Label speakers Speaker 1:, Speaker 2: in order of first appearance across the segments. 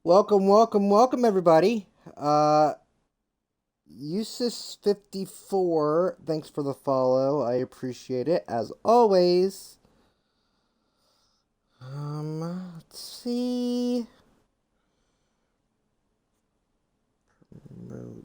Speaker 1: Welcome, everybody. Usis54, thanks for the follow. I appreciate it, as always. Let's see. Promote.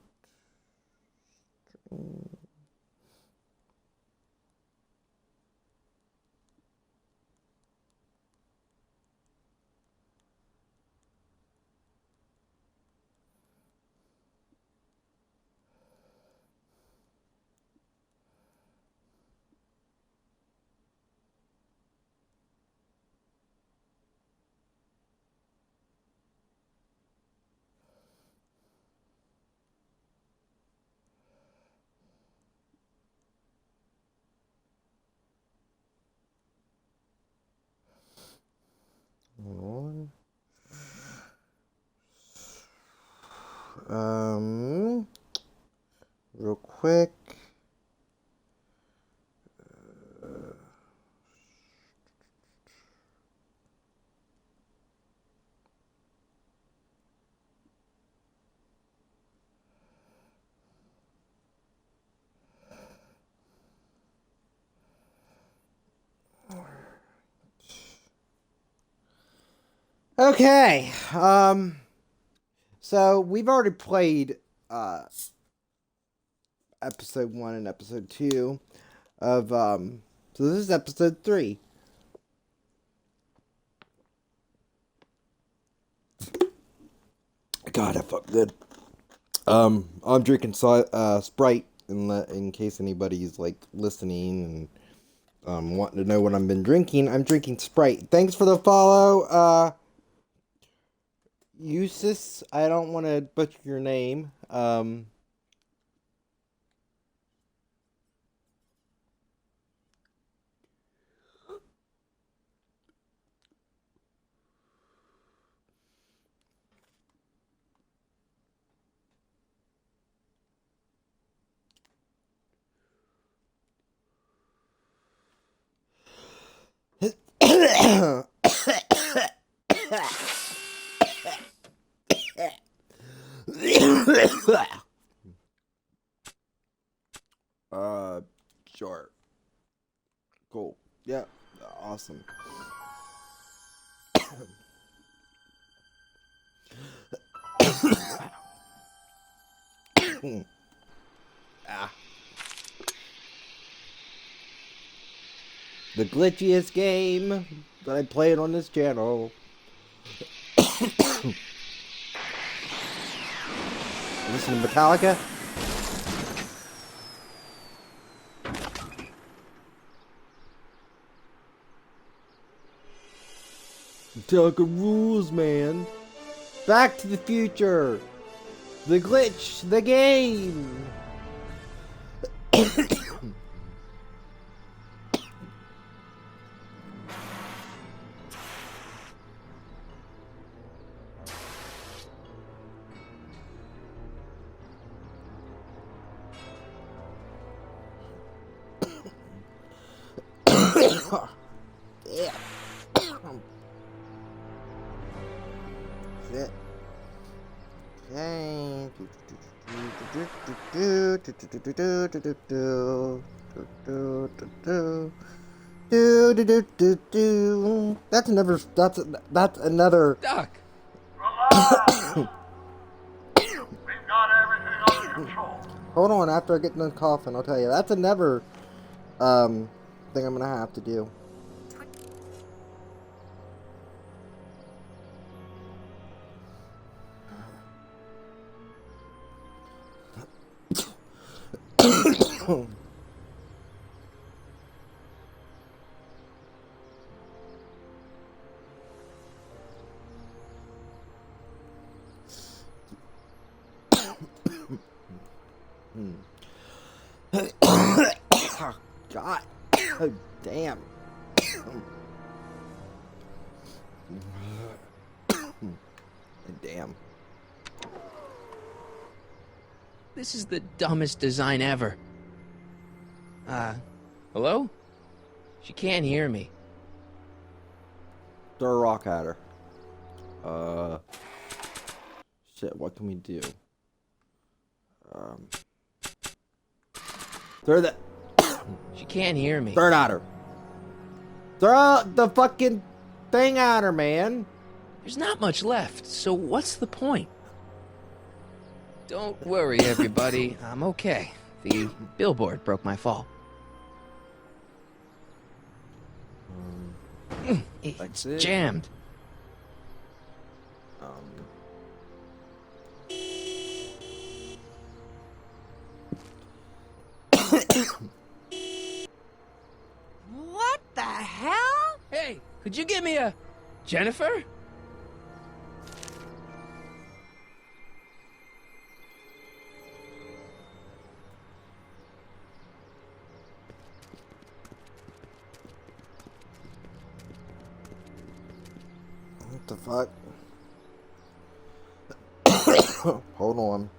Speaker 1: Hold on. Real quick. Okay. So we've already played episode 1 and episode 2 of so this is episode 3. God, I felt good. I'm drinking Sprite in case anybody's like listening and wanting to know what I've been drinking. I'm drinking Sprite. Thanks for the follow, Usis. I don't want to butcher your name. Sure. Cool. Yeah. Awesome. Ah. The glitchiest game that I played on this channel. Listen to Metallica. Metallica rules, man. Back to the Future. The glitch, the game. Yeah. Shit. Okay. That's another. That's another.
Speaker 2: Duck.
Speaker 3: Relax. We've got everything under control.
Speaker 1: Hold on. After I get done coughing, I'll tell you. That's another thing I'm gonna have to do. God. Oh, damn. Damn.
Speaker 2: This is the dumbest design ever. Hello? She can't hear me.
Speaker 1: Throw a rock at her. Shit, what can we do? Throw that.
Speaker 2: She can't hear me.
Speaker 1: Throw it at her. Throw the fucking thing at her, man.
Speaker 2: There's not much left, so what's the point? Don't worry, everybody. I'm okay. The billboard broke my fall. It's jammed.
Speaker 4: What the hell?
Speaker 2: Hey, could you give me a... Jennifer?
Speaker 1: What the fuck? Hold on.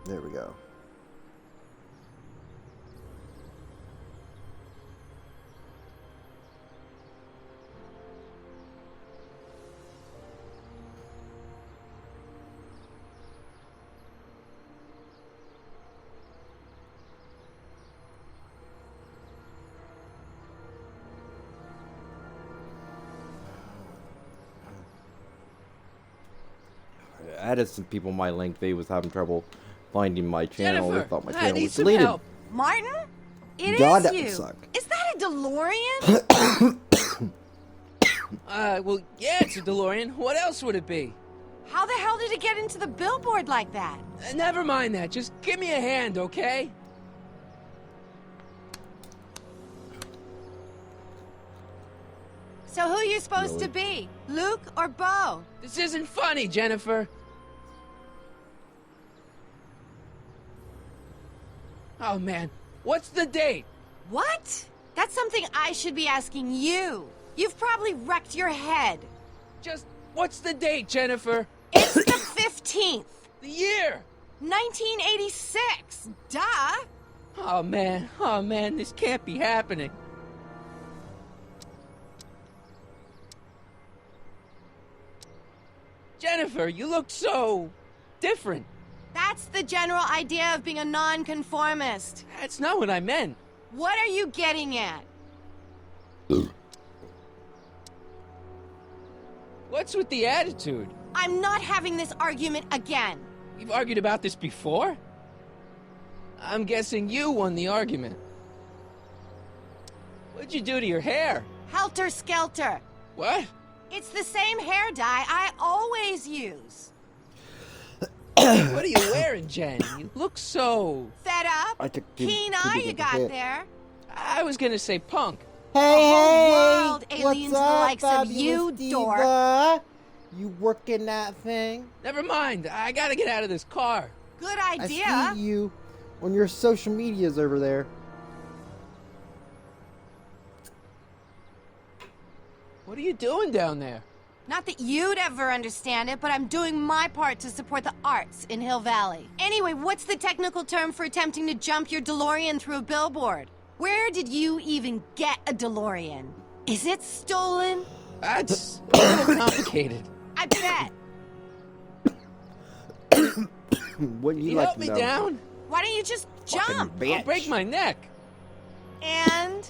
Speaker 1: There we go. I added some people my link. They was having trouble finding my channel.
Speaker 2: Jennifer,
Speaker 1: They thought my
Speaker 2: I
Speaker 1: channel
Speaker 2: need
Speaker 1: was
Speaker 2: some
Speaker 1: deleted.
Speaker 2: help.
Speaker 4: Martin? It
Speaker 1: God,
Speaker 4: is
Speaker 1: that
Speaker 4: you.
Speaker 1: would suck.
Speaker 4: Is that a DeLorean?
Speaker 2: Well, yeah, it's a DeLorean. What else would it be?
Speaker 4: How the hell did it get into the billboard like that?
Speaker 2: Never mind that. Just give me a hand, okay?
Speaker 4: So who are you supposed to be? Luke or Bo?
Speaker 2: This isn't funny, Jennifer. Oh, man. What's the date?
Speaker 4: What? That's something I should be asking you. You've probably wrecked your head.
Speaker 2: Just, what's the date, Jennifer?
Speaker 4: It's the 15th.
Speaker 2: The year.
Speaker 4: 1986. Duh.
Speaker 2: Oh, man, this can't be happening. Jennifer, you look so... different.
Speaker 4: That's the general idea of being a nonconformist.
Speaker 2: That's not what I meant.
Speaker 4: What are you getting at?
Speaker 2: What's with the attitude?
Speaker 4: I'm not having this argument again.
Speaker 2: We've argued about this before? I'm guessing you won the argument. What'd you do to your hair?
Speaker 4: Helter skelter.
Speaker 2: What?
Speaker 4: It's the same hair dye I always use.
Speaker 2: What are you wearing, Jen? You look so...
Speaker 4: Fed up?
Speaker 1: I took too-
Speaker 4: Keen
Speaker 1: too
Speaker 4: eye
Speaker 1: big
Speaker 4: you
Speaker 1: of a
Speaker 4: got
Speaker 1: hit.
Speaker 4: there.
Speaker 2: I was gonna say punk.
Speaker 1: Hey,
Speaker 4: whole world
Speaker 1: hey!
Speaker 4: alien to
Speaker 1: What's
Speaker 4: the
Speaker 1: up,
Speaker 4: likes of
Speaker 1: fabulous
Speaker 4: you,
Speaker 1: diva? You working that thing?
Speaker 2: Never mind. I gotta get out of this car.
Speaker 4: Good
Speaker 1: I
Speaker 4: idea.
Speaker 1: see you on your social medias over there.
Speaker 2: What are you doing down there?
Speaker 4: Not that you'd ever understand it, but I'm doing my part to support the arts in Hill Valley. Anyway, what's the technical term for attempting to jump your DeLorean through a billboard? Where did you even get a DeLorean? Is it stolen?
Speaker 2: That's a little complicated.
Speaker 4: I bet.
Speaker 1: Wouldn't
Speaker 2: Can
Speaker 1: you
Speaker 2: you
Speaker 1: like
Speaker 2: help
Speaker 1: to
Speaker 2: me
Speaker 1: know?
Speaker 2: down?
Speaker 4: Why don't you just
Speaker 1: Fucking
Speaker 4: jump?
Speaker 1: bitch.
Speaker 2: I'll break my neck.
Speaker 4: And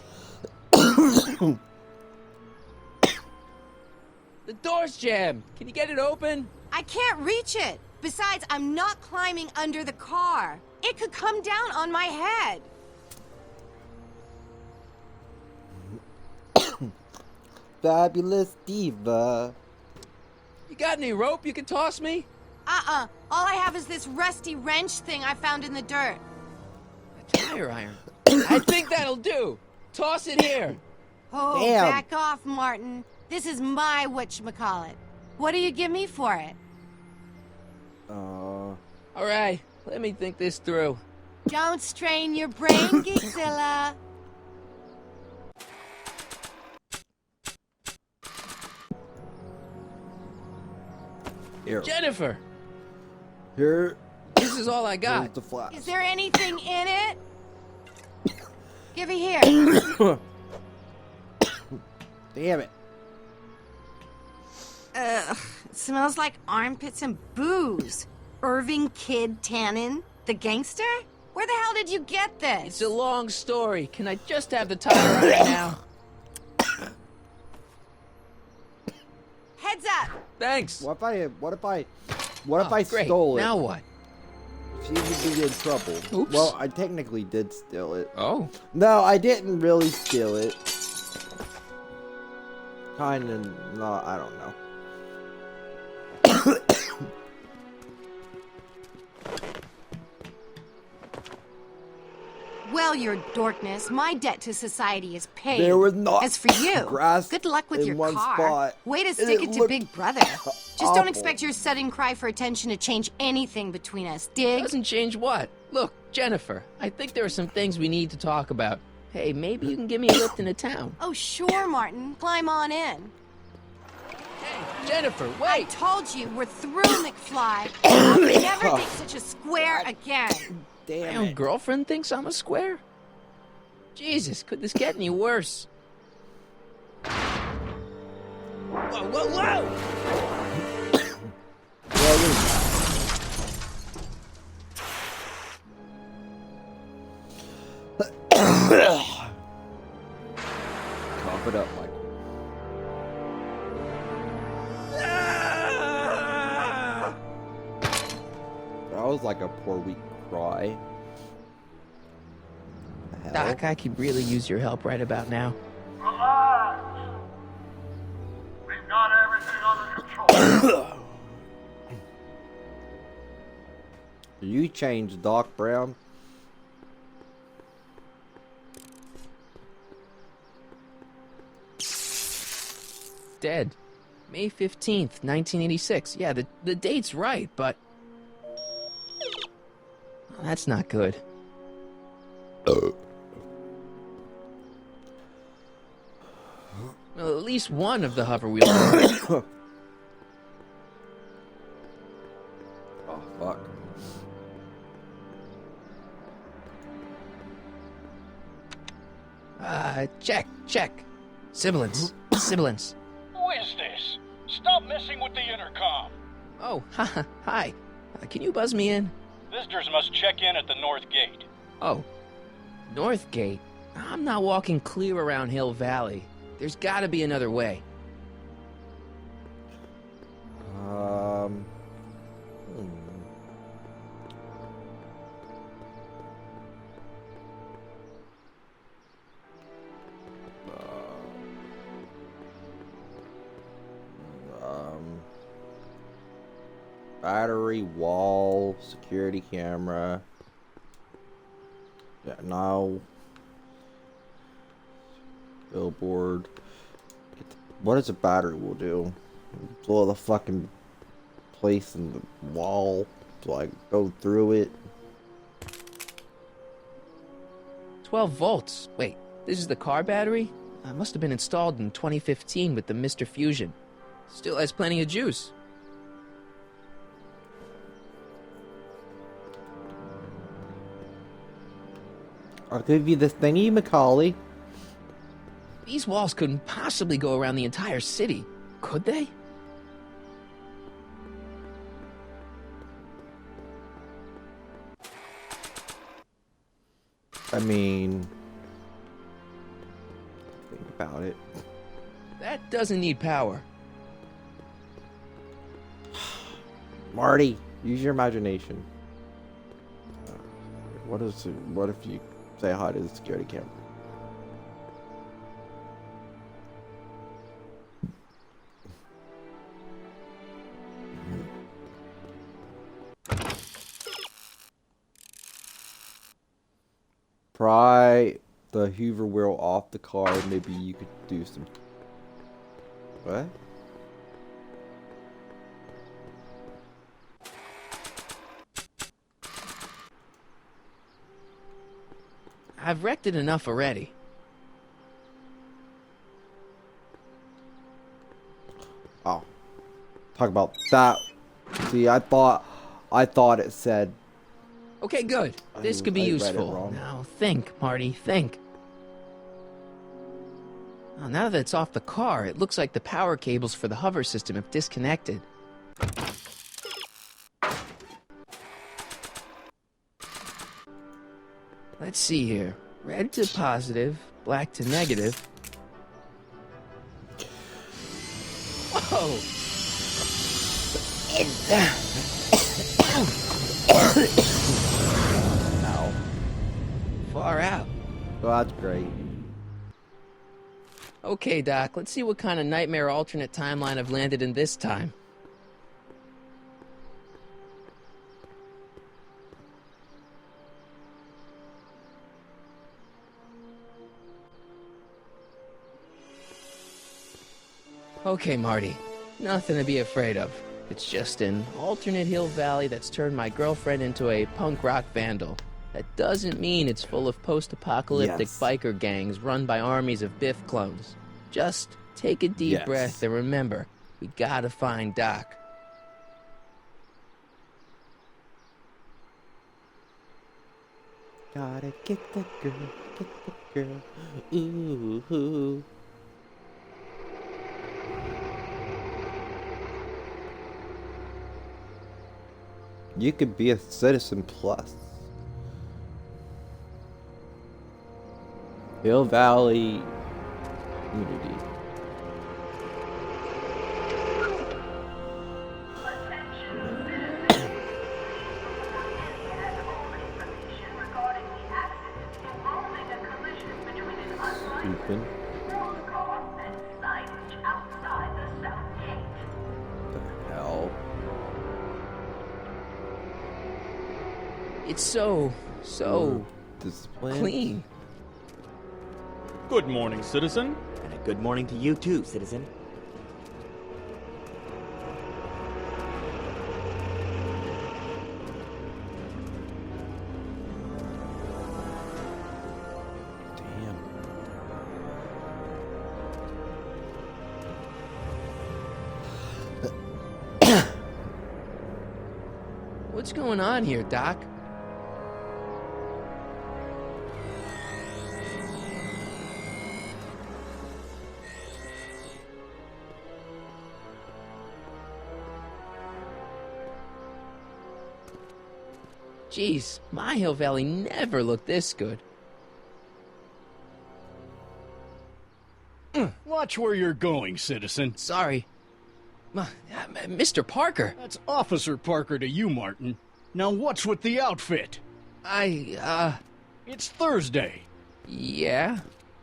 Speaker 2: The door's jammed. Can you get it open?
Speaker 4: I can't reach it. Besides, I'm not climbing under the car. It could come down on my head.
Speaker 1: Fabulous diva.
Speaker 2: You got any rope you can toss me?
Speaker 4: Uh-uh. All I have is this rusty wrench thing I found in the dirt.
Speaker 2: A tire iron. I think that'll do. Toss it here.
Speaker 4: Oh,
Speaker 1: Damn.
Speaker 4: back off, Martin. This is my whatchamacallit. What do you give me for it?
Speaker 2: All right, let me think this through.
Speaker 4: Don't strain your brain, Geekzilla.
Speaker 1: Here.
Speaker 2: Jennifer,
Speaker 1: Here.
Speaker 2: this is all I
Speaker 1: Here's
Speaker 2: got.
Speaker 1: the flash.
Speaker 4: Is there anything in it? Give it here.
Speaker 1: Damn it.
Speaker 4: Ugh, it smells like armpits and booze. Irving Kid Tannen, the gangster? Where the hell did you get this?
Speaker 2: It's a long story. Can I just have the title right now?
Speaker 4: Heads up!
Speaker 2: Thanks.
Speaker 1: What if I
Speaker 2: Oh, great.
Speaker 1: stole it?
Speaker 2: Now what?
Speaker 1: She would be in trouble.
Speaker 2: Oops.
Speaker 1: Well, I technically did steal it.
Speaker 2: Oh.
Speaker 1: No, I didn't really steal it. Kinda not, I don't know.
Speaker 4: Well, your dorkness, my debt to society is paid.
Speaker 1: There was not
Speaker 4: As for you,
Speaker 1: grass
Speaker 4: good luck with
Speaker 1: in
Speaker 4: your
Speaker 1: one
Speaker 4: car.
Speaker 1: spot,
Speaker 4: Way to
Speaker 1: and
Speaker 4: stick
Speaker 1: it
Speaker 4: it to
Speaker 1: looked
Speaker 4: Big Brother. Just don't
Speaker 1: awful.
Speaker 4: expect your sudden cry for attention to change anything between us, dig?
Speaker 2: Doesn't change what? Look, Jennifer, I think there are some things we need to talk about. Hey, maybe you can give me a lift into town.
Speaker 4: Oh, sure, Martin. Climb on in.
Speaker 2: Hey, Jennifer,
Speaker 4: I
Speaker 2: wait!
Speaker 4: told you, we're through, McFly. I'll never think such a square again.
Speaker 2: My
Speaker 1: Damn
Speaker 2: own
Speaker 1: it.
Speaker 2: girlfriend thinks I'm a square? Jesus, could this get any worse? Whoa, whoa, whoa!
Speaker 1: Well, wait. Cough it up, Mike. That was like a poor weak cry. The hell?
Speaker 2: Doc, I could really use your help right about now.
Speaker 3: Relax. We've got everything under control.
Speaker 1: You changed, Doc Brown.
Speaker 2: Dead. May 15th, 1986. Yeah, the date's right, but... Oh, that's not good. Well, at least one of the hover wheels.
Speaker 1: Oh, fuck.
Speaker 2: Check. Sibilance. Sibilance.
Speaker 5: Who is this? Stop messing with the intercom.
Speaker 2: Oh, hi. Can you buzz me in?
Speaker 5: Visitors must check in at the north gate.
Speaker 2: Oh, North Gate? I'm not walking clear around Hill Valley. There's gotta be another way.
Speaker 1: Hmm. Battery, wall, security camera. Yeah, no. Billboard. What does a battery will do? Blow the fucking place in the wall so I go through it.
Speaker 2: 12 volts. Wait, this is the car battery? Must have been installed in 2015 with the Mr. Fusion. Still has plenty of juice.
Speaker 1: I'll give you this thingy, Macaulay.
Speaker 2: These walls couldn't possibly go around the entire city, could they?
Speaker 1: I mean, think about it.
Speaker 2: That doesn't need power.
Speaker 1: Marty, use your imagination. What if you say hi to the security camera? Pry the Hoover wheel off the car. Maybe you could do some. What?
Speaker 2: I've wrecked it enough already.
Speaker 1: Oh. Talk about that See, I thought it said.
Speaker 2: Okay, good. This could be
Speaker 1: I read it
Speaker 2: useful.
Speaker 1: wrong.
Speaker 2: Now think, Marty, think. Oh, now that it's off the car, it looks like the power cables for the hover system have disconnected. Let's see here. Red to positive, black to negative. Whoa!
Speaker 1: Ow.
Speaker 2: Far out.
Speaker 1: Well, that's great.
Speaker 2: Okay, Doc, let's see what kind of nightmare alternate timeline I've landed in this time. Okay, Marty. Nothing to be afraid of. It's just an alternate Hill Valley that's turned my girlfriend into a punk rock vandal. That doesn't mean it's full of post-apocalyptic
Speaker 1: Yes.
Speaker 2: biker gangs run by armies of Biff clones. Just take a deep
Speaker 1: Yes.
Speaker 2: breath and remember, we gotta find Doc.
Speaker 1: Gotta get the girl. Ooh. You could be a citizen plus. Hill Valley Unity. Stupid. The hell?
Speaker 2: It's so
Speaker 1: Discipline.
Speaker 2: clean.
Speaker 6: Good morning, citizen.
Speaker 7: And a good morning to you too, citizen.
Speaker 1: Damn.
Speaker 2: What's going on here, Doc? Jeez, my Hill Valley never looked this good.
Speaker 6: Watch where you're going, citizen.
Speaker 2: Sorry. Mr. Parker,
Speaker 6: That's Officer Parker to you, Martin. Now what's with the outfit? It's Thursday.
Speaker 2: Yeah?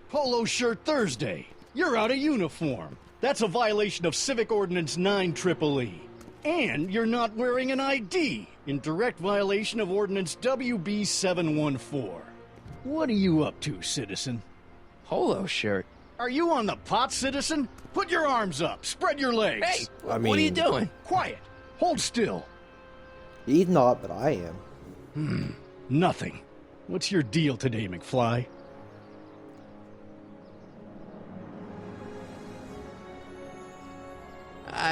Speaker 6: Polo shirt Thursday. You're out of uniform. That's a violation of Civic Ordinance 9EEE. And you're not wearing an ID, in direct violation of Ordinance WB 714. What are you up to, citizen?
Speaker 2: Polo shirt.
Speaker 6: Are you on the pot, citizen? Put your arms up. Spread your legs.
Speaker 2: Hey,
Speaker 1: I
Speaker 2: what are you
Speaker 1: mean-
Speaker 2: doing?
Speaker 6: Quiet. Hold still.
Speaker 1: He's not, but I am.
Speaker 6: Nothing. What's your deal today, McFly?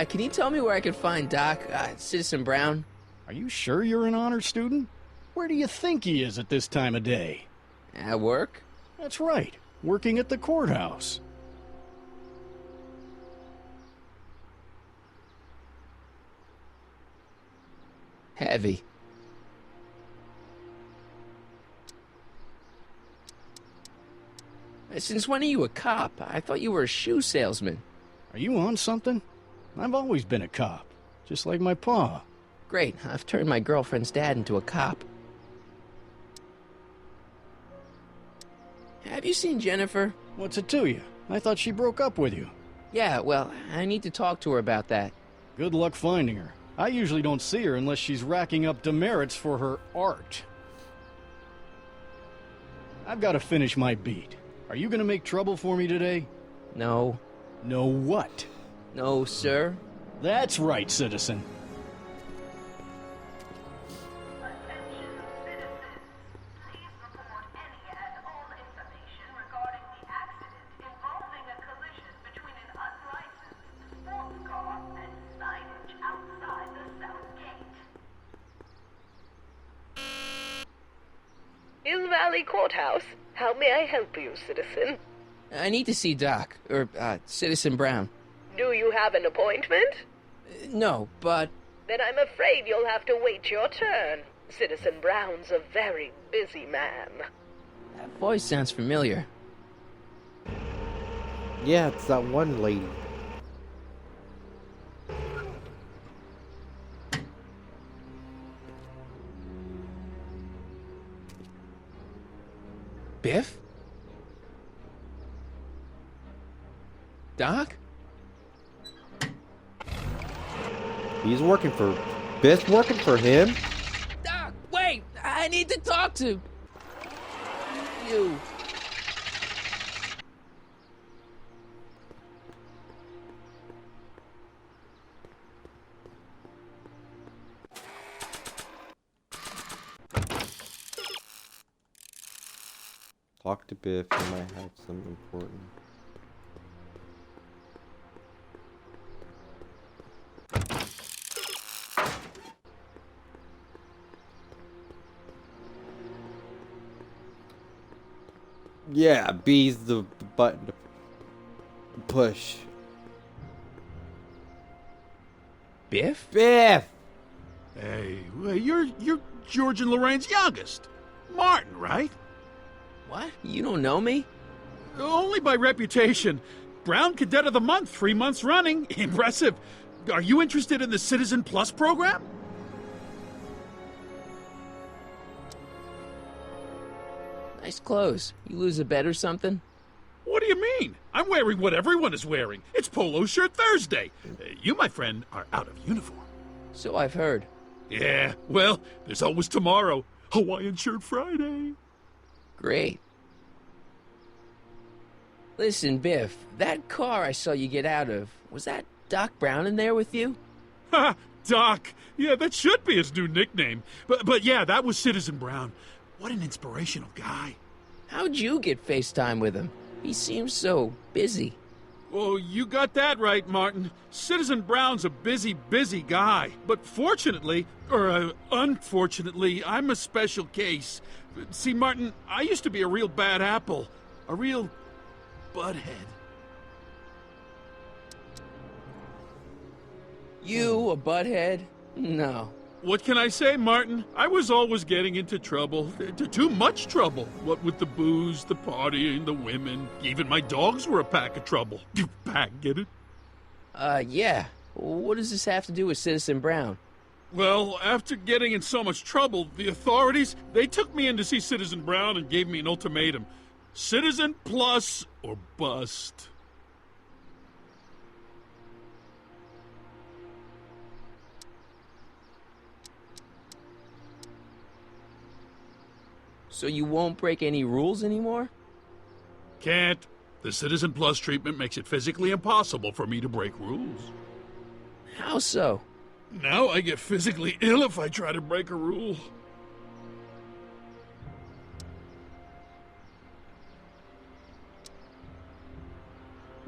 Speaker 2: Can you tell me where I can find Doc, Citizen Brown?
Speaker 6: Are you sure you're an honor student? Where do you think he is at this time of day?
Speaker 2: At work?
Speaker 6: That's right. Working at the courthouse.
Speaker 2: Heavy. Since when are you a cop? I thought you were a shoe salesman.
Speaker 6: Are you on something? I've always been a cop. Just like my pa.
Speaker 2: Great, I've turned my girlfriend's dad into a cop. Have you seen Jennifer?
Speaker 6: What's it to you? I thought she broke up with you.
Speaker 2: Yeah, well, I need to talk to her about that.
Speaker 6: Good luck finding her. I usually don't see her unless she's racking up demerits for her art. I've got to finish my beat. Are you going to make trouble for me today?
Speaker 2: No.
Speaker 6: No what?
Speaker 2: No, sir.
Speaker 6: That's right, citizen.
Speaker 3: Attention citizens. Please report any and all information regarding the accident involving a collision between an unlicensed sports car and signage outside the South
Speaker 8: Valley Courthouse. How may I help you, citizen?
Speaker 2: I need to see Doc, or, Citizen Brown.
Speaker 8: Do you have an appointment?
Speaker 2: No, but...
Speaker 8: Then I'm afraid you'll have to wait your turn. Citizen Brown's a very busy man.
Speaker 2: That voice sounds familiar.
Speaker 1: Yeah, it's that one lady.
Speaker 2: Biff? Doc?
Speaker 1: He's working for... Biff's working for him?
Speaker 2: Doc, wait! I need to talk to... you.
Speaker 1: Talk to Biff, he might have some important... Yeah, B's the button to push.
Speaker 2: Biff?
Speaker 1: Biff!
Speaker 5: Hey, you're George and Lorraine's youngest. Martin, right?
Speaker 2: What? You don't know me?
Speaker 5: Only by reputation. Brown Cadet of the Month, 3 months running. Impressive. Are you interested in the Citizen Plus program?
Speaker 2: Nice clothes. You lose a bet or something?
Speaker 5: What do you mean? I'm wearing what everyone is wearing. It's Polo Shirt Thursday. You, my friend, are out of uniform.
Speaker 2: So I've heard.
Speaker 5: Yeah, well, there's always tomorrow. Hawaiian Shirt Friday.
Speaker 2: Great. Listen, Biff, that car I saw you get out of, was that Doc Brown in there with you?
Speaker 5: Ha! Doc! Yeah, that should be his new nickname. But yeah, that was Citizen Brown. What an inspirational guy.
Speaker 2: How'd you get FaceTime with him? He seems so busy.
Speaker 5: Oh, you got that right, Martin. Citizen Brown's a busy, busy guy. But fortunately, or unfortunately, I'm a special case. See, Martin, I used to be a real bad apple. A real butthead.
Speaker 2: You, a butthead? No.
Speaker 5: What can I say, Martin? I was always getting into trouble. Too much trouble. What with the booze, the partying, the women. Even my dogs were a pack of trouble. Pack, get it?
Speaker 2: Yeah. What does this have to do with Citizen Brown?
Speaker 5: Well, after getting in so much trouble, the authorities, they took me in to see Citizen Brown and gave me an ultimatum. Citizen Plus or bust.
Speaker 2: So you won't break any rules anymore?
Speaker 5: Can't. The Citizen Plus treatment makes it physically impossible for me to break rules.
Speaker 2: How so?
Speaker 5: Now I get physically ill if I try to break a rule.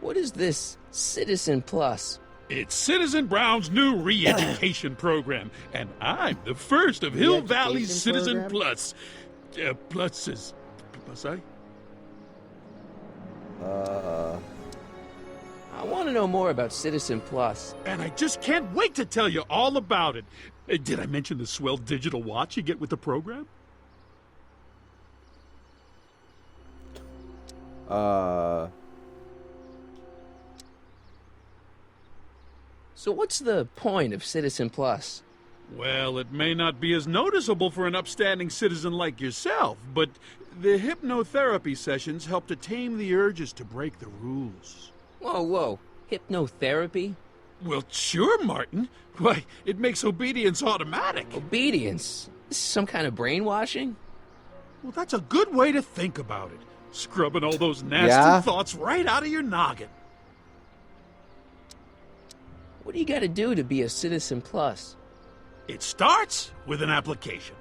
Speaker 2: What is this Citizen Plus?
Speaker 5: It's Citizen Brown's new re-education program, and I'm the first of Hill Valley's
Speaker 1: Re-education
Speaker 5: Citizen
Speaker 1: program?
Speaker 5: Plus. Pluses. Plus, I?
Speaker 2: I want to know more about Citizen Plus.
Speaker 5: And I just can't wait to tell you all about it. Did I mention the swell digital watch you get with the program?
Speaker 2: So what's the point of Citizen Plus?
Speaker 5: Well, it may not be as noticeable for an upstanding citizen like yourself, but the hypnotherapy sessions help to tame the urges to break the rules.
Speaker 2: Whoa. Hypnotherapy?
Speaker 5: Well, sure, Martin. Why, it makes obedience automatic.
Speaker 2: Obedience? This is some kind of brainwashing?
Speaker 5: Well, that's a good way to think about it. Scrubbing all those nasty
Speaker 1: Yeah?
Speaker 5: thoughts right out of your noggin.
Speaker 2: What do you gotta do to be a Citizen Plus?
Speaker 5: It starts with an application.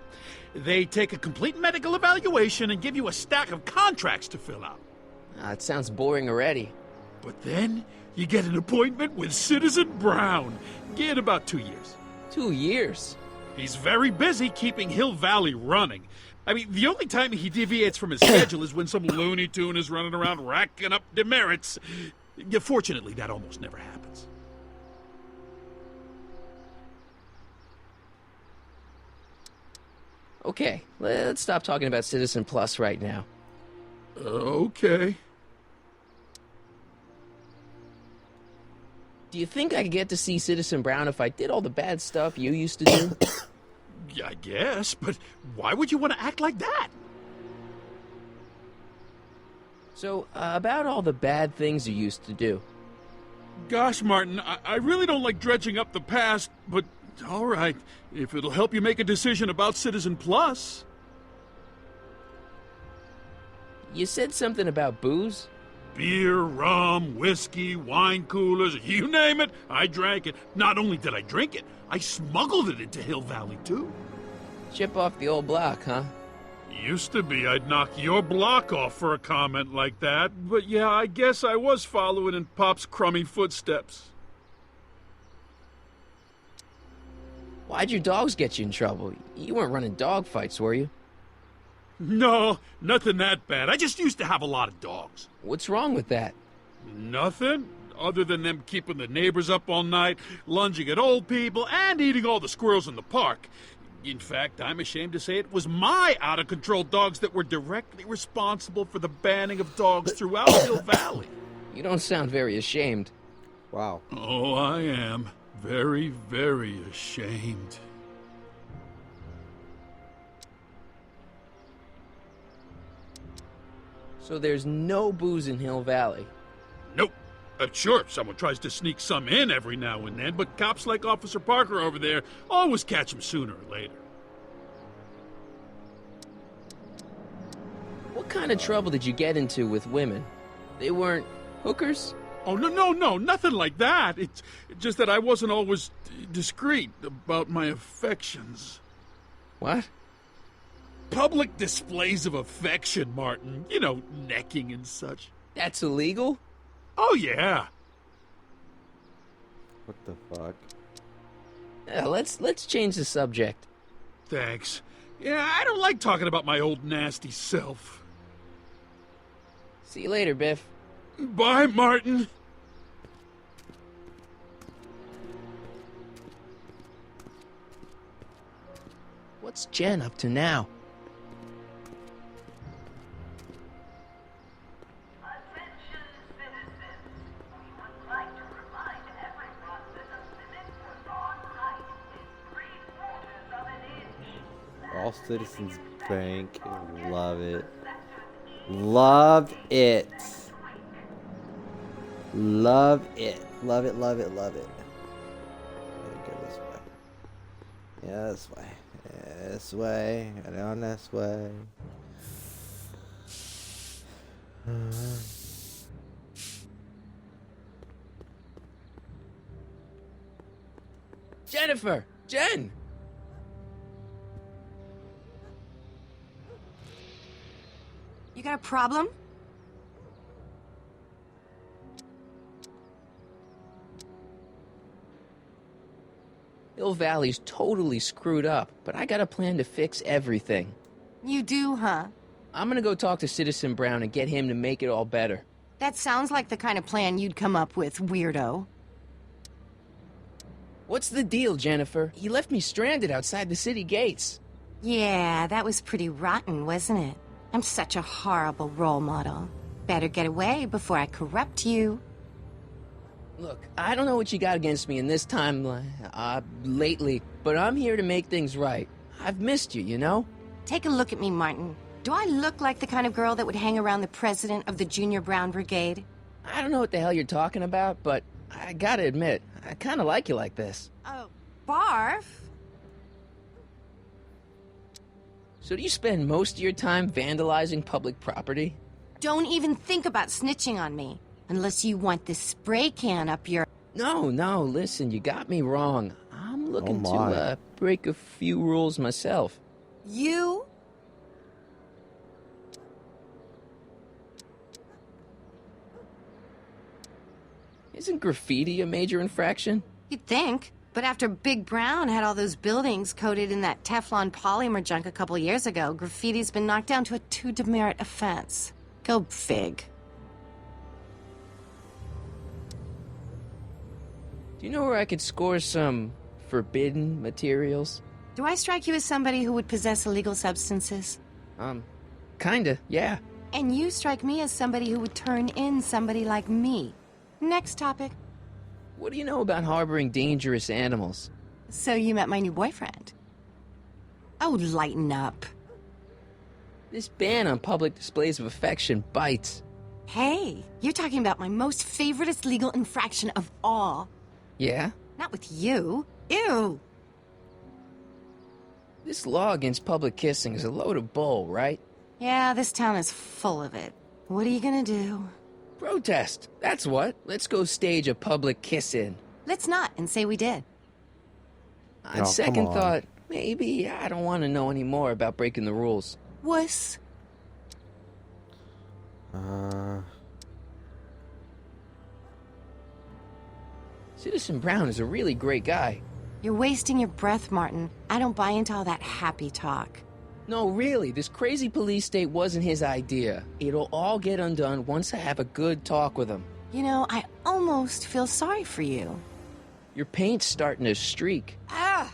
Speaker 5: They take a complete medical evaluation and give you a stack of contracts to fill out.
Speaker 2: It sounds boring already.
Speaker 5: But then you get an appointment with Citizen Brown. Get about 2 years.
Speaker 2: 2 years?
Speaker 5: He's very busy keeping Hill Valley running. I mean, the only time he deviates from his schedule is when some Looney Tune is running around racking up demerits. Yeah, fortunately, that almost never happens.
Speaker 2: Okay, let's stop talking about Citizen Plus right now.
Speaker 5: Okay.
Speaker 2: Do you think I could get to see Citizen Brown if I did all the bad stuff you used to do?
Speaker 5: Yeah, I guess, but why would you want to act like that?
Speaker 2: So, about all the bad things you used to do.
Speaker 5: Gosh, Martin, I really don't like dredging up the past, but all right, if it'll help you make a decision about Citizen Plus.
Speaker 2: You said something about booze?
Speaker 5: Beer, rum, whiskey, wine coolers, you name it, I drank it. Not only did I drink it, I smuggled it into Hill Valley, too.
Speaker 2: Chip off the old block, huh?
Speaker 5: Used to be I'd knock your block off for a comment like that, but yeah, I guess I was following in Pop's crummy footsteps.
Speaker 2: Why'd your dogs get you in trouble? You weren't running dog fights, were you?
Speaker 5: No, nothing that bad. I just used to have a lot of dogs.
Speaker 2: What's wrong with that?
Speaker 5: Nothing, other than them keeping the neighbors up all night, lunging at old people, and eating all the squirrels in the park. In fact, I'm ashamed to say it was my out-of-control dogs that were directly responsible for the banning of dogs throughout Hill Valley.
Speaker 2: You don't sound very ashamed.
Speaker 1: Wow.
Speaker 5: Oh, I am. Very, very ashamed.
Speaker 2: So there's no booze in Hill Valley.
Speaker 5: Nope. Sure, someone tries to sneak some in every now and then, but cops like Officer Parker over there always catch him sooner or later.
Speaker 2: What kind of trouble did you get into with women? They weren't hookers?
Speaker 5: Oh, no, nothing like that. It's just that I wasn't always discreet about my affections.
Speaker 2: What?
Speaker 5: Public displays of affection, Martin. You know, necking and such.
Speaker 2: That's illegal?
Speaker 5: Oh, yeah.
Speaker 1: What the fuck?
Speaker 2: Let's change the subject.
Speaker 5: Thanks. Yeah, I don't like talking about my old nasty self.
Speaker 2: See you later, Biff.
Speaker 5: Bye, Martin.
Speaker 2: What's Jen up to now?
Speaker 3: Attention citizens. We would like to remind everyone that the limit for lawn height is 3/4 of an inch.
Speaker 1: All Citizens Bank. Love it. Love it. Love it. Love it, love it, love it. Go this way. Yeah, this way. This way. And down this way.
Speaker 2: Jennifer! Jen!
Speaker 4: You got a problem?
Speaker 2: Hill Valley's totally screwed up, but I got a plan to fix everything.
Speaker 4: You do, huh?
Speaker 2: I'm gonna go talk to Citizen Brown and get him to make it all better.
Speaker 4: That sounds like the kind of plan you'd come up with, weirdo.
Speaker 2: What's the deal, Jennifer? He left me stranded outside the city gates.
Speaker 4: Yeah, that was pretty rotten, wasn't it? I'm such a horrible role model. Better get away before I corrupt you.
Speaker 2: Look, I don't know what you got against me in this time, lately, but I'm here to make things right. I've missed you, you know?
Speaker 4: Take a look at me, Martin. Do I look like the kind of girl that would hang around the president of the Junior Brown Brigade?
Speaker 2: I don't know what the hell you're talking about, but I gotta admit, I kinda like you like this.
Speaker 4: Oh, barf?
Speaker 2: So do you spend most of your time vandalizing public property?
Speaker 4: Don't even think about snitching on me. Unless you want this spray can up your...
Speaker 2: No, listen, you got me wrong. I'm looking
Speaker 1: Oh my.
Speaker 2: to break a few rules myself.
Speaker 4: You?
Speaker 2: Isn't graffiti a major infraction?
Speaker 4: You'd think. But after Big Brown had all those buildings coated in that Teflon polymer junk a couple years ago, graffiti's been knocked down to a 2 demerit offense. Go fig.
Speaker 2: Do you know where I could score some forbidden materials?
Speaker 4: Do I strike you as somebody who would possess illegal substances?
Speaker 2: Kinda, yeah.
Speaker 4: And you strike me as somebody who would turn in somebody like me. Next topic.
Speaker 2: What do you know about harboring dangerous animals?
Speaker 4: So you met my new boyfriend. Oh, lighten up.
Speaker 2: This ban on public displays of affection bites.
Speaker 4: Hey, you're talking about my most favoriteest legal infraction of all.
Speaker 2: Yeah?
Speaker 4: Not with you. Ew.
Speaker 2: This law against public kissing is a load of bull, right?
Speaker 4: Yeah, this town is full of it. What are you gonna do?
Speaker 2: Protest, that's what. Let's go stage a public kiss-in.
Speaker 4: Let's not and say we did.
Speaker 2: On
Speaker 1: Oh,
Speaker 2: second
Speaker 1: come on.
Speaker 2: thought, maybe I don't want to know any more about breaking the rules.
Speaker 4: Wuss.
Speaker 2: Citizen Brown is a really great guy.
Speaker 4: You're wasting your breath, Martin. I don't buy into all that happy talk.
Speaker 2: No, really, this crazy police state wasn't his idea. It'll all get undone once I have a good talk with him.
Speaker 4: You know, I almost feel sorry for you.
Speaker 2: Your paint's starting to streak.
Speaker 4: Ah!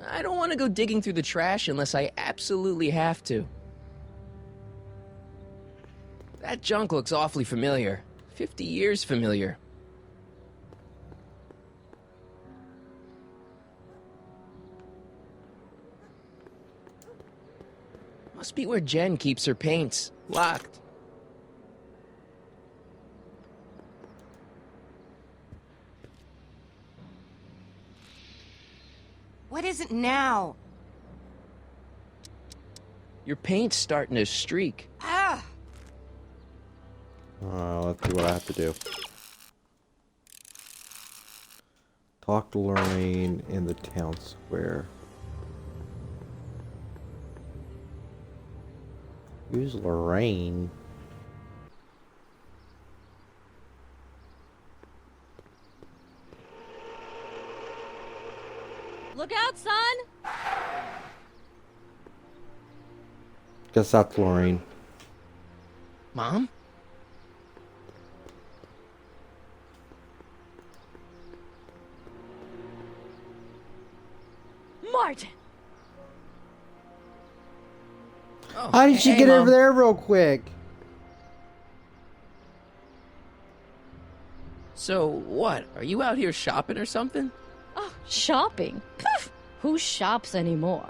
Speaker 2: I don't want to go digging through the trash unless I absolutely have to. That junk looks awfully familiar. 50 years familiar. Must be where Jen keeps her paints. Locked.
Speaker 4: What is it now?
Speaker 2: Your paint's starting to streak.
Speaker 4: Ah!
Speaker 1: Let's see what I have to do. Talk to Lorraine in the town square. Who's Lorraine?
Speaker 9: Look out, son!
Speaker 1: Guess that's Lorraine.
Speaker 2: Mom?
Speaker 9: Martin!
Speaker 2: Oh,
Speaker 1: How did she
Speaker 2: hey,
Speaker 1: get
Speaker 2: Mom.
Speaker 1: over there real quick?
Speaker 2: So, what? Are you out here shopping or something?
Speaker 9: Oh, shopping? Poof! Who shops anymore?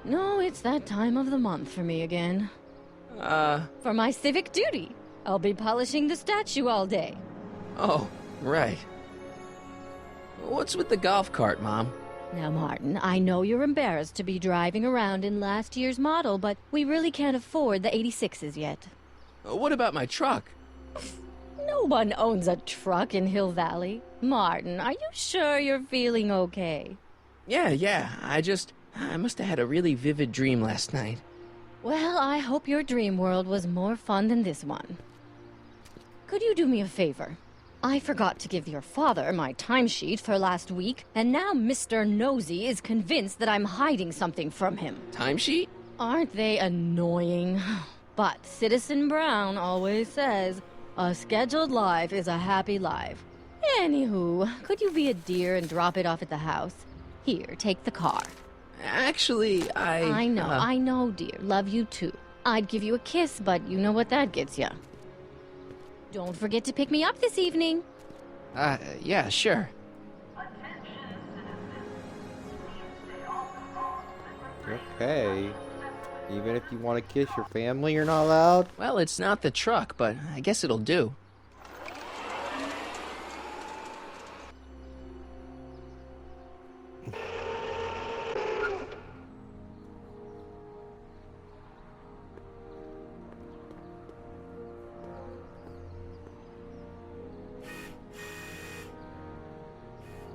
Speaker 9: No, it's that time of the month for me again. For my civic duty. I'll be polishing the statue all day.
Speaker 2: Oh, right. What's with the golf cart, Mom?
Speaker 9: Now, Martin, I know you're embarrassed to be driving around in last year's model, but we really can't afford the 86s yet.
Speaker 2: What about my truck?
Speaker 9: No one owns a truck in Hill Valley. Martin, are you sure you're feeling okay?
Speaker 2: Yeah, I must have had a really vivid dream last night.
Speaker 9: Well, I hope your dream world was more fun than this one. Could you do me a favor? I forgot to give your father my timesheet for last week, and now Mr. Nosy is convinced that I'm hiding something from him.
Speaker 2: Timesheet?
Speaker 9: Aren't they annoying? But Citizen Brown always says, a scheduled life is a happy life. Anywho, could you be a dear and drop it off at the house? Here, take the car.
Speaker 2: Actually,
Speaker 9: I know, dear. Love you too. I'd give you a kiss, but you know what that gets ya. Don't forget to pick me up this evening.
Speaker 2: Yeah, sure.
Speaker 1: Okay. Even if you want to kiss your family, you're not allowed?
Speaker 2: Well, it's not the truck, but I guess it'll do.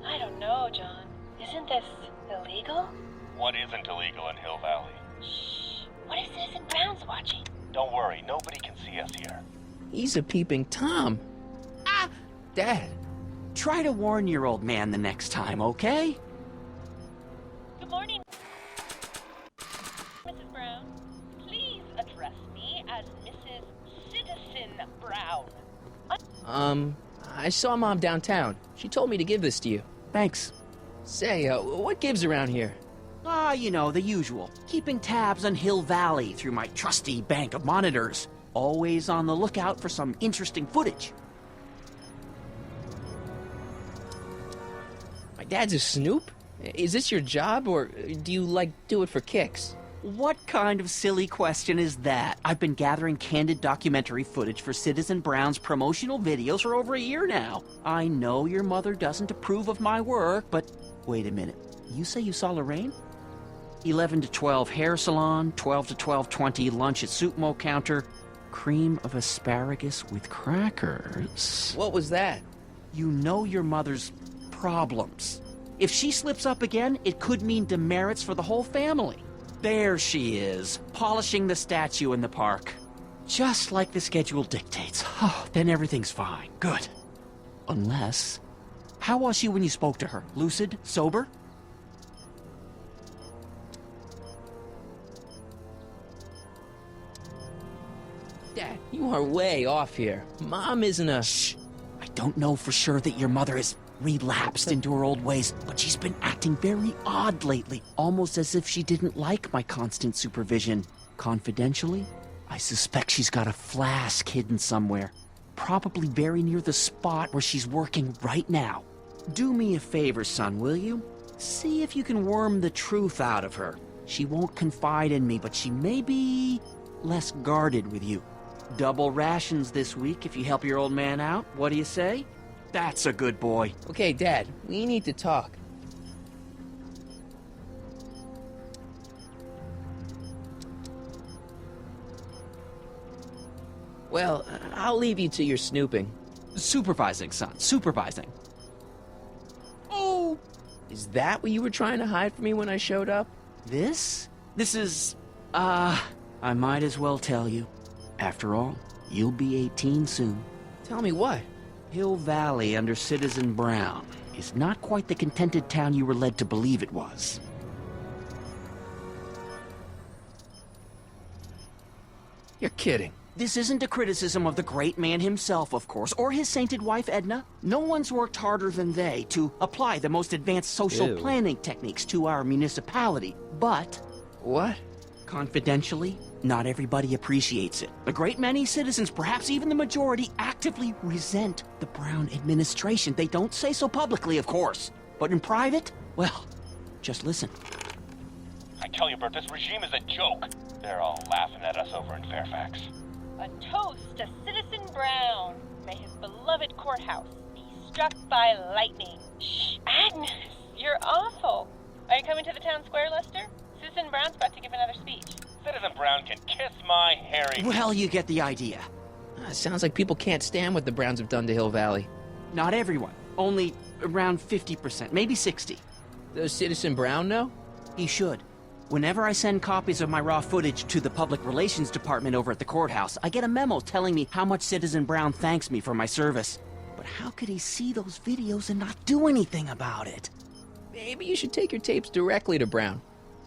Speaker 10: I don't know, John. Isn't this illegal?
Speaker 11: What isn't illegal in Hill Valley?
Speaker 10: Shh. What if Citizen Brown's watching?
Speaker 11: Don't worry, nobody can see us here.
Speaker 2: He's a peeping Tom. Ah! Dad.
Speaker 12: Try to warn your old man the next time, okay?
Speaker 10: Good morning, Mrs. Brown. Please address me as Mrs. Citizen Brown.
Speaker 2: I saw Mom downtown. She told me to give this to you.
Speaker 12: Thanks.
Speaker 2: Say, what gives around here?
Speaker 12: You know, the usual. Keeping tabs on Hill Valley through my trusty bank of monitors. Always on the lookout for some interesting footage.
Speaker 2: My dad's a snoop? Is this your job, or do you, do it for kicks?
Speaker 12: What kind of silly question is that? I've been gathering candid documentary footage for Citizen Brown's promotional videos for over a year now. I know your mother doesn't approve of my work, but wait a minute. You say you saw Lorraine? 11 to 12 hair salon, 12 to 12:20 lunch at soup mo counter, cream of asparagus with crackers.
Speaker 2: What was that?
Speaker 12: You know your mother's problems. If she slips up again, it could mean demerits for the whole family. There she is, polishing the statue in the park. Just like the schedule dictates. Oh, then everything's fine. Good. Unless... How was she when you spoke to her? Lucid? Sober?
Speaker 2: Dad, you are way off here. Mom isn't a...
Speaker 12: Shh. I don't know for sure that your mother has relapsed into her old ways, but she's been acting very odd lately, almost as if she didn't like my constant supervision. Confidentially, I suspect she's got a flask hidden somewhere, probably very near the spot where she's working right now. Do me a favor, son, will you? See if you can worm the truth out of her. She won't confide in me, but she may be less guarded with you. Double rations this week if you help your old man out. What do you say? That's a good boy.
Speaker 2: Okay, Dad, we need to talk. Well, I'll leave you to your snooping.
Speaker 12: Supervising, son. Supervising. Oh!
Speaker 2: Is that what you were trying to hide from me when I showed up?
Speaker 12: This? This is... I might as well tell you. After all, you'll be 18 soon.
Speaker 2: Tell me what?
Speaker 12: Hill Valley under Citizen Brown is not quite the contented town you were led to believe it was.
Speaker 2: You're kidding.
Speaker 12: This isn't a criticism of the great man himself, of course, or his sainted wife, Edna. No one's worked harder than they to apply the most advanced social planning techniques to our municipality, but...
Speaker 2: What?
Speaker 12: Confidentially, not everybody appreciates it. A great many citizens, perhaps even the majority, actively resent the Brown administration. They don't say so publicly, of course. But in private, well, just listen.
Speaker 11: I tell you, Bert, this regime is a joke. They're all laughing at us over in Fairfax.
Speaker 10: A toast to Citizen Brown. May his beloved courthouse be struck by lightning. Shh, Agnes, you're awful. Are you coming to the town square, Lester? Citizen Brown's about to give another speech.
Speaker 11: Citizen Brown can kiss my hairy...
Speaker 12: Well, you get the idea.
Speaker 2: Sounds like people can't stand what the Browns have done to Hill Valley.
Speaker 12: Not everyone. Only around 50%, maybe 60.
Speaker 2: Does Citizen Brown know?
Speaker 12: He should. Whenever I send copies of my raw footage to the Public Relations Department over at the courthouse, I get a memo telling me how much Citizen Brown thanks me for my service. But how could he see those videos and not do anything about it?
Speaker 2: Maybe you should take your tapes directly to Brown.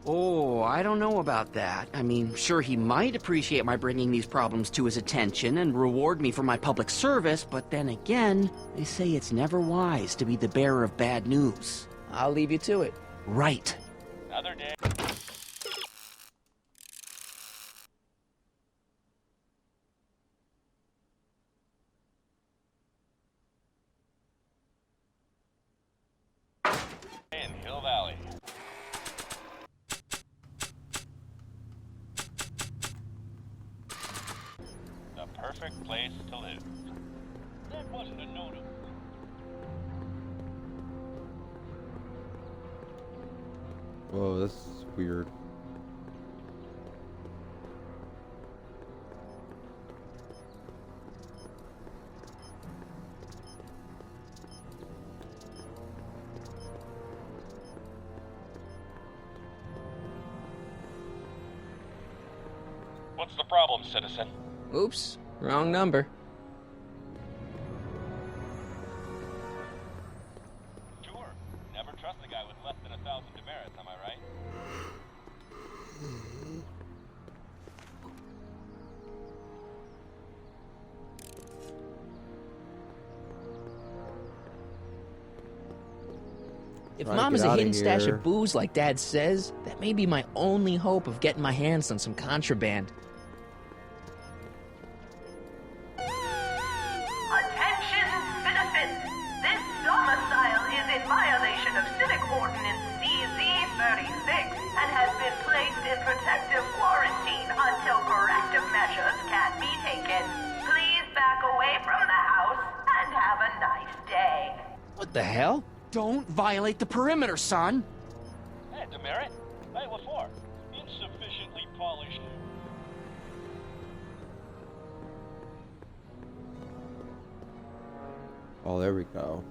Speaker 12: Oh, I don't know about that. I mean, sure, he might appreciate my bringing these problems to his attention and reward me for my public service, but then again, they say it's never wise to be the bearer of bad news.
Speaker 2: I'll leave you to it.
Speaker 12: Right.
Speaker 11: Another day. In Hill Valley. The perfect place to live. That wasn't a note of...
Speaker 1: Whoa, this is weird.
Speaker 11: What's the problem, citizen?
Speaker 2: Oops, wrong number.
Speaker 11: Paris, am I right?
Speaker 2: If
Speaker 1: Trying to
Speaker 2: Mom
Speaker 1: get
Speaker 2: is a
Speaker 1: outta
Speaker 2: hidden stash
Speaker 1: here.
Speaker 2: of booze like Dad says, that may be my only hope of getting my hands on some contraband.
Speaker 3: Attention, citizens! This domicile is in violation of Civic Ordinance CZ-36 and has been placed in protective quarantine until corrective measures can be taken. Please back away from the house and have a nice day.
Speaker 2: What the hell?
Speaker 12: Don't violate the perimeter, son!
Speaker 11: Hey, demerit? Hey, what for? Insufficiently polished.
Speaker 1: Oh, there we go.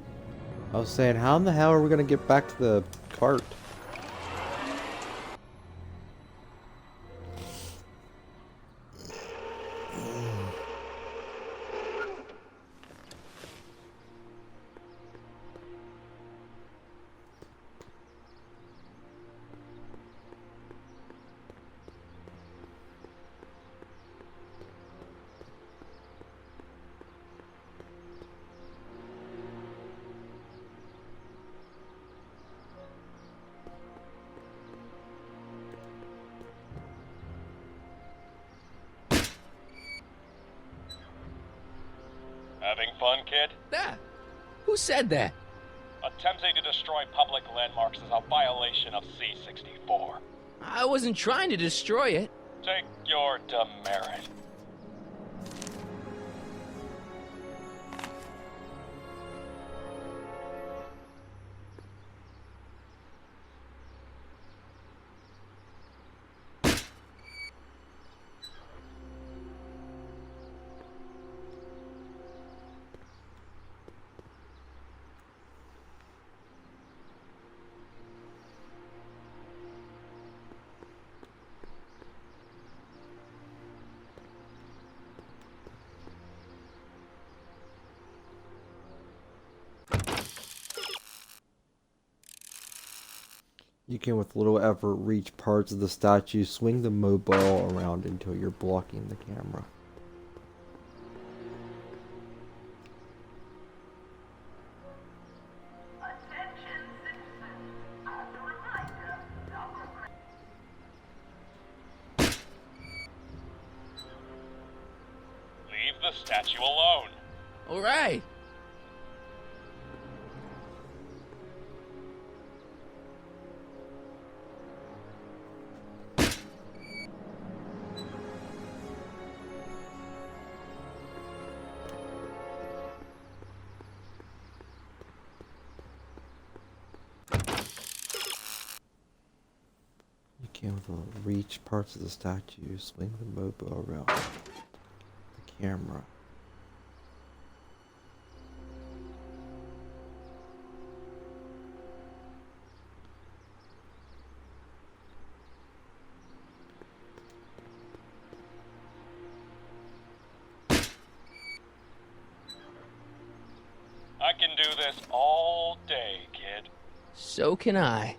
Speaker 1: I was saying, how in the hell are we gonna get back to the cart?
Speaker 11: Having fun, kid?
Speaker 2: That? Who said that?
Speaker 11: Attempting to destroy public landmarks is a violation of C-64.
Speaker 2: I wasn't trying to destroy it.
Speaker 11: Take your demerit.
Speaker 1: You can, with little effort, reach parts of the statue. Swing the mobile around until you're blocking the camera.
Speaker 3: Attention, citizens! As a reminder,
Speaker 11: Leave the statue alone.
Speaker 2: All right.
Speaker 1: You can, with little reach parts of the statue. Swing the mobile around the camera.
Speaker 11: I can do this all day, kid.
Speaker 2: So can I.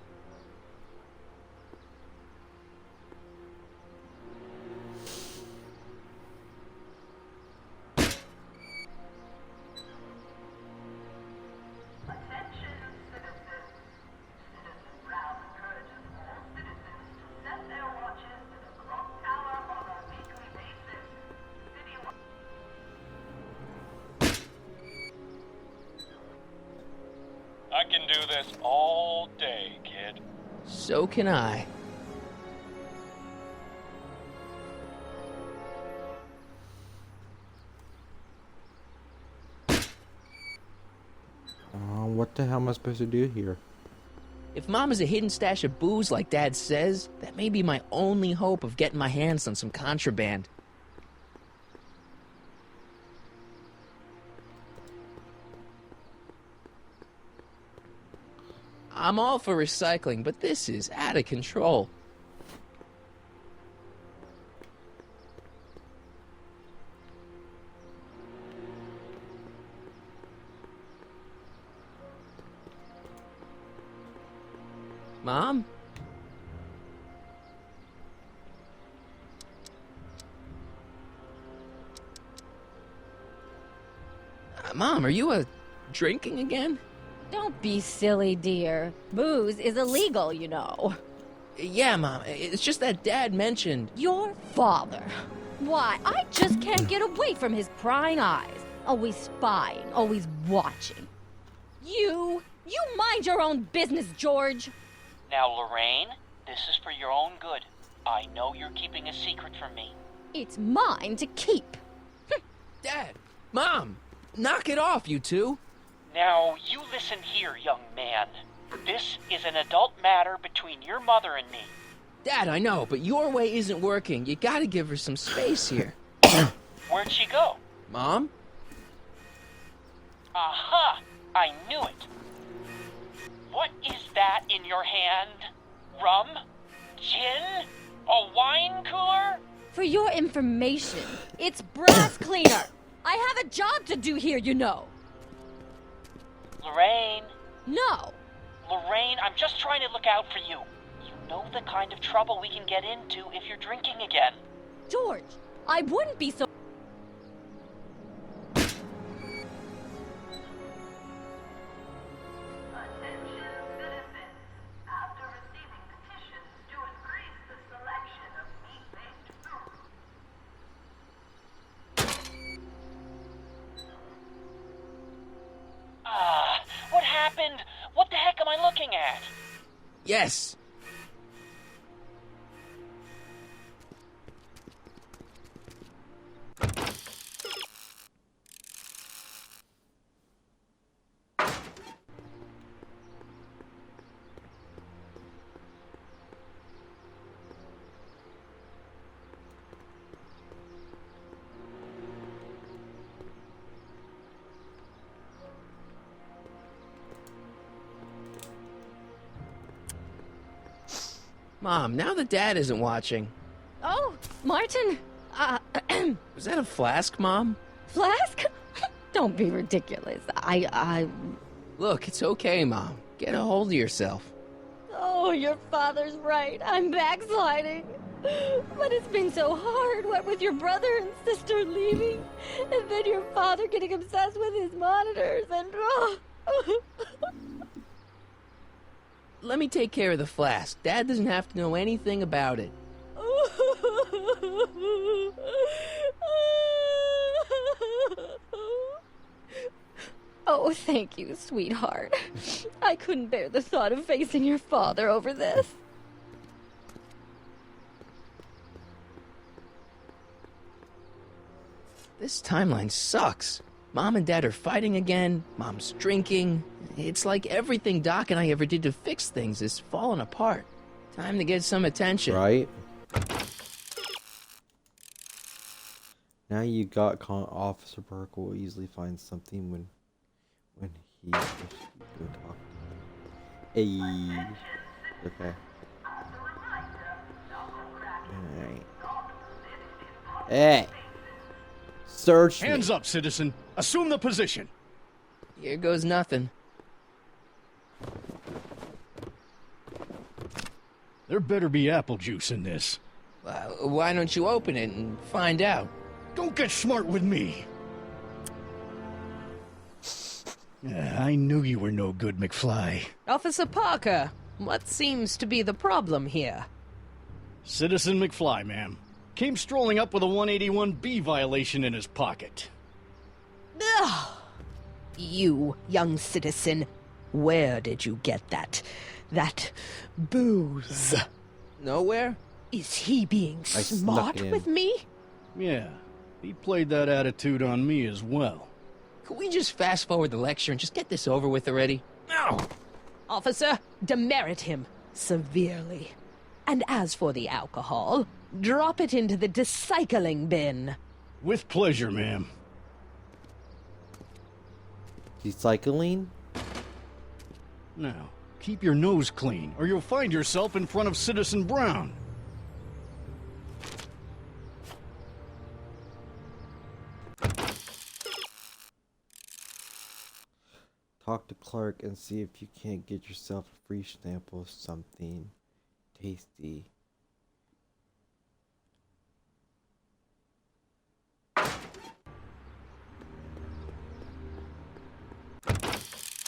Speaker 3: attention, citizens! Citizen Brown encourages all citizens to set their watches to the clock tower on a weekly basis. City
Speaker 11: I can do this all day, kid.
Speaker 2: So can I.
Speaker 1: What the hell am I supposed to do here?
Speaker 2: If Mom is a hidden stash of booze like Dad says, that may be my only hope of getting my hands on some contraband. I'm all for recycling, but this is out of control. Mom? Mom, are you drinking again?
Speaker 9: Don't be silly, dear. Booze is illegal, you know.
Speaker 2: Yeah, Mom. It's just that Dad mentioned...
Speaker 9: Your father. Why, I just can't get away from his prying eyes. Always spying, always watching. You mind your own business, George.
Speaker 12: Now, Lorraine, this is for your own good. I know you're keeping a secret from me.
Speaker 9: It's mine to keep.
Speaker 2: Dad! Mom! Knock it off, you two!
Speaker 12: Now, you listen here, young man. This is an adult matter between your mother and me.
Speaker 2: Dad, I know, but your way isn't working. You gotta give her some space here.
Speaker 12: Where'd she go?
Speaker 2: Mom?
Speaker 12: Aha! I knew it. What is that in your hand? Rum? Gin? A wine cooler?
Speaker 9: For your information, it's brass cleaner. I have a job to do here, you know.
Speaker 12: Lorraine.
Speaker 9: No.
Speaker 12: Lorraine, I'm just trying to look out for you. You know the kind of trouble we can get into if you're drinking again.
Speaker 9: George, I wouldn't be so...
Speaker 12: What happened? What the heck am I looking at?
Speaker 2: Yes! Mom, now that Dad isn't watching.
Speaker 9: Oh, Martin.
Speaker 2: Was that a flask, Mom?
Speaker 9: Flask? Don't be ridiculous.
Speaker 2: Look, it's okay, Mom. Get a hold of yourself.
Speaker 9: Oh, your father's right. I'm backsliding. But it's been so hard, what with your brother and sister leaving, and then your father getting obsessed with his monitors, and...
Speaker 2: Let me take care of the flask. Dad doesn't have to know anything about it.
Speaker 9: Oh, thank you, sweetheart. I couldn't bear the thought of facing your father over this.
Speaker 2: This timeline sucks. Mom and Dad are fighting again. Mom's drinking. It's like everything Doc and I ever did to fix things is falling apart. Time to get some attention.
Speaker 1: Right? Now you got Officer Burke will easily find something when he wishes to go talk to him. Hey. Okay. Alright. Hey! Search me.
Speaker 6: Hands up, citizen. Assume the position.
Speaker 2: Here goes nothing.
Speaker 6: There better be apple juice in this.
Speaker 2: Why don't you open it and find out?
Speaker 6: Don't get smart with me. I knew you were no good, McFly.
Speaker 8: Officer Parker, what seems to be the problem here?
Speaker 6: Citizen McFly, ma'am. Came strolling up with a 181B violation in his pocket.
Speaker 8: Ugh. You, young citizen, where did you get that booze?
Speaker 2: Nowhere?
Speaker 8: Is he being smart with me?
Speaker 6: Yeah, he played that attitude on me as well.
Speaker 2: Could we just fast forward the lecture and just get this over with already? No!
Speaker 8: Officer, demerit him severely. And as for the alcohol, drop it into the recycling bin.
Speaker 6: With pleasure, ma'am.
Speaker 1: Recycling?
Speaker 6: Now, keep your nose clean, or you'll find yourself in front of Citizen Brown.
Speaker 1: Talk to Clark and see if you can't get yourself a free sample of something tasty.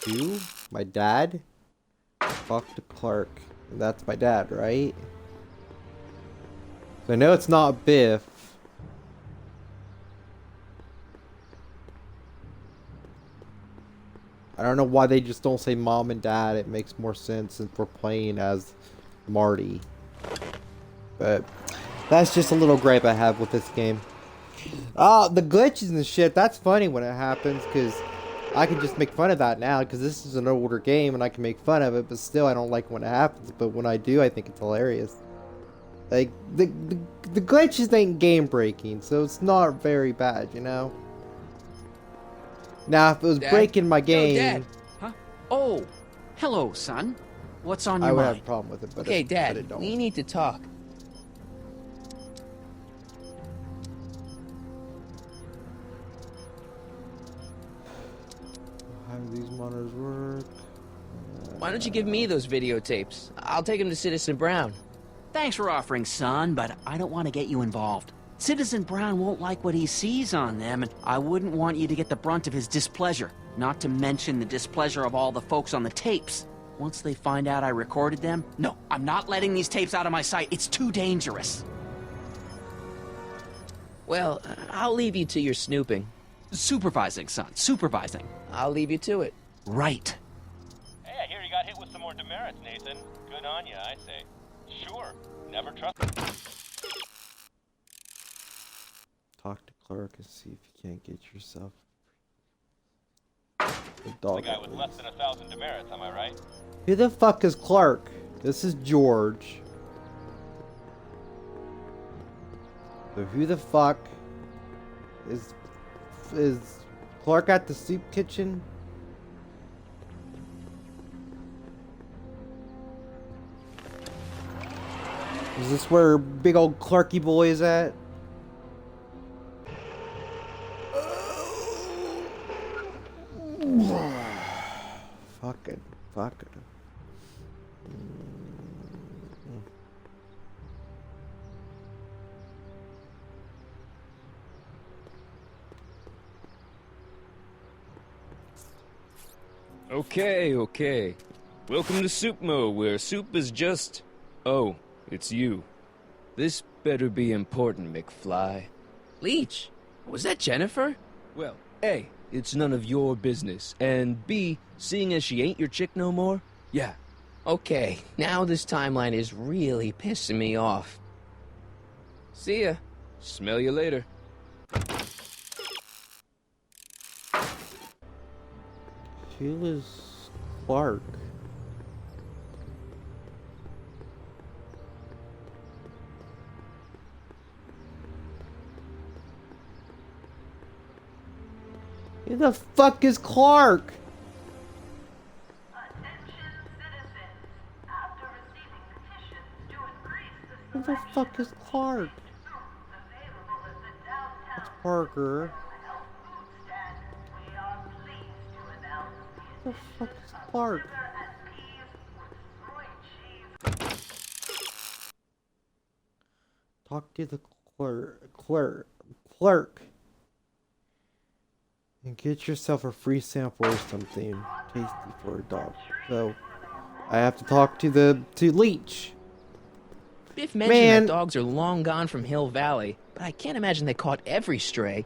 Speaker 1: Who? My dad? Dr. Clark. That's my dad, right? So I know it's not Biff. I don't know why they just don't say mom and dad. It makes more sense if we're playing as Marty. But that's just a little gripe I have with this game. The glitches and shit, that's funny when it happens, because I can just make fun of that now, because this is an older game and I can make fun of it, but still I don't like when it happens. But when I do, I think it's hilarious. Like, the glitches ain't game breaking, so it's not very bad, you know? Now, if it was
Speaker 12: Dad?
Speaker 1: breaking my game...
Speaker 12: Yo, Dad. Huh? Oh, hello, son. What's on your
Speaker 1: I would
Speaker 12: mind?
Speaker 1: have a problem with it, but
Speaker 2: Okay,
Speaker 1: but
Speaker 2: Dad,
Speaker 1: it don't.
Speaker 2: we need to talk.
Speaker 1: How do these monitors work?
Speaker 2: Why don't you give me those videotapes? I'll take them to Citizen Brown.
Speaker 12: Thanks for offering, son, but I don't want to get you involved. Citizen Brown won't like what he sees on them, and I wouldn't want you to get the brunt of his displeasure, not to mention the displeasure of all the folks on the tapes. Once they find out I recorded them, no, I'm not letting these tapes out of my sight. It's too dangerous.
Speaker 2: Well, I'll leave you to your snooping.
Speaker 12: Supervising, son, supervising.
Speaker 2: I'll leave you to it.
Speaker 12: Right.
Speaker 11: Hey, I hear you got hit with some more demerits, Nathan. Good on you, I say. Sure, never trust him.
Speaker 1: Talk to Clark and see if you can't get yourself...
Speaker 11: The guy with less than 1,000 demerits, am I right?
Speaker 1: Who the fuck is Clark? This is George. So who the fuck is Clark at the soup kitchen? Is this where big old Clarky boy is at? Fuck it.
Speaker 13: Okay. Welcome to Soup Mo, where soup is just... Oh, it's you. This better be important, McFly.
Speaker 2: Leech, was that Jennifer?
Speaker 13: Well, A, it's none of your business, and B, seeing as she ain't your chick no more, yeah.
Speaker 2: Okay, now this timeline is really pissing me off. See ya.
Speaker 13: Smell you later.
Speaker 1: Who is Clark? Who the fuck is Clark? Who the fuck is Clark? That's Parker. Who the fuck is Clark? Talk to the clerk. And get yourself a free sample or something tasty for a dog. So I have to talk to Leech.
Speaker 2: Biff mentioned that dogs are long gone from Hill Valley, but I can't imagine they caught every stray.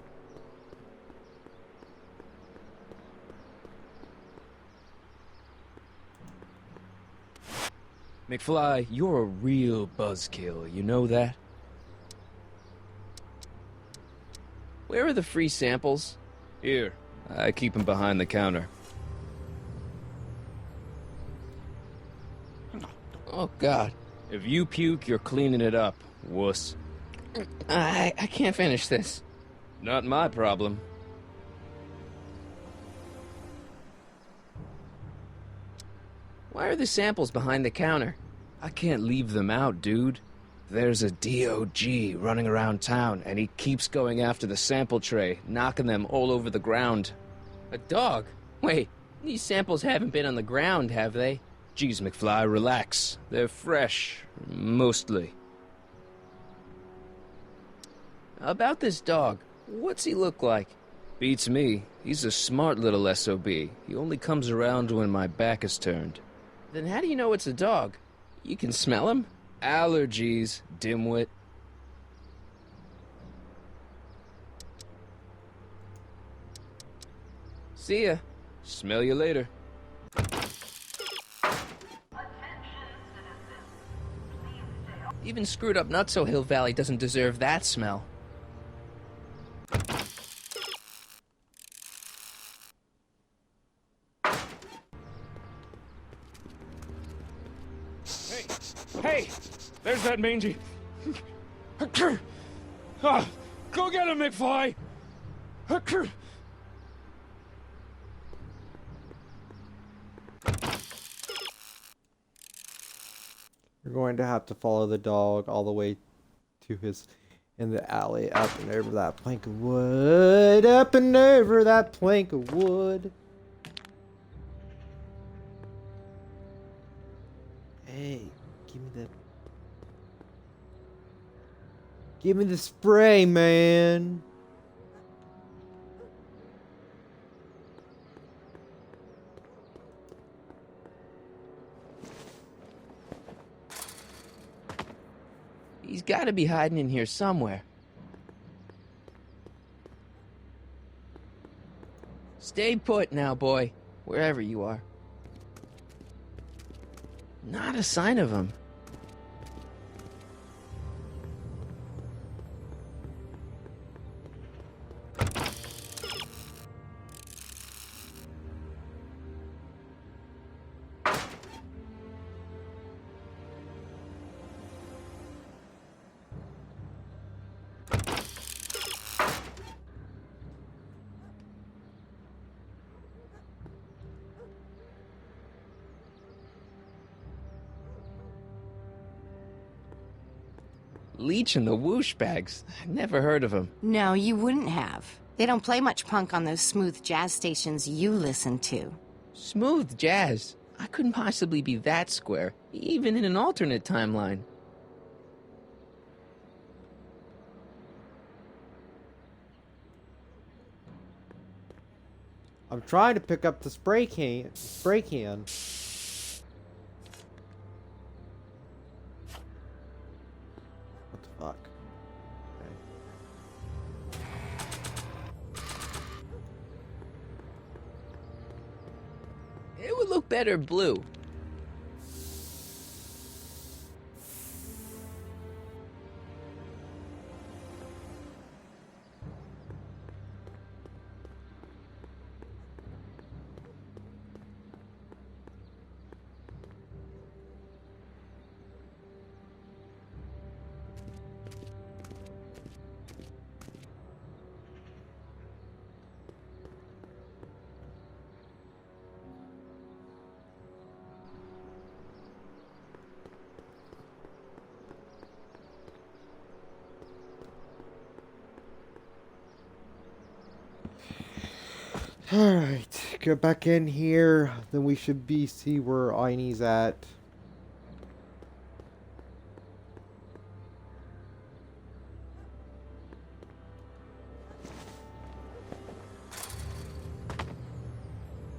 Speaker 13: McFly, you're a real buzzkill, you know that?
Speaker 2: Where are the free samples?
Speaker 13: Here, I keep them behind the counter.
Speaker 2: Oh, God.
Speaker 13: If you puke, you're cleaning it up, wuss.
Speaker 2: I can't finish this.
Speaker 13: Not my problem.
Speaker 2: Why are the samples behind the counter?
Speaker 13: I can't leave them out, dude. There's a DOG running around town, and he keeps going after the sample tray, knocking them all over the ground.
Speaker 2: A dog? Wait, these samples haven't been on the ground, have they?
Speaker 13: Geez, McFly, relax. They're fresh, mostly.
Speaker 2: About this dog, what's he look like?
Speaker 13: Beats me. He's a smart little SOB. He only comes around when my back is turned.
Speaker 2: Then how do you know it's a dog? You can smell him?
Speaker 13: Allergies, dimwit.
Speaker 2: See ya.
Speaker 13: Smell you later.
Speaker 2: Even screwed up Nutso Hill Valley doesn't deserve that smell.
Speaker 5: Hey, there's that mangy. Go get him, McFly.
Speaker 1: You're going to have to follow the dog all the way to his in the alley, up and over that plank of wood, up and over that plank of wood. Hey, give me the spray, man.
Speaker 2: He's got to be hiding in here somewhere. Stay put now, boy, wherever you are. Not a sign of him. Leech and the Whoosh Bags. Never heard of him.
Speaker 4: No, you wouldn't have. They don't play much punk on those smooth jazz stations you listen to.
Speaker 2: Smooth jazz? I couldn't possibly be that square, even in an alternate timeline.
Speaker 1: I'm trying to pick up the spray can. What the fuck? Okay.
Speaker 2: It would look better blue.
Speaker 1: Alright, go back in here. Then we should see where Einie's at.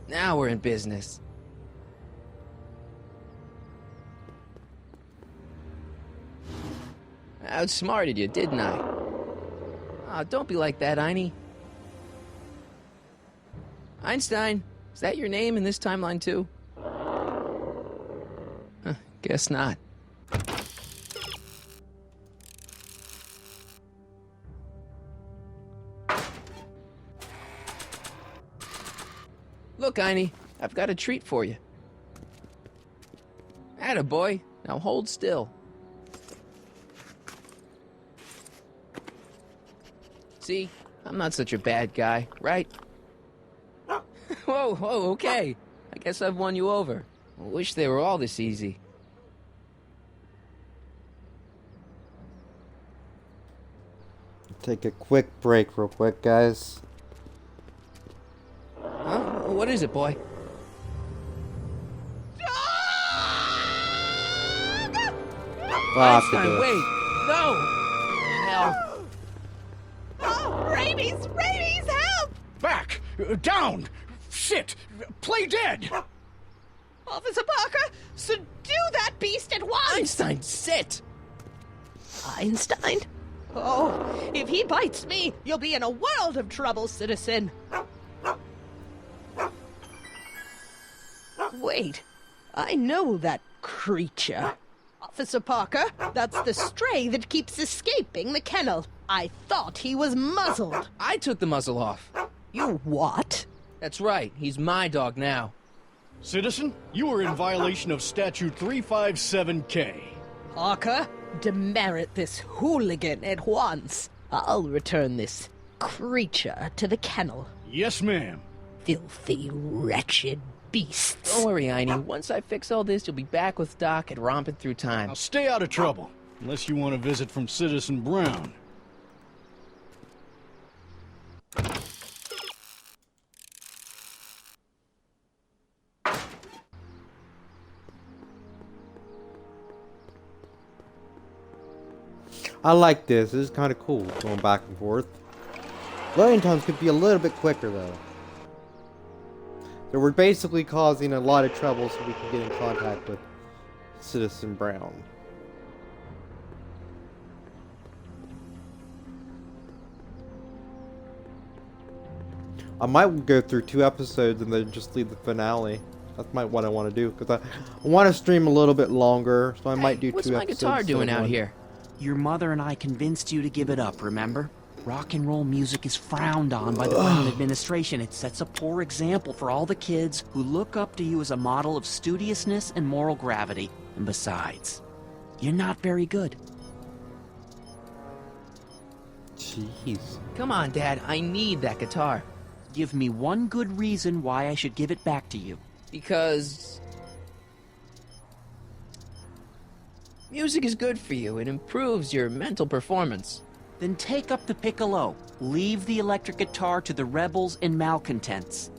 Speaker 2: Now we're in business. I outsmarted you, didn't I? Oh, don't be like that, Einie. Einstein, is that your name in this timeline too? Huh, guess not. Look, Einie, I've got a treat for you. Attaboy, now hold still. See, I'm not such a bad guy, right? Whoa, okay. I guess I've won you over. I wish they were all this easy.
Speaker 1: Take a quick break real quick, guys.
Speaker 2: Huh? What is it, boy? Einstein, wait! No! Hell.
Speaker 8: Oh, rabies! Rabies, help!
Speaker 6: Down! Shit! Play dead!
Speaker 8: Officer Parker, subdue that beast at once!
Speaker 2: Einstein, sit!
Speaker 8: Einstein? Oh, if he bites me, you'll be in a world of trouble, citizen. Wait, I know that creature. Officer Parker, that's the stray that keeps escaping the kennel. I thought he was muzzled.
Speaker 2: I took the muzzle off.
Speaker 8: You what?
Speaker 2: That's right, he's my dog now.
Speaker 6: Citizen, you are in violation of Statute 357K.
Speaker 8: Parker, demerit this hooligan at once. I'll return this creature to the kennel.
Speaker 6: Yes, ma'am.
Speaker 8: Filthy, wretched beasts.
Speaker 2: Don't worry, Einie. Once I fix all this, you'll be back with Doc and romping through time.
Speaker 6: Now stay out of trouble, unless you want a visit from Citizen Brown.
Speaker 1: I like this. This is kind of cool, going back and forth. Loading times could be a little bit quicker, though. So we're basically causing a lot of trouble so we can get in contact with Citizen Brown. I might go through 2 episodes and then just leave the finale. That's what I want to do, because I want to stream a little bit longer, so I might do 2 episodes.
Speaker 2: What's my guitar doing out here?
Speaker 12: Your mother and I convinced you to give it up, remember? Rock and roll music is frowned on by the Brown administration. It sets a poor example for all the kids who look up to you as a model of studiousness and moral gravity. And besides, you're not very good.
Speaker 1: Jeez.
Speaker 2: Come on, Dad. I need that guitar.
Speaker 12: Give me one good reason why I should give it back to you.
Speaker 2: Because music is good for you. It improves your mental performance.
Speaker 12: Then take up the piccolo. Leave the electric guitar to the rebels and malcontents.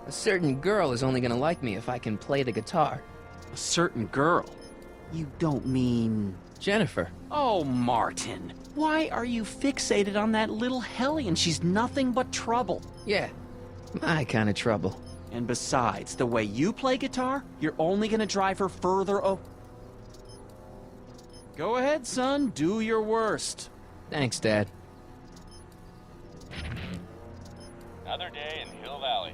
Speaker 2: A certain girl is only gonna like me if I can play the guitar.
Speaker 12: A certain girl? You don't mean...
Speaker 2: Jennifer.
Speaker 12: Oh, Martin. Why are you fixated on that little hellion? She's nothing but trouble.
Speaker 2: Yeah, my kind of trouble.
Speaker 12: And besides, the way you play guitar, you're only gonna drive her further Go ahead, son. Do your worst.
Speaker 2: Thanks, Dad.
Speaker 11: Another day in Hill Valley.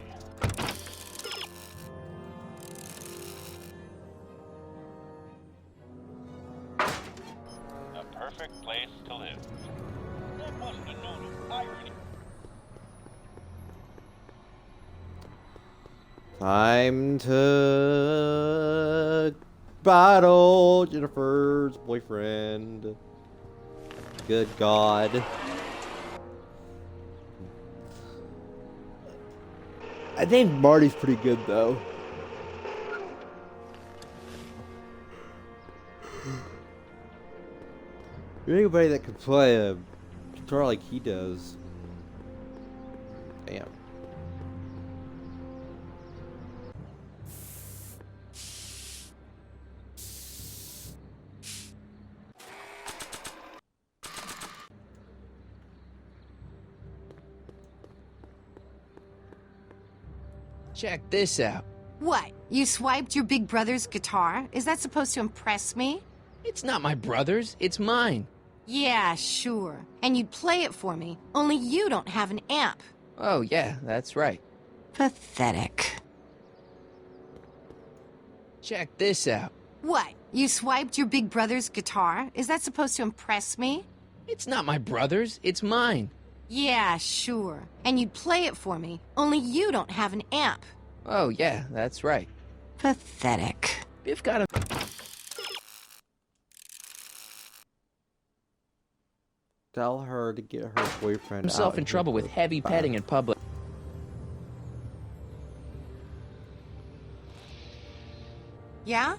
Speaker 11: A perfect place to live. That wasn't a note of irony.
Speaker 1: Time to battle Jennifer's boyfriend. Good God. I think Marty's pretty good, though. Anybody that could play a guitar like he does. Damn.
Speaker 2: Check this out.
Speaker 4: What? You swiped your big brother's guitar? Is that supposed to impress me?
Speaker 2: It's not my brother's, it's mine.
Speaker 4: Yeah, sure. And you'd play it for me, only you don't have an amp.
Speaker 2: Oh, yeah, that's right.
Speaker 4: Pathetic.
Speaker 2: Check this out.
Speaker 4: What? You swiped your big brother's guitar? Is that supposed to impress me?
Speaker 2: It's not my brother's, it's mine.
Speaker 4: Yeah, sure. And you'd play it for me, only you don't have an amp.
Speaker 2: Oh, yeah, that's right.
Speaker 4: Pathetic.
Speaker 2: Biff got a...
Speaker 1: Tell her to get her boyfriend
Speaker 2: himself
Speaker 1: out
Speaker 2: in trouble with heavy petting in public.
Speaker 4: Yeah?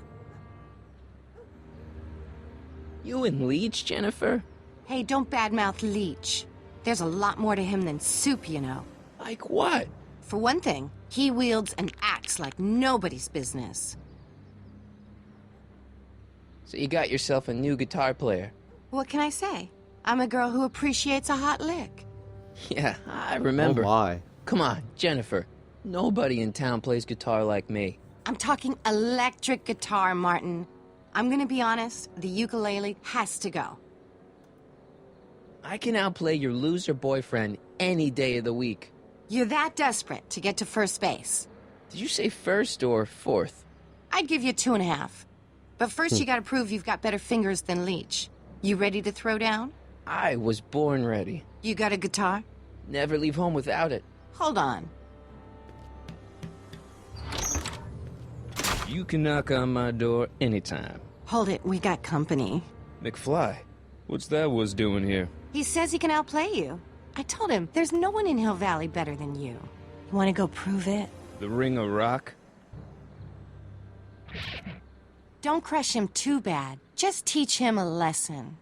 Speaker 2: You and Leech, Jennifer?
Speaker 4: Hey, don't badmouth Leech. There's a lot more to him than soup, you know.
Speaker 2: Like what?
Speaker 4: For one thing, he wields an axe like nobody's business.
Speaker 2: So you got yourself a new guitar player.
Speaker 4: What can I say? I'm a girl who appreciates a hot lick.
Speaker 2: Yeah, I remember.
Speaker 1: Oh my.
Speaker 2: Come on, Jennifer. Nobody in town plays guitar like me.
Speaker 4: I'm talking electric guitar, Martin. I'm gonna be honest, the ukulele has to go.
Speaker 2: I can outplay your loser boyfriend any day of the week.
Speaker 4: You're that desperate to get to first base.
Speaker 2: Did you say first or fourth?
Speaker 4: I'd give you 2.5. But first you gotta prove you've got better fingers than Leech. You ready to throw down?
Speaker 2: I was born ready.
Speaker 4: You got a guitar?
Speaker 2: Never leave home without it.
Speaker 4: Hold on.
Speaker 13: You can knock on my door anytime.
Speaker 4: Hold it, we got company.
Speaker 13: McFly, what's that was doing here?
Speaker 4: He says he can outplay you. I told him, there's no one in Hill Valley better than you. You wanna go prove it?
Speaker 13: The Ring of Rock?
Speaker 4: Don't crush him too bad. Just teach him a lesson.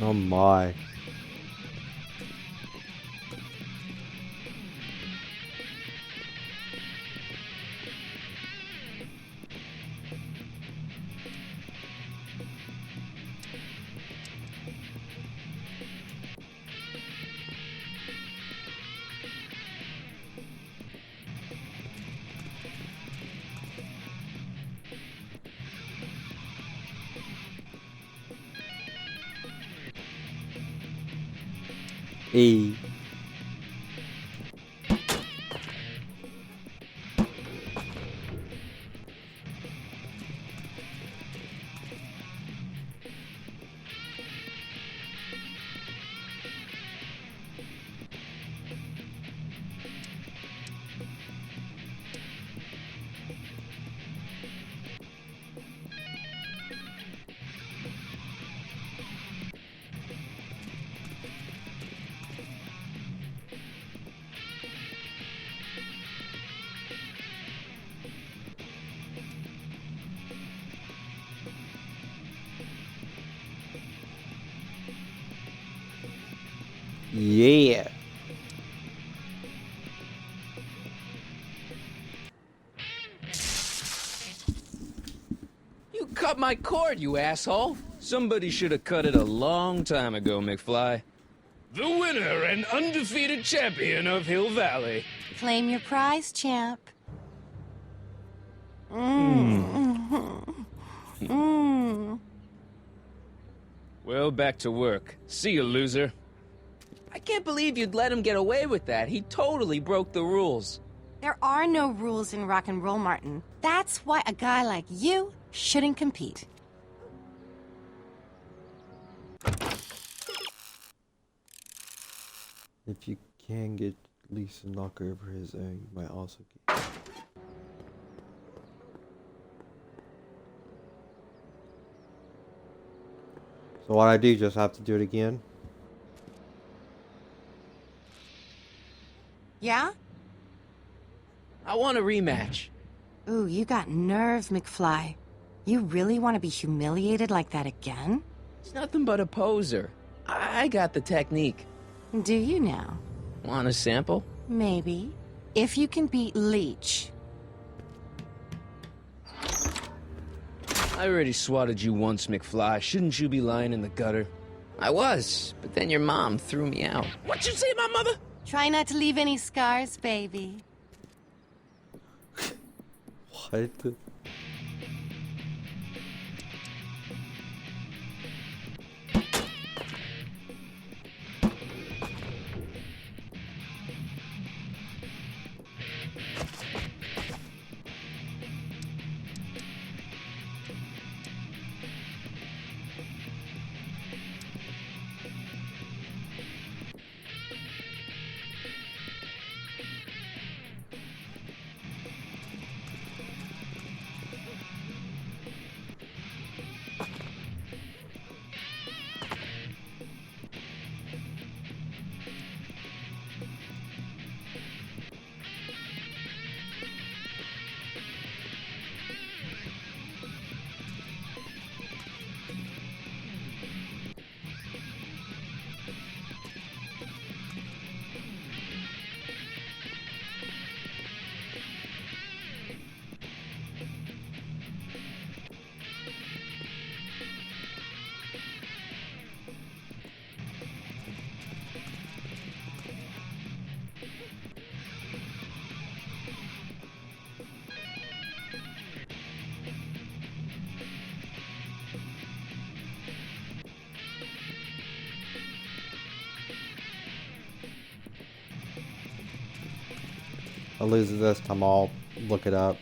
Speaker 1: Oh my. E. Yeah.
Speaker 2: You cut my cord, you asshole!
Speaker 13: Somebody should have cut it a long time ago, McFly. The winner and undefeated champion of Hill Valley.
Speaker 4: Claim your prize, champ.
Speaker 13: Well, back to work. See you, loser.
Speaker 2: I can't believe you'd let him get away with that. He totally broke the rules.
Speaker 4: There are no rules in rock and roll, Martin. That's why a guy like you shouldn't compete.
Speaker 1: If you can get Lisa to knock over his own, you might also get. So what I do, just have to do it again?
Speaker 4: Yeah?
Speaker 2: I want a rematch.
Speaker 4: Ooh, you got nerve, McFly. You really want to be humiliated like that again?
Speaker 2: It's nothing but a poser. I got the technique.
Speaker 4: Do you now?
Speaker 2: Want a sample?
Speaker 4: Maybe. If you can beat Leech.
Speaker 13: I already swatted you once, McFly. Shouldn't you be lying in the gutter?
Speaker 2: I was, but then your mom threw me out.
Speaker 13: What'd you say, my mother?
Speaker 4: Try not to leave any scars, baby.
Speaker 1: What? I lose it this time, I'll look it up.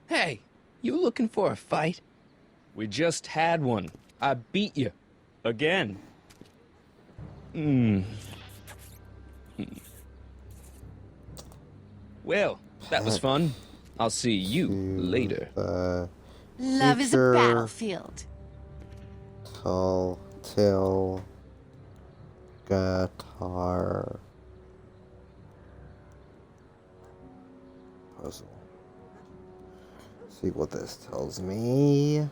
Speaker 2: Hey, you looking for a fight?
Speaker 13: We just had one. I beat you. Again. Well, that was fun. I'll see you later.
Speaker 4: Love is a
Speaker 1: Future
Speaker 4: battlefield.
Speaker 1: Telltale guitar puzzle. See what this tells me.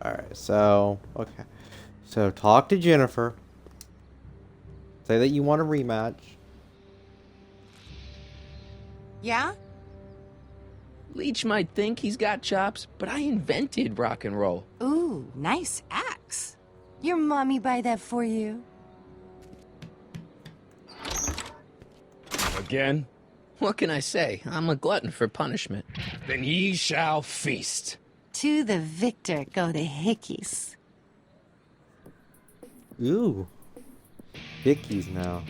Speaker 1: Alright, so, okay. So, talk to Jennifer. Say that you want a rematch.
Speaker 4: Yeah?
Speaker 2: Leech might think he's got chops, but I invented rock and roll.
Speaker 4: Ooh, nice axe. Your mommy buy that for you?
Speaker 13: Again?
Speaker 2: What can I say? I'm a glutton for punishment.
Speaker 13: Then ye shall feast.
Speaker 4: To the victor go the hickeys.
Speaker 1: Ooh. Hickeys now.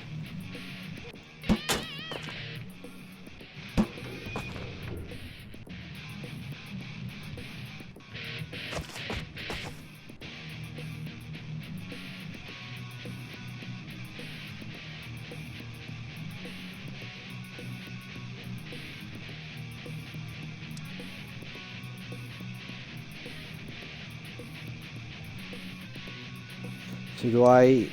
Speaker 1: So do I...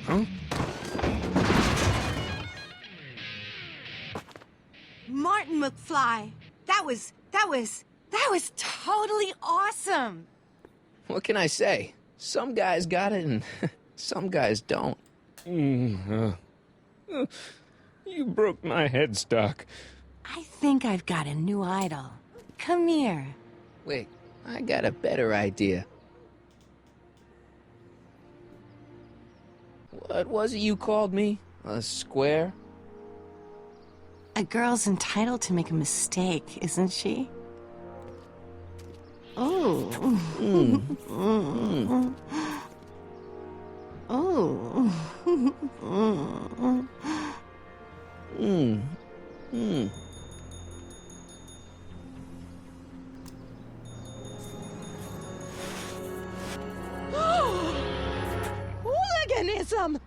Speaker 2: Huh?
Speaker 4: Martin McFly. That was totally awesome.
Speaker 2: What can I say? Some guys got it and some guys don't.
Speaker 13: You broke my headstock.
Speaker 4: I think I've got a new idol. Come here.
Speaker 2: Wait, I got a better idea. What was it you called me? A square?
Speaker 4: A girl's entitled to make a mistake, isn't she? Oh. Oh.
Speaker 8: Hooliganism!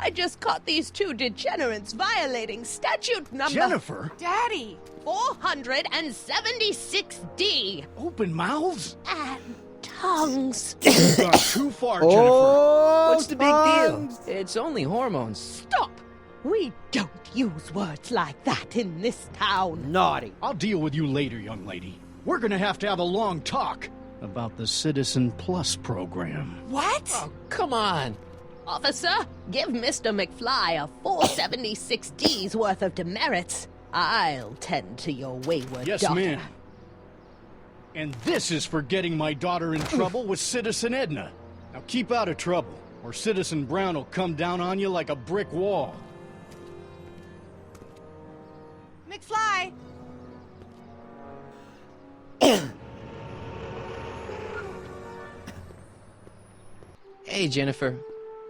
Speaker 8: I just caught these two degenerates violating statute number...
Speaker 6: Jennifer?
Speaker 4: Daddy!
Speaker 8: 476D.
Speaker 6: Open mouths?
Speaker 8: And tongues.
Speaker 6: You've gone too far, Jennifer.
Speaker 1: Oh,
Speaker 13: What's the big deal? It's only hormones.
Speaker 8: Stop! We don't use words like that in this town.
Speaker 1: naughty.
Speaker 6: I'll deal with you later, young lady. We're gonna have to have a long talk about the Citizen Plus program.
Speaker 4: What?
Speaker 13: Oh, come on.
Speaker 8: Officer, give Mr. McFly a 476D's worth of demerits. I'll tend to your wayward
Speaker 6: Yes,
Speaker 8: daughter.
Speaker 6: ma'am. And this is for getting my daughter in trouble with Citizen Edna. Now keep out of trouble, or Citizen Brown will come down on you like a brick wall.
Speaker 4: McFly!
Speaker 2: Hey, Jennifer.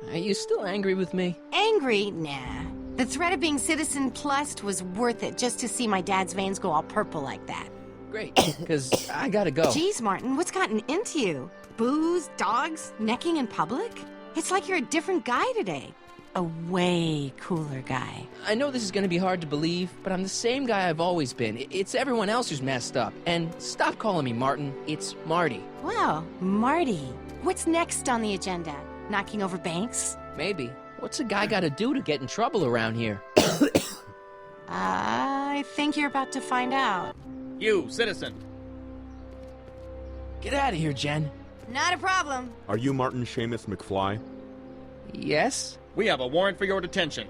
Speaker 2: Are you still angry with me?
Speaker 4: Angry? Nah. The threat of being Citizen Plus was worth it just to see my dad's veins go all purple like that.
Speaker 2: Great, because I gotta go.
Speaker 4: Jeez, Martin, what's gotten into you? Booze, dogs, necking in public? It's like you're a different guy today. A way cooler guy.
Speaker 2: I know this is gonna be hard to believe, but I'm the same guy I've always been. It's everyone else who's messed up. And stop calling me Martin. It's Marty.
Speaker 4: Wow, Marty. What's next on the agenda? Knocking over banks?
Speaker 2: Maybe. What's a guy gotta do to get in trouble around here?
Speaker 4: I think you're about to find out.
Speaker 14: You, citizen.
Speaker 2: Get out of here, Jen.
Speaker 4: Not a problem.
Speaker 15: Are you Martin Seamus McFly?
Speaker 2: Yes?
Speaker 14: We have a warrant for your detention.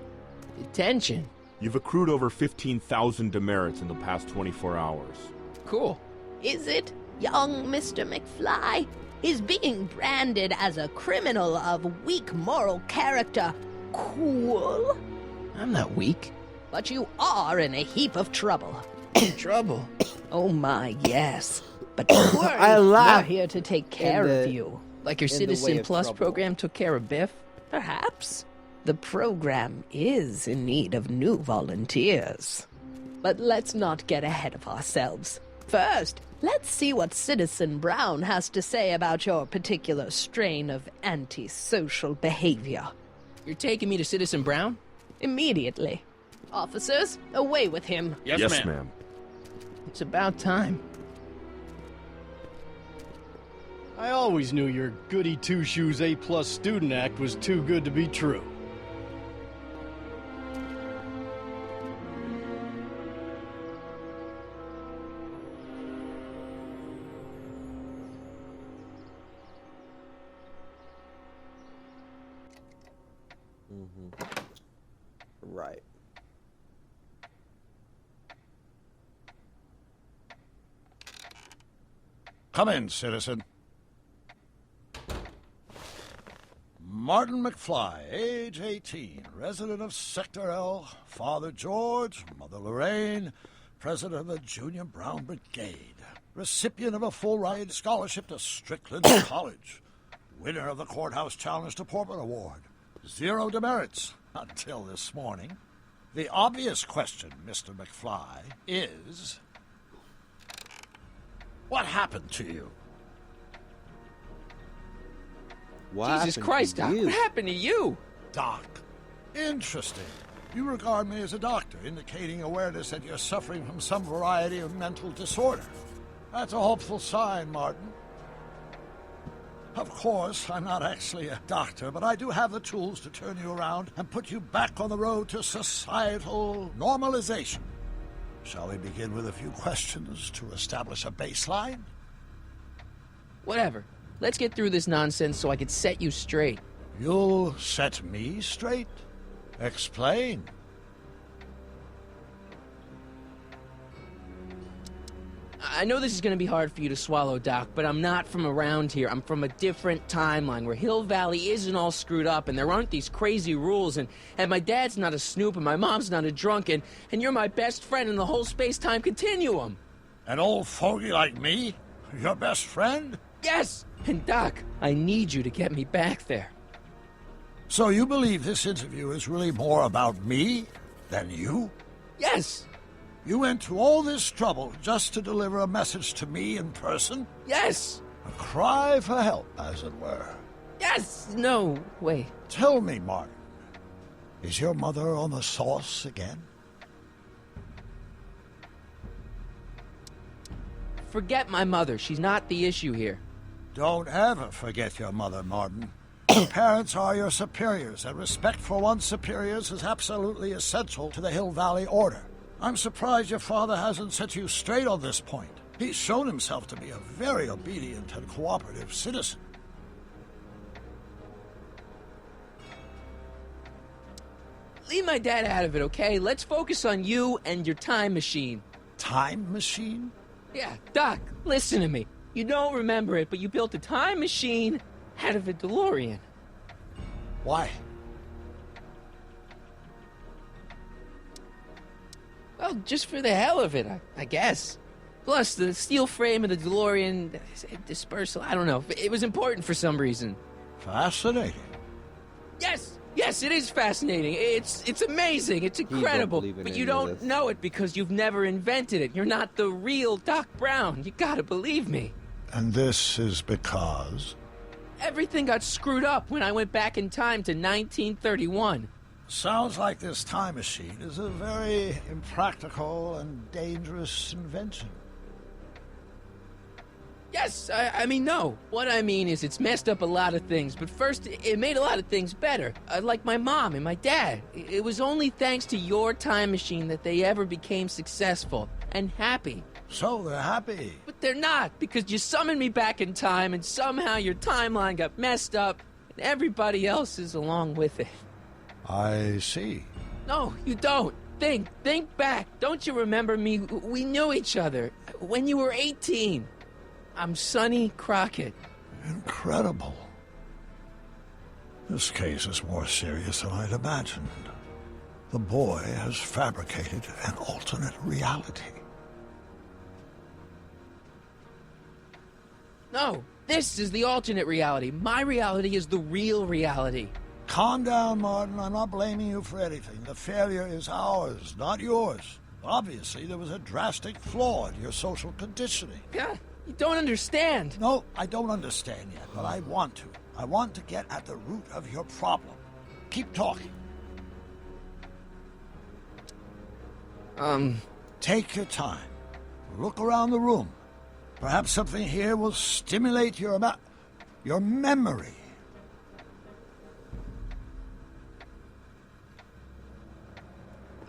Speaker 2: Detention?
Speaker 15: You've accrued over 15,000 demerits in the past 24 hours.
Speaker 2: Cool.
Speaker 8: Is it, young Mr. McFly? Is being branded as a criminal of weak moral character cool?
Speaker 2: I'm not weak.
Speaker 8: But you are in a heap of trouble.
Speaker 2: Trouble?
Speaker 8: Oh my, yes. But don't worry,
Speaker 1: I laugh
Speaker 8: we're here to take care of you.
Speaker 2: Like your
Speaker 1: in the way
Speaker 2: Citizen
Speaker 1: of
Speaker 2: Plus
Speaker 1: trouble.
Speaker 2: program took care of Biff?
Speaker 8: Perhaps. The program is in need of new volunteers. But let's not get ahead of ourselves. First, let's see what Citizen Brown has to say about your particular strain of antisocial behavior.
Speaker 2: You're taking me to Citizen Brown?
Speaker 8: Immediately. Officers, away with him.
Speaker 14: Yes, ma'am.
Speaker 2: It's about time.
Speaker 6: I always knew your goody two-shoes A-plus student act was too good to be true.
Speaker 1: Right.
Speaker 16: Come in, citizen. Martin McFly, age 18, resident of Sector L, Father George, Mother Lorraine, president of the Junior Brown Brigade, recipient of a full-ride scholarship to Strickland College, winner of the Courthouse Challenge to Portman Award, 0 demerits until this morning. The obvious question, Mr. McFly, is... what happened to you?
Speaker 2: Jesus Christ, Doc, what happened to you?
Speaker 16: Doc. Interesting. You regard me as a doctor, indicating awareness that you're suffering from some variety of mental disorder. That's a hopeful sign, Martin. Of course, I'm not actually a doctor, but I do have the tools to turn you around and put you back on the road to societal normalization. Shall we begin with a few questions to establish a baseline?
Speaker 2: Whatever. Let's get through this nonsense so I can set you straight.
Speaker 16: You'll set me straight? Explain.
Speaker 2: I know this is going to be hard for you to swallow, Doc, but I'm not from around here. I'm from a different timeline where Hill Valley isn't all screwed up and there aren't these crazy rules and my dad's not a snoop and my mom's not a drunk and you're my best friend in the whole space-time continuum.
Speaker 16: An old fogey like me? Your best friend?
Speaker 2: Yes! And Doc, I need you to get me back there.
Speaker 16: So you believe this interview is really more about me than you?
Speaker 2: Yes!
Speaker 16: You went to all this trouble just to deliver a message to me in person?
Speaker 2: Yes!
Speaker 16: A cry for help, as it were.
Speaker 2: Yes! No, wait.
Speaker 16: Tell me, Martin, Is your mother on the sauce again?
Speaker 2: Forget my mother. She's not the issue here.
Speaker 16: Don't ever forget your mother, Martin. Your parents are your superiors, and respect for one's superiors is absolutely essential to the Hill Valley Order. I'm surprised your father hasn't set you straight on this point. He's shown himself to be a very obedient and cooperative citizen.
Speaker 2: Leave my dad out of it, okay? Let's focus on you and your time machine.
Speaker 16: Time machine?
Speaker 2: Yeah, Doc, listen to me. You don't remember it, but you built a time machine out of a DeLorean.
Speaker 16: Why?
Speaker 2: Well, just for the hell of it, I guess. Plus, the steel frame of the DeLorean dispersal, I don't know. It was important for some reason.
Speaker 16: Fascinating.
Speaker 2: Yes, it is fascinating. It's amazing. It's incredible. But you don't know it because you've never invented it. You're not the real Doc Brown. You gotta believe me.
Speaker 16: And this is because?
Speaker 2: Everything got screwed up when I went back in time to 1931.
Speaker 16: Sounds like this time machine is a very impractical and dangerous invention.
Speaker 2: Yes, I mean, no. What I mean is it's messed up a lot of things, but first, it made a lot of things better. Like my mom and my dad. It was only thanks to your time machine that they ever became successful and happy.
Speaker 16: So they're happy.
Speaker 2: But they're not, because you summoned me back in time, and somehow your timeline got messed up, and everybody else is along with it.
Speaker 16: I see.
Speaker 2: No, you don't. Think back. Don't you remember me? We knew each other when you were 18. I'm Sonny Crockett.
Speaker 16: Incredible. This case is more serious than I'd imagined. The boy has fabricated an alternate reality.
Speaker 2: No, this is the alternate reality. My reality is the real reality.
Speaker 16: Calm down, Martin. I'm not blaming you for anything. The failure is ours, not yours. Obviously, there was a drastic flaw in your social conditioning.
Speaker 2: Yeah, you don't understand.
Speaker 16: No, I don't understand yet, but I want to. I want to get at the root of your problem. Keep talking. Take your time. Look around the room. Perhaps something here will stimulate your memory.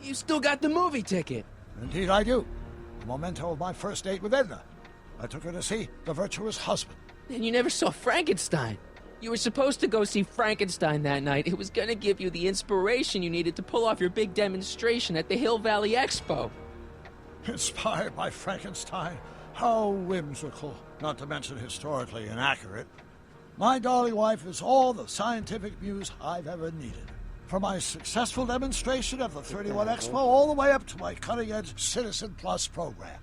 Speaker 2: You still got the movie ticket.
Speaker 16: Indeed I do. A memento of my first date with Edna. I took her to see The Virtuous Husband.
Speaker 2: And you never saw Frankenstein. You were supposed to go see Frankenstein that night. It was gonna give you the inspiration you needed to pull off your big demonstration at the Hill Valley Expo.
Speaker 16: Inspired by Frankenstein? How whimsical, not to mention historically inaccurate. My darling wife is all the scientific muse I've ever needed. From my successful demonstration at the 31 Expo all the way up to my cutting-edge Citizen Plus program.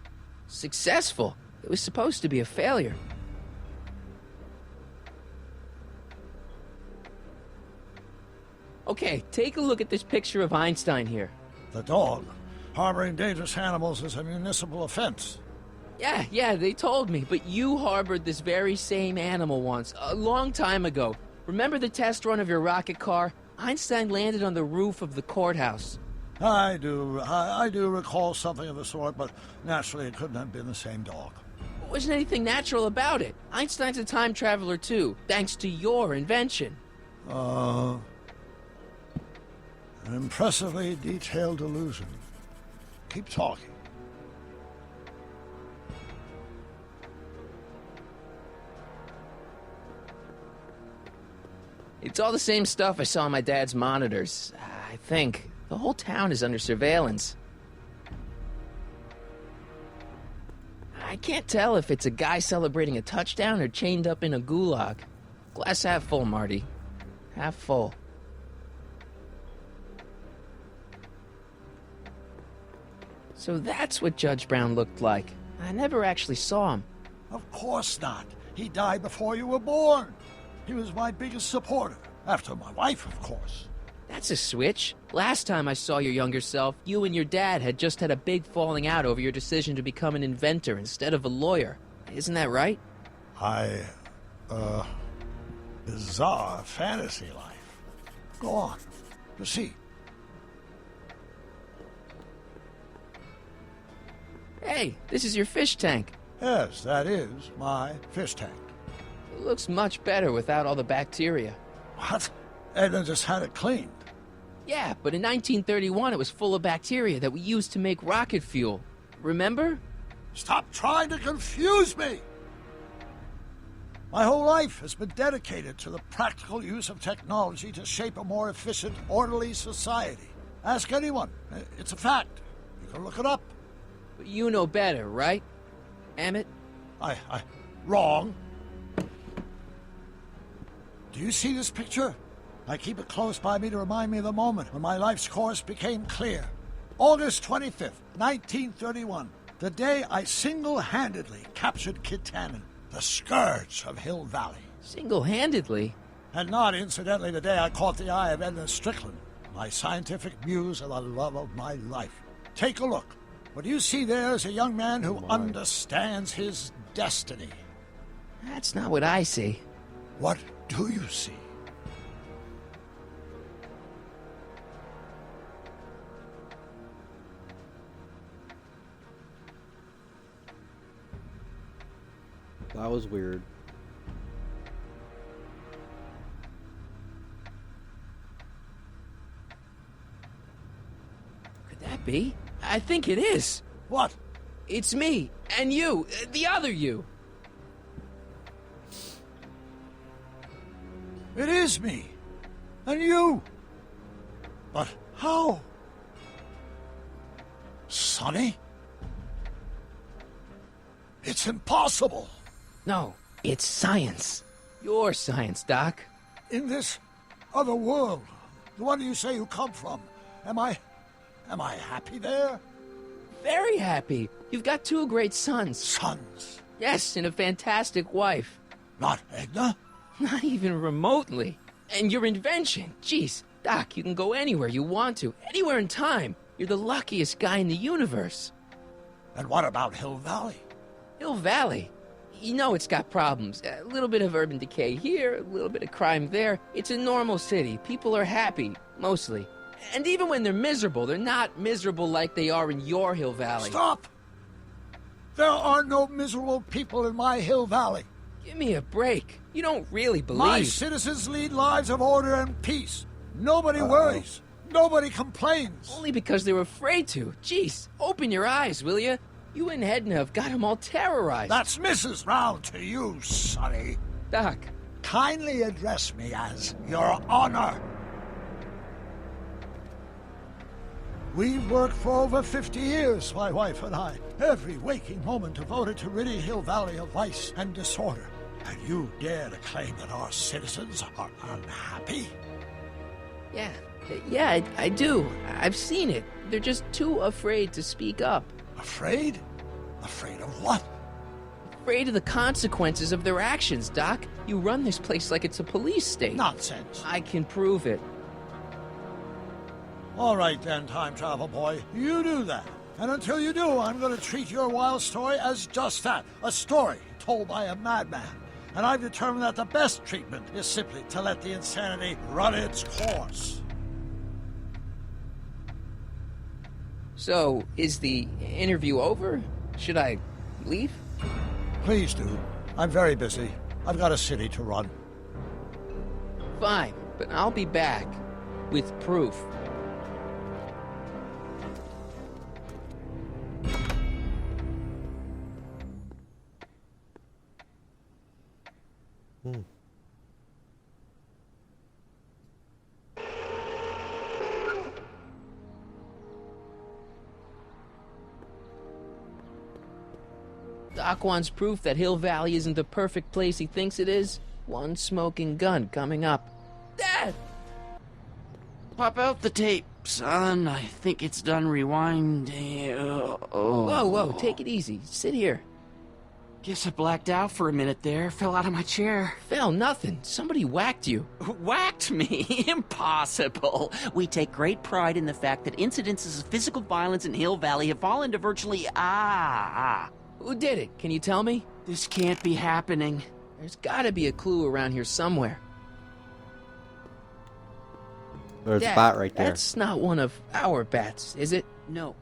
Speaker 2: Successful? It was supposed to be a failure. Okay, take a look at this picture of Einstein here.
Speaker 16: The dog. Harboring dangerous animals is a municipal offense.
Speaker 2: Yeah, they told me, but you harbored this very same animal once, a long time ago. Remember the test run of your rocket car? Einstein landed on the roof of the courthouse.
Speaker 16: I do recall something of the sort, but naturally it couldn't have been the same dog.
Speaker 2: There wasn't anything natural about it. Einstein's a time traveler too, thanks to your invention.
Speaker 16: An impressively detailed illusion. Keep talking.
Speaker 2: It's all the same stuff I saw on my dad's monitors. I think. The whole town is under surveillance. I can't tell if it's a guy celebrating a touchdown or chained up in a gulag. Glass half full, Marty. Half full. So that's what Judge Brown looked like. I never actually saw him.
Speaker 16: Of course not. He died before you were born. He was my biggest supporter, after my wife, of course.
Speaker 2: That's a switch. Last time I saw your younger self, you and your dad had just had a big falling out over your decision to become an inventor instead of a lawyer. Isn't that right?
Speaker 16: Bizarre fantasy life. Go on. Proceed.
Speaker 2: Hey, this is your fish tank.
Speaker 16: Yes, that is my fish tank.
Speaker 2: It looks much better without all the bacteria.
Speaker 16: What? Edna just had it cleaned.
Speaker 2: Yeah, but in 1931 it was full of bacteria that we used to make rocket fuel. Remember?
Speaker 16: Stop trying to confuse me! My whole life has been dedicated to the practical use of technology to shape a more efficient, orderly society. Ask anyone. It's a fact. You can look it up.
Speaker 2: But you know better, right? Emmett?
Speaker 16: Wrong. Do you see this picture? I keep it close by me to remind me of the moment when my life's course became clear. August 25th, 1931. The day I single-handedly captured Kit Tannen, the scourge of Hill Valley.
Speaker 2: Single-handedly?
Speaker 16: And not, incidentally, the day I caught the eye of Edna Strickland, my scientific muse and the love of my life. Take a look. What you see there is a young man who understands his destiny.
Speaker 2: That's not what I see.
Speaker 16: What do you see?
Speaker 1: That was weird.
Speaker 2: Could that be? I think it is.
Speaker 16: What?
Speaker 2: It's me, and you, the other you.
Speaker 16: It is me. And you. But how? Sonny? It's impossible.
Speaker 2: No, it's science. Your science, Doc.
Speaker 16: In this other world, the one you say you come from, am I happy there?
Speaker 2: Very happy. You've got 2 great sons.
Speaker 16: Sons?
Speaker 2: Yes, and a fantastic wife.
Speaker 16: Not Edna?
Speaker 2: Not even remotely. And your invention. Jeez, Doc, you can go anywhere you want to. Anywhere in time. You're the luckiest guy in the universe.
Speaker 16: And what about Hill Valley?
Speaker 2: Hill Valley? You know it's got problems. A little bit of urban decay here, a little bit of crime there. It's a normal city. People are happy, mostly. And even when they're miserable, they're not miserable like they are in your Hill Valley.
Speaker 16: Stop! There are no miserable people in my Hill Valley.
Speaker 2: Give me a break. You don't really believe...
Speaker 16: My citizens lead lives of order and peace. Nobody worries. Nobody complains.
Speaker 2: Only because they're afraid to. Jeez, open your eyes, will you? You and Edna have got them all terrorized.
Speaker 16: That's Mrs. Brown to you, Sonny.
Speaker 2: Doc.
Speaker 16: Kindly address me as Your Honor. We've worked for over 50 years, my wife and I. Every waking moment devoted to ridding Hill Valley of vice and disorder. And you dare to claim that our citizens are unhappy?
Speaker 2: Yeah, I do. I've seen it. They're just too afraid to speak up.
Speaker 16: Afraid? Afraid of what?
Speaker 2: Afraid of the consequences of their actions, Doc. You run this place like it's a police state.
Speaker 16: Nonsense.
Speaker 2: I can prove it.
Speaker 16: All right then, time travel boy. You do that. And until you do, I'm going to treat your wild story as just that. A story told by a madman. And I've determined that the best treatment is simply to let the insanity run its course.
Speaker 2: So, is the interview over? Should I leave?
Speaker 16: Please do. I'm very busy. I've got a city to run.
Speaker 2: Fine, but I'll be back. With proof. Doc wants proof that Hill Valley isn't the perfect place he thinks it is. One smoking gun coming up. Dad!
Speaker 12: Pop out the tape, son. I think it's done rewinding.
Speaker 2: Whoa, take it easy. Sit here.
Speaker 12: Guess I blacked out for a minute there. Fell out of my chair.
Speaker 2: Fell nothing. Somebody whacked you.
Speaker 12: Whacked me? Impossible. We take great pride in the fact that incidences of physical violence in Hill Valley have fallen to virtually...
Speaker 2: Who did it? Can you tell me?
Speaker 12: This can't be happening.
Speaker 2: There's gotta be a clue around here somewhere.
Speaker 1: There's
Speaker 2: Dad,
Speaker 1: a bat right there.
Speaker 2: That's not one of our bats, is it?
Speaker 12: No.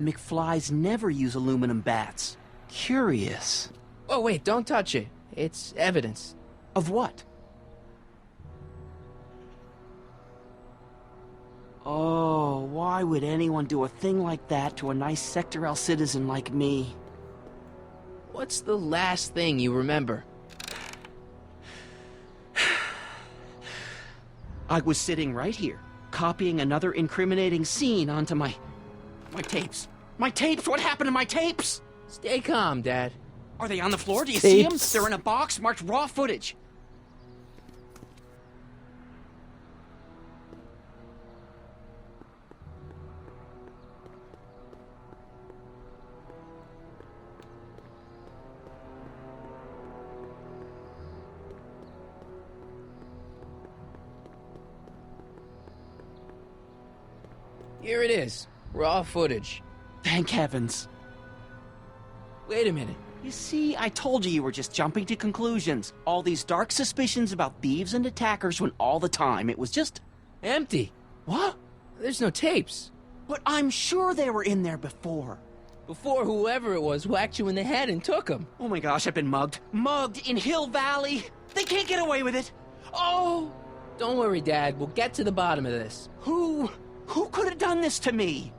Speaker 12: McFlys never use aluminum bats. Curious.
Speaker 2: Oh, wait, don't touch it. It's evidence.
Speaker 12: Of what? Oh, why would anyone do a thing like that to a nice Sector L citizen like me?
Speaker 2: What's the last thing you remember?
Speaker 12: I was sitting right here, copying another incriminating scene onto my tapes. My tapes! What happened to my tapes?
Speaker 2: Stay calm, Dad.
Speaker 12: Are they on the floor? Do you see them?
Speaker 1: Tapes.
Speaker 12: They're in a box marked raw footage.
Speaker 2: Here it is. Raw footage.
Speaker 12: Thank heavens.
Speaker 2: Wait a minute.
Speaker 12: You see, I told you were just jumping to conclusions. All these dark suspicions about thieves and attackers when all the time it was just...
Speaker 2: Empty.
Speaker 12: What?
Speaker 2: There's no tapes.
Speaker 12: But I'm sure they were in there before.
Speaker 2: Before whoever it was whacked you in the head and took them.
Speaker 12: Oh my gosh, I've been mugged. Mugged in Hill Valley. They can't get away with it. Oh!
Speaker 2: Don't worry, Dad. We'll get to the bottom of this.
Speaker 12: Who could have done this to me?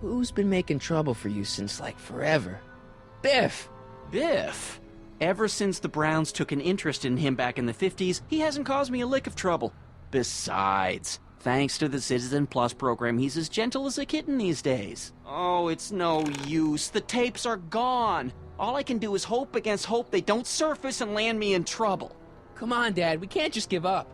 Speaker 2: Who's been making trouble for you since, like, forever? Biff!
Speaker 12: Biff? Ever since the Browns took an interest in him back in the 50s, he hasn't caused me a lick of trouble. Besides, thanks to the Citizen Plus program, he's as gentle as a kitten these days. Oh, it's no use. The tapes are gone. All I can do is hope against hope they don't surface and land me in trouble.
Speaker 2: Come on, Dad. We can't just give up.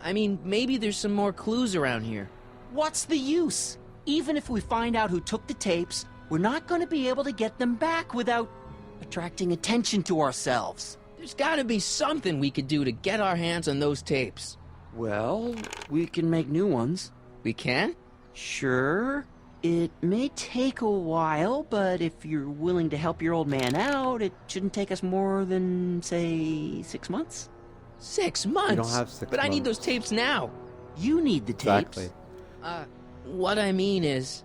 Speaker 2: I mean, maybe there's some more clues around here.
Speaker 12: What's the use? Even if we find out who took the tapes, we're not going to be able to get them back without attracting attention to ourselves.
Speaker 2: There's gotta be something we could do to get our hands on those tapes.
Speaker 12: Well, we can make new ones.
Speaker 2: We can?
Speaker 12: Sure. It may take a while, but if you're willing to help your old man out, it shouldn't take us more than, say, 6 months.
Speaker 2: 6 months?
Speaker 1: We don't have 6
Speaker 2: But
Speaker 1: months.
Speaker 2: I need those tapes now.
Speaker 12: You need the tapes.
Speaker 1: Exactly.
Speaker 2: What I mean is...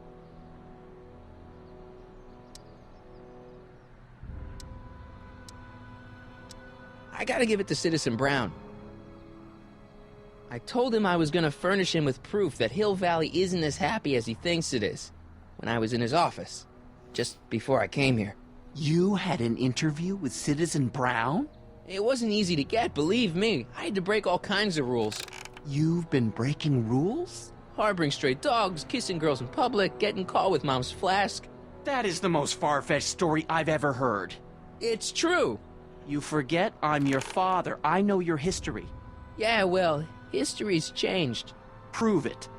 Speaker 2: I gotta give it to Citizen Brown. I told him I was gonna furnish him with proof that Hill Valley isn't as happy as he thinks it is when I was in his office, just before I came here.
Speaker 12: You had an interview with Citizen Brown?
Speaker 2: It wasn't easy to get, believe me. I had to break all kinds of rules.
Speaker 12: You've been breaking rules?
Speaker 2: Harboring stray dogs, kissing girls in public, getting caught with Mom's flask.
Speaker 12: That is the most far-fetched story I've ever heard.
Speaker 2: It's true.
Speaker 12: You forget I'm your father. I know your history.
Speaker 2: Yeah, well, history's changed.
Speaker 12: Prove it.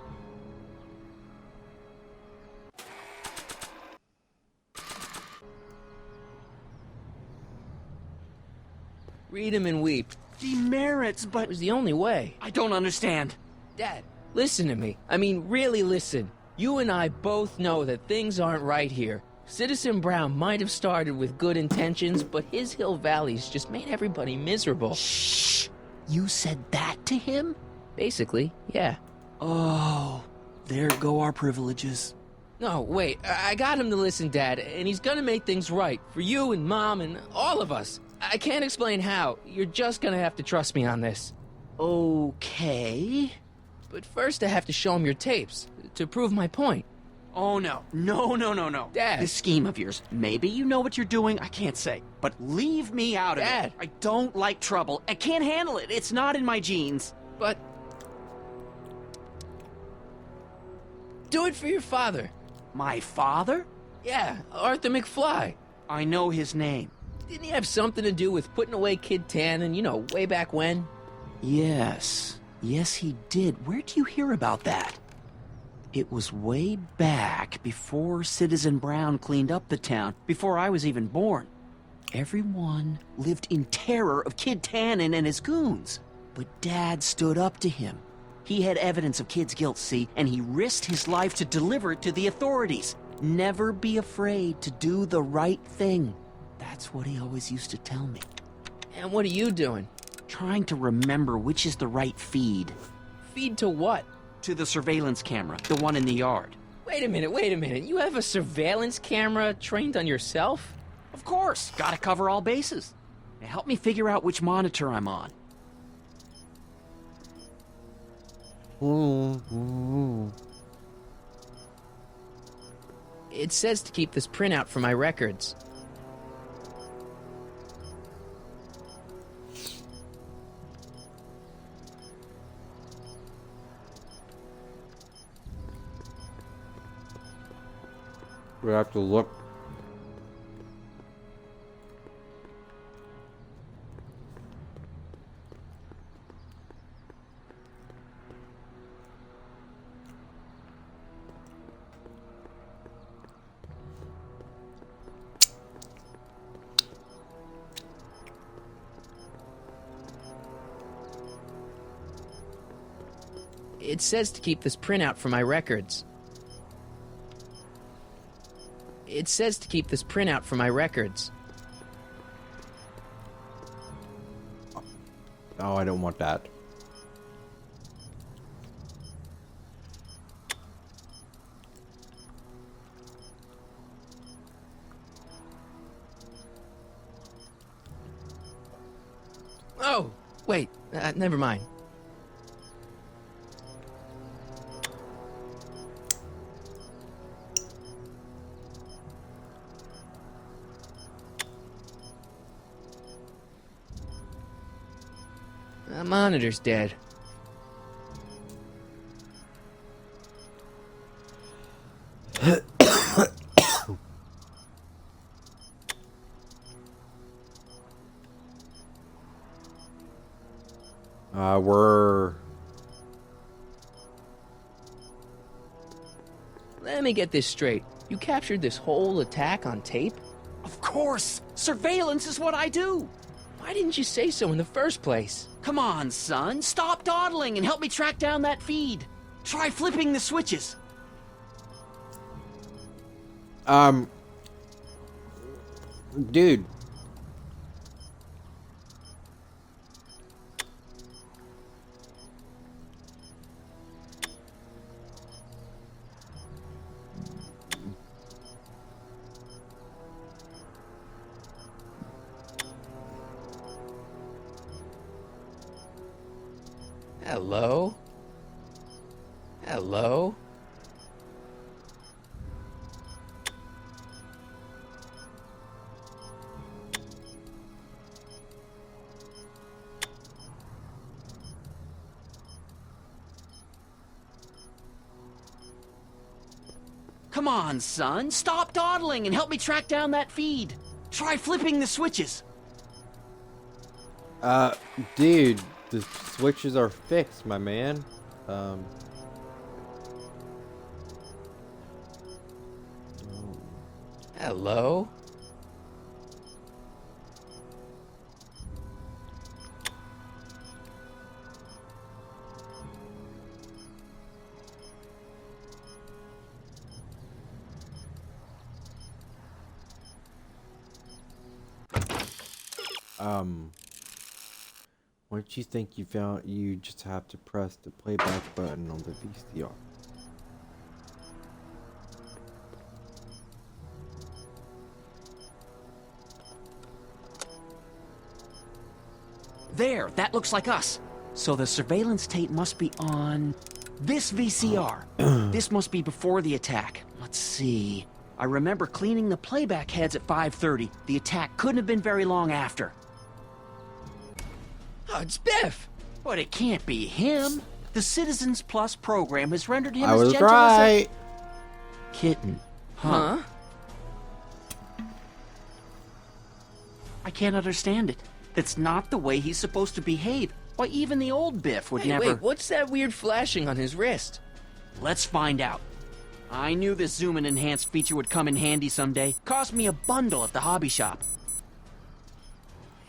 Speaker 2: Read 'em and weep.
Speaker 12: Demerits, but...
Speaker 2: It was the only way.
Speaker 12: I don't understand.
Speaker 2: Dad, listen to me. I mean, really listen. You and I both know that things aren't right here. Citizen Brown might have started with good intentions, but his Hill Valley's just made everybody miserable.
Speaker 12: Shh! You said that to him?
Speaker 2: Basically, yeah.
Speaker 12: Oh, there go our privileges.
Speaker 2: No, wait, I got him to listen, Dad, and he's gonna make things right for you and Mom and all of us. I can't explain how. You're just gonna have to trust me on this.
Speaker 12: Okay.
Speaker 2: But first I have to show him your tapes, to prove my point.
Speaker 12: Oh, no. No.
Speaker 2: Dad.
Speaker 12: This scheme of yours, maybe you know what you're doing, I can't say. But leave me out of
Speaker 2: Dad.
Speaker 12: it. I don't like trouble. I can't handle it. It's not in my genes.
Speaker 2: But... do it for your father.
Speaker 12: My father?
Speaker 2: Yeah, Arthur McFly.
Speaker 12: I know his name.
Speaker 2: Didn't he have something to do with putting away Kid Tannen, you know, way back when?
Speaker 12: Yes. Yes, he did. Where'd you hear about that? It was way back before Citizen Brown cleaned up the town, before I was even born. Everyone lived in terror of Kid Tannen and his goons. But Dad stood up to him. He had evidence of Kid's guilt, see, and he risked his life to deliver it to the authorities. Never be afraid to do the right thing. That's what he always used to tell me.
Speaker 2: And what are you doing?
Speaker 12: trying to remember which is the right feed.
Speaker 2: Feed to what?
Speaker 12: To the surveillance camera, the one in the yard.
Speaker 2: Wait a minute. You have a surveillance camera trained on yourself?
Speaker 12: Of course, gotta cover all bases. Now help me figure out which monitor I'm on.
Speaker 2: It says to keep this printout for my records.
Speaker 1: We have to look.
Speaker 2: It says to keep this printout for my records. It says to keep this printout for my records.
Speaker 1: Oh, I don't want that.
Speaker 2: Oh, wait, never mind. The monitor's dead.
Speaker 1: We're...
Speaker 2: Let me get this straight. You captured this whole attack on tape?
Speaker 12: Of course! Surveillance is what I do!
Speaker 2: Why didn't you say so in the first place?
Speaker 12: Come on, son. Stop dawdling and help me track down that feed. Try flipping the switches.
Speaker 1: Dude.
Speaker 2: Hello? Hello?
Speaker 12: Come on, son. Stop dawdling and help me track down that feed. Try flipping the switches.
Speaker 1: Dude, the switches are fixed, my man.
Speaker 2: Hello?
Speaker 1: Once you think you found, you just have to press the playback button on the VCR.
Speaker 12: There, that looks like us. So the surveillance tape must be on this VCR. This must be before the attack. Let's see. I remember cleaning the playback heads at 5:30. The attack couldn't have been very long after.
Speaker 2: Oh, it's Biff!
Speaker 12: But it can't be him. The Citizens Plus program has rendered him
Speaker 1: I
Speaker 12: as
Speaker 1: was
Speaker 12: gentle
Speaker 1: right.
Speaker 12: as a kitten. Huh? I can't understand it. That's not the way he's supposed to behave. Why, even the old Biff would never...
Speaker 2: Wait, what's that weird flashing on his wrist?
Speaker 12: Let's find out. I knew this zoom and enhance feature would come in handy someday. Cost me a bundle at the hobby shop.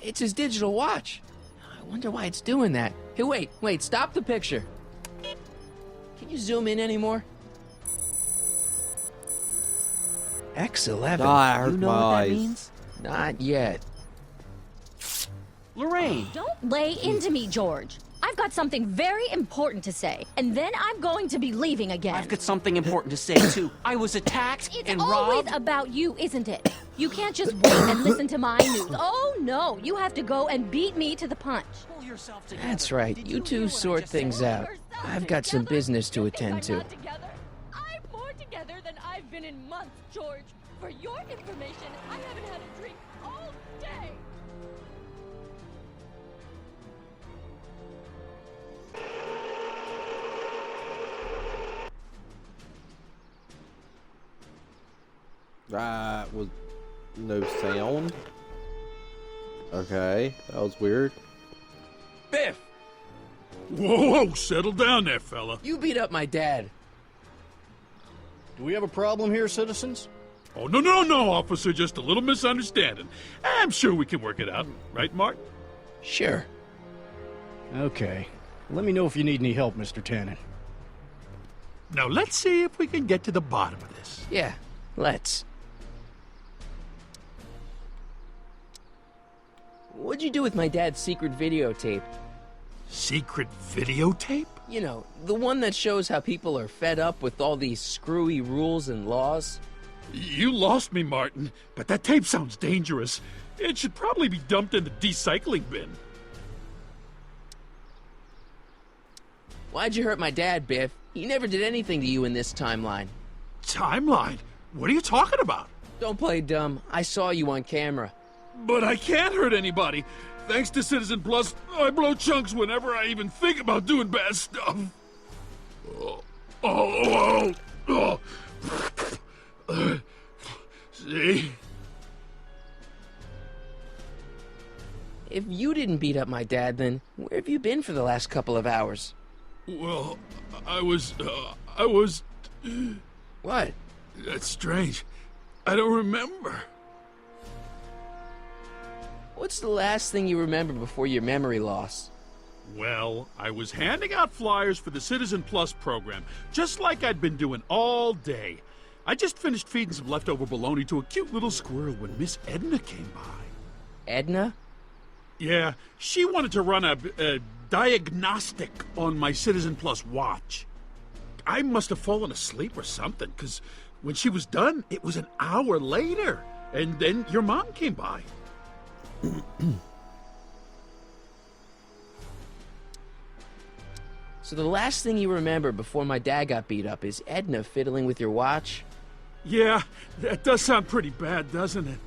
Speaker 2: It's his digital watch. I wonder why it's doing that. Hey, wait, stop the picture. Can you zoom in anymore? X11.
Speaker 1: Ah, I hurt
Speaker 12: You know
Speaker 1: my
Speaker 12: what that
Speaker 1: eyes.
Speaker 12: means?
Speaker 2: Not yet.
Speaker 12: Lorraine!
Speaker 9: Don't lay into me, George. I've got something very important to say, and then I'm going to be leaving again.
Speaker 12: I've got something important to say, too. I was attacked and
Speaker 9: always
Speaker 12: robbed.
Speaker 9: about you, isn't it? You can't just wait and listen to my news. Oh, no. You have to go and beat me to the punch.
Speaker 12: Pull yourself together.
Speaker 2: That's right. You two sort things out. I've got some business to attend to.
Speaker 9: I'm more together than I've been in months, George. For your information, I haven't had a drink all day.
Speaker 1: That was no sound. Okay, that was weird.
Speaker 13: Biff!
Speaker 5: Whoa, settle down there, fella.
Speaker 2: You beat up my dad.
Speaker 6: Do we have a problem here, citizens?
Speaker 5: Oh, no, officer. Just a little misunderstanding. I'm sure we can work it out. Right, Martin?
Speaker 2: Sure.
Speaker 6: Okay. Let me know if you need any help, Mr. Tannen.
Speaker 5: Now, let's see if we can get to the bottom of this.
Speaker 2: Yeah, let's. What'd you do with my dad's secret videotape?
Speaker 5: Secret videotape?
Speaker 2: You know, the one that shows how people are fed up with all these screwy rules and laws.
Speaker 5: You lost me, Martin, but that tape sounds dangerous. It should probably be dumped in the recycling bin.
Speaker 2: Why'd you hurt my dad, Biff? He never did anything to you in this timeline.
Speaker 5: Timeline? What are you talking about?
Speaker 2: Don't play dumb. I saw you on camera.
Speaker 5: But I can't hurt anybody. Thanks to Citizen Plus, I blow chunks whenever I even think about doing bad stuff. See?
Speaker 2: If you didn't beat up my dad, then where have you been for the last couple of hours?
Speaker 5: Well, I was...
Speaker 2: What?
Speaker 5: That's strange. I don't remember.
Speaker 2: What's the last thing you remember before your memory loss?
Speaker 5: Well, I was handing out flyers for the Citizen Plus program, just like I'd been doing all day. I just finished feeding some leftover bologna to a cute little squirrel when Miss Edna came by.
Speaker 2: Edna?
Speaker 5: Yeah, she wanted to run a diagnostic on my Citizen Plus watch. I must have fallen asleep or something, because when she was done, it was an hour later. And then your mom came by.
Speaker 2: So the last thing you remember before my dad got beat up is Edna fiddling with your watch?
Speaker 5: Yeah, that does sound pretty bad, doesn't it?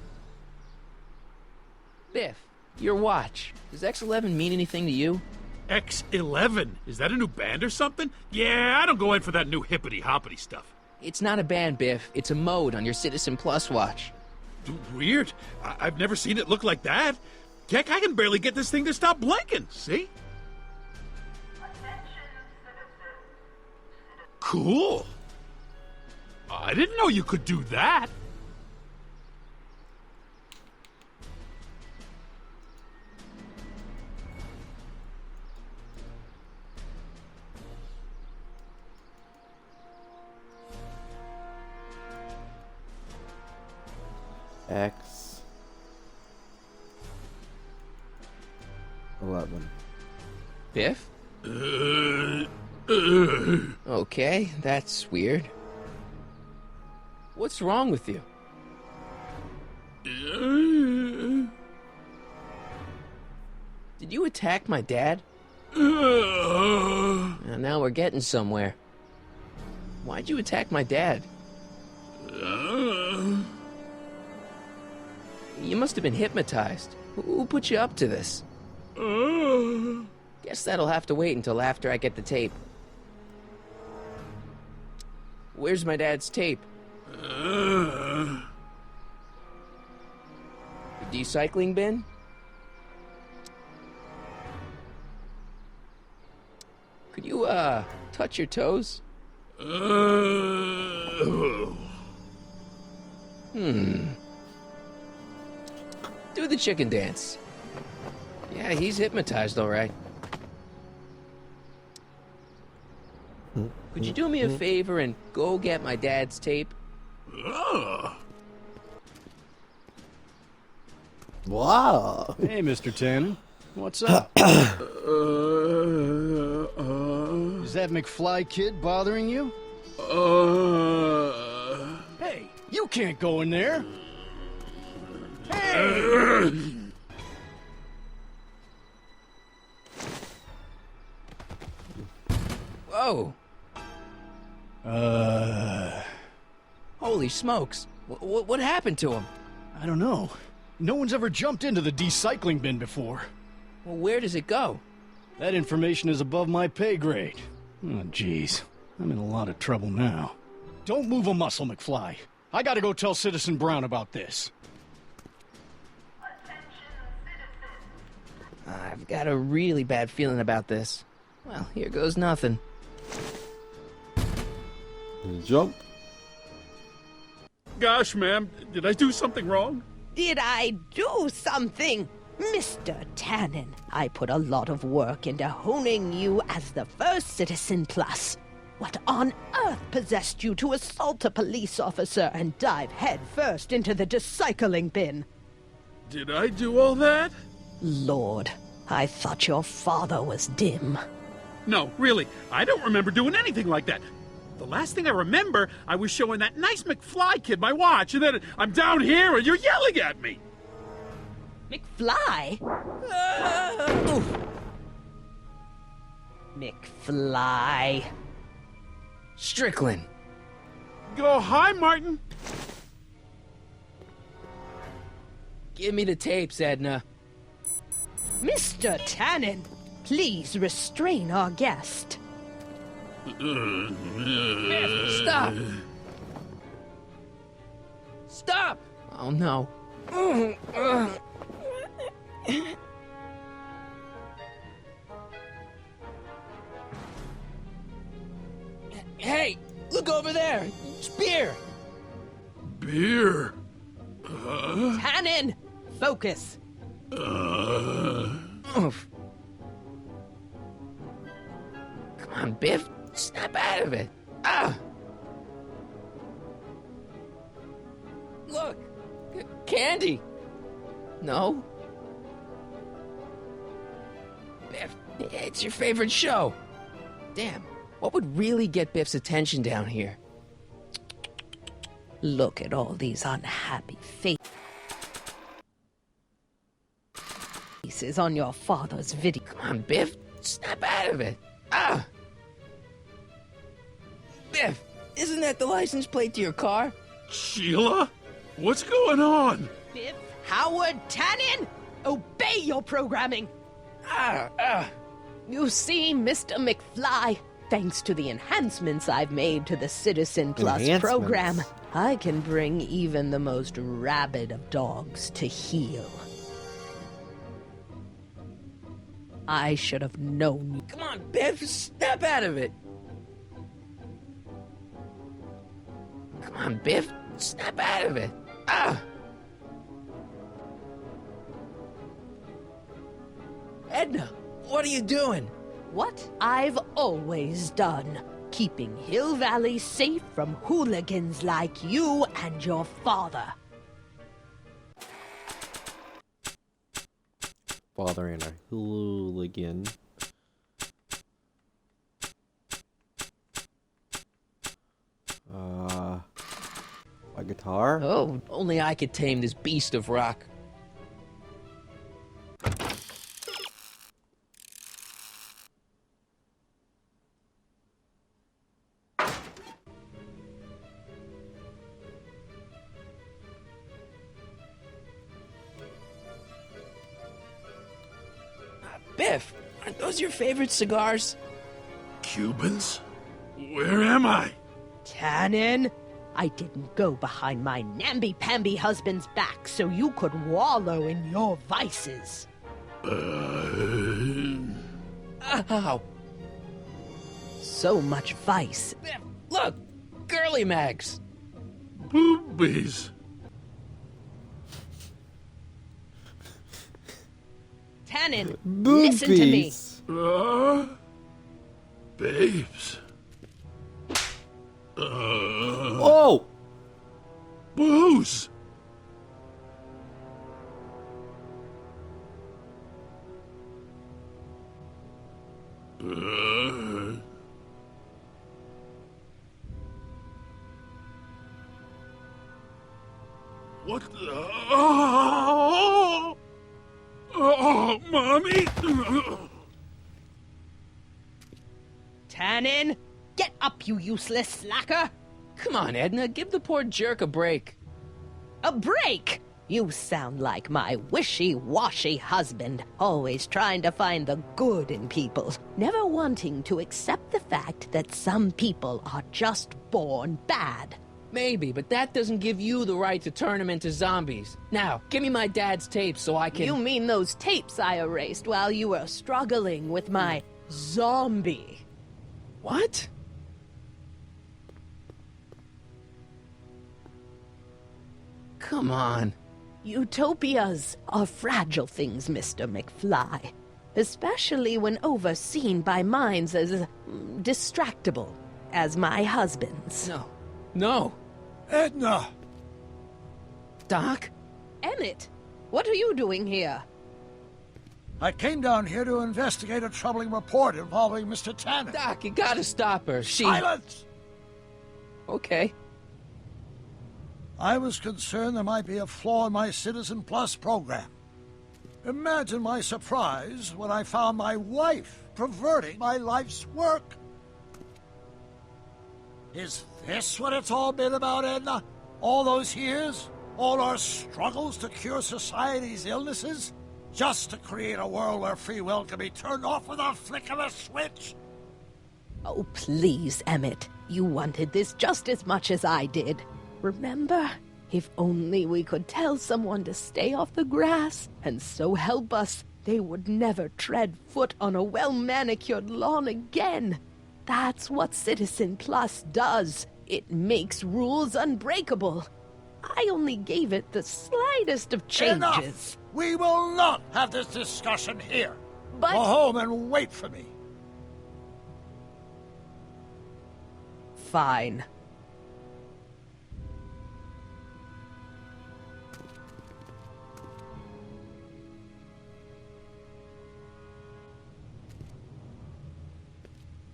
Speaker 2: Biff, your watch. Does X11 mean anything to you?
Speaker 5: X11? Is that a new band or something? Yeah, I don't go in for that new hippity-hoppity stuff.
Speaker 2: It's not a band, Biff. It's a mode on your Citizen Plus watch.
Speaker 5: Weird. I've never seen it look like that. Heck, I can barely get this thing to stop blinking, see? Cool. I didn't know you could do that.
Speaker 1: X 11.
Speaker 2: Biff? Okay, that's weird. What's wrong with you? Did you attack my dad? Now we're getting somewhere. Why'd you attack my dad? You must have been hypnotized. Who put you up to this? Guess that'll have to wait until after I get the tape. Where's my dad's tape? The recycling bin? Could you, touch your toes? Do the chicken dance. Yeah, he's hypnotized, all right. Could you do me a favor and go get my dad's tape?
Speaker 1: Wow.
Speaker 6: Hey, Mr. Tannen. What's up? Is that McFly kid bothering you? Hey, you can't go in there. Hey!
Speaker 2: Whoa! Holy smokes! What happened to him?
Speaker 6: I don't know. No one's ever jumped into the decycling bin before.
Speaker 2: Well, where does it go?
Speaker 6: That information is above my pay grade. Oh, jeez. I'm in a lot of trouble now. Don't move a muscle, McFly. I gotta go tell Citizen Brown about this.
Speaker 2: I've got a really bad feeling about this. Well, here goes nothing.
Speaker 1: Jump.
Speaker 5: Gosh, ma'am, did I do something wrong?
Speaker 8: Did I do something? Mr. Tannen, I put a lot of work into honing you as the first Citizen Plus. What on earth possessed you to assault a police officer and dive headfirst into the decycling bin?
Speaker 5: Did I do all that?
Speaker 8: Lord, I thought your father was dim.
Speaker 5: No, really, I don't remember doing anything like that. The last thing I remember, I was showing that nice McFly kid my watch, and then I'm down here and you're yelling at me.
Speaker 8: McFly? McFly.
Speaker 2: Strickland.
Speaker 5: Go, hi, Martin.
Speaker 2: Give me the tapes, Edna.
Speaker 8: Mr. Tannen, please restrain our guest.
Speaker 2: Stop! Stop! Oh no. Hey, look over there! It's beer!
Speaker 5: Beer?
Speaker 8: Tannen, focus!
Speaker 2: Oof. Come on, Biff. Snap out of it. Ah! Look! Candy! No? Biff, it's your favorite show. Damn, what would really get Biff's attention down here?
Speaker 8: Look at all these unhappy faces on your father's video.
Speaker 2: Come on, Biff. Snap out of it. Ah! Biff, isn't that the license plate to your car?
Speaker 5: Sheila? What's going on?
Speaker 8: Biff Howard Tannen, obey your programming. You see, Mr. McFly, thanks to the enhancements I've made to the Citizen Plus program, I can bring even the most rabid of dogs to heel. I should have known you.
Speaker 2: Come on, Biff, snap out of it. Come on, Biff, snap out of it. Ah! Edna, what are you doing?
Speaker 8: What I've always done. Keeping Hill Valley safe from hooligans like you and your father.
Speaker 1: Father and a hooligan. A guitar?
Speaker 2: Oh, only I could tame this beast of rock. Biff, aren't those your favorite cigars?
Speaker 5: Cubans? Where am I?
Speaker 8: Tannen, I didn't go behind my namby-pamby husband's back so you could wallow in your vices.
Speaker 2: Ow.
Speaker 8: So much vice.
Speaker 2: Biff, look! Girly mags!
Speaker 5: Boobies.
Speaker 8: Tannen, listen to me.
Speaker 5: Babes.
Speaker 1: Whoa!
Speaker 5: Booze. What the... Oh, Mommy!
Speaker 8: Tannen, get up, you useless slacker!
Speaker 2: Come on, Edna, give the poor jerk a break.
Speaker 8: A break? You sound like my wishy-washy husband, always trying to find the good in people, never wanting to accept the fact that some people are just born bad.
Speaker 2: Maybe, but that doesn't give you the right to turn them into zombies. Now, give me my dad's tapes so I can...
Speaker 8: You mean those tapes I erased while you were struggling with my zombie?
Speaker 2: What? Come on.
Speaker 8: Utopias are fragile things, Mr. McFly. Especially when overseen by minds as distractible as my husband's.
Speaker 2: No. No.
Speaker 16: Edna!
Speaker 2: Doc?
Speaker 8: Emmett, what are you doing here?
Speaker 16: I came down here to investigate a troubling report involving Mr. Tannen.
Speaker 2: Doc, you gotta stop her.
Speaker 16: Silence!
Speaker 2: Okay.
Speaker 16: I was concerned there might be a flaw in my Citizen Plus program. Imagine my surprise when I found my wife perverting my life's work. Is this what it's all been about, Edna? All those years? All our struggles to cure society's illnesses? Just to create a world where free will can be turned off with a flick of a switch?
Speaker 8: Oh, please, Emmett. You wanted this just as much as I did. Remember? If only we could tell someone to stay off the grass, and so help us, they would never tread foot on a well-manicured lawn again. That's what Citizen Plus does. It makes rules unbreakable. I only gave it the slightest of changes.
Speaker 16: Enough! We will not have this discussion here.
Speaker 8: But...
Speaker 16: Go home and wait for me.
Speaker 8: Fine.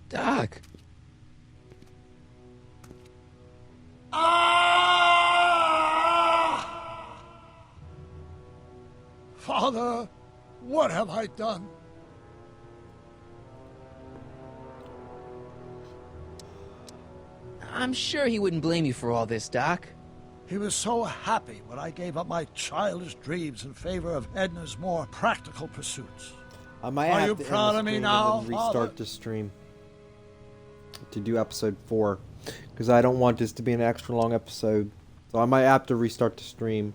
Speaker 2: Doc.
Speaker 16: Father, what have I done?
Speaker 2: I'm sure he wouldn't blame you for all this, Doc.
Speaker 16: He was so happy when I gave up my childish dreams in favor of Edna's more practical pursuits.
Speaker 1: I might
Speaker 16: Are
Speaker 1: have
Speaker 16: you
Speaker 1: to end
Speaker 16: proud
Speaker 1: the
Speaker 16: of me
Speaker 1: stream
Speaker 16: now,
Speaker 1: and then restart
Speaker 16: Father?
Speaker 1: the stream to do episode 4, because I don't want this to be an extra long episode. So I might have to restart the stream.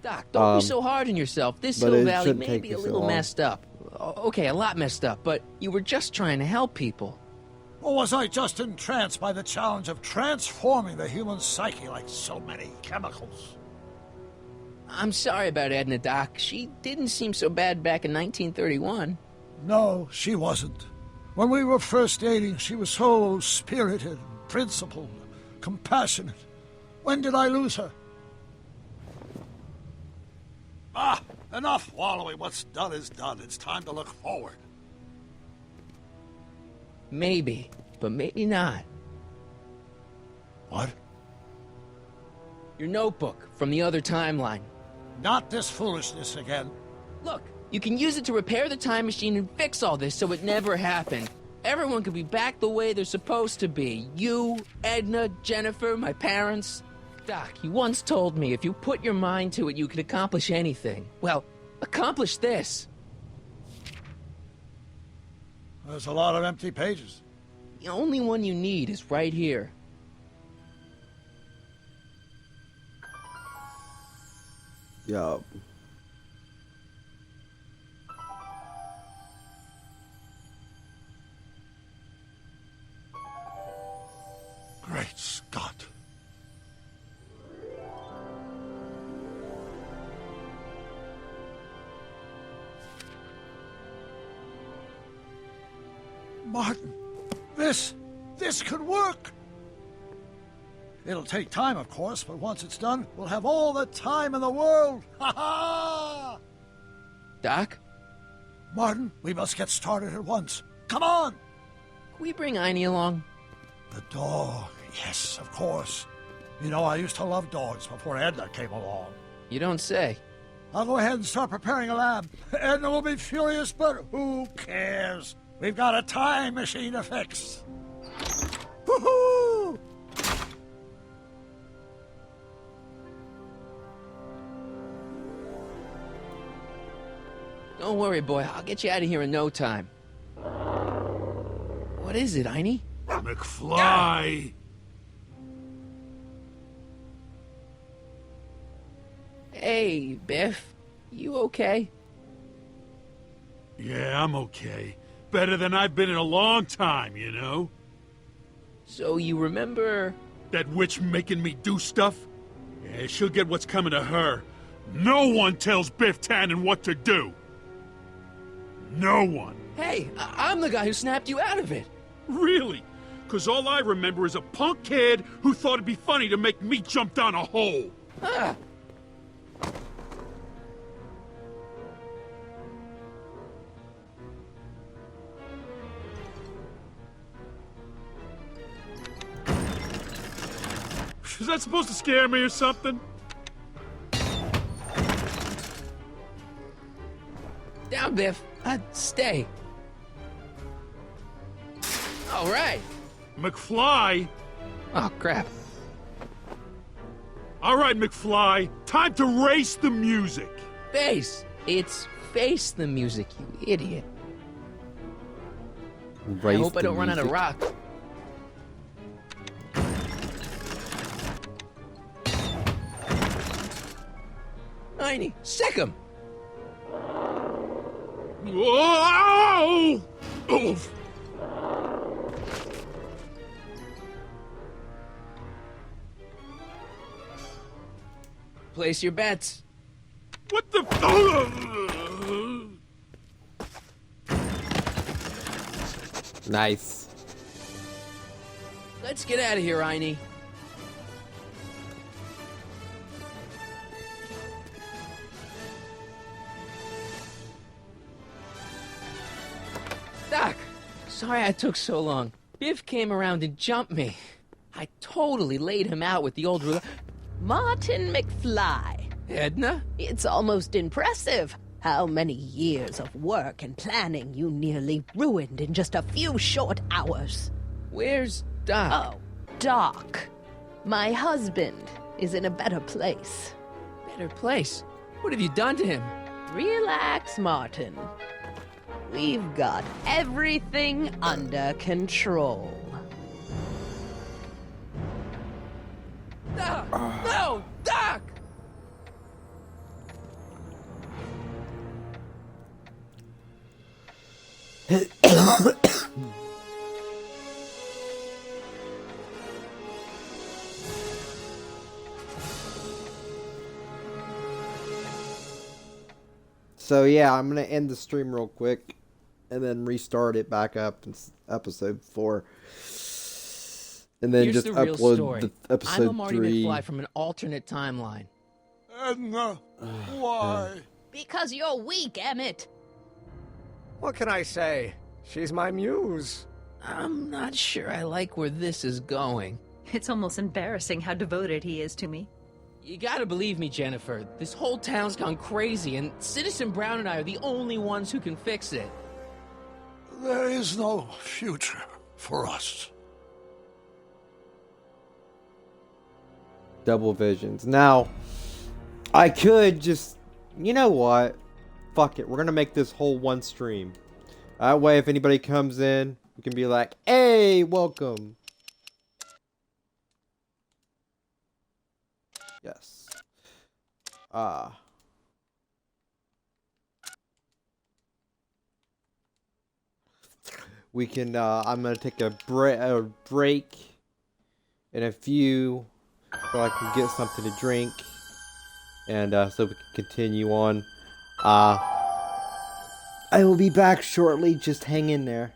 Speaker 2: Doc, don't be so hard on yourself. This
Speaker 1: but
Speaker 2: Hill
Speaker 1: it
Speaker 2: Valley
Speaker 1: shouldn't
Speaker 2: may
Speaker 1: take
Speaker 2: be
Speaker 1: you
Speaker 2: a
Speaker 1: so
Speaker 2: little
Speaker 1: long.
Speaker 2: messed up. Okay, a lot messed up, but you were just trying to help people.
Speaker 16: Or was I just entranced by the challenge of transforming the human psyche like so many chemicals?
Speaker 2: I'm sorry about Edna, Doc. She didn't seem so bad back in 1931.
Speaker 16: No, she wasn't. When we were first dating, she was so spirited, principled, compassionate. When did I lose her? Ah, enough wallowing. What's done is done. It's time to look forward.
Speaker 2: Maybe, but maybe not.
Speaker 16: What?
Speaker 2: Your notebook from the other timeline.
Speaker 16: Not this foolishness again.
Speaker 2: Look, you can use it to repair the time machine and fix all this so it never happened. Everyone could be back the way they're supposed to be. You, Edna, Jennifer, my parents. Doc, you once told me if you put your mind to it, you could accomplish anything. Well, accomplish this.
Speaker 16: There's a lot of empty pages.
Speaker 2: The only one you need is right here.
Speaker 1: Yeah.
Speaker 16: Great Scott. Martin, this could work. It'll take time, of course, but once it's done, we'll have all the time in the world. Ha ha!
Speaker 2: Doc?
Speaker 16: Martin, we must get started at once. Come on!
Speaker 2: we bring Einie along?
Speaker 16: The dog. Yes, of course. You know, I used to love dogs before Edna came along.
Speaker 2: You don't say.
Speaker 16: I'll go ahead and start preparing a lab. Edna will be furious, but who cares? We've got a time machine to fix. Woohoo!
Speaker 2: Don't worry, boy. I'll get you out of here in no time. What is it, Einie?
Speaker 5: McFly!
Speaker 2: Hey, Biff. You okay?
Speaker 5: Yeah, I'm okay. Better than I've been in a long time, you know?
Speaker 2: So you remember...
Speaker 5: That witch making me do stuff? Yeah, she'll get what's coming to her. No one tells Biff Tannen what to do. No one.
Speaker 2: Hey, I'm the guy who snapped you out of it.
Speaker 5: Really? Because all I remember is a punk kid who thought it'd be funny to make me jump down a hole.
Speaker 2: Ah.
Speaker 5: Is that supposed to scare me or something?
Speaker 2: Down, Biff. Stay. All right.
Speaker 5: McFly?
Speaker 2: Oh, crap.
Speaker 5: All right, McFly. Time to race the music.
Speaker 2: Face. It's face the music, you idiot. I hope I don't run out of rock. Einie, sick him!
Speaker 5: Whoa! Oof.
Speaker 2: Place your bets.
Speaker 5: What the...
Speaker 1: Nice.
Speaker 2: Let's get out of here, Einie. Doc, sorry I took so long. Biff came around and jumped me. I totally laid him out with the old ruler.
Speaker 8: Martin McFly.
Speaker 2: Edna?
Speaker 8: It's almost impressive how many years of work and planning you nearly ruined in just a few short hours.
Speaker 2: Where's Doc?
Speaker 8: Oh, Doc. My husband is in a better place.
Speaker 2: Better place? What have you done to him?
Speaker 8: Relax, Martin. We've got everything under control.
Speaker 2: Doc! No! Doc!
Speaker 1: So yeah, I'm gonna end the stream real quick, and then restart it back up in episode 4, and then
Speaker 2: Here's
Speaker 1: just
Speaker 2: the real
Speaker 1: upload
Speaker 2: story.
Speaker 1: the episode
Speaker 2: I'm a Marty
Speaker 1: 3.
Speaker 2: McFly from an alternate timeline.
Speaker 16: Edna, why?
Speaker 8: Because you're weak, Emmett.
Speaker 17: What can I say? She's my muse.
Speaker 2: I'm not sure I like where this is going.
Speaker 18: It's almost embarrassing how devoted he is to me.
Speaker 2: You gotta believe me, Jennifer. This whole town's gone crazy, and Citizen Brown and I are the only ones who can fix it.
Speaker 16: There is no future for us.
Speaker 1: Double visions. Now, I could just, you know what? Fuck it. We're gonna make this whole one stream. That way, if anybody comes in, we can be like, "Hey, welcome." Yes. We can. I'm gonna take a break in a few, so I can get something to drink, and so we can continue on. I will be back shortly. Just hang in there.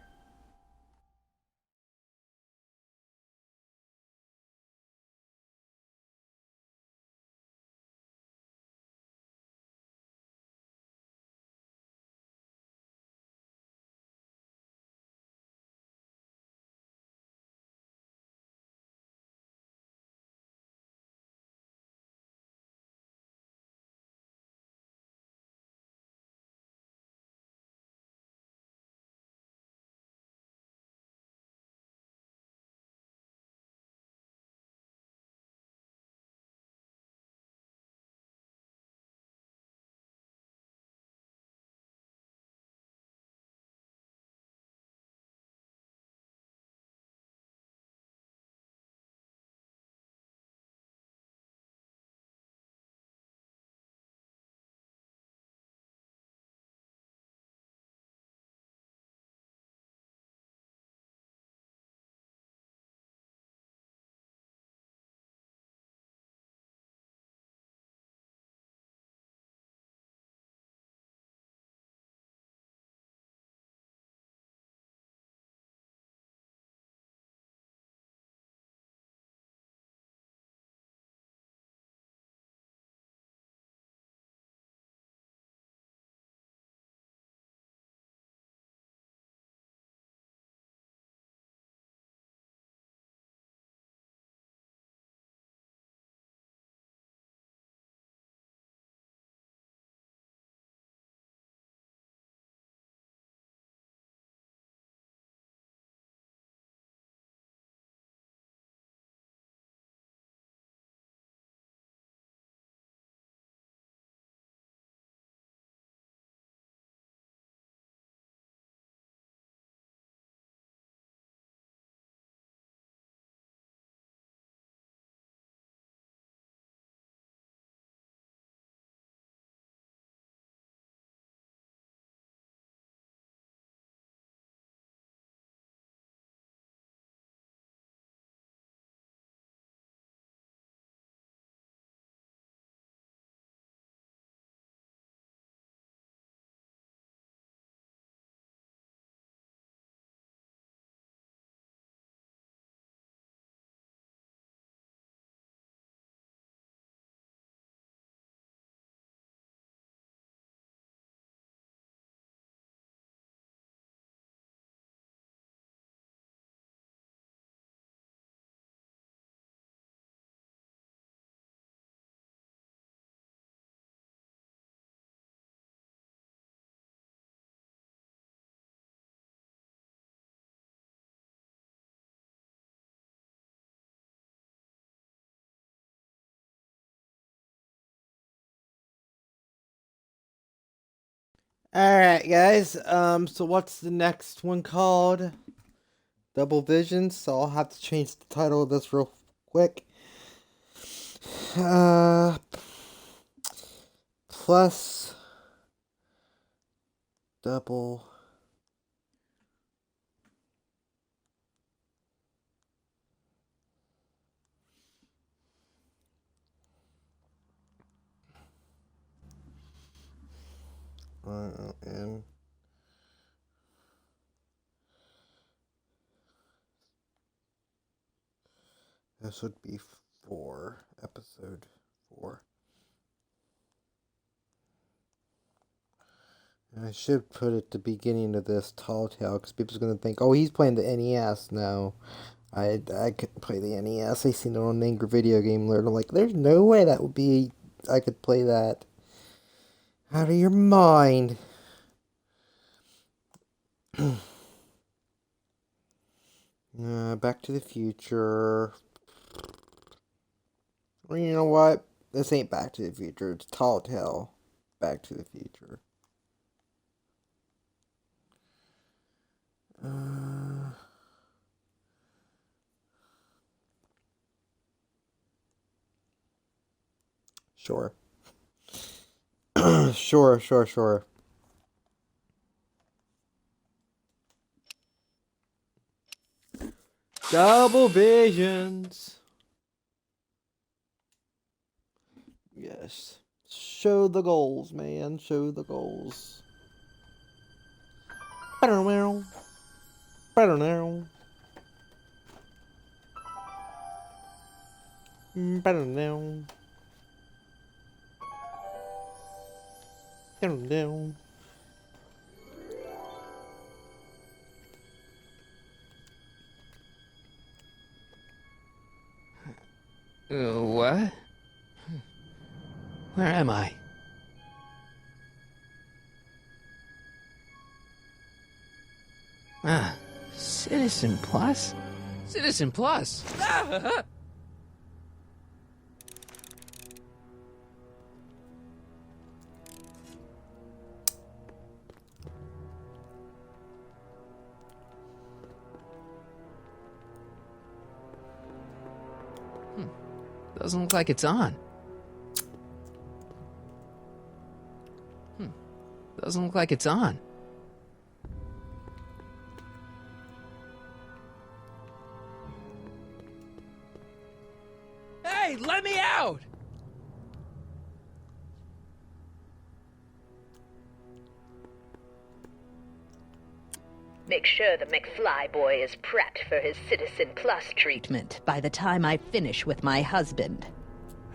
Speaker 1: Alright, guys. So what's the next one called? Double Vision. So I'll have to change the title of this real quick. Plus double. And this would be 4, episode 4. And I should put at the beginning of this Telltale, because people's going to think, oh, he's playing the NES. No, I couldn't play the NES. I seen it on Angry Video Game Alert. I'm like, there's no way that would be, I could play that. Out of your mind. Back to the Future. Well, you know what? This ain't Back to the Future. It's Telltale. Back to the Future. Sure. Sure. Double Visions. Yes. Show the goals, man. Show the goals. Better now. Better now. Better now. Better now.
Speaker 2: What? Where am I? Citizen Plus? Citizen Plus! Doesn't look like it's on. Doesn't look like it's on. Hey, let me out!
Speaker 8: Make sure the McFly boy is prepped for his Citizen Plus treatment by the time I finish with my husband.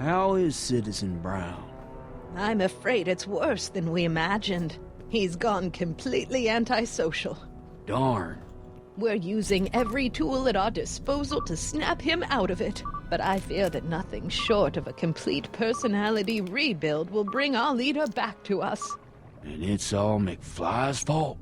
Speaker 12: How is Citizen Brown?
Speaker 8: I'm afraid it's worse than we imagined. He's gone completely antisocial.
Speaker 12: Darn.
Speaker 8: We're using every tool at our disposal to snap him out of it. But I fear that nothing short of a complete personality rebuild will bring our leader back to us.
Speaker 12: And it's all McFly's fault.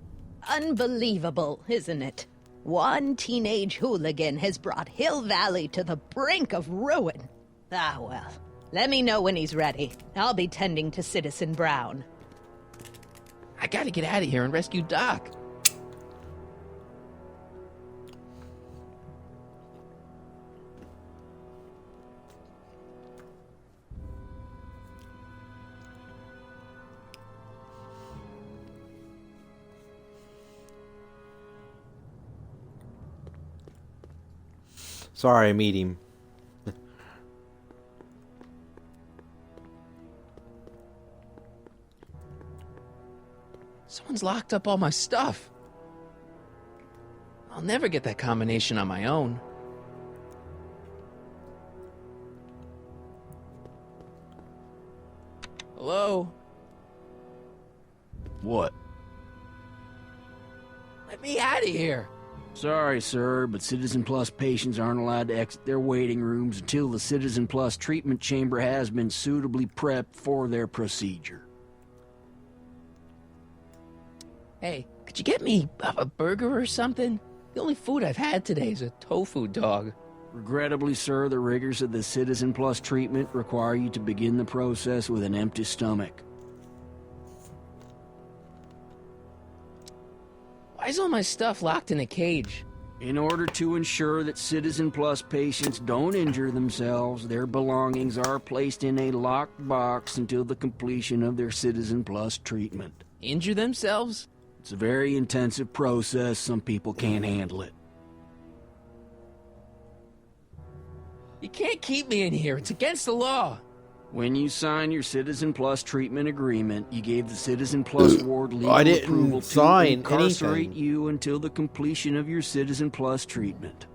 Speaker 8: Unbelievable, isn't it? One teenage hooligan has brought Hill Valley to the brink of ruin. Ah, well. Let me know when he's ready. I'll be tending to Citizen Brown.
Speaker 2: I gotta get out of here and rescue Doc.
Speaker 1: Sorry, I'm eating.
Speaker 2: Someone's locked up all my stuff. I'll never get that combination on my own. Hello?
Speaker 12: What?
Speaker 2: Let me out of here.
Speaker 12: Sorry, sir, but Citizen Plus patients aren't allowed to exit their waiting rooms until the Citizen Plus treatment chamber has been suitably prepped for their procedure.
Speaker 2: Hey, could you get me a burger or something? The only food I've had today is a tofu dog.
Speaker 12: Regrettably, sir, the rigors of the Citizen Plus treatment require you to begin the process with an empty stomach.
Speaker 2: Why's all my stuff locked in a cage?
Speaker 12: In order to ensure that Citizen Plus patients don't injure themselves, their belongings are placed in a locked box until the completion of their Citizen Plus treatment.
Speaker 2: Injure themselves?
Speaker 12: It's a very intensive process. Some people can't handle it.
Speaker 2: You can't keep me in here. It's against the law.
Speaker 12: When you sign your Citizen Plus treatment agreement, you gave the Citizen Plus ward legal
Speaker 1: I didn't
Speaker 12: approval to
Speaker 1: sign
Speaker 12: incarcerate
Speaker 1: anything.
Speaker 12: you until the completion of your Citizen Plus treatment.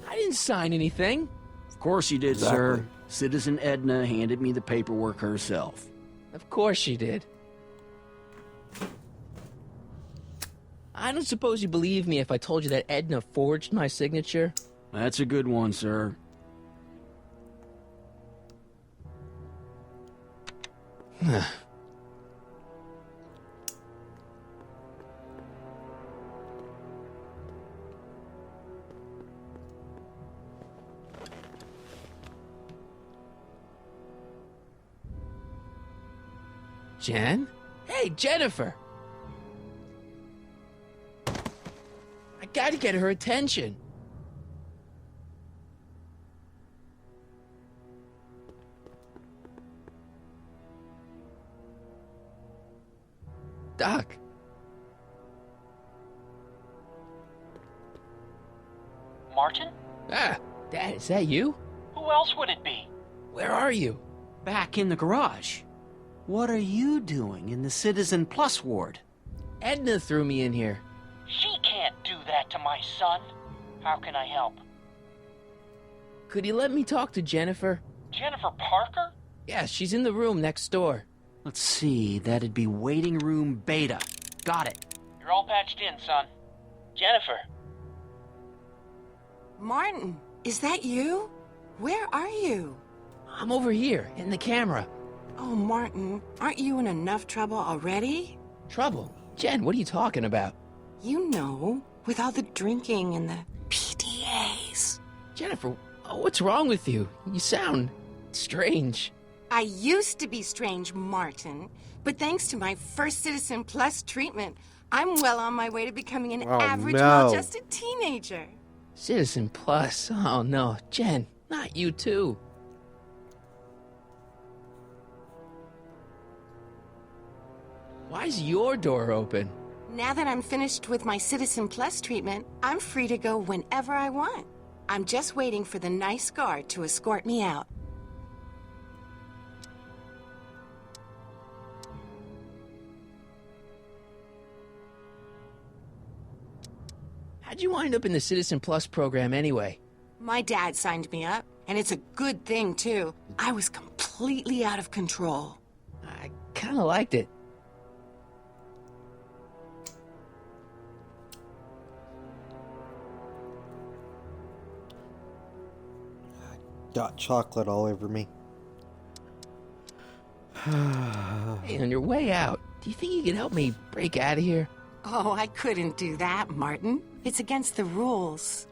Speaker 2: I didn't sign anything.
Speaker 12: Of course you did, sir. Citizen Edna handed me the paperwork herself.
Speaker 2: Of course she did. I don't suppose you believe me if I told you that Edna forged my signature?
Speaker 12: That's a good one, sir.
Speaker 2: Jen? Hey, Jennifer! I gotta get her attention. Doc.
Speaker 19: Martin?
Speaker 2: Ah, Dad, is that you?
Speaker 19: Who else would it be?
Speaker 2: Where are you?
Speaker 12: Back in the garage. What are you doing in the Citizen Plus ward?
Speaker 2: Edna threw me in here.
Speaker 19: She can't do that to my son. How can I help?
Speaker 2: Could you let me talk to Jennifer?
Speaker 19: Jennifer Parker?
Speaker 2: Yeah, she's in the room next door.
Speaker 12: Let's see, that'd be waiting room beta. Got it.
Speaker 19: You're all patched in, son. Jennifer.
Speaker 4: Martin, is that you? Where are you?
Speaker 2: I'm over here, in the camera.
Speaker 4: Oh, Martin, aren't you in enough trouble already?
Speaker 2: Trouble? Jen, what are you talking about?
Speaker 4: You know, with all the drinking and the PDAs.
Speaker 2: Jennifer, what's wrong with you? You sound strange.
Speaker 4: I used to be strange, Martin, but thanks to my first Citizen Plus treatment, I'm well on my way to becoming an average, well-adjusted teenager.
Speaker 2: Citizen Plus? Oh no, Jen, not you too. Why's your door open?
Speaker 4: Now that I'm finished with my Citizen Plus treatment, I'm free to go whenever I want. I'm just waiting for the nice guard to escort me out.
Speaker 2: How'd you wind up in the Citizen Plus program anyway?
Speaker 4: My dad signed me up, and it's a good thing, too. I was completely out of control.
Speaker 2: I kinda liked it.
Speaker 1: Got chocolate all over me.
Speaker 2: Hey, on your way out, do you think you could help me break out of here?
Speaker 4: Oh, I couldn't do that, Martin. It's against the rules.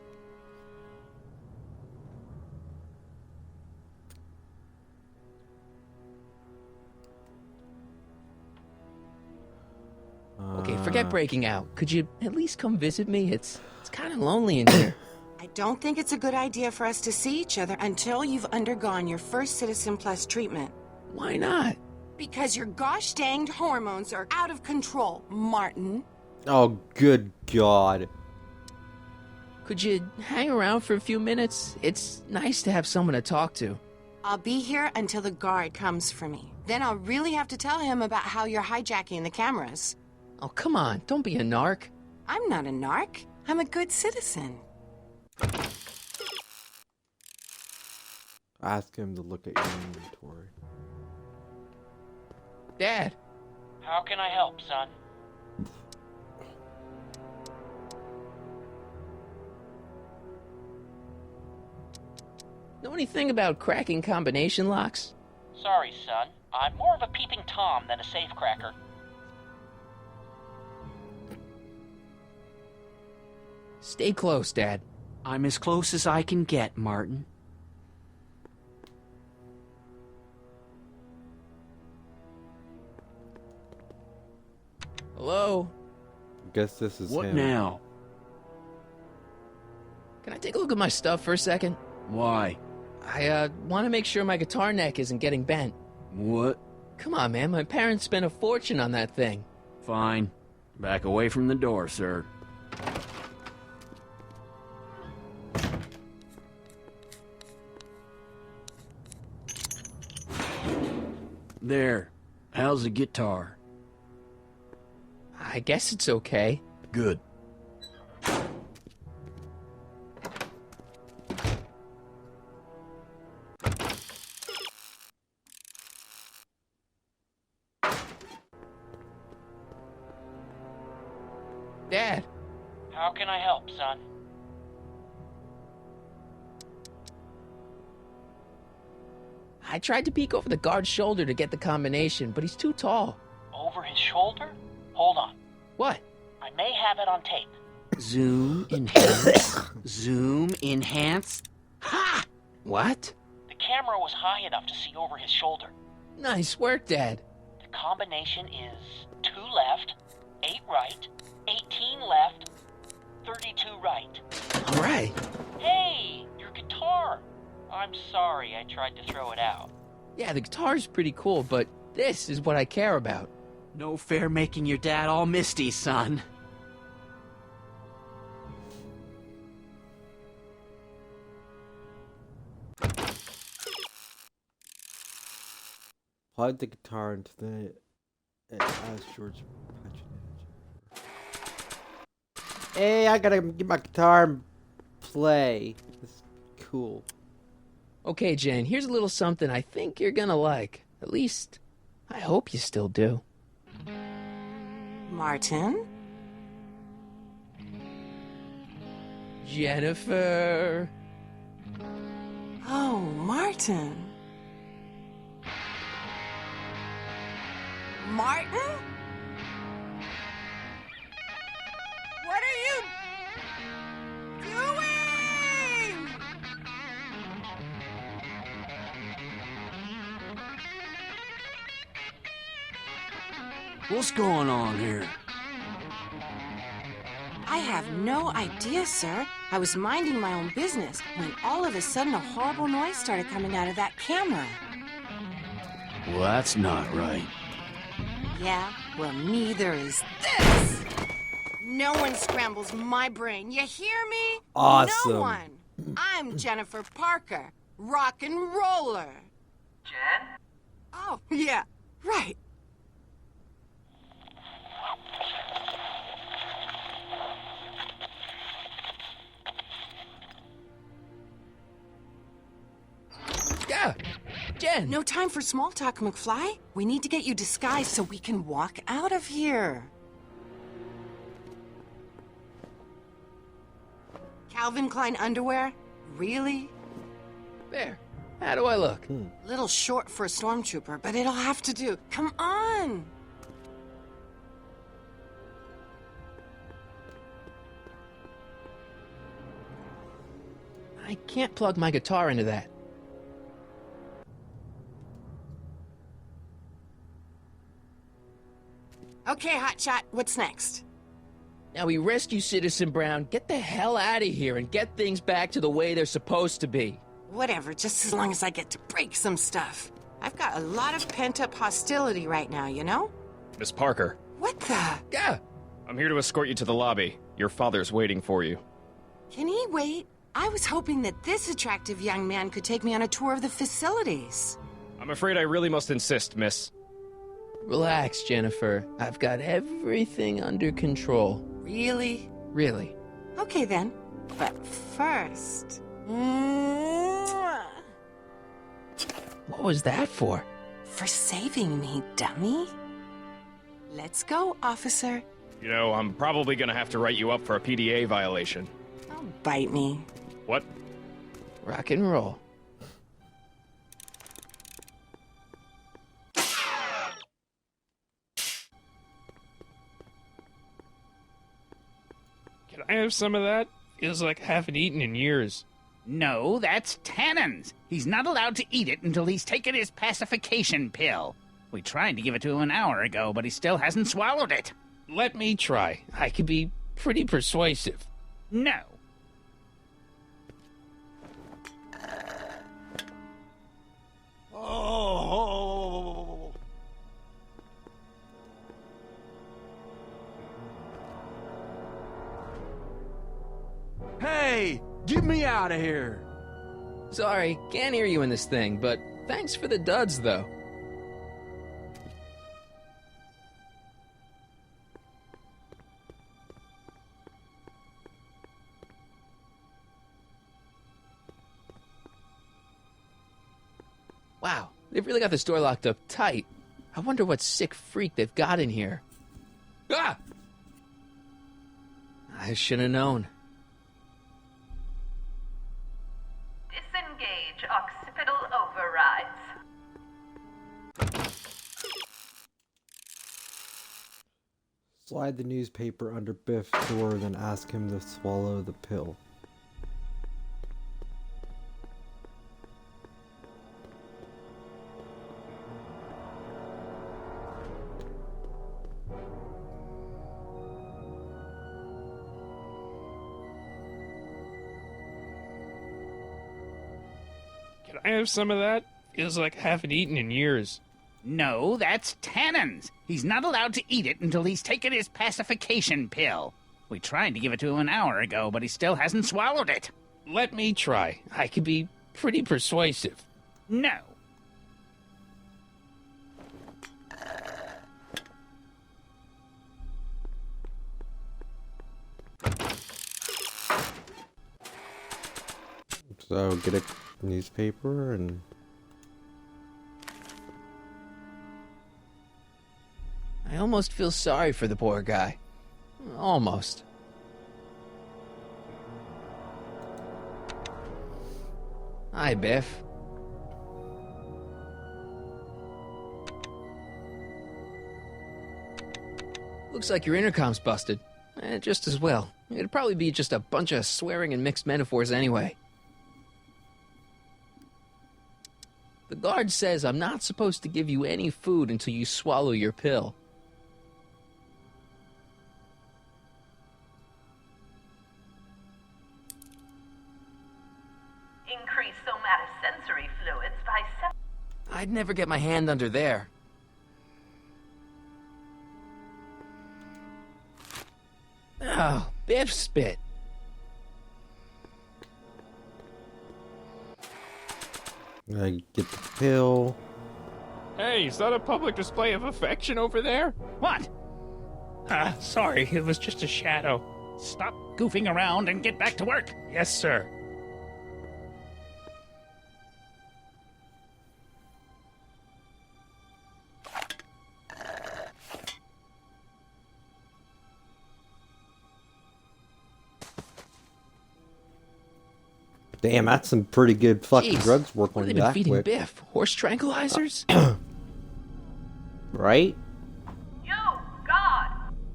Speaker 2: Okay, forget breaking out. Could you at least come visit me? It's kind of lonely in here.
Speaker 4: I don't think it's a good idea for us to see each other until you've undergone your first Citizen Plus treatment.
Speaker 2: Why not?
Speaker 4: Because your gosh-danged hormones are out of control, Martin.
Speaker 1: Oh, good God.
Speaker 2: Could you hang around for a few minutes? It's nice to have someone to talk to.
Speaker 4: I'll be here until the guard comes for me. Then I'll really have to tell him about how you're hijacking the cameras.
Speaker 2: Oh, come on. Don't be a narc.
Speaker 4: I'm not a narc. I'm a good citizen.
Speaker 1: Ask him to look at your inventory.
Speaker 2: Dad.
Speaker 19: How can I help, son?
Speaker 2: Know anything about cracking combination locks?
Speaker 19: Sorry, son. I'm more of a peeping Tom than a safecracker.
Speaker 2: Stay close, Dad.
Speaker 12: I'm as close as I can get, Martin.
Speaker 2: Hello?
Speaker 1: Guess this is
Speaker 12: What
Speaker 1: him.
Speaker 12: now?
Speaker 2: Can I take a look at my stuff for a second?
Speaker 12: Why?
Speaker 2: I want to make sure my guitar neck isn't getting bent.
Speaker 12: What?
Speaker 2: Come on, man. My parents spent a fortune on that thing.
Speaker 12: Fine. Back away from the door, sir. There. How's the guitar?
Speaker 2: I guess it's okay.
Speaker 12: Good.
Speaker 2: Dad.
Speaker 19: How can I help, son?
Speaker 2: I tried to peek over the guard's shoulder to get the combination, but he's too tall.
Speaker 19: Over his shoulder? Hold on.
Speaker 2: What?
Speaker 19: I may have it on tape.
Speaker 12: Zoom, enhance. Zoom, enhance. Ha!
Speaker 2: What?
Speaker 19: The camera was high enough to see over his shoulder.
Speaker 2: Nice work, Dad.
Speaker 19: The combination is 2 left, 8 right, 18 left, 32 right.
Speaker 2: All right.
Speaker 19: Hey, your guitar! I'm sorry I tried to throw it out.
Speaker 2: Yeah, the guitar's pretty cool, but this is what I care about.
Speaker 12: No fair making your dad all misty, son.
Speaker 1: Plug the guitar into the... Ask George... Hey, I gotta get my guitar and play. This is cool.
Speaker 2: Okay, Jane, here's a little something I think you're gonna like. At least, I hope you still do.
Speaker 4: Martin?
Speaker 2: Jennifer.
Speaker 4: Oh, Martin. Martin? What are you doing?
Speaker 12: What's going on here?
Speaker 4: I have no idea, sir. I was minding my own business when all of a sudden a horrible noise started coming out of that camera.
Speaker 12: Well, that's not right.
Speaker 4: Yeah, well, neither is this. No one scrambles my brain. You hear me?
Speaker 1: Awesome.
Speaker 4: No one. I'm Jennifer Parker, rock and roller.
Speaker 3: Jen?
Speaker 4: Oh, yeah, right.
Speaker 2: Yeah, Jen.
Speaker 4: No time for small talk, McFly. We need to get you disguised so we can walk out of here. Calvin Klein underwear? Really?
Speaker 2: There. How do I look?
Speaker 4: Little short for a stormtrooper, but it'll have to do. Come on!
Speaker 2: I can't plug my guitar into that.
Speaker 4: Okay, Hotshot, what's next?
Speaker 2: Now we rescue Citizen Brown, get the hell out of here, and get things back to the way they're supposed to be.
Speaker 4: Whatever, just as long as I get to break some stuff. I've got a lot of pent-up hostility right now, you know?
Speaker 11: Miss Parker,
Speaker 4: What the?
Speaker 2: Yeah.
Speaker 11: I'm here to escort you to the lobby. Your father's waiting for you.
Speaker 4: Can he wait? I was hoping that this attractive young man could take me on a tour of the facilities.
Speaker 11: I'm afraid I really must insist, miss.
Speaker 2: Relax, Jennifer. I've got everything under control.
Speaker 4: Really?
Speaker 2: Really.
Speaker 4: Okay then. But first... Mwah!
Speaker 2: What was that for?
Speaker 4: For saving me, dummy. Let's go, officer.
Speaker 11: You know, I'm probably gonna have to write you up for a PDA violation.
Speaker 4: Don't bite me.
Speaker 11: What?
Speaker 2: Rock and roll.
Speaker 13: Can I have some of that? Feels like I haven't eaten in years.
Speaker 20: No, that's Tannen's. He's not allowed to eat it until he's taken his pacification pill. We tried to give it to him an hour ago, but he still hasn't swallowed it.
Speaker 13: Let me try. I can be pretty persuasive.
Speaker 20: No.
Speaker 16: Oh.
Speaker 12: Hey, get me out of here.
Speaker 13: Sorry, can't hear you in this thing, but thanks for the duds, though. Wow, they've really got this door locked up tight. I wonder what sick freak they've got in here. Ah! I should have known.
Speaker 3: Disengage occipital overrides.
Speaker 1: Slide the newspaper under Biff's door, then ask him to swallow the pill.
Speaker 13: Can I have some of that? Feels like I haven't eaten in years.
Speaker 20: No, that's Tannen's. He's not allowed to eat it until he's taken his pacification pill. We tried to give it to him an hour ago, but he still hasn't swallowed it.
Speaker 13: Let me try. I can be pretty persuasive.
Speaker 20: No.
Speaker 1: So get a newspaper and...
Speaker 2: I almost feel sorry for the poor guy. Almost. Hi, Biff. Looks like your intercom's busted. Just as well. It'd probably be just a bunch of swearing and mixed metaphors anyway. The guard says I'm not supposed to give you any food until you swallow your pill.
Speaker 3: Increase somatosensory fluids by 7.
Speaker 2: I'd never get my hand under there. Oh, Biff spit.
Speaker 1: I get the pill.
Speaker 13: Hey, is that a public display of affection over there?
Speaker 20: What?
Speaker 13: Sorry, it was just a shadow.
Speaker 20: Stop goofing around and get back to work.
Speaker 13: Yes, sir.
Speaker 1: Damn, that's some pretty good fucking
Speaker 2: Jeez,
Speaker 1: drugs work
Speaker 2: what
Speaker 1: on
Speaker 2: have
Speaker 1: you
Speaker 2: they been
Speaker 1: that
Speaker 2: feeding
Speaker 1: quick.
Speaker 2: Biff? Horse tranquilizers?
Speaker 1: Right?
Speaker 3: You, God!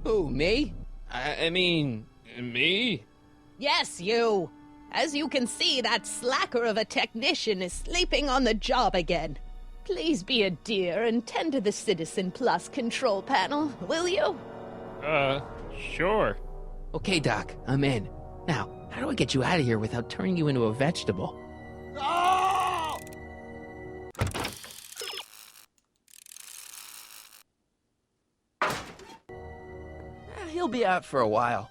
Speaker 2: Who, me?
Speaker 13: I mean, me?
Speaker 8: Yes, you. As you can see, that slacker of a technician is sleeping on the job again. Please be a dear and tend to the Citizen Plus control panel, will you?
Speaker 13: Sure.
Speaker 2: Okay, Doc, I'm in. Now, how do I get you out of here without turning you into a vegetable?
Speaker 16: Oh!
Speaker 2: He'll be out for a while.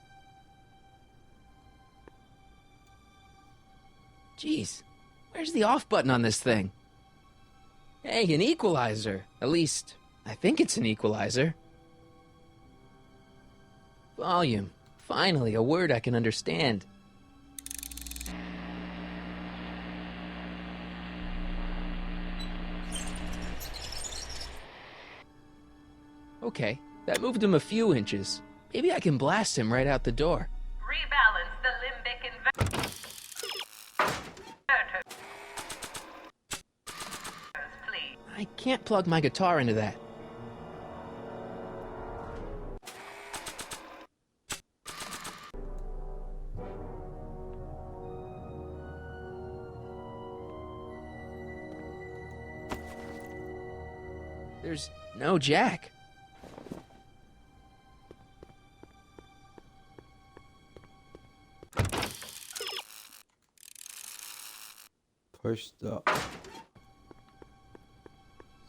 Speaker 2: Jeez, where's the off button on this thing? Hey, an equalizer. At least, I think it's an equalizer. Volume. Finally, a word I can understand. Okay, that moved him a few inches. Maybe I can blast him right out the door.
Speaker 3: Rebalance the limbic inverters, please.
Speaker 2: I can't plug my guitar into that. There's no jack.
Speaker 1: Push the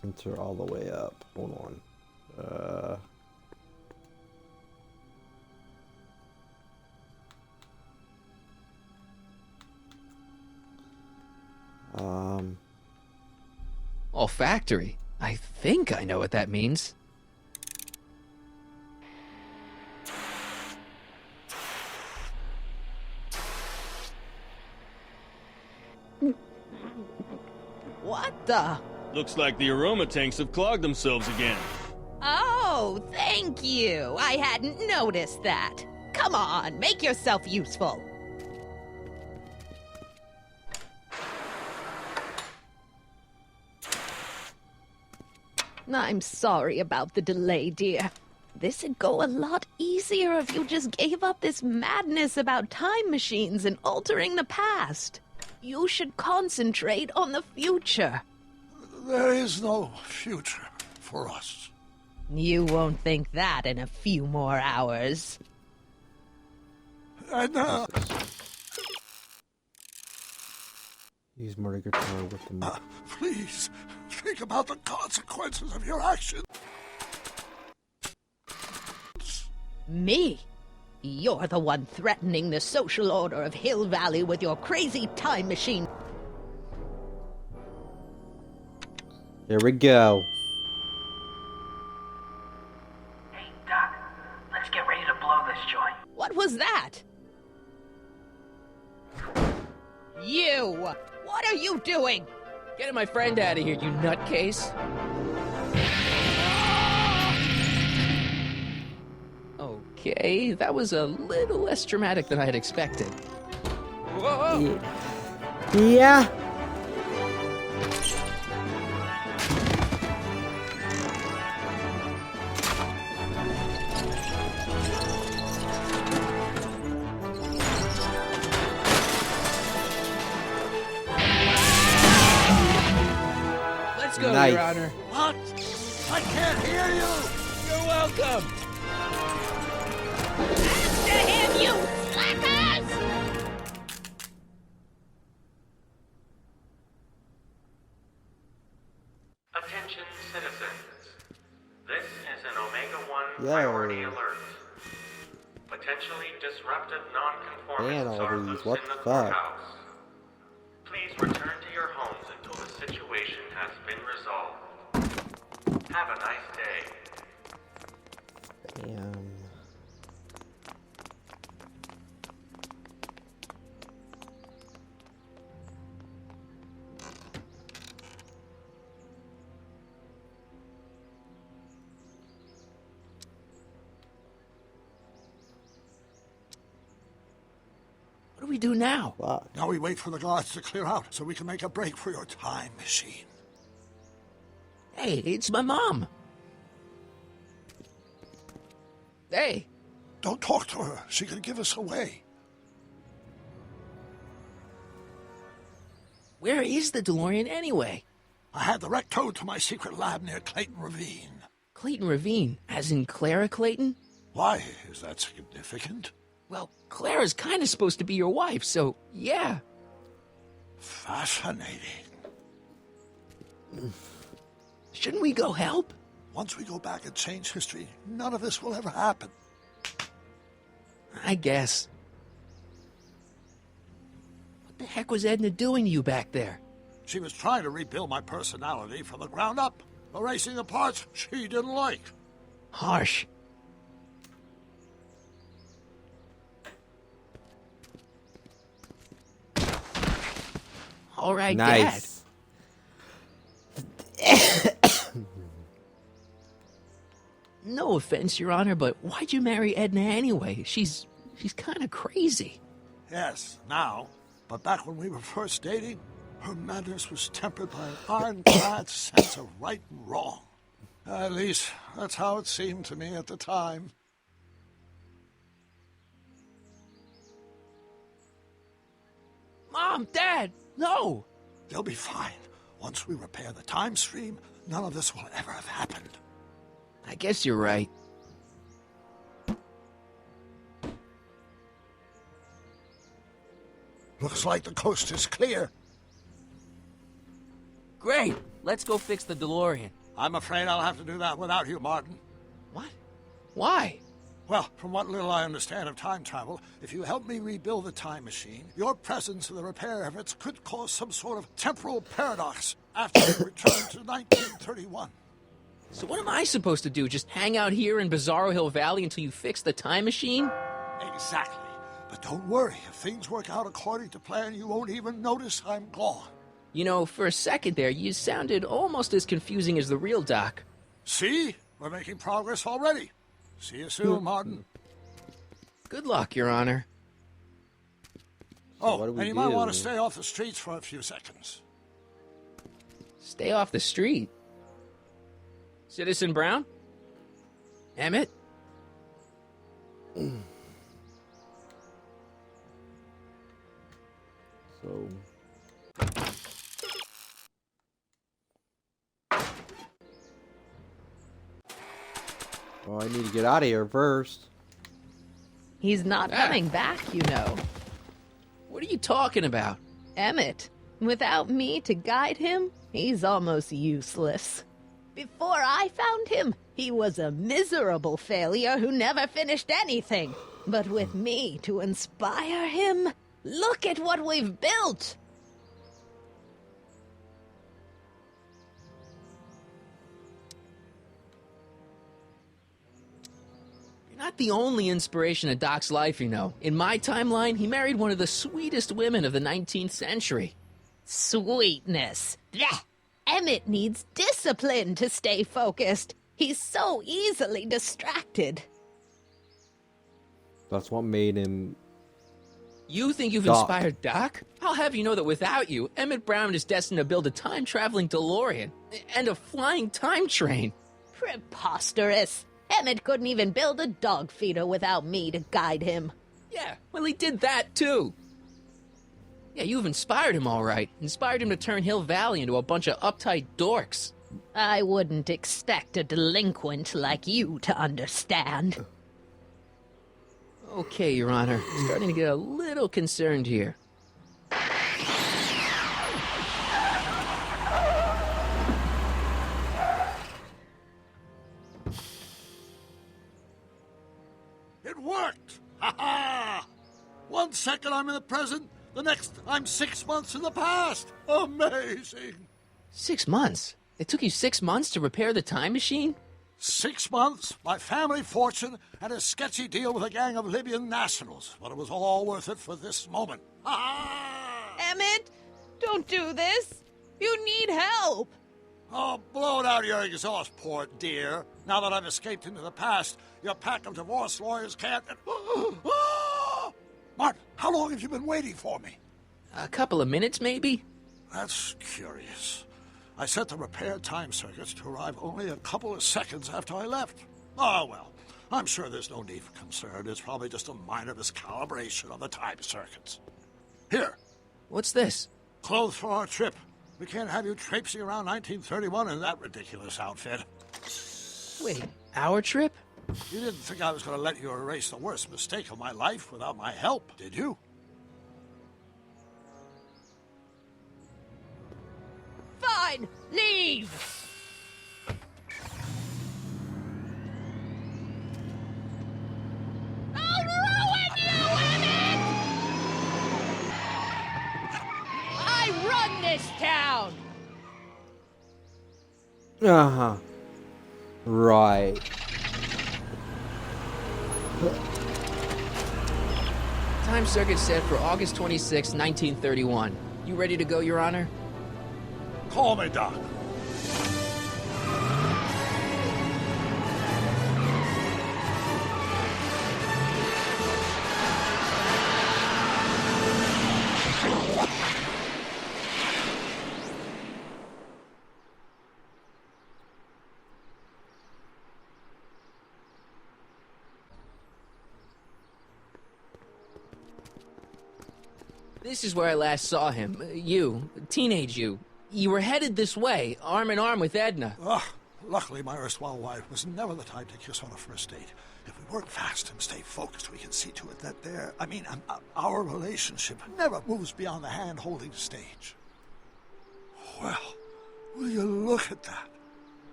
Speaker 1: sensor all the way up. Hold on.
Speaker 2: Olfactory? I think I know what that means.
Speaker 8: What the?
Speaker 11: Looks like the aroma tanks have clogged themselves again.
Speaker 8: Oh, thank you. I hadn't noticed that. Come on, make yourself useful. I'm sorry about the delay, dear. This'd go a lot easier if you just gave up this madness about time machines and altering the past. You should concentrate on the future.
Speaker 16: There is no future for us.
Speaker 8: You won't think that in a few more hours.
Speaker 16: And,
Speaker 1: Use Marty guitar with the
Speaker 16: please, think about the consequences of your actions.
Speaker 8: Me? You're the one threatening the social order of Hill Valley with your crazy time machine.
Speaker 1: Here we go.
Speaker 3: Hey, Doc, let's get ready to blow this joint.
Speaker 8: What was that? You! What are you doing?
Speaker 2: Getting my friend out of here, you nutcase. Okay, that was a little less dramatic than I had expected. Whoa!
Speaker 1: Yeah.
Speaker 2: Let's go,
Speaker 1: Nice.
Speaker 2: Your Honor.
Speaker 16: What? I can't hear you!
Speaker 2: You're welcome!
Speaker 8: After him, you slackers!
Speaker 11: Attention citizens. This is an Omega-1
Speaker 1: Yo.
Speaker 11: priority alert. Potentially disruptive
Speaker 1: Man,
Speaker 11: non-conformants
Speaker 1: all
Speaker 11: are
Speaker 1: these,
Speaker 11: loose
Speaker 1: what
Speaker 11: in
Speaker 1: the
Speaker 11: the
Speaker 1: fuck?
Speaker 11: courthouse. Please return to your homes until the situation has been resolved. Have a nice day.
Speaker 1: Damn.
Speaker 2: What do we do now?
Speaker 1: Fuck.
Speaker 16: Now we wait for the guards to clear out so we can make a break for your time machine.
Speaker 2: Hey, it's my mom. Hey.
Speaker 16: Don't talk to her. She could give us away.
Speaker 2: Where is the DeLorean anyway?
Speaker 16: I had the wreck towed to my secret lab near Clayton Ravine.
Speaker 2: Clayton Ravine, as in Clara Clayton?
Speaker 16: Why? Is that significant?
Speaker 2: Well, Clara's kind of supposed to be your wife, so yeah.
Speaker 16: Fascinating.
Speaker 2: Shouldn't we go help?
Speaker 16: Once we go back and change history, none of this will ever happen.
Speaker 2: I guess. What the heck was Edna doing to you back there?
Speaker 16: She was trying to rebuild my personality from the ground up, erasing the parts she didn't like.
Speaker 2: Harsh. All right,
Speaker 1: Nice.
Speaker 2: Dad. No offense, Your Honor, but why'd you marry Edna anyway? She's kind of crazy.
Speaker 16: Yes, now. But back when we were first dating, her madness was tempered by an ironclad sense of right and wrong. At least, that's how it seemed to me at the time.
Speaker 2: Mom, Dad, no!
Speaker 16: They'll be fine. Once we repair the time stream, none of this will ever have happened.
Speaker 2: I guess you're right.
Speaker 16: Looks like the coast is clear.
Speaker 2: Great! Let's go fix the DeLorean.
Speaker 16: I'm afraid I'll have to do that without you, Martin.
Speaker 2: What? Why?
Speaker 16: Well, from what little I understand of time travel, if you help me rebuild the time machine, your presence in the repair efforts could cause some sort of temporal paradox after you return to 1931.
Speaker 2: So what am I supposed to do? Just hang out here in Bizarro Hill Valley until you fix the time machine?
Speaker 16: Exactly. But don't worry, if things work out according to plan, you won't even notice I'm gone.
Speaker 2: You know, for a second there, you sounded almost as confusing as the real Doc.
Speaker 16: See? We're making progress already. See you soon, Martin.
Speaker 2: Good luck, Your Honor.
Speaker 16: Oh, and you might want to stay off the streets for a few seconds.
Speaker 2: Stay off the street? Citizen Brown? Emmett?
Speaker 1: So... Well, I need to get out of here first.
Speaker 8: He's not coming back, you know.
Speaker 2: What are you talking about?
Speaker 8: Emmett, without me to guide him, he's almost useless. Before I found him, he was a miserable failure who never finished anything. But with me to inspire him, look at what we've built!
Speaker 2: Not the only inspiration of Doc's life, you know. In my timeline, he married one of the sweetest women of the 19th century.
Speaker 8: Sweetness. Blech. Emmett needs discipline to stay focused. He's so easily distracted.
Speaker 1: That's what made him...
Speaker 2: You think you've
Speaker 1: Doc.
Speaker 2: inspired Doc? I'll have you know that without you, Emmett Brown is destined to build a time-traveling DeLorean and a flying time train.
Speaker 8: Preposterous. Emmett couldn't even build a dog feeder without me to guide him.
Speaker 2: Yeah, well, he did that, too. Yeah, you've inspired him all right. Inspired him to turn Hill Valley into a bunch of uptight dorks.
Speaker 8: I wouldn't expect a delinquent like you to understand.
Speaker 2: Okay, Your Honor. Starting to get a little concerned here.
Speaker 16: It worked! Ha ha! 1 second I'm in the present, the next I'm 6 months in the past. Amazing!
Speaker 2: 6 months? It took you 6 months to repair the time machine?
Speaker 16: 6 months, my family fortune, and a sketchy deal with a gang of Libyan nationals. But it was all worth it for this moment. Ha ha!
Speaker 8: Emmett, don't do this. You need help.
Speaker 16: Oh, blow it out of your exhaust port, dear. Now that I've escaped into the past, your pack of divorce lawyers can't... Martin, how long have you been waiting for me?
Speaker 2: A couple of minutes, maybe?
Speaker 16: That's curious. I set the repair time circuits to arrive only a couple of seconds after I left. Oh, well, I'm sure there's no need for concern. It's probably just a minor miscalibration of the time circuits. Here.
Speaker 2: What's this?
Speaker 16: Clothes for our trip. We can't have you traipsing around 1931 in that ridiculous outfit.
Speaker 2: Wait, our trip?
Speaker 16: You didn't think I was going to let you erase the worst mistake of my life without my help, did you?
Speaker 8: Fine, leave. I'll ruin you, Emmett! I run this town!
Speaker 1: Uh-huh. Right.
Speaker 2: Time circuit set for August 26, 1931. You ready to go, Your Honor?
Speaker 16: Call me, Doc.
Speaker 2: This is where I last saw him. You, teenage you. You were headed this way, arm in arm with Edna.
Speaker 16: Luckily, my erstwhile wife was never the type to kiss on a first date. If we work fast and stay focused, we can see to it that our relationship never moves beyond the hand-holding stage. Well, Will you look at that?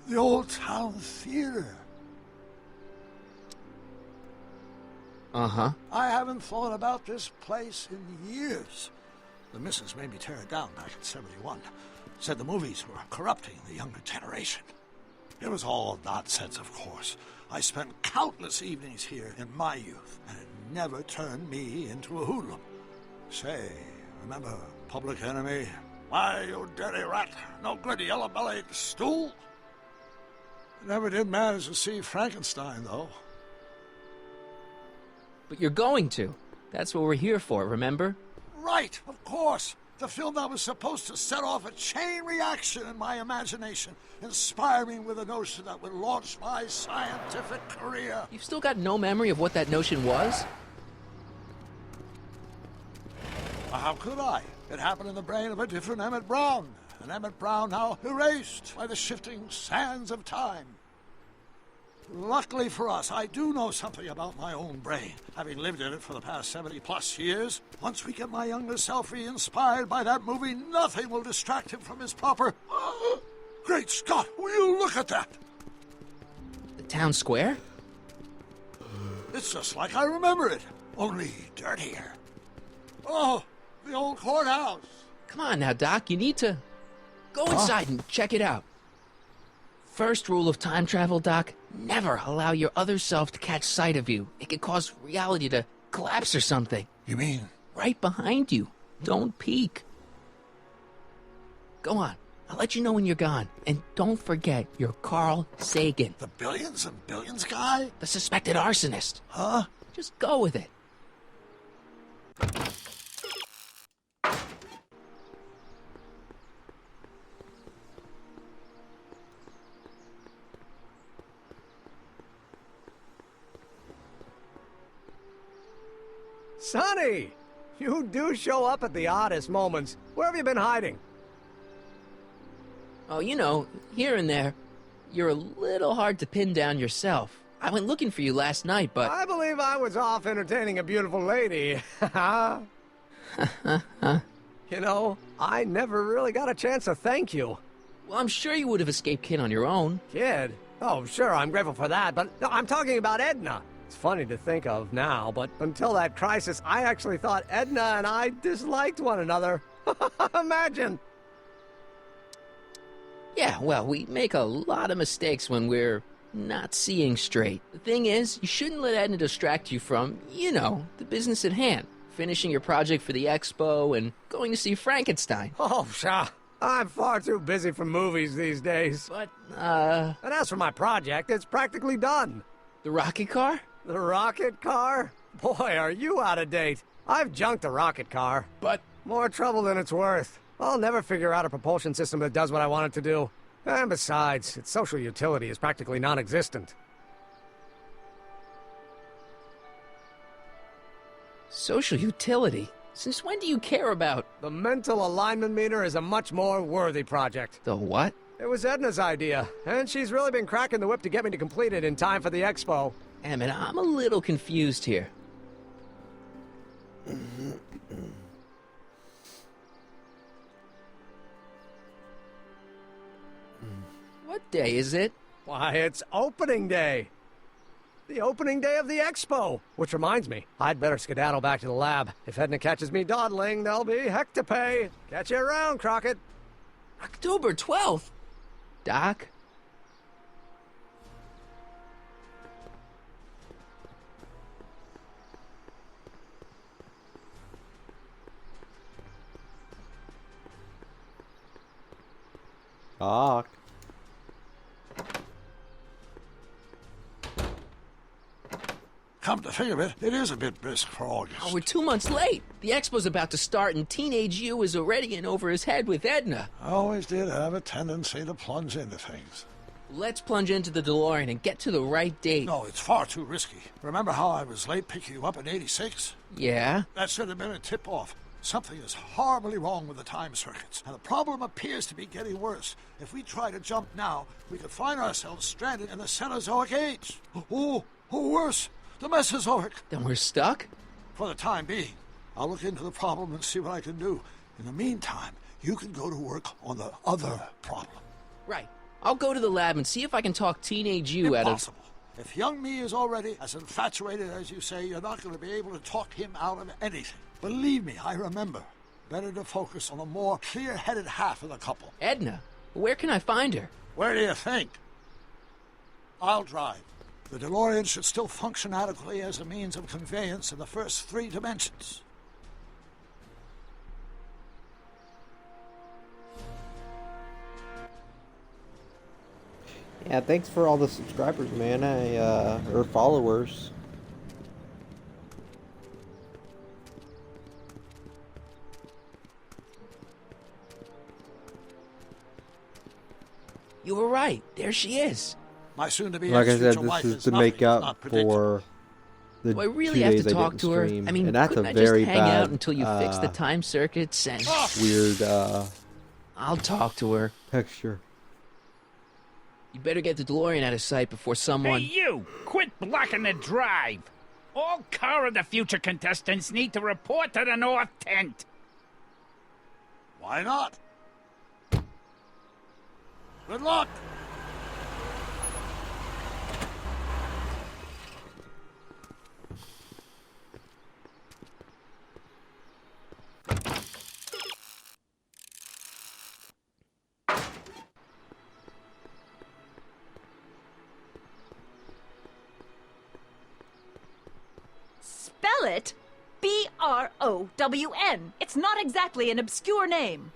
Speaker 16: The old town theater.
Speaker 13: Uh-huh.
Speaker 16: I haven't thought about this place in years. The missus made me tear it down back in '71. Said the movies were corrupting the younger generation. It was all nonsense, of course. I spent countless evenings here in my youth, and it never turned me into a hoodlum. Say, remember Public Enemy? Why, you dirty rat, no good yellow-bellied stool? Never did manage to see Frankenstein, though.
Speaker 2: But you're going to. That's what we're here for, remember?
Speaker 16: Right, of course. The film that was supposed to set off a chain reaction in my imagination, inspire me with a notion that would launch my scientific career.
Speaker 2: You've still got no memory of what that notion was?
Speaker 16: How could I? It happened in the brain of a different Emmett Brown. An Emmett Brown now erased by the shifting sands of time. Luckily for us, I do know something about my own brain, having lived in it for the past 70-plus years. Once we get my younger self re-inspired by that movie, nothing will distract him from his proper... Great Scott, will you look at that?
Speaker 2: The town square?
Speaker 16: It's just like I remember it, only dirtier. Oh, the old courthouse.
Speaker 2: Come on now, Doc, you need to... Go inside and check it out. First rule of time travel, Doc, never allow your other self to catch sight of you. It could cause reality to collapse or something.
Speaker 16: You mean?
Speaker 2: Right behind you. Don't peek. Go on. I'll let you know when you're gone. And don't forget, you're Carl Sagan.
Speaker 16: The billions and billions guy?
Speaker 2: The suspected arsonist.
Speaker 16: Huh?
Speaker 2: Just go with it.
Speaker 17: Sonny! You do show up at the oddest moments. Where have you been hiding?
Speaker 2: Oh, you know, here and there. You're a little hard to pin down yourself. I went looking for you last night, but...
Speaker 17: I believe I was off entertaining a beautiful lady. You know, I never really got a chance to thank you.
Speaker 2: Well, I'm sure you would have escaped Kid on your own.
Speaker 17: Kid? Oh, sure, I'm grateful for that, but no, I'm talking about Edna. It's funny to think of now, but until that crisis, I actually thought Edna and I disliked one another. Imagine!
Speaker 2: Yeah, well, we make a lot of mistakes when we're not seeing straight. The thing is, you shouldn't let Edna distract you from, you know, the business at hand. Finishing your project for the expo and going to see Frankenstein.
Speaker 17: Oh, pshaw. I'm far too busy for movies these days.
Speaker 2: But,
Speaker 17: And as for my project, it's practically done.
Speaker 2: The rocket car?
Speaker 17: The rocket car? Boy, are you out of date. I've junked the rocket car.
Speaker 2: But...
Speaker 17: More trouble than it's worth. I'll never figure out a propulsion system that does what I want it to do. And besides, its social utility is practically non-existent.
Speaker 2: Social utility? Since when do you care about...
Speaker 17: The mental alignment meter is a much more worthy project.
Speaker 2: The what?
Speaker 17: It was Edna's idea, and she's really been cracking the whip to get me to complete it in time for the expo.
Speaker 2: Emmett, I'm a little confused here. What day is it?
Speaker 17: Why, it's opening day. The opening day of the expo. Which reminds me, I'd better skedaddle back to the lab. If Edna catches me dawdling, there'll be heck to pay. Catch you around, Crockett.
Speaker 2: October 12th? Doc?
Speaker 1: Doc.
Speaker 16: Come to think of it, it is a bit brisk for August.
Speaker 2: Oh, we're 2 months late. The expo's about to start, and teenage you is already in over his head with Edna.
Speaker 16: I always did have a tendency to plunge into things.
Speaker 2: Let's plunge into the DeLorean and get to the right date.
Speaker 16: No, it's far too risky. Remember how I was late picking you up in '86?
Speaker 2: Yeah?
Speaker 16: That should have been a tip-off. Something is horribly wrong with the time circuits, and the problem appears to be getting worse. If we try to jump now, we could find ourselves stranded in the Cenozoic Age. Or worse, the Mesozoic.
Speaker 2: Then we're stuck?
Speaker 16: For the time being. I'll look into the problem and see what I can do. In the meantime, you can go to work on the other problem.
Speaker 2: Right. I'll go to the lab and see if I can talk teenage you out of...
Speaker 16: Impossible. If young me is already as infatuated as you say, you're not going to be able to talk him out of anything. Believe me, I remember. Better to focus on the more clear-headed half of the couple.
Speaker 2: Edna? Where can I find her?
Speaker 16: Where do you think? I'll drive. The DeLorean should still function adequately as a means of conveyance in the first 3 dimensions.
Speaker 1: Yeah, thanks for all the subscribers, man. Or followers.
Speaker 2: You were right. There she is.
Speaker 16: My soon-to-be
Speaker 1: Like I said,
Speaker 16: ex-future
Speaker 1: this
Speaker 16: wife
Speaker 1: is to make up for the
Speaker 2: Do I really
Speaker 1: 2
Speaker 2: have
Speaker 1: days
Speaker 2: to
Speaker 1: I
Speaker 2: talk
Speaker 1: didn't
Speaker 2: to her?
Speaker 1: stream.
Speaker 2: I mean,
Speaker 1: and that's a
Speaker 2: couldn't I just
Speaker 1: very
Speaker 2: hang
Speaker 1: bad,
Speaker 2: out until you fix the time circuits and...
Speaker 1: weird,
Speaker 2: I'll talk to her.
Speaker 1: texture.
Speaker 2: You better get the DeLorean out of sight before someone...
Speaker 20: Hey, you! Quit blocking the drive! All Car of the Future contestants need to report to the North Tent.
Speaker 16: Why not? Good luck!
Speaker 18: Spell it B-R-O-W-N. It's not exactly an obscure name.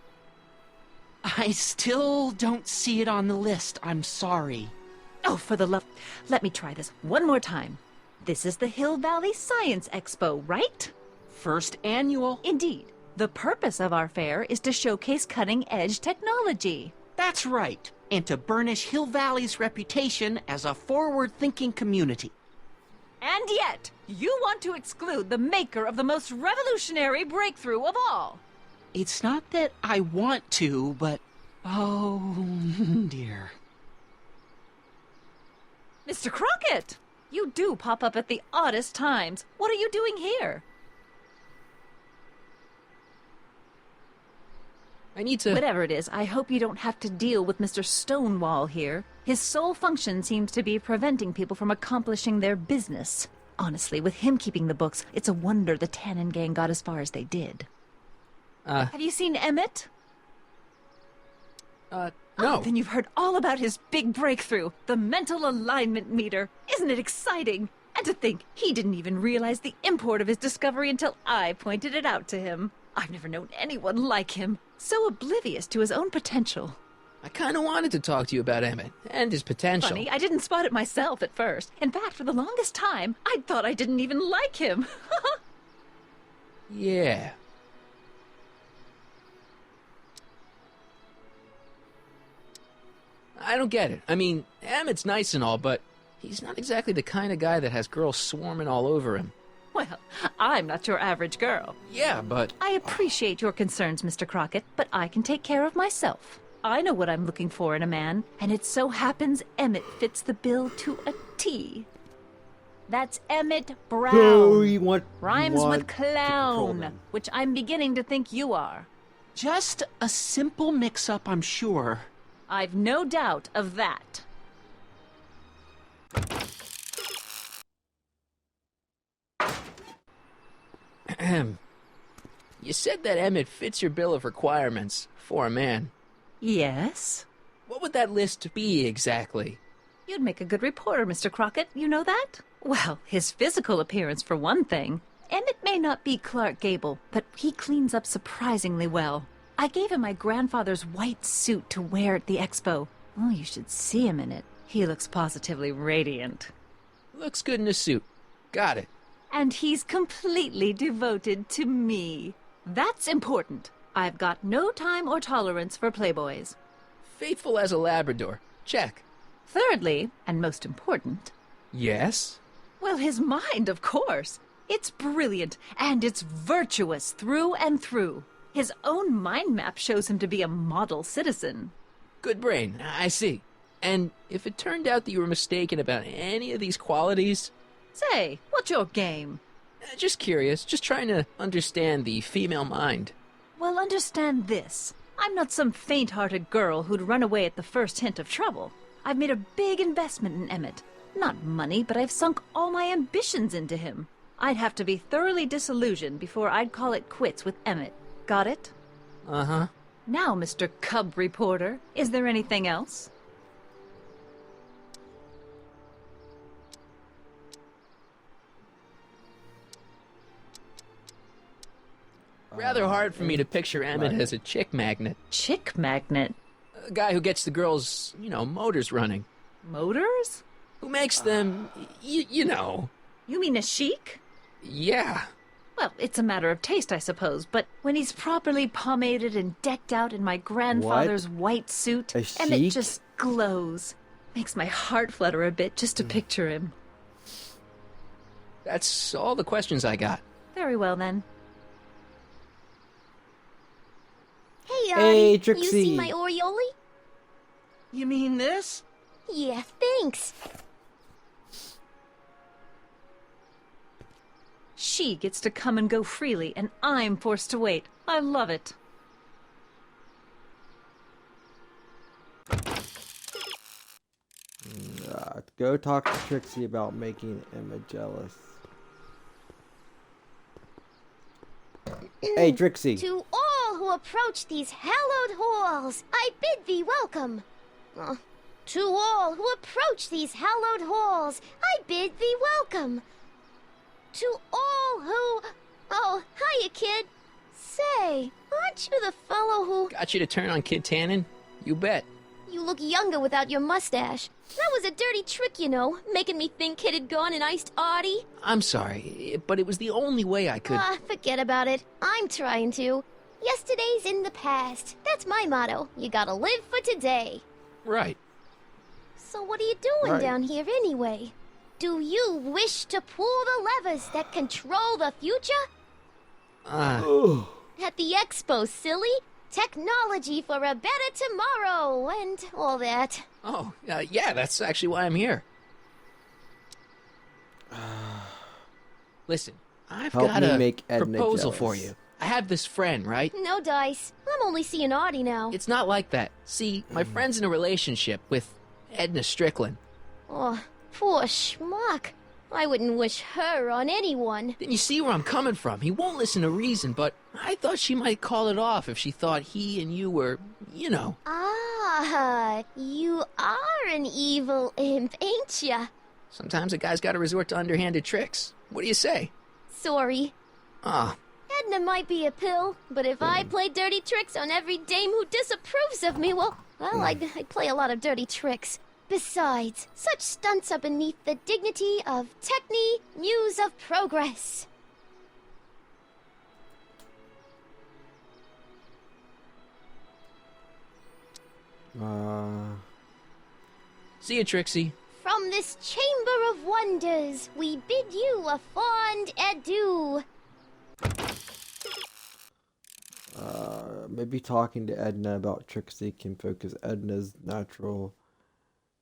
Speaker 12: I still don't see it on the list. I'm sorry.
Speaker 18: Oh, for the love... Let me try this one more time. This is the Hill Valley Science Expo, right?
Speaker 12: First annual.
Speaker 18: Indeed. The purpose of our fair is to showcase cutting-edge technology.
Speaker 12: That's right. And to burnish Hill Valley's reputation as a forward-thinking community.
Speaker 18: And yet, you want to exclude the maker of the most revolutionary breakthrough of all.
Speaker 12: It's not that I want to, but... oh, dear.
Speaker 18: Mr. Crockett! You do pop up at the oddest times. What are you doing here?
Speaker 2: I need to...
Speaker 18: Whatever it is, I hope you don't have to deal with Mr. Stonewall here. His sole function seems to be preventing people from accomplishing their business. Honestly, with him keeping the books, it's a wonder the Tannen gang got as far as they did. Have you seen Emmett?
Speaker 2: No.
Speaker 18: Oh, then you've heard all about his big breakthrough, the mental alignment meter. Isn't it exciting? And to think, he didn't even realize the import of his discovery until I pointed it out to him. I've never known anyone like him. So oblivious to his own potential.
Speaker 2: I kind of wanted to talk to you about Emmett and his potential.
Speaker 18: Funny, I didn't spot it myself at first. In fact, for the longest time, I thought I didn't even like him.
Speaker 2: Yeah. I don't get it. I mean, Emmett's nice and all, but he's not exactly the kind of guy that has girls swarming all over him.
Speaker 18: Well, I'm not your average girl.
Speaker 2: Yeah, but...
Speaker 18: I appreciate your concerns, Mr. Crockett, but I can take care of myself. I know what I'm looking for in a man, and it so happens Emmett fits the bill to a T. That's Emmett Brown.
Speaker 1: Oh, you want...
Speaker 18: Rhymes with clown, which I'm beginning to think you are.
Speaker 12: Just a simple mix-up, I'm sure.
Speaker 18: I've no doubt of that.
Speaker 2: You said that Emmett fits your bill of requirements for a man.
Speaker 18: Yes?
Speaker 2: What would that list be exactly?
Speaker 18: You'd make a good reporter, Mr. Crockett. You know that? Well, his physical appearance for one thing. Emmett may not be Clark Gable, but he cleans up surprisingly well. I gave him my grandfather's white suit to wear at the expo. Oh, you should see him in it. He looks positively radiant.
Speaker 2: Looks good in a suit. Got it.
Speaker 18: And he's completely devoted to me. That's important. I've got no time or tolerance for playboys.
Speaker 2: Faithful as a Labrador. Check.
Speaker 18: Thirdly, and most important...
Speaker 2: Yes?
Speaker 18: Well, his mind, of course. It's brilliant, and it's virtuous through and through. His own mind map shows him to be a model citizen.
Speaker 2: Good brain, I see. And if it turned out that you were mistaken about any of these qualities...
Speaker 18: Say, what's your game?
Speaker 2: Just curious, just trying to understand the female mind.
Speaker 18: Well, understand this. I'm not some faint-hearted girl who'd run away at the first hint of trouble. I've made a big investment in Emmett. Not money, but I've sunk all my ambitions into him. I'd have to be thoroughly disillusioned before I'd call it quits with Emmett. Got it?
Speaker 13: Uh-huh.
Speaker 18: Now, Mr. Cub Reporter, is there anything else?
Speaker 2: Rather hard for me to picture Emmett as a chick magnet.
Speaker 18: Chick magnet?
Speaker 2: A guy who gets the girls, motors running.
Speaker 18: Motors?
Speaker 2: Who makes them, you know.
Speaker 18: You mean a chic?
Speaker 2: Yeah.
Speaker 18: Well, it's a matter of taste, I suppose, but when he's properly pomaded and decked out in my grandfather's white suit, Emmett just glows. Makes my heart flutter a bit just to picture him.
Speaker 2: That's all the questions I got.
Speaker 18: Very well, then.
Speaker 4: Hey,
Speaker 1: Hey,
Speaker 4: You
Speaker 1: Trixie.
Speaker 4: see my Orioli?
Speaker 12: You mean this?
Speaker 4: Yeah, thanks.
Speaker 18: She gets to come and go freely, and I'm forced to wait. I love it.
Speaker 1: Go talk to Trixie about making Emma jealous. Hey, Trixie.
Speaker 4: To all who approach these hallowed halls, I bid thee welcome. To all who approach these hallowed halls, I bid thee welcome. To all who... Oh, hiya, kid. Say, aren't you the fellow who...
Speaker 2: Got you to turn on Kid Tannen? You bet.
Speaker 4: You look younger without your mustache. That was a dirty trick, making me think Kid had gone and iced Artie.
Speaker 2: I'm sorry, but it was the only way I could...
Speaker 4: Forget about it. I'm trying to. Yesterday's in the past. That's my motto. You gotta live for today.
Speaker 2: Right.
Speaker 4: So what are you doing
Speaker 2: Right.
Speaker 4: down here anyway? Do you wish to pull the levers that control the future? At the expo, silly. Technology for a better tomorrow and all that.
Speaker 2: Oh, yeah, that's actually why I'm here. Listen, I've
Speaker 1: Help
Speaker 2: got
Speaker 1: me
Speaker 2: a
Speaker 1: make Edna
Speaker 2: proposal for
Speaker 1: jealous.
Speaker 2: you. I have this friend, right?
Speaker 4: No dice. I'm only seeing Artie now.
Speaker 2: It's not like that. See, my friend's in a relationship with Edna Strickland.
Speaker 4: Oh, poor schmuck. I wouldn't wish her on anyone.
Speaker 2: Then you see where I'm coming from. He won't listen to reason, but I thought she might call it off if she thought he and you were,
Speaker 4: Ah, you are an evil imp, ain't ya?
Speaker 2: Sometimes a guy's got to resort to underhanded tricks. What do you say?
Speaker 4: Sorry.
Speaker 2: Ah,
Speaker 4: Edna might be a pill, but if I play dirty tricks on every dame who disapproves of me, well, I'd play a lot of dirty tricks. Besides, such stunts are beneath the dignity of Techne, Muse of Progress.
Speaker 2: see you, Trixie.
Speaker 4: From this chamber of wonders, we bid you a fond adieu.
Speaker 1: Maybe talking to Edna about Trixie can focus Edna's natural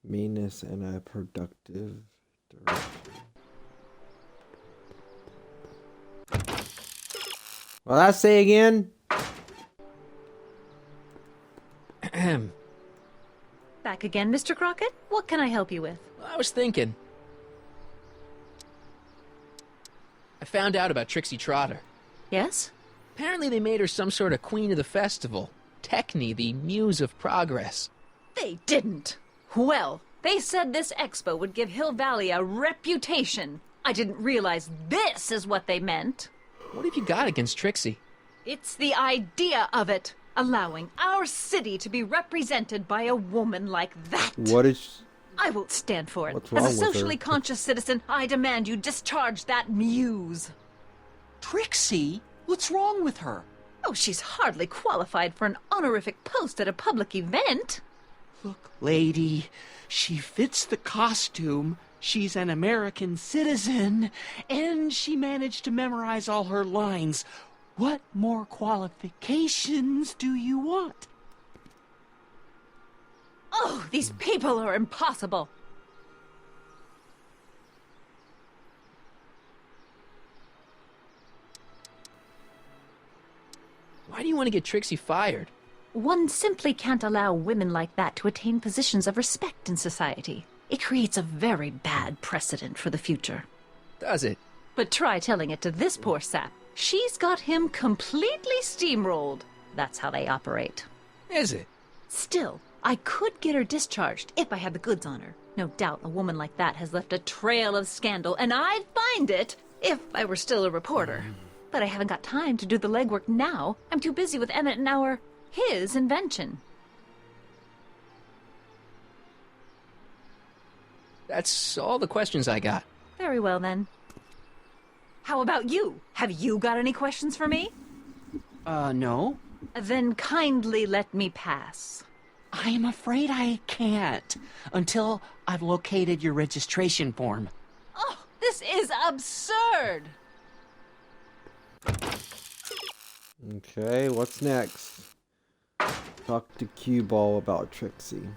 Speaker 1: meanness in a productive direction. Well, that's say again.
Speaker 18: Back again, Mr. Crockett? What can I help you with?
Speaker 2: I was thinking. I found out about Trixie Trotter.
Speaker 18: Yes?
Speaker 2: Apparently they made her some sort of queen of the festival. Techne, the Muse of Progress.
Speaker 18: They didn't. Well, they said this expo would give Hill Valley a reputation. I didn't realize this is what they meant.
Speaker 2: What have you got against Trixie?
Speaker 18: It's the idea of it. Allowing our city to be represented by a woman like that.
Speaker 1: What is...
Speaker 18: I won't stand for it.
Speaker 1: What's wrong
Speaker 18: As a
Speaker 1: with her?
Speaker 18: socially conscious citizen, I demand you discharge that muse.
Speaker 12: Trixie? What's wrong with her?
Speaker 18: Oh, she's hardly qualified for an honorific post at a public event.
Speaker 12: Look, lady, she fits the costume. She's an American citizen, and she managed to memorize all her lines. What more qualifications do you want?
Speaker 18: Oh, these people are impossible.
Speaker 2: Why do you want to get Trixie fired?
Speaker 18: One simply can't allow women like that to attain positions of respect in society. It creates a very bad precedent for the future.
Speaker 2: Does it?
Speaker 18: But try telling it to this poor sap. She's got him completely steamrolled. That's how they operate.
Speaker 2: Is it?
Speaker 18: Still, I could get her discharged if I had the goods on her. No doubt a woman like that has left a trail of scandal, and I'd find it if I were still a reporter. But I haven't got time to do the legwork now. I'm too busy with Emmett and his invention.
Speaker 2: That's all the questions I got.
Speaker 18: Very well, then. How about you? Have you got any questions for me?
Speaker 12: No.
Speaker 18: Then kindly let me pass.
Speaker 12: I am afraid I can't until I've located your registration form.
Speaker 18: Oh, this is absurd!
Speaker 1: Okay, what's next? Talk to Cue Ball about Trixie.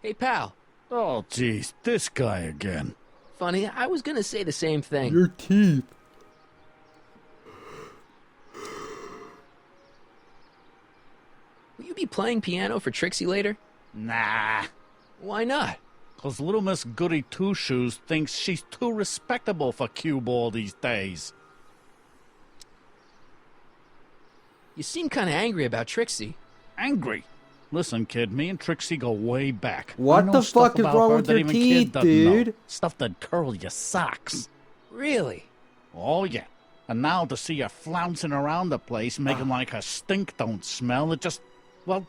Speaker 2: Hey, pal.
Speaker 16: Oh, jeez, this guy again.
Speaker 2: Funny, I was gonna say the same thing.
Speaker 1: Your teeth.
Speaker 2: Will you be playing piano for Trixie later?
Speaker 14: Nah.
Speaker 2: Why not?
Speaker 14: 'Cause little Miss Goody Two-Shoes thinks she's too respectable for cue ball these days.
Speaker 2: You seem kind of angry about Trixie.
Speaker 14: Angry? Listen, kid, me and Trixie go way back.
Speaker 1: What
Speaker 14: I know
Speaker 1: the
Speaker 14: stuff
Speaker 1: fuck is
Speaker 14: about
Speaker 1: wrong
Speaker 14: her
Speaker 1: with
Speaker 14: that
Speaker 1: your
Speaker 14: even
Speaker 1: teeth,
Speaker 14: kid doesn't know.
Speaker 1: dude?
Speaker 14: Stuff that curl your socks.
Speaker 2: Really?
Speaker 14: Oh, yeah. And now to see her flouncing around the place, making like her stink don't smell, it just, well,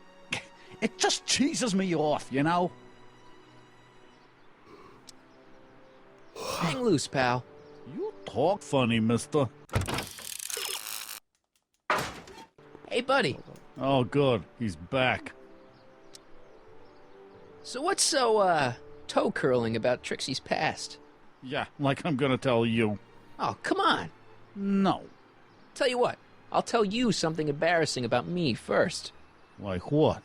Speaker 14: it just cheeses me off, you know?
Speaker 2: Hang loose, pal.
Speaker 14: You talk funny, mister.
Speaker 2: Hey, buddy.
Speaker 14: Oh, good. He's back.
Speaker 2: So what's so, toe-curling about Trixie's past?
Speaker 14: Yeah, like I'm gonna tell you.
Speaker 2: Oh, come on.
Speaker 14: No.
Speaker 2: Tell you what, I'll tell you something embarrassing about me first.
Speaker 14: Like what?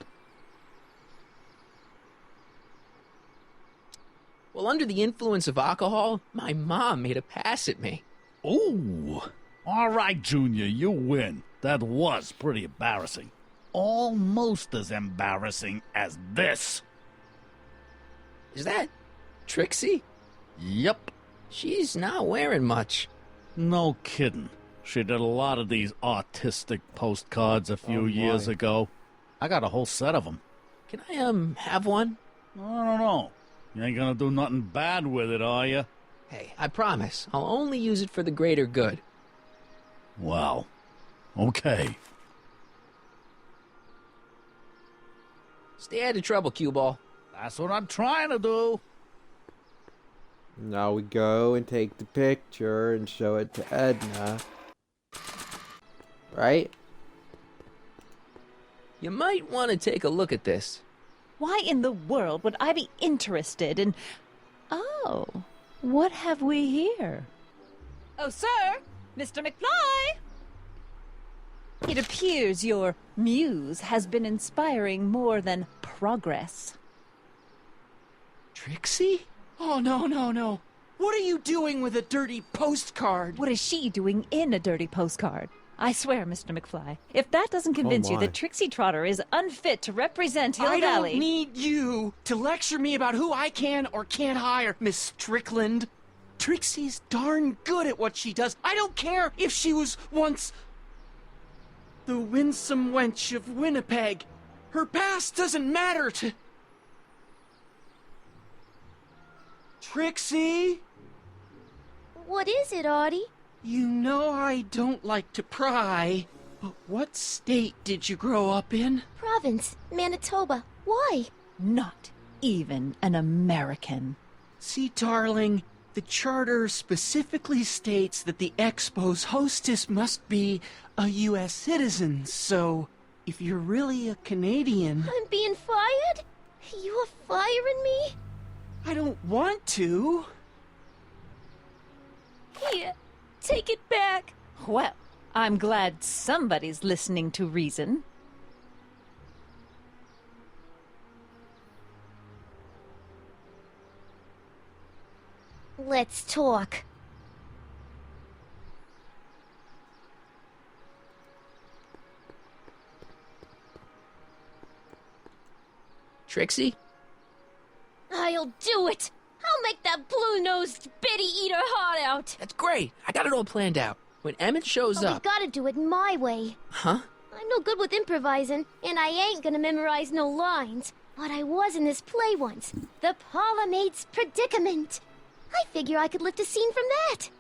Speaker 2: Well, under the influence of alcohol, my mom made a pass at me.
Speaker 14: Ooh. All right, Junior, you win. That was pretty embarrassing. Almost as embarrassing as this.
Speaker 2: Is that Trixie?
Speaker 14: Yep.
Speaker 2: She's not wearing much.
Speaker 14: No kidding. She did a lot of these artistic postcards a few years ago. I got a whole set of them.
Speaker 2: Can I, have one?
Speaker 14: I don't know. You ain't gonna do nothing bad with it, are you?
Speaker 2: Hey, I promise. I'll only use it for the greater good.
Speaker 14: Well, okay.
Speaker 2: Stay out of trouble, Cue Ball.
Speaker 14: That's what I'm trying to do.
Speaker 1: Now we go and take the picture and show it to Edna. Right?
Speaker 2: You might want to take a look at this.
Speaker 18: Why in the world would I be interested in... Oh, what have we here? Oh, sir! Mr. McFly! It appears your muse has been inspiring more than progress.
Speaker 12: Trixie? Oh, no, no, no. What are you doing with a dirty postcard?
Speaker 18: What is she doing in a dirty postcard? I swear, Mr. McFly, if that doesn't convince you that Trixie Trotter is unfit to represent Hill Valley...
Speaker 12: I don't need you to lecture me about who I can or can't hire, Miss Strickland. Trixie's darn good at what she does. I don't care if she was once the winsome wench of Winnipeg. Her past doesn't matter to... Trixie?
Speaker 9: What is it, Audie?
Speaker 12: You know I don't like to pry, but what state did you grow up in?
Speaker 9: Province, Manitoba. Why?
Speaker 18: Not even an American.
Speaker 12: See, darling, the charter specifically states that the Expo's hostess must be a U.S. citizen, so if you're really a Canadian...
Speaker 9: I'm being fired? You are firing me?
Speaker 12: I don't want to.
Speaker 9: Here, take it back.
Speaker 18: Well, I'm glad somebody's listening to reason.
Speaker 9: Let's talk.
Speaker 2: Trixie?
Speaker 9: I'll do it! I'll make that blue-nosed bitty eater hot out!
Speaker 2: That's great. I got it all planned out. When Emmett shows
Speaker 21: But
Speaker 2: up...
Speaker 21: we gotta do it my way.
Speaker 2: Huh?
Speaker 21: I'm no good with improvising, and I ain't gonna memorize no lines. But I was in this play once. The Parlor-Maid's Predicament. I figure I could lift a scene from that.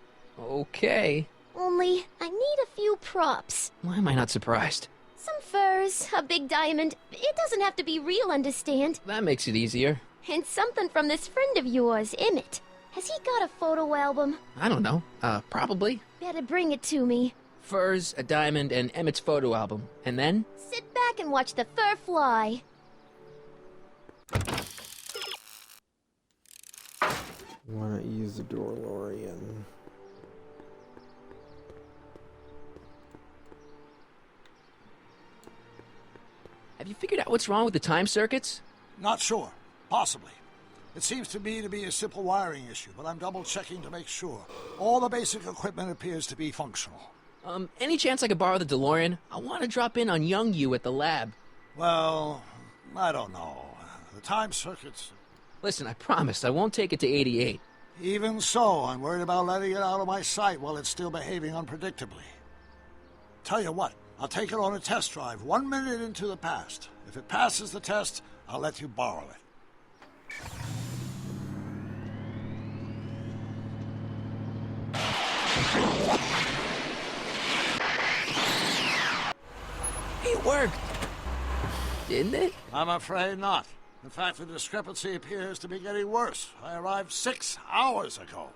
Speaker 2: Okay.
Speaker 21: Only, I need a few props.
Speaker 2: Why am I not surprised?
Speaker 21: Some furs, a big diamond. It doesn't have to be real, understand?
Speaker 2: That makes it easier.
Speaker 21: And something from this friend of yours, Emmett. Has he got a photo album?
Speaker 2: I don't know. Probably.
Speaker 21: Better bring it to me.
Speaker 2: Furs, a diamond, and Emmett's photo album. And then?
Speaker 21: Sit back and watch the fur fly.
Speaker 1: Why not use the DeLorean?
Speaker 2: Have you figured out what's wrong with the time circuits?
Speaker 16: Not sure. Possibly. It seems to me to be a simple wiring issue, but I'm double-checking to make sure. All the basic equipment appears to be functional.
Speaker 2: Any chance I could borrow the DeLorean? I want to drop in on young you at the lab.
Speaker 16: Well, I don't know. The time circuits...
Speaker 2: Listen, I promise I won't take it to 88.
Speaker 16: Even so, I'm worried about letting it out of my sight while it's still behaving unpredictably. Tell you what, I'll take it on a test drive 1 minute into the past. If it passes the test, I'll let you borrow it.
Speaker 2: It worked! Didn't it?
Speaker 16: I'm afraid not. In fact, the discrepancy appears to be getting worse. I arrived 6 hours ago.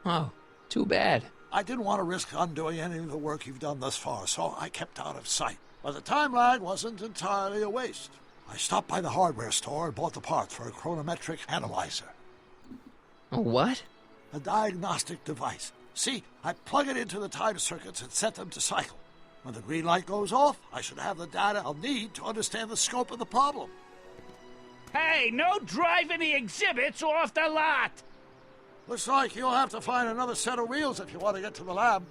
Speaker 2: Oh, too bad.
Speaker 16: I didn't want to risk undoing any of the work you've done thus far, so I kept out of sight. But the time lag wasn't entirely a waste. I stopped by the hardware store and bought the parts for a chronometric analyzer.
Speaker 2: A what?
Speaker 16: A diagnostic device. See, I plug it into the time circuits and set them to cycle. When the green light goes off, I should have the data I'll need to understand the scope of the problem.
Speaker 20: Hey, no driving the exhibits off the lot!
Speaker 16: Looks like you'll have to find another set of wheels if you want to get to the lab.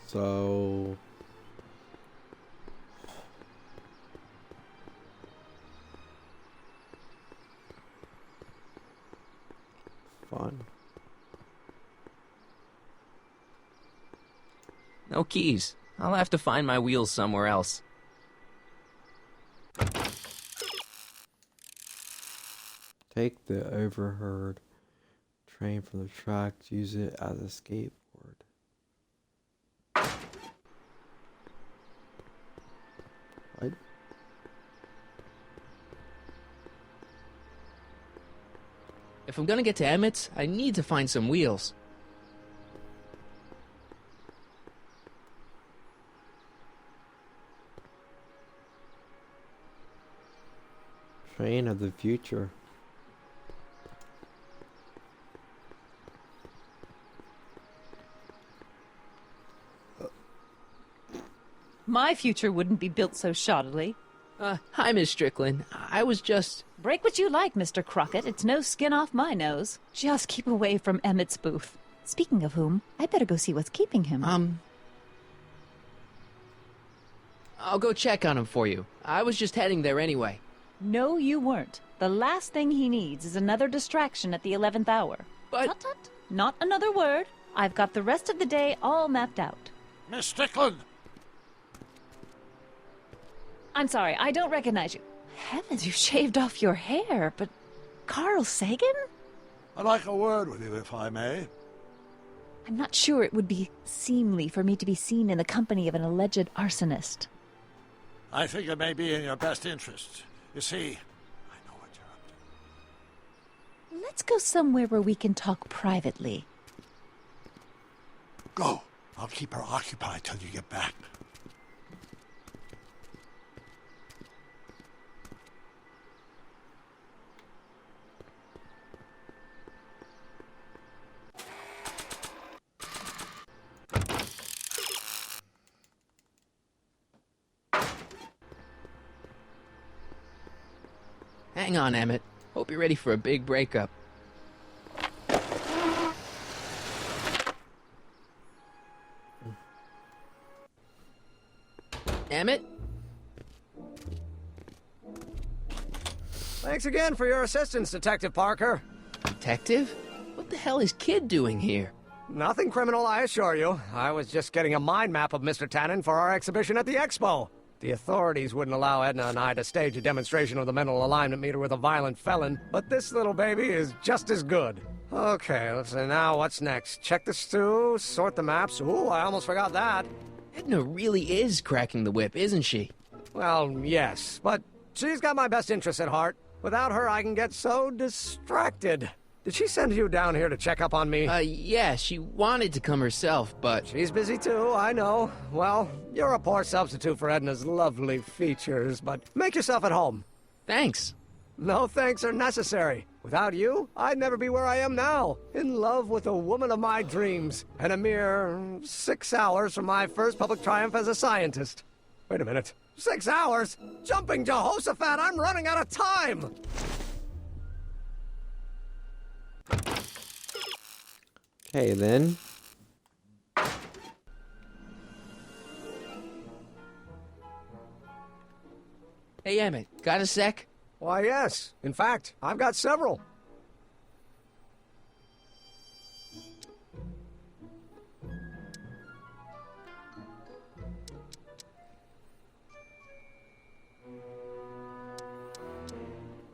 Speaker 1: So... fun.
Speaker 2: No keys. I'll have to find my wheels somewhere else.
Speaker 1: Take the overheard train from the tracks, use it as a skateboard. What?
Speaker 2: If I'm gonna get to Emmett's, I need to find some wheels.
Speaker 1: Train of the future.
Speaker 18: My future wouldn't be built so shoddily.
Speaker 2: Hi, Miss Strickland. I was just...
Speaker 18: Break what you like, Mr. Crockett. It's no skin off my nose. Just keep away from Emmett's booth. Speaking of whom, I'd better go see what's keeping him.
Speaker 2: I'll go check on him for you. I was just heading there anyway.
Speaker 18: No, you weren't. The last thing he needs is another distraction at the 11th hour.
Speaker 2: But...
Speaker 18: Tut, tut. Not another word. I've got the rest of the day all mapped out.
Speaker 16: Miss Strickland!
Speaker 18: I'm sorry, I don't recognize you. Heavens, you shaved off your hair, but... Carl Sagan?
Speaker 16: I'd like a word with you, if I may.
Speaker 18: I'm not sure it would be seemly for me to be seen in the company of an alleged arsonist.
Speaker 16: I think it may be in your best interest. You see,
Speaker 18: Let's go somewhere where we can talk privately.
Speaker 16: go. I'll keep her occupied till you get back.
Speaker 2: Hang on, Emmett. Hope you're ready for a big breakup. Emmett?
Speaker 17: Thanks again for your assistance, Detective Parker.
Speaker 2: Detective? What the hell is Kid doing here?
Speaker 17: Nothing criminal, I assure you. I was just getting a mind map of Mr. Tannen for our exhibition at the Expo. The authorities wouldn't allow Edna and I to stage a demonstration of the mental alignment meter with a violent felon, but this little baby is just as good. Okay, let's see now, what's next? Check the stew, sort the maps. Ooh, I almost forgot that.
Speaker 2: Edna really is cracking the whip, isn't she?
Speaker 17: Well, yes, but she's got my best interests at heart. Without her, I can get so distracted. Did she send you down here to check up on me?
Speaker 2: Yeah, she wanted to come herself, but...
Speaker 17: She's busy too, I know. Well, you're a poor substitute for Edna's lovely features, but make yourself at home.
Speaker 2: Thanks.
Speaker 17: No thanks are necessary. Without you, I'd never be where I am now. In love with a woman of my dreams, and a mere 6 hours from my first public triumph as a scientist. Wait a minute. 6 hours? Jumping Jehoshaphat, I'm running out of time!
Speaker 1: Okay, then.
Speaker 2: Hey, Emmett, got a sec?
Speaker 17: Why, yes. In fact, I've got several.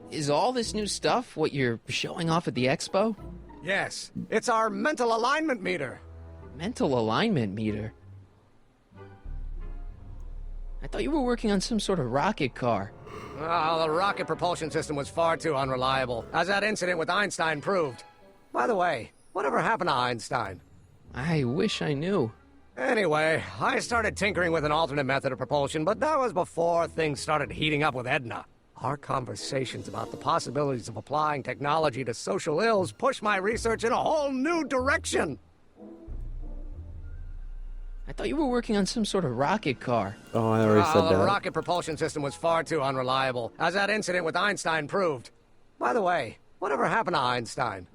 Speaker 2: Is all this new stuff what you're showing off at the expo?
Speaker 17: Yes, it's our mental alignment meter.
Speaker 2: Mental alignment meter? I thought you were working on some sort of rocket car.
Speaker 17: Oh, the rocket propulsion system was far too unreliable, as that incident with Einstein proved. By the way, whatever happened to Einstein?
Speaker 2: I wish I knew.
Speaker 17: Anyway, I started tinkering with an alternate method of propulsion, but that was before things started heating up with Edna. Our conversations about the possibilities of applying technology to social ills pushed my research in a whole new direction.
Speaker 2: I thought you were working on some sort of rocket car.
Speaker 1: Oh, I already said
Speaker 17: The
Speaker 1: that.
Speaker 17: rocket propulsion system was far too unreliable, as that incident with Einstein proved. By the way, whatever happened to Einstein?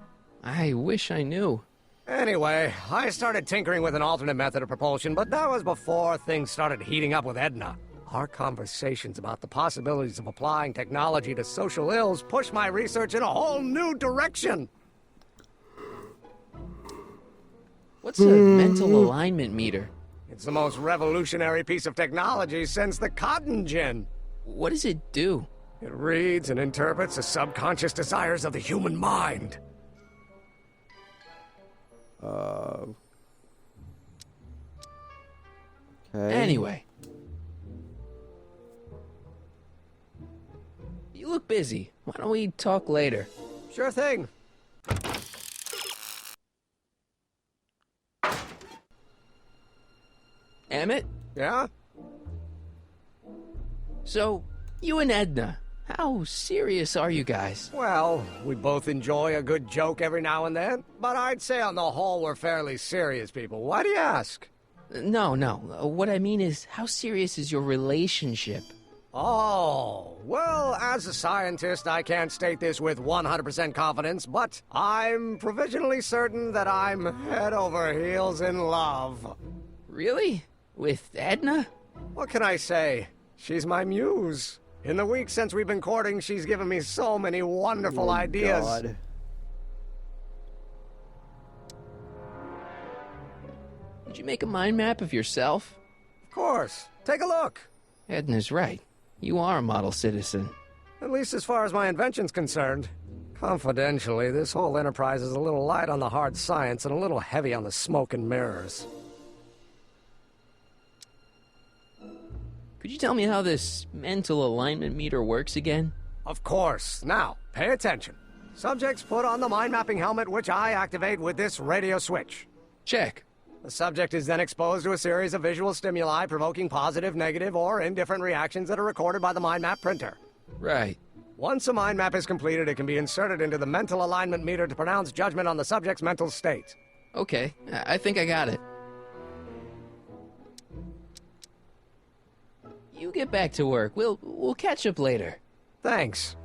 Speaker 2: I wish I knew.
Speaker 17: Anyway, I started tinkering with an alternate method of propulsion, but that was before things started heating up with Edna. Our conversations about the possibilities of applying technology to social ills pushed my research in a whole new direction.
Speaker 2: What's a mental alignment meter?
Speaker 17: It's the most revolutionary piece of technology since the cotton gin.
Speaker 2: What does it do?
Speaker 17: It reads and interprets the subconscious desires of the human mind.
Speaker 1: Okay.
Speaker 2: Anyway. You look busy. Why don't we talk later?
Speaker 17: Sure thing.
Speaker 2: Emmett?
Speaker 17: Yeah?
Speaker 2: So, you and Edna, how serious are you guys?
Speaker 17: Well, we both enjoy a good joke every now and then, but I'd say on the whole we're fairly serious people. Why do you ask?
Speaker 2: No. What I mean is, how serious is your relationship?
Speaker 17: Oh, well, as a scientist, I can't state this with 100% confidence, but I'm provisionally certain that I'm head over heels in love.
Speaker 2: Really? With Edna?
Speaker 17: What can I say? She's my muse. In the week since we've been courting, she's given me so many wonderful ideas.
Speaker 1: God.
Speaker 2: Did you make a mind map of yourself?
Speaker 17: Of course. Take a look.
Speaker 2: Edna's right. You are a model citizen.
Speaker 17: At least as far as my invention's concerned. Confidentially, this whole enterprise is a little light on the hard science and a little heavy on the smoke and mirrors.
Speaker 2: Could you tell me how this mental alignment meter works again?
Speaker 17: Of course. Now, pay attention. Subjects put on the mind-mapping helmet, which I activate with this radio switch.
Speaker 2: Check.
Speaker 17: The subject is then exposed to a series of visual stimuli provoking positive, negative, or indifferent reactions that are recorded by the mind map printer.
Speaker 2: Right.
Speaker 17: Once a mind map is completed, it can be inserted into the mental alignment meter to pronounce judgment on the subject's mental state.
Speaker 2: Okay, I think I got it. You get back to work. We'll catch up later.
Speaker 17: Thanks.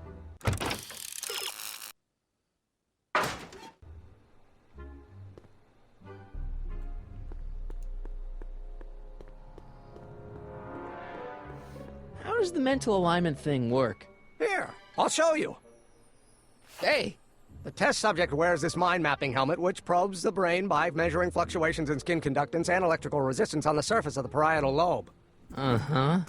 Speaker 2: does the mental alignment thing work?
Speaker 17: Here, I'll show you.
Speaker 2: Hey!
Speaker 17: The test subject wears this mind-mapping helmet, which probes the brain by measuring fluctuations in skin conductance and electrical resistance on the surface of the parietal lobe.
Speaker 2: Uh-huh.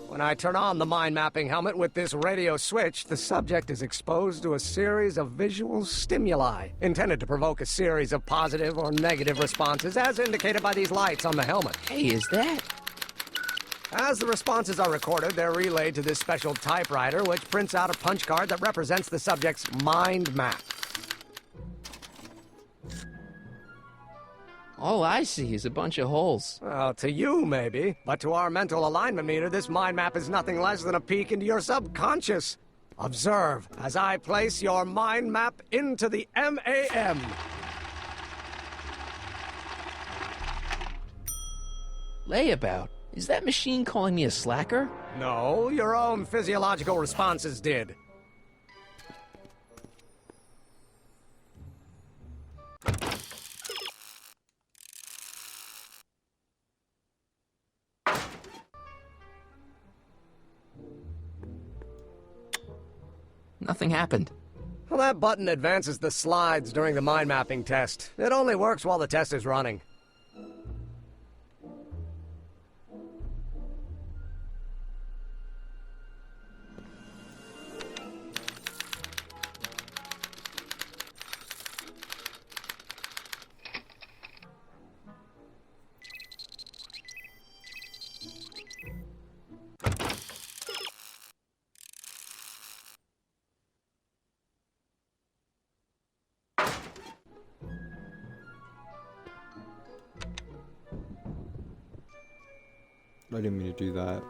Speaker 17: When I turn on the mind-mapping helmet with this radio switch, the subject is exposed to a series of visual stimuli, intended to provoke a series of positive or negative responses, as indicated by these lights on the helmet.
Speaker 2: Hey, is that...
Speaker 17: As the responses are recorded, they're relayed to this special typewriter, which prints out a punch card that represents the subject's mind map.
Speaker 2: All I see is a bunch of holes.
Speaker 17: Well, to you, maybe. But to our mental alignment meter, this mind map is nothing less than a peek into your subconscious. Observe as I place your mind map into the MAM.
Speaker 2: Layabout? Is that machine calling me a slacker?
Speaker 17: No, your own physiological responses did.
Speaker 2: Nothing happened.
Speaker 17: Well, that button advances the slides during the mind mapping test. It only works while the test is running.
Speaker 1: I didn't mean to do that.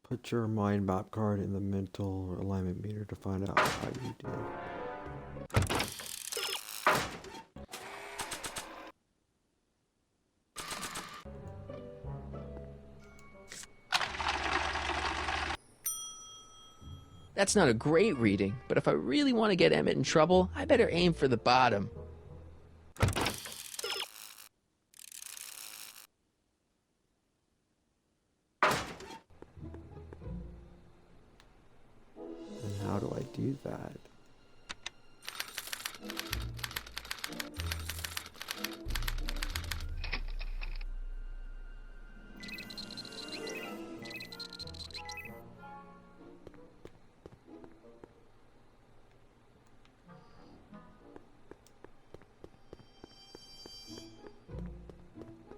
Speaker 1: Put your mind map card in the mental alignment meter to find out how you did.
Speaker 2: That's not a great reading, but if I really want to get Emmett in trouble, I better aim for the bottom.
Speaker 1: And how do I do that?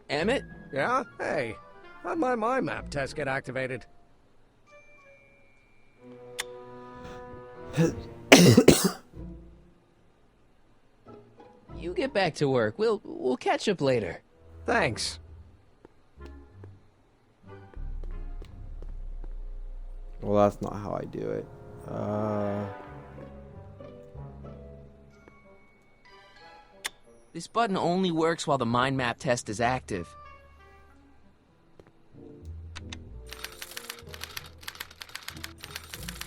Speaker 2: Emmett?
Speaker 17: Yeah? Hey, how'd my mind map test get activated?
Speaker 2: You get back to work. We'll catch up later.
Speaker 17: Thanks.
Speaker 1: Well, that's not how I do it.
Speaker 2: This button only works while the mind map test is active.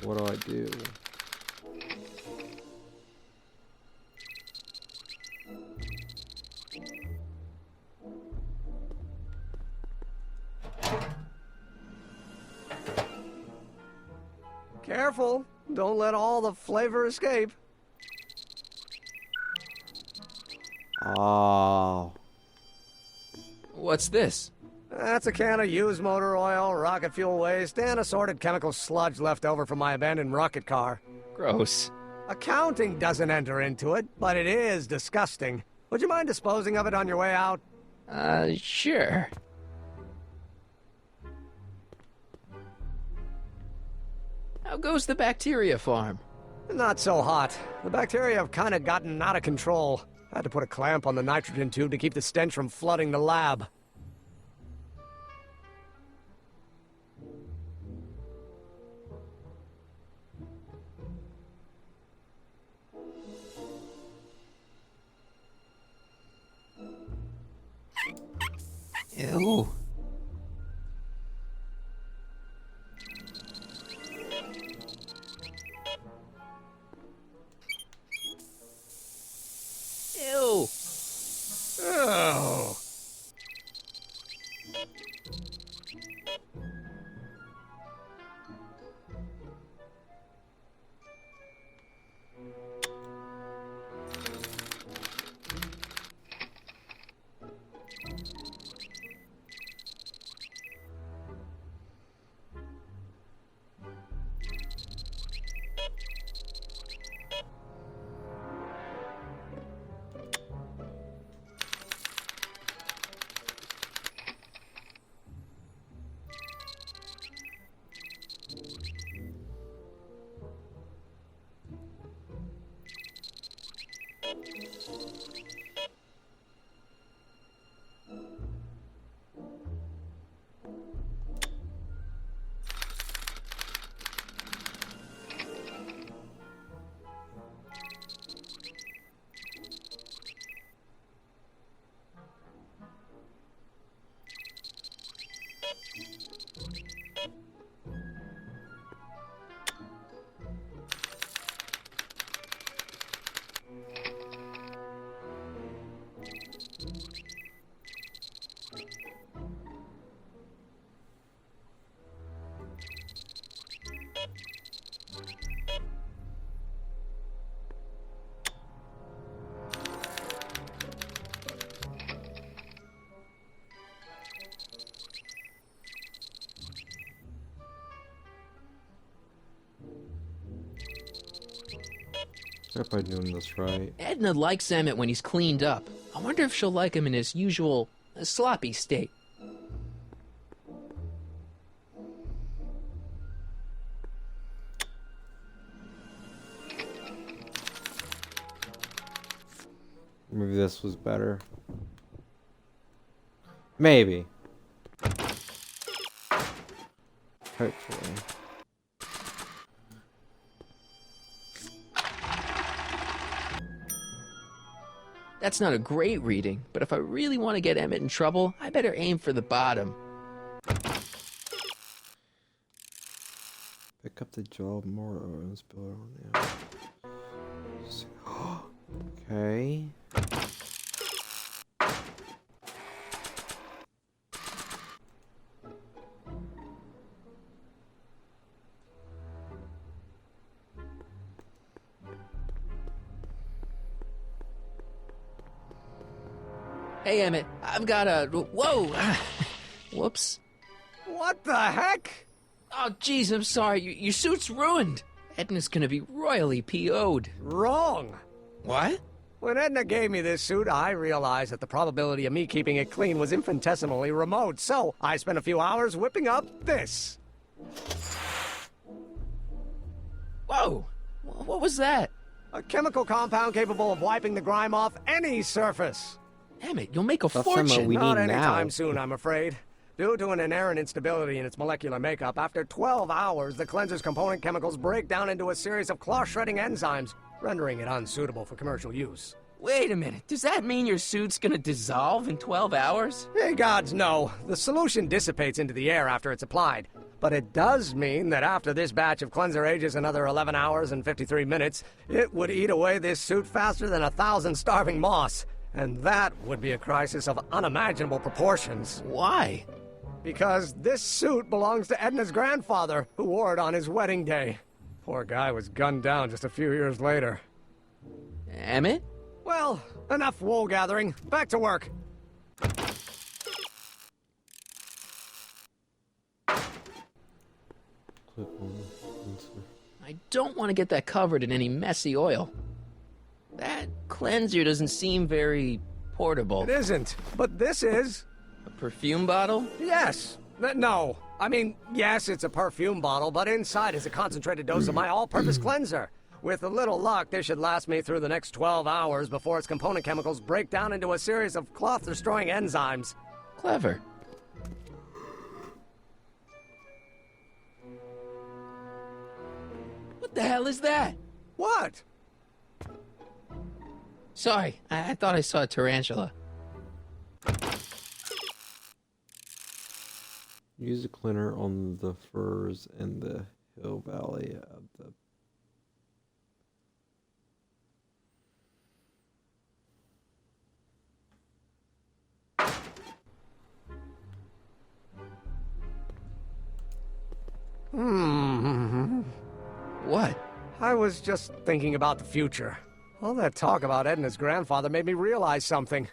Speaker 1: What do I do?
Speaker 17: Careful. Don't let all the flavor escape.
Speaker 1: Oh.
Speaker 2: What's this?
Speaker 17: That's a can of used motor oil, rocket fuel waste, and assorted chemical sludge left over from my abandoned rocket car.
Speaker 2: Gross.
Speaker 17: Accounting doesn't enter into it, but it is disgusting. Would you mind disposing of it on your way out?
Speaker 2: Sure. How goes the bacteria farm?
Speaker 17: Not so hot. The bacteria have kind of gotten out of control. I had to put a clamp on the nitrogen tube to keep the stench from flooding the lab.
Speaker 2: Ew. Ew.
Speaker 17: Oh.
Speaker 1: Hope I'm doing this right.
Speaker 2: Edna likes Emmett when he's cleaned up. I wonder if she'll like him in his usual sloppy state.
Speaker 1: Maybe this was better. Maybe. Hopefully.
Speaker 2: That's not a great reading, but if I really want to get Emmett in trouble, I better aim for the bottom.
Speaker 1: Pick up the job more or spill it on you. Okay.
Speaker 2: Hey, Emmett, I've got a... Whoa! Whoops.
Speaker 17: What the heck?
Speaker 2: Oh, jeez, I'm sorry. Your suit's ruined. Edna's gonna be royally PO'd.
Speaker 17: Wrong.
Speaker 2: What?
Speaker 17: When Edna gave me this suit, I realized that the probability of me keeping it clean was infinitesimally remote, so I spent a few hours whipping up this.
Speaker 2: Whoa! What was that?
Speaker 17: A chemical compound capable of wiping the grime off any surface.
Speaker 2: Emmett, you'll make a
Speaker 1: That's
Speaker 2: fortune.
Speaker 1: what we
Speaker 17: Not
Speaker 1: need
Speaker 17: anytime
Speaker 1: now.
Speaker 17: soon, I'm afraid. Due to an inherent instability in its molecular makeup, after 12 hours, the cleanser's component chemicals break down into a series of cloth-shredding enzymes, rendering it unsuitable for commercial use.
Speaker 2: Wait a minute. Does that mean your suit's gonna dissolve in 12 hours?
Speaker 17: Hey, gods, no. The solution dissipates into the air after it's applied. But it does mean that after this batch of cleanser ages another 11 hours and 53 minutes, it would eat away this suit faster than 1,000 starving moths. And that would be a crisis of unimaginable proportions.
Speaker 2: Why?
Speaker 17: Because this suit belongs to Edna's grandfather, who wore it on his wedding day. Poor guy was gunned down just a few years later.
Speaker 2: Emmett?
Speaker 17: Well, enough wool gathering. Back to work.
Speaker 2: I don't want to get that covered in any messy oil. That cleanser doesn't seem very portable.
Speaker 17: It isn't, but this is.
Speaker 2: A perfume bottle?
Speaker 17: Yes. No. I mean, yes, it's a perfume bottle, but inside is a concentrated dose of my all-purpose cleanser. With a little luck, this should last me through the next 12 hours before its component chemicals break down into a series of cloth-destroying enzymes.
Speaker 2: Clever. What the hell is that?
Speaker 17: What?
Speaker 2: Sorry, I thought I saw a tarantula.
Speaker 1: Use a cleaner on the furs in the hill valley of the...
Speaker 2: What?
Speaker 17: I was just thinking about the future. All that talk about Edna's grandfather made me realize something.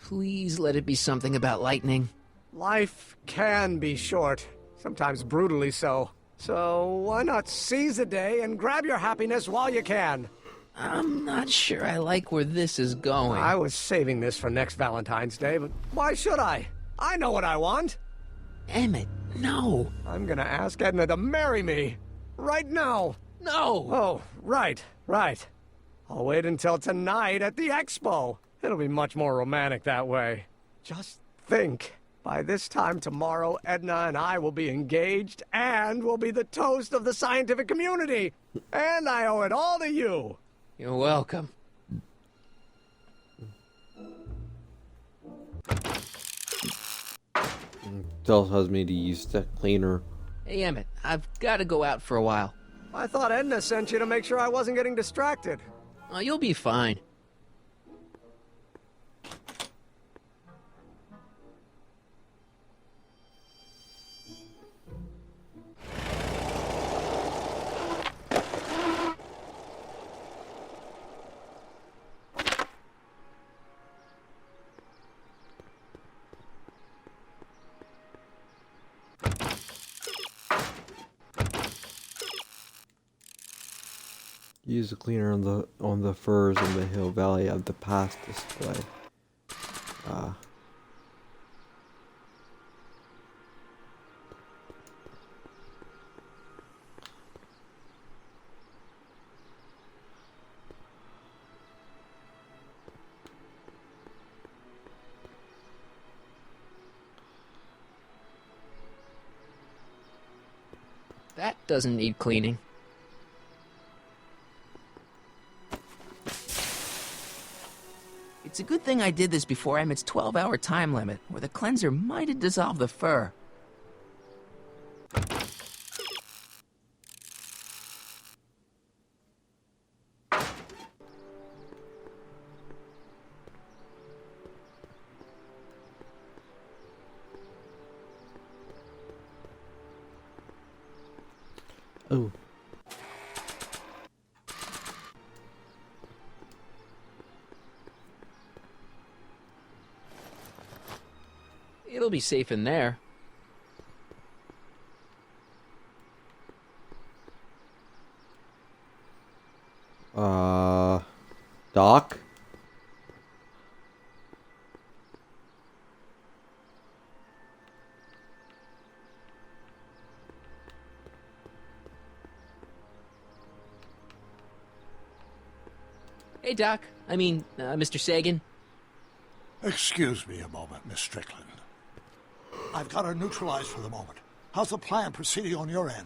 Speaker 2: Please let it be something about lightning.
Speaker 17: Life can be short, sometimes brutally so. So why not seize the day and grab your happiness while you can?
Speaker 2: I'm not sure I like where this is going.
Speaker 17: I was saving this for next Valentine's Day, but why should I? I know what I want.
Speaker 2: Emmett, no.
Speaker 17: I'm gonna ask Edna to marry me. Right now.
Speaker 2: No.
Speaker 17: Oh, right. I'll wait until tonight at the expo. It'll be much more romantic that way. Just think. By this time tomorrow, Edna and I will be engaged and will be the toast of the scientific community. And I owe it all to you.
Speaker 2: You're welcome.
Speaker 1: Tells me to use that cleaner.
Speaker 2: Hey, Emmett, I've got to go out for a while.
Speaker 17: I thought Edna sent you to make sure I wasn't getting distracted.
Speaker 2: Oh, you'll be fine.
Speaker 1: Use a cleaner on the furs in the hill valley of the past display.
Speaker 2: That doesn't need cleaning. It's a good thing I did this before Emmett's 12-hour time limit, or the cleanser might have dissolved the fur.
Speaker 1: Oh.
Speaker 2: It'll be safe in there.
Speaker 1: Doc?
Speaker 2: Hey, Doc. I mean, Mr. Sagan.
Speaker 16: Excuse me a moment, Miss Strickland. I've got her neutralized for the moment. How's the plan proceeding on your end?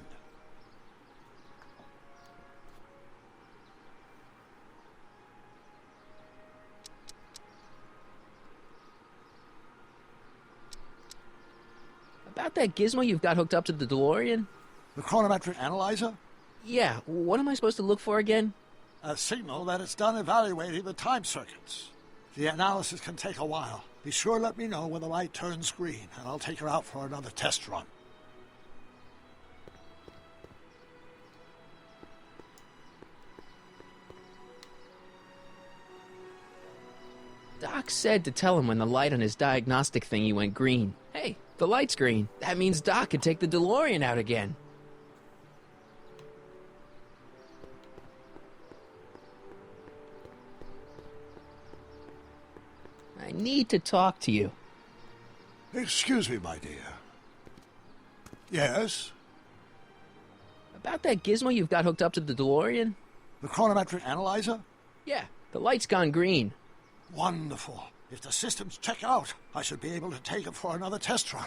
Speaker 2: About that gizmo you've got hooked up to the DeLorean?
Speaker 16: The chronometric analyzer?
Speaker 2: Yeah, what am I supposed to look for again?
Speaker 16: A signal that it's done evaluating the time circuits. The analysis can take a while. Be sure to let me know when the light turns green, and I'll take her out for another test run.
Speaker 2: Doc said to tell him when the light on his diagnostic thingy went green. Hey, the light's green. That means Doc could take the DeLorean out again. I need to talk to you.
Speaker 16: Excuse me, my dear. Yes?
Speaker 2: About that gizmo you've got hooked up to the DeLorean?
Speaker 16: The chronometric analyzer?
Speaker 2: Yeah, the light's gone green.
Speaker 16: Wonderful. If the systems check out, I should be able to take it for another test run.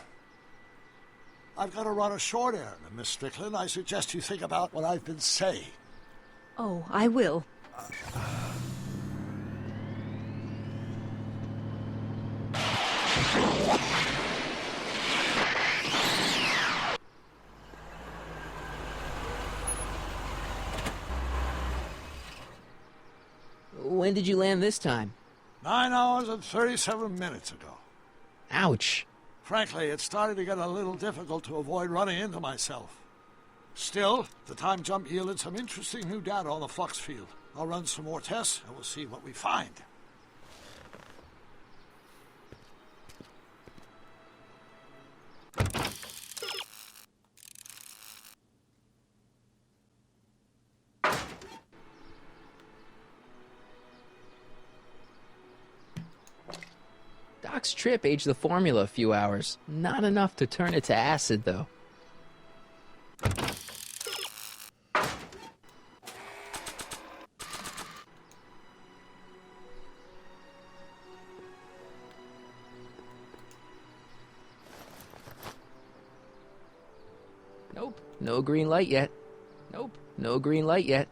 Speaker 16: I've got to run a short errand, Miss Strickland. I suggest you think about what I've been saying.
Speaker 18: Oh, I will.
Speaker 2: When did you land this time?
Speaker 16: 9 hours and 37 minutes ago.
Speaker 2: Ouch.
Speaker 16: Frankly, it's starting to get a little difficult to avoid running into myself. Still, the time jump yielded some interesting new data on the flux field. I'll run some more tests, and we'll see what we find.
Speaker 2: Doc's trip aged the formula a few hours. Not enough to turn it to acid, though. Nope, no green light yet. Nope, no green light yet.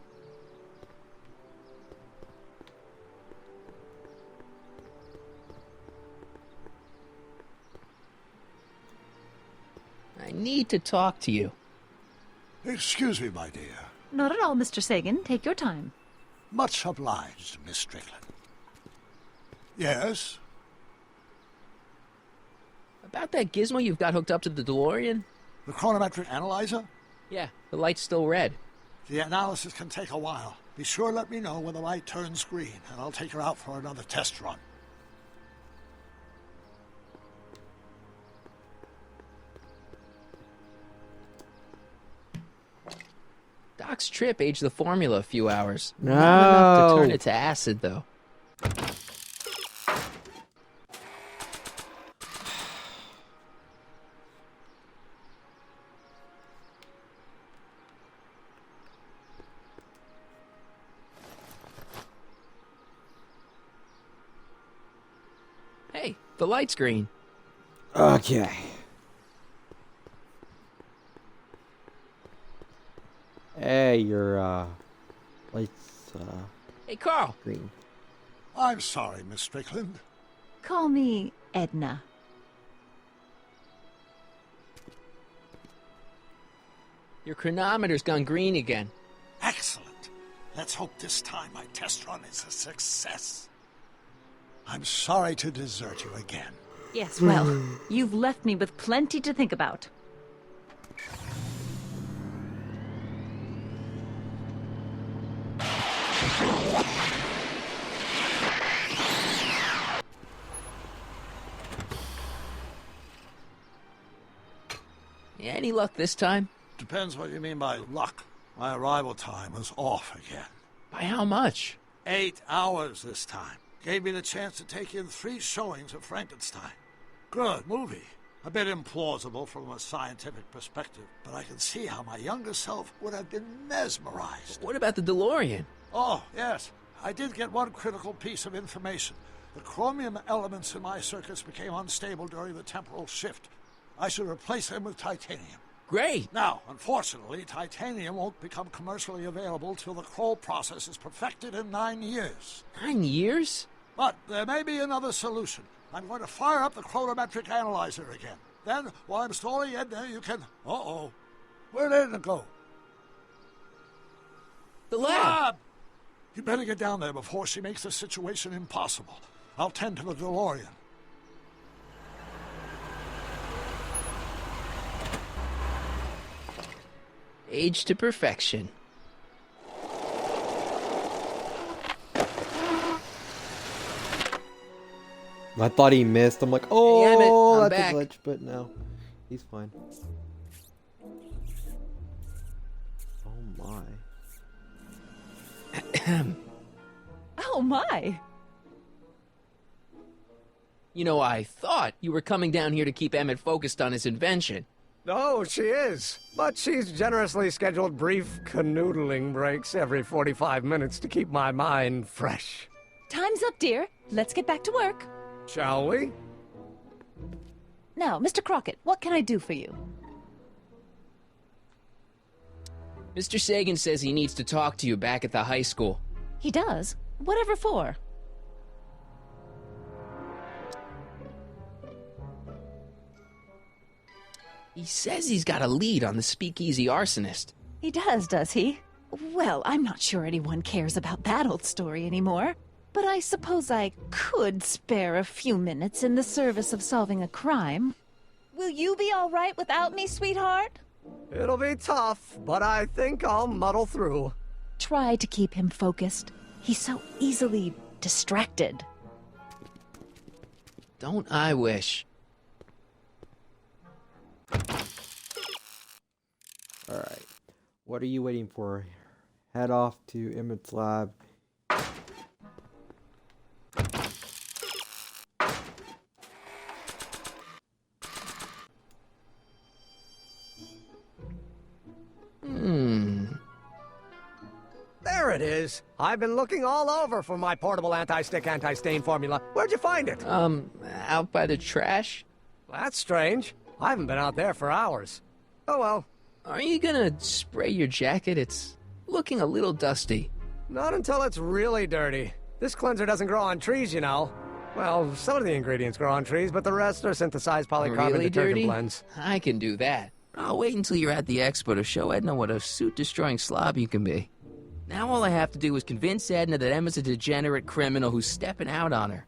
Speaker 2: I need to talk to you.
Speaker 16: Excuse me, my dear.
Speaker 18: Not at all, Mr. Sagan. Take your time.
Speaker 16: Much obliged, Miss Strickland. Yes?
Speaker 2: About that gizmo you've got hooked up to the DeLorean?
Speaker 16: The chronometric analyzer?
Speaker 2: Yeah, the light's still red.
Speaker 16: The analysis can take a while. Be sure to let me know when the light turns green, and I'll take her out for another test run.
Speaker 2: Doc's trip aged the formula a few hours.
Speaker 1: No.
Speaker 2: Not enough to turn it to acid, though. Hey, the light's green.
Speaker 1: Okay. Hey, your lights
Speaker 2: Hey, Carl.
Speaker 1: green.
Speaker 16: I'm sorry, Miss Strickland.
Speaker 18: Call me Edna.
Speaker 2: Your chronometer's gone green again.
Speaker 16: Excellent. Let's hope this time my test run is a success. I'm sorry to desert you again.
Speaker 18: Yes, well, you've left me with plenty to think about.
Speaker 2: Any luck this time?
Speaker 16: Depends what you mean by luck. My arrival time was off again.
Speaker 2: By how much?
Speaker 16: 8 hours this time. Gave me the chance to take in 3 showings of Frankenstein. Good movie. A bit implausible from a scientific perspective, but I can see how my younger self would have been mesmerized.
Speaker 2: What about the DeLorean?
Speaker 16: Oh, yes. I did get one critical piece of information. The chromium elements in my circuits became unstable during the temporal shift. I should replace them with titanium.
Speaker 2: Great.
Speaker 16: Now, unfortunately, titanium won't become commercially available till the Kroll process is perfected in 9 years.
Speaker 2: 9 years?
Speaker 16: But there may be another solution. I'm going to fire up the chronometric analyzer again. Then, while I'm stalling Edna, you can... Uh-oh. Where did Edna go?
Speaker 2: The lab!
Speaker 16: You better get down there before she makes the situation impossible. I'll tend to the DeLorean.
Speaker 2: Age to perfection.
Speaker 1: I thought he missed. I'm like,
Speaker 2: Hey,
Speaker 1: oh,
Speaker 2: Emmett, I'm
Speaker 1: that's
Speaker 2: back.
Speaker 1: a glitch, but no, he's fine. Oh my.
Speaker 18: Oh my!
Speaker 2: You know, I thought you were coming down here to keep Emmett focused on his invention.
Speaker 17: Oh, she is. But she's generously scheduled brief canoodling breaks every 45 minutes to keep my mind fresh.
Speaker 18: Time's up, dear. Let's get back to work.
Speaker 17: Shall we?
Speaker 18: Now, Mr. Crockett, what can I do for you?
Speaker 2: Mr. Sagan says he needs to talk to you back at the high school.
Speaker 18: He does? Whatever for?
Speaker 2: He says he's got a lead on the speakeasy arsonist.
Speaker 18: He does he? Well, I'm not sure anyone cares about that old story anymore. But I suppose I could spare a few minutes in the service of solving a crime. Will you be all right without me, sweetheart?
Speaker 17: It'll be tough, but I think I'll muddle through.
Speaker 18: Try to keep him focused. He's so easily distracted.
Speaker 2: Don't I wish?
Speaker 1: Alright. What are you waiting for? Head off to Emmett's lab.
Speaker 17: There it is. I've been looking all over for my portable anti-stick, anti-stain formula. Where'd you find it?
Speaker 2: Out by the trash?
Speaker 17: That's strange. I haven't been out there for hours. Oh well.
Speaker 2: Are you gonna spray your jacket? It's looking a little dusty.
Speaker 17: Not until it's really dirty. This cleanser doesn't grow on trees, you know. Well, some of the ingredients grow on trees, but the rest are synthesized polycarbonate
Speaker 2: Really
Speaker 17: detergent
Speaker 2: dirty?
Speaker 17: blends.
Speaker 2: I can do that. I'll wait until you're at the expo to show Edna what a suit-destroying slob you can be. Now all I have to do is convince Edna that Emma's a degenerate criminal who's stepping out on her.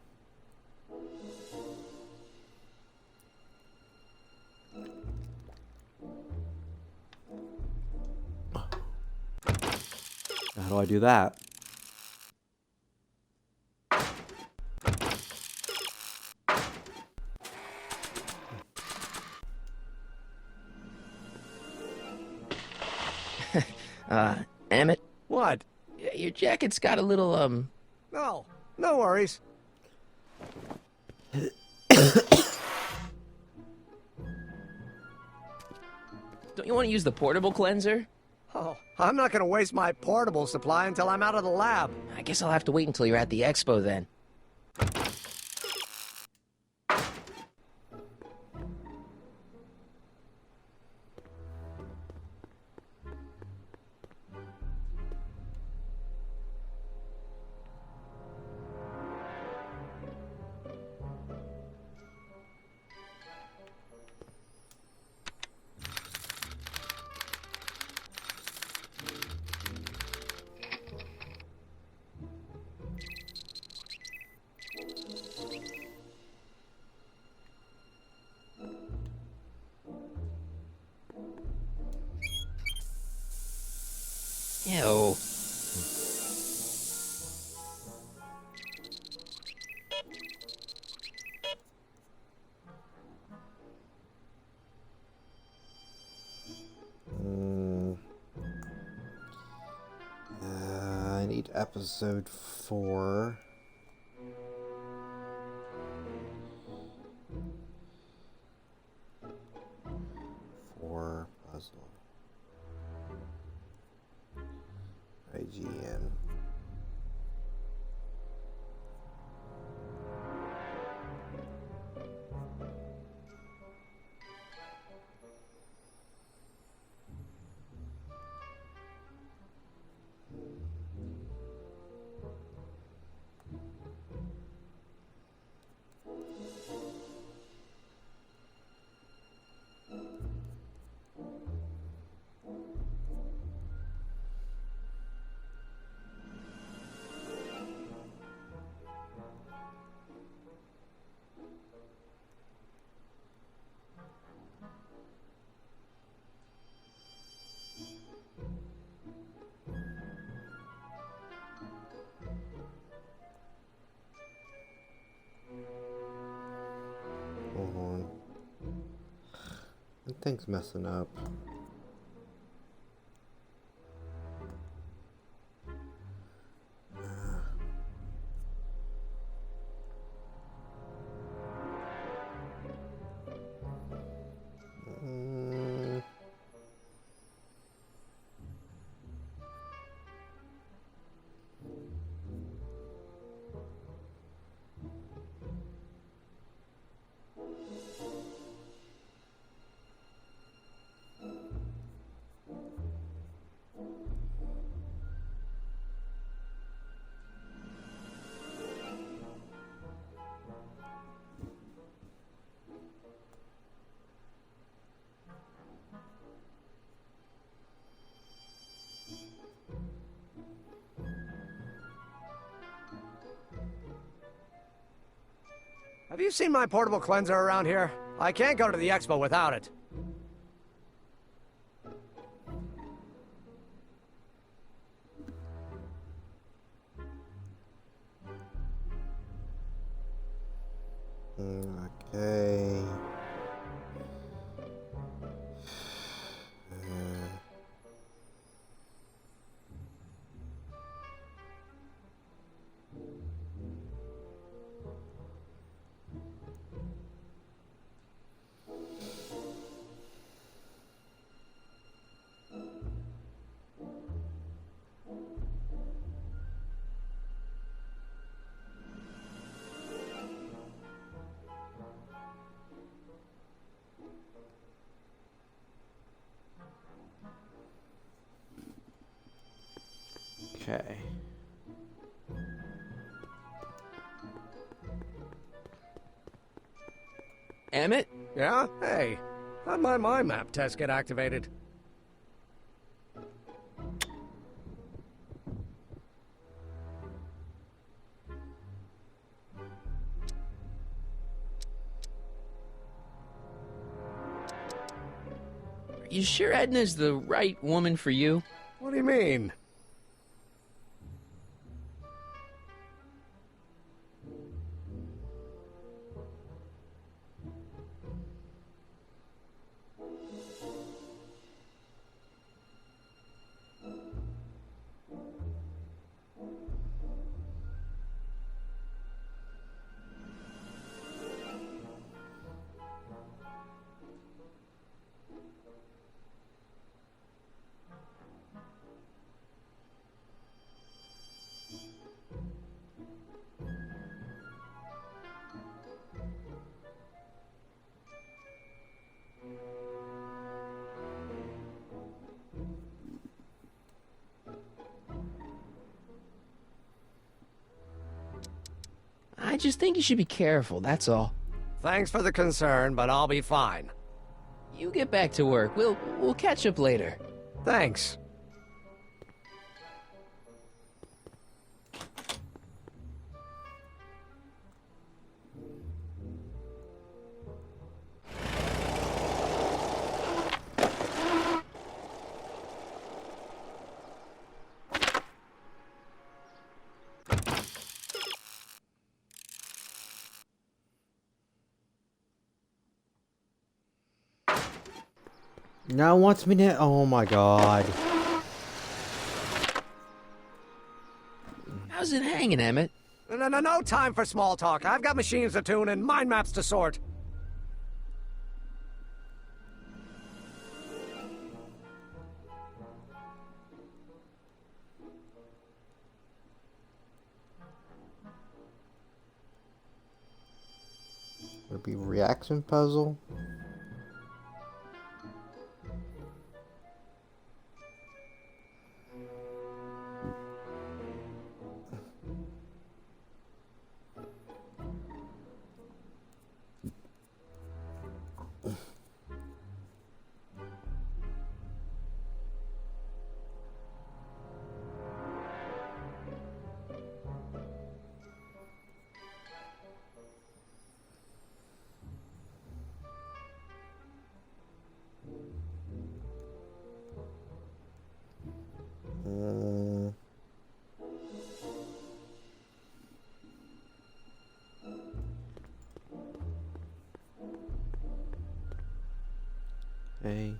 Speaker 1: How do I do that?
Speaker 2: Emmett?
Speaker 17: What?
Speaker 2: Your jacket's got a little,
Speaker 17: No, no worries.
Speaker 2: Don't you want to use the portable cleanser?
Speaker 17: Oh, I'm not gonna waste my portable supply until I'm out of the lab.
Speaker 2: I guess I'll have to wait until you're at the expo then. Ew.
Speaker 1: I need episode 4. Puzzle. IGN. That thing's messing up.
Speaker 17: Have you seen my portable cleanser around here? I can't go to the expo without it.
Speaker 1: Okay. Okay.
Speaker 2: Emmett?
Speaker 17: Yeah? Hey, how'd my mind map test get activated?
Speaker 2: Are you sure Edna's the right woman for you?
Speaker 17: What do you mean?
Speaker 2: I just think you should be careful, that's all.
Speaker 17: Thanks for the concern, but I'll be fine.
Speaker 2: You get back to work. We'll catch up later.
Speaker 17: Thanks.
Speaker 1: Now it wants me to. Oh my god.
Speaker 2: How's it hanging, Emmett?
Speaker 17: No time for small talk. I've got machines to tune and mind maps to sort.
Speaker 1: Would it be a reaction puzzle? Okay.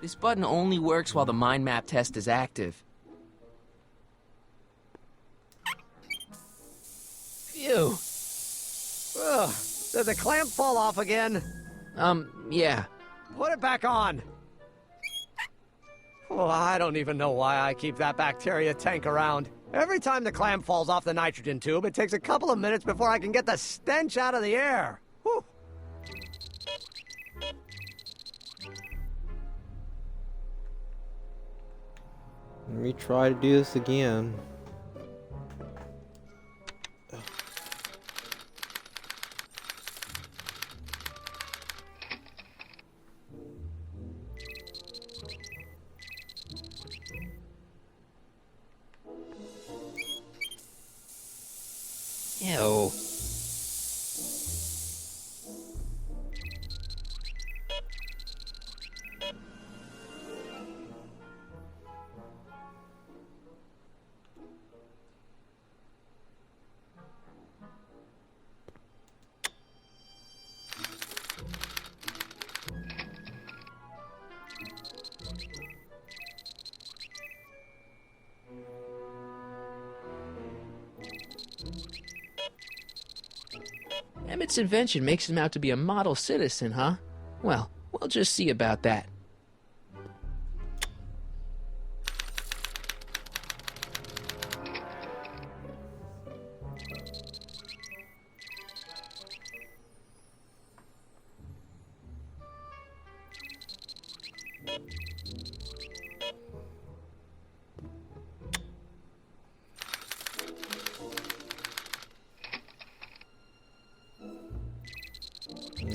Speaker 2: This button only works while the mind map test is active. Phew.
Speaker 17: Ugh, did the clamp fall off again?
Speaker 2: Yeah.
Speaker 17: Put it back on. Oh, I don't even know why I keep that bacteria tank around. Every time the clamp falls off the nitrogen tube, it takes a couple of minutes before I can get the stench out of the air. Whew.
Speaker 1: Let me try to do this again.
Speaker 2: Ew. Emmett's invention makes him out to be a model citizen, huh? Well, we'll just see about that.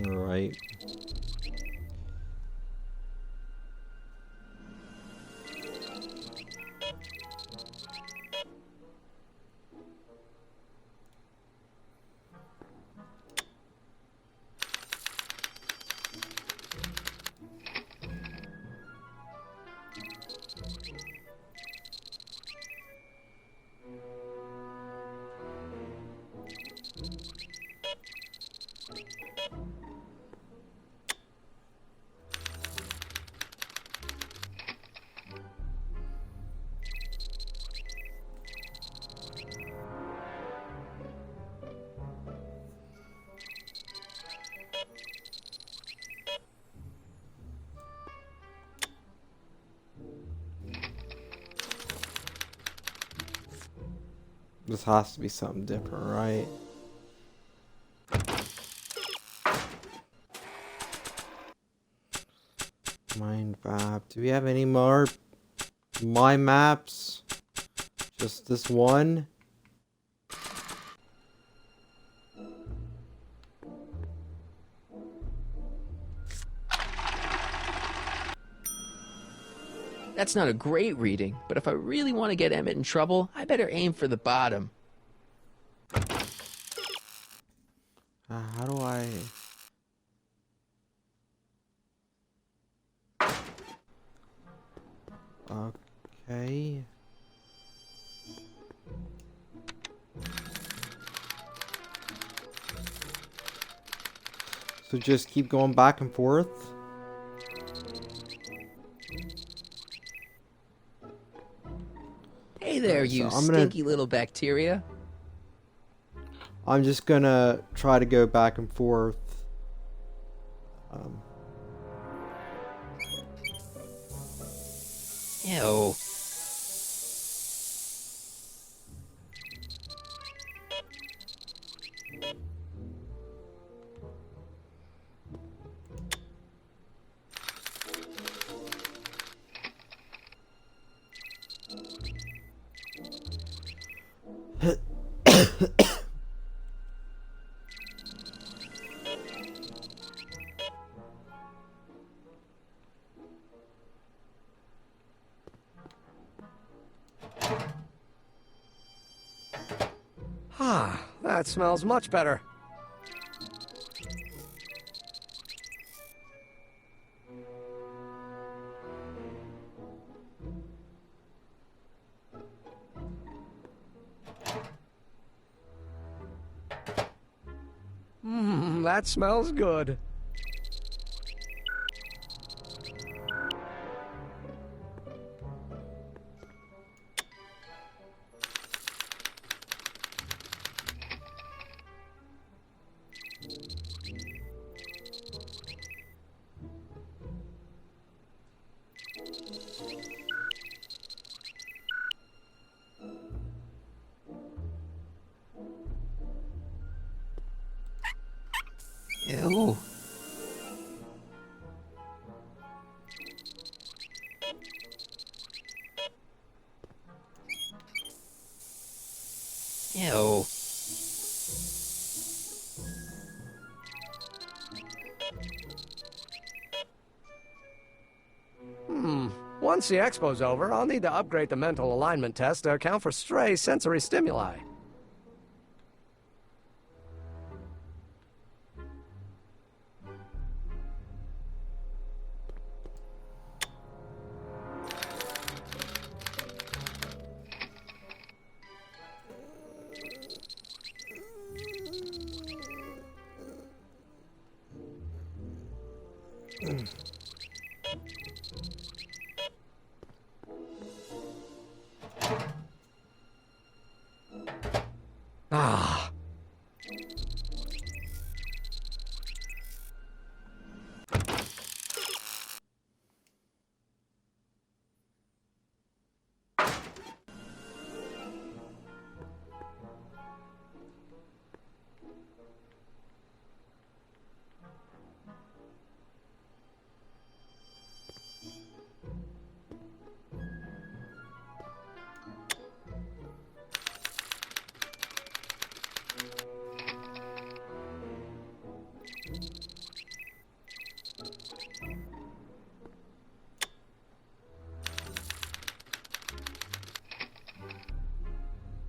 Speaker 1: Alright. This has to be something different, right? Mind map. Do we have any more mind maps? Just this one?
Speaker 2: That's not a great reading, but if I really want to get Emmett in trouble, I better aim for the bottom.
Speaker 1: How do I... Okay. So just keep going back and forth?
Speaker 2: Hey there, you stinky little bacteria.
Speaker 1: I'm just gonna try to go back and forth.
Speaker 2: Ew.
Speaker 17: Ah, that smells much better. That smells good.
Speaker 2: Ew. Ew.
Speaker 17: Once the expo's over, I'll need to upgrade the mental alignment test to account for stray sensory stimuli. Ah.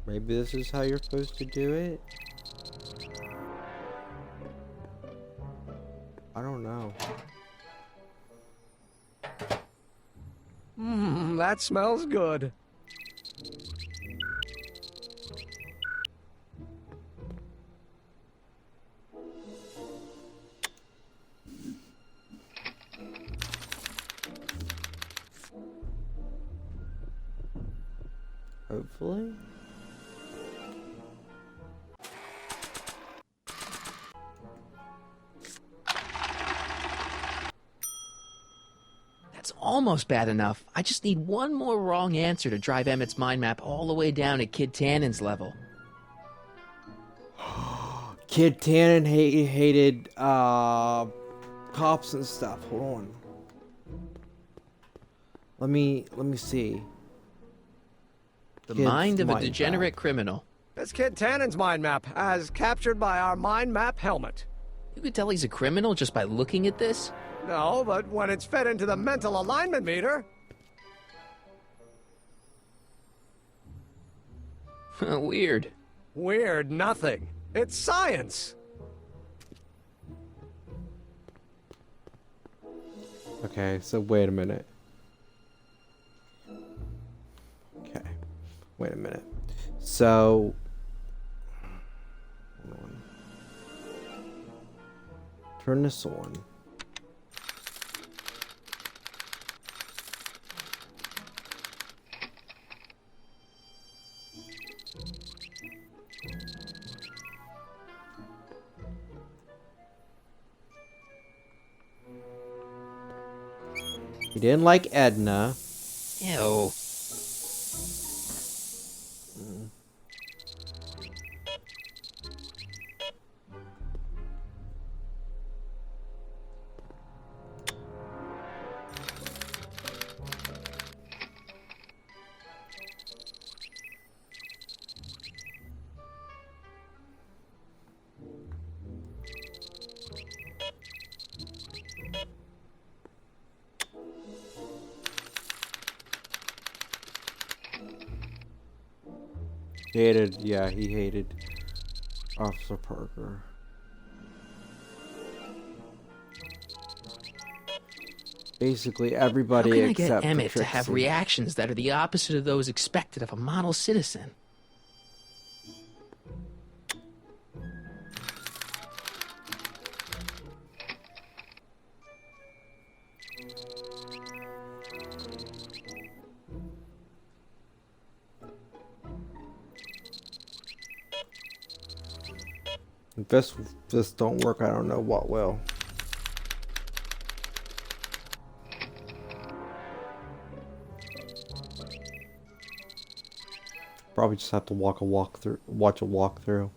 Speaker 1: Maybe this is how you're supposed to do it? I don't know.
Speaker 17: That smells good.
Speaker 1: Hopefully.
Speaker 2: That's almost bad enough. I just need one more wrong answer to drive Emmett's mind map all the way down to Kid Tannen's level.
Speaker 1: Kid Tannen hated cops and stuff. Hold on. Let me see.
Speaker 2: The
Speaker 1: Kid's
Speaker 2: mind of a
Speaker 1: mind
Speaker 2: degenerate
Speaker 1: map.
Speaker 2: criminal.
Speaker 17: It's Kid Tannen's mind map, as captured by our mind map helmet.
Speaker 2: You could tell he's a criminal just by looking at this?
Speaker 17: No, but when it's fed into the mental alignment meter...
Speaker 2: Weird.
Speaker 17: Weird nothing. It's science.
Speaker 1: Okay, so wait a minute. Okay, wait a minute. So, hold on. Turn this on. He didn't like Edna.
Speaker 2: Ew.
Speaker 1: He hated Officer Parker. Basically, everybody
Speaker 2: How can I
Speaker 1: except
Speaker 2: get
Speaker 1: for
Speaker 2: Emmett to have
Speaker 1: Trixie.
Speaker 2: reactions that are the opposite of those expected of a model citizen?
Speaker 1: If this don't work, I don't know what will. Probably just have to watch a walkthrough.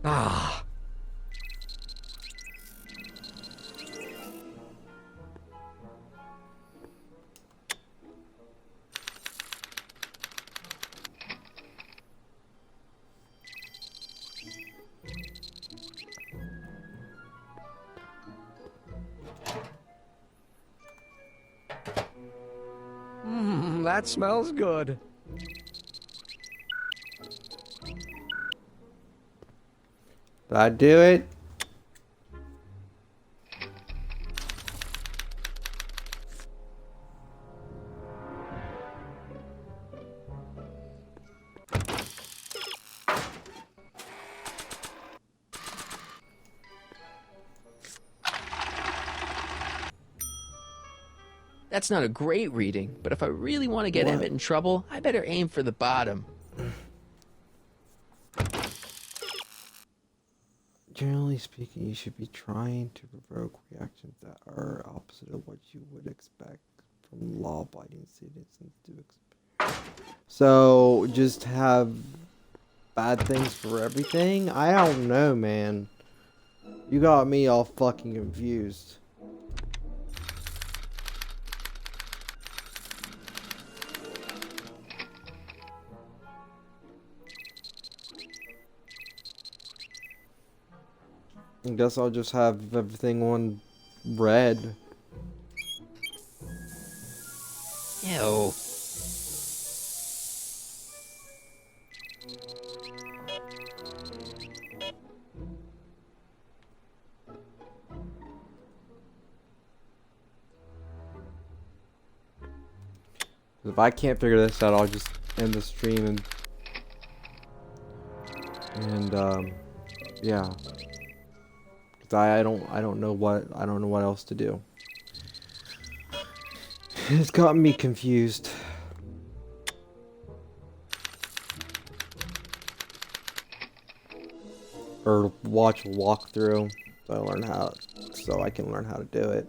Speaker 17: Ah. That smells good.
Speaker 1: Did I do it?
Speaker 2: That's not a great reading, but if I really want to get Emmett in trouble, I better aim for the bottom.
Speaker 1: Generally speaking, you should be trying to provoke reactions that are opposite of what you would expect from law-abiding citizens to expect. So, just have bad things for everything? I don't know, man. You got me all fucking confused. I guess I'll just have everything on red.
Speaker 2: Ew.
Speaker 1: If I can't figure this out, I'll just end the stream and yeah. I don't know what else to do. It's gotten me confused. Or watch a walkthrough so I can learn how to do it.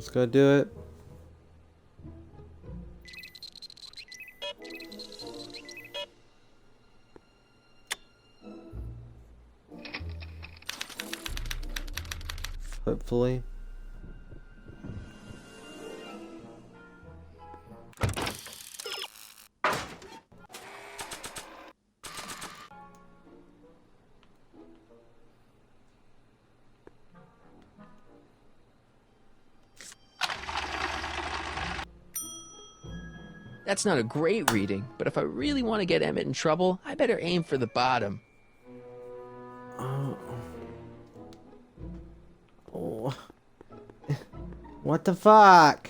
Speaker 1: Let's go do it. Hopefully.
Speaker 2: That's not a great reading, but if I really want to get Emmett in trouble, I better aim for the bottom.
Speaker 1: Oh. What the fuck?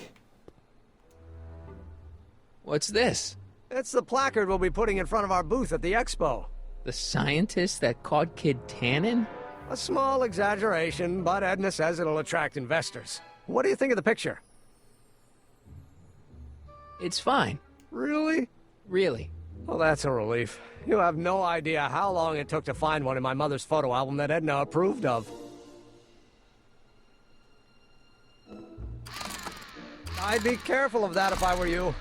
Speaker 2: What's this?
Speaker 17: It's the placard we'll be putting in front of our booth at the expo.
Speaker 2: The scientist that caught Kid Tannen?
Speaker 17: A small exaggeration, but Edna says it'll attract investors. What do you think of the picture?
Speaker 2: It's fine.
Speaker 17: Really?
Speaker 2: Really.
Speaker 17: Well, that's a relief. You have no idea how long it took to find one in my mother's photo album that Edna approved of. I'd be careful of that if I were you.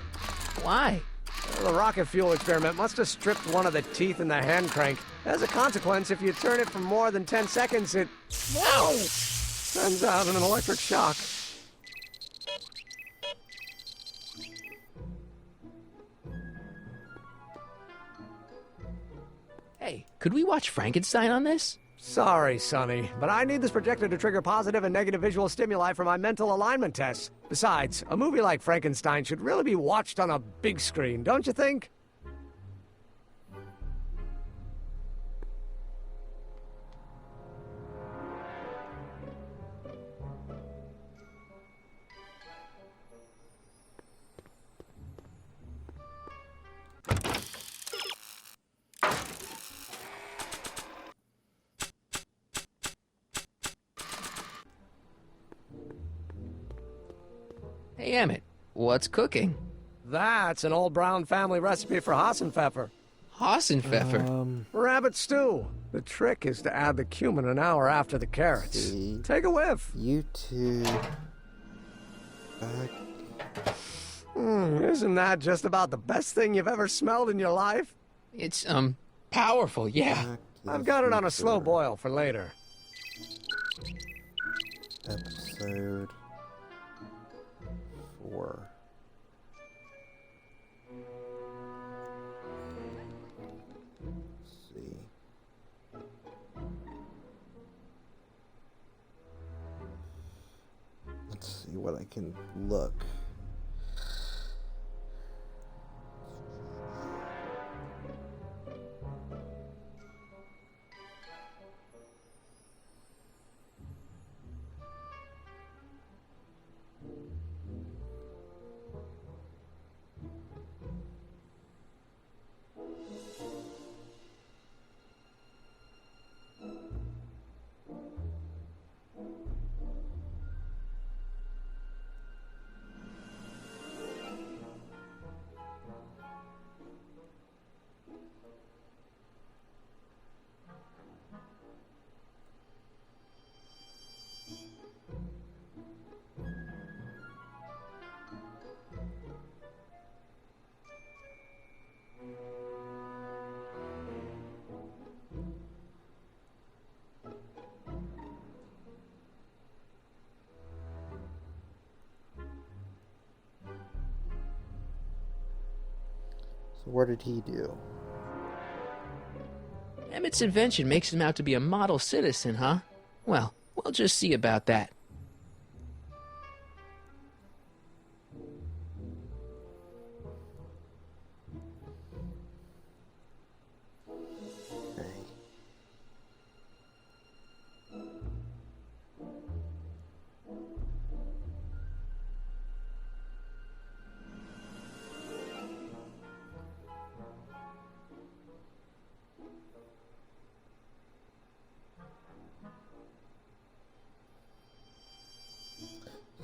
Speaker 2: Why?
Speaker 17: The rocket fuel experiment must have stripped one of the teeth in the hand crank. As a consequence, if you turn it for more than 10 seconds, it... Whoa! Sends out an electric shock.
Speaker 2: Hey, could we watch Frankenstein on this?
Speaker 17: Sorry, Sonny, but I need this projector to trigger positive and negative visual stimuli for my mental alignment tests. Besides, a movie like Frankenstein should really be watched on a big screen, don't you think?
Speaker 2: Hey, Emmett, what's cooking?
Speaker 17: That's an old Brown family recipe for Hassenpfeffer.
Speaker 2: Hassenpfeffer?
Speaker 17: Rabbit stew. The trick is to add the cumin an hour after the carrots. Take a whiff.
Speaker 1: You two...
Speaker 17: Isn't that just about the best thing you've ever smelled in your life?
Speaker 2: It's, powerful, yeah.
Speaker 17: I've got it on a slow boil for later.
Speaker 1: Episode 4. Let's see. Let's see what I can look. So what did he do?
Speaker 2: Emmett's invention makes him out to be a model citizen, huh? Well, we'll just see about that.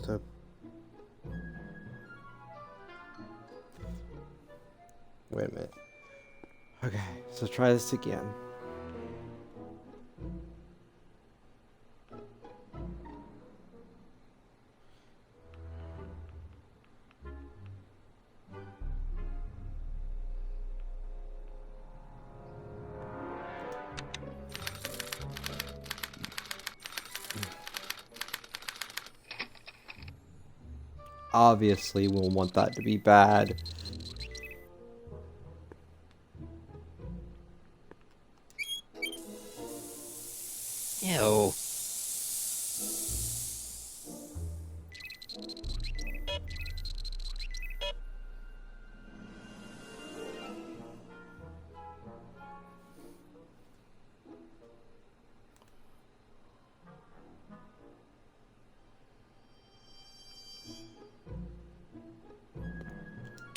Speaker 1: So wait a minute. Okay, so try this again. Obviously, we'll want that to be bad.
Speaker 2: Ew.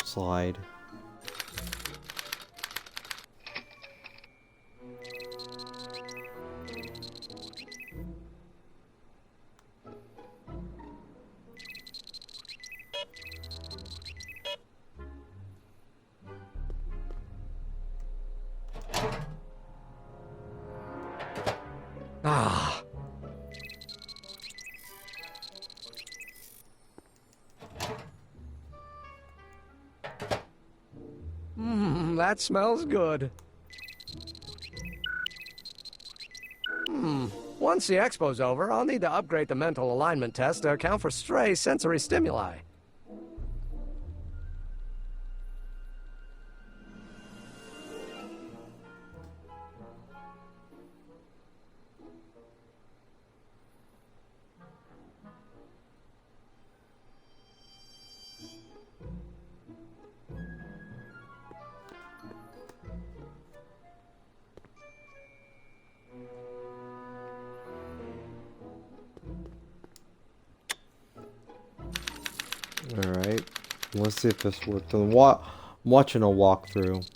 Speaker 1: Slide.
Speaker 17: Ah. That smells good. Once the expo's over, I'll need to upgrade the mental alignment test to account for stray sensory stimuli.
Speaker 1: Alright. Let's see if this worked. I'm watching a walkthrough.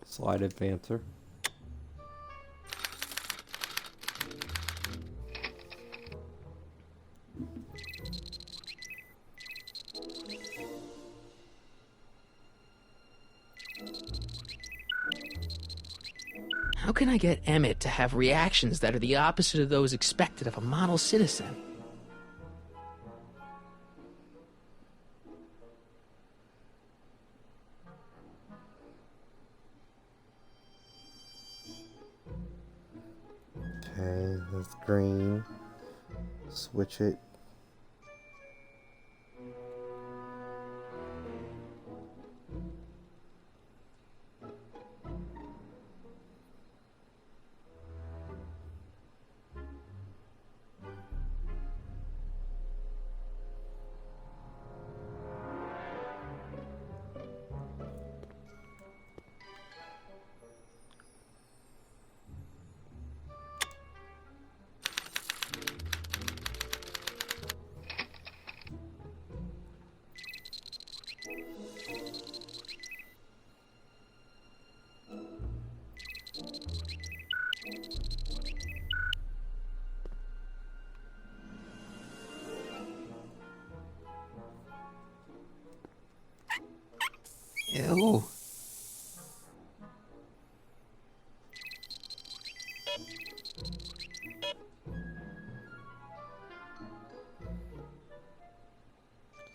Speaker 1: Slide advancer.
Speaker 2: How can I get Emmett to have reactions that are the opposite of those expected of a model citizen?
Speaker 1: Okay, that's green. Switch it.
Speaker 2: Ew.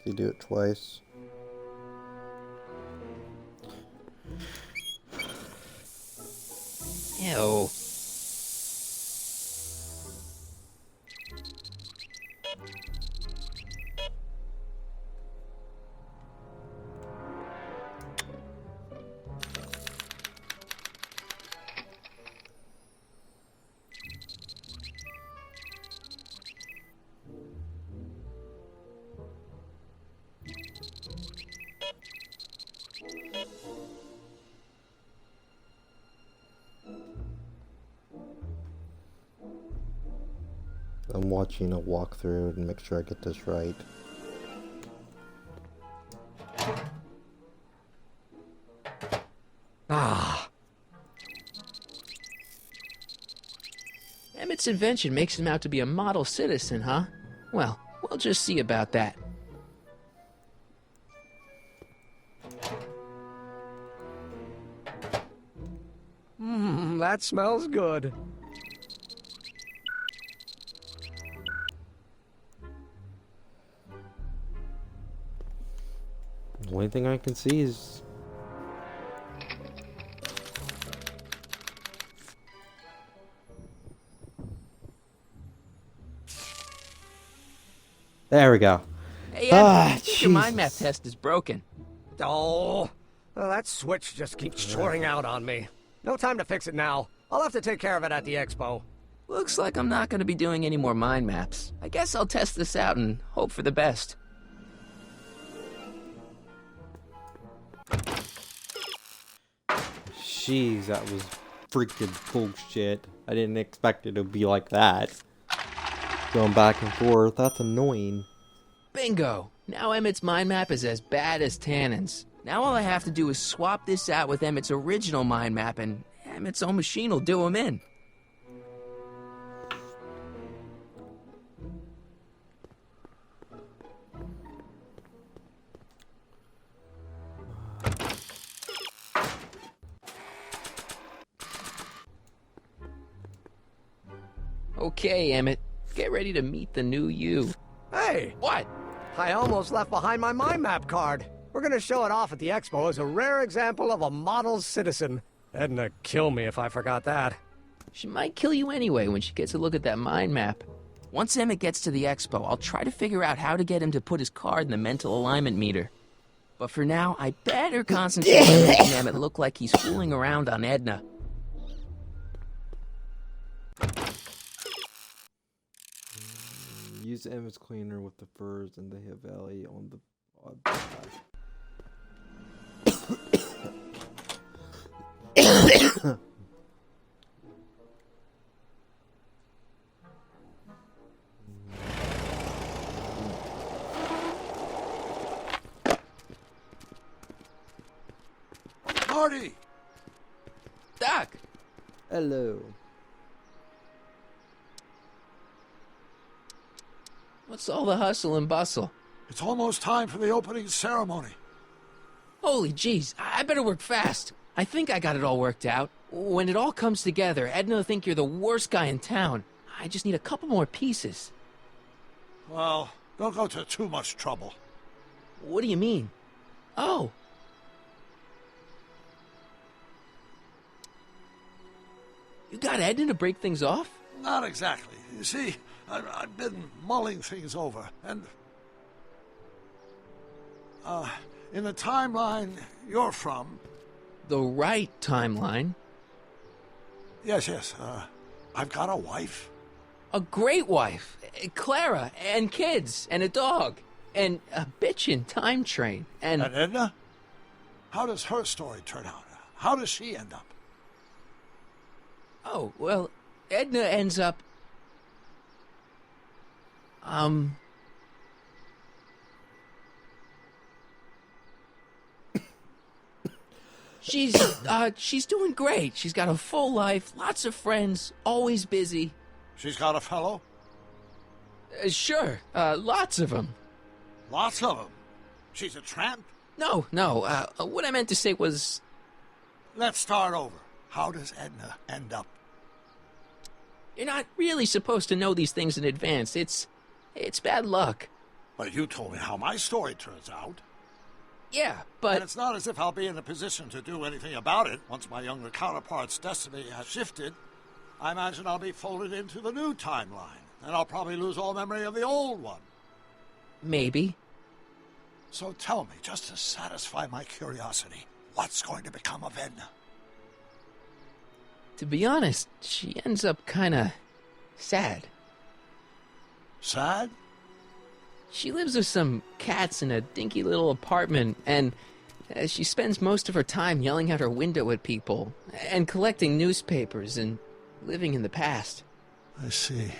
Speaker 1: You do it twice.
Speaker 2: Ew.
Speaker 1: I'm watching a walkthrough and make sure I get this right.
Speaker 17: Ah.
Speaker 2: Emmett's invention makes him out to be a model citizen, huh? Well, we'll just see about that.
Speaker 17: That smells good.
Speaker 1: The only thing I can see is... There we go.
Speaker 2: Hey, Emmett, I think your mind map test is broken.
Speaker 17: Oh, well, that switch just keeps shorting out on me. No time to fix it now. I'll have to take care of it at the expo.
Speaker 2: Looks like I'm not going to be doing any more mind maps. I guess I'll test this out and hope for the best.
Speaker 1: Jeez, that was freaking bullshit. I didn't expect it to be like that. Going back and forth, that's annoying.
Speaker 2: Bingo! Now Emmett's mind map is as bad as Tannen's. Now all I have to do is swap this out with Emmett's original mind map, and Emmett's own machine will do him in. Okay, Emmett. Get ready to meet the new you.
Speaker 17: Hey!
Speaker 2: What?
Speaker 17: I almost left behind my mind map card. We're gonna show it off at the expo as a rare example of a model citizen. Edna kill me if I forgot that.
Speaker 2: She might kill you anyway when she gets a look at that mind map. Once Emmett gets to the expo, I'll try to figure out how to get him to put his card in the mental alignment meter. But for now, I better concentrate on making Emmett look like he's fooling around on Edna.
Speaker 1: Use Emmett's cleaner with the furs in the Hill Valley on the odd path.
Speaker 16: Marty!
Speaker 2: Doc!
Speaker 1: Hello.
Speaker 2: What's all the hustle and bustle?
Speaker 16: It's almost time for the opening ceremony.
Speaker 2: Holy jeez, I better work fast. I think I got it all worked out. When it all comes together, Edna will think you're the worst guy in town. I just need a couple more pieces.
Speaker 16: Well, don't go to too much trouble.
Speaker 2: What do you mean? Oh. You got Edna to break things off?
Speaker 16: Not exactly. You see, I've been mulling things over, and in the timeline you're from...
Speaker 2: The right timeline?
Speaker 16: Yes, I've got a wife.
Speaker 2: A great wife. Clara, and kids, and a dog, and a bitchin' time train, and...
Speaker 16: And Edna? How does her story turn out? How does she end up?
Speaker 2: Oh, well, Edna ends up... She's doing great. She's got a full life, lots of friends, always busy.
Speaker 16: She's got a fellow?
Speaker 2: Sure, lots of them.
Speaker 16: Lots of them? She's a tramp?
Speaker 2: No, what I meant to say was...
Speaker 16: Let's start over. How does Edna end up?
Speaker 2: You're not really supposed to know these things in advance. It's bad luck.
Speaker 16: But you told me how my story turns out.
Speaker 2: Yeah, but...
Speaker 16: And it's not as if I'll be in a position to do anything about it once my younger counterpart's destiny has shifted. I imagine I'll be folded into the new timeline, and I'll probably lose all memory of the old one.
Speaker 2: Maybe.
Speaker 16: So tell me, just to satisfy my curiosity, what's going to become of Edna?
Speaker 2: To be honest, she ends up kinda sad.
Speaker 16: Sad?
Speaker 2: She lives with some cats in a dinky little apartment, and she spends most of her time yelling out her window at people, and collecting newspapers, and living in the past.
Speaker 16: I see.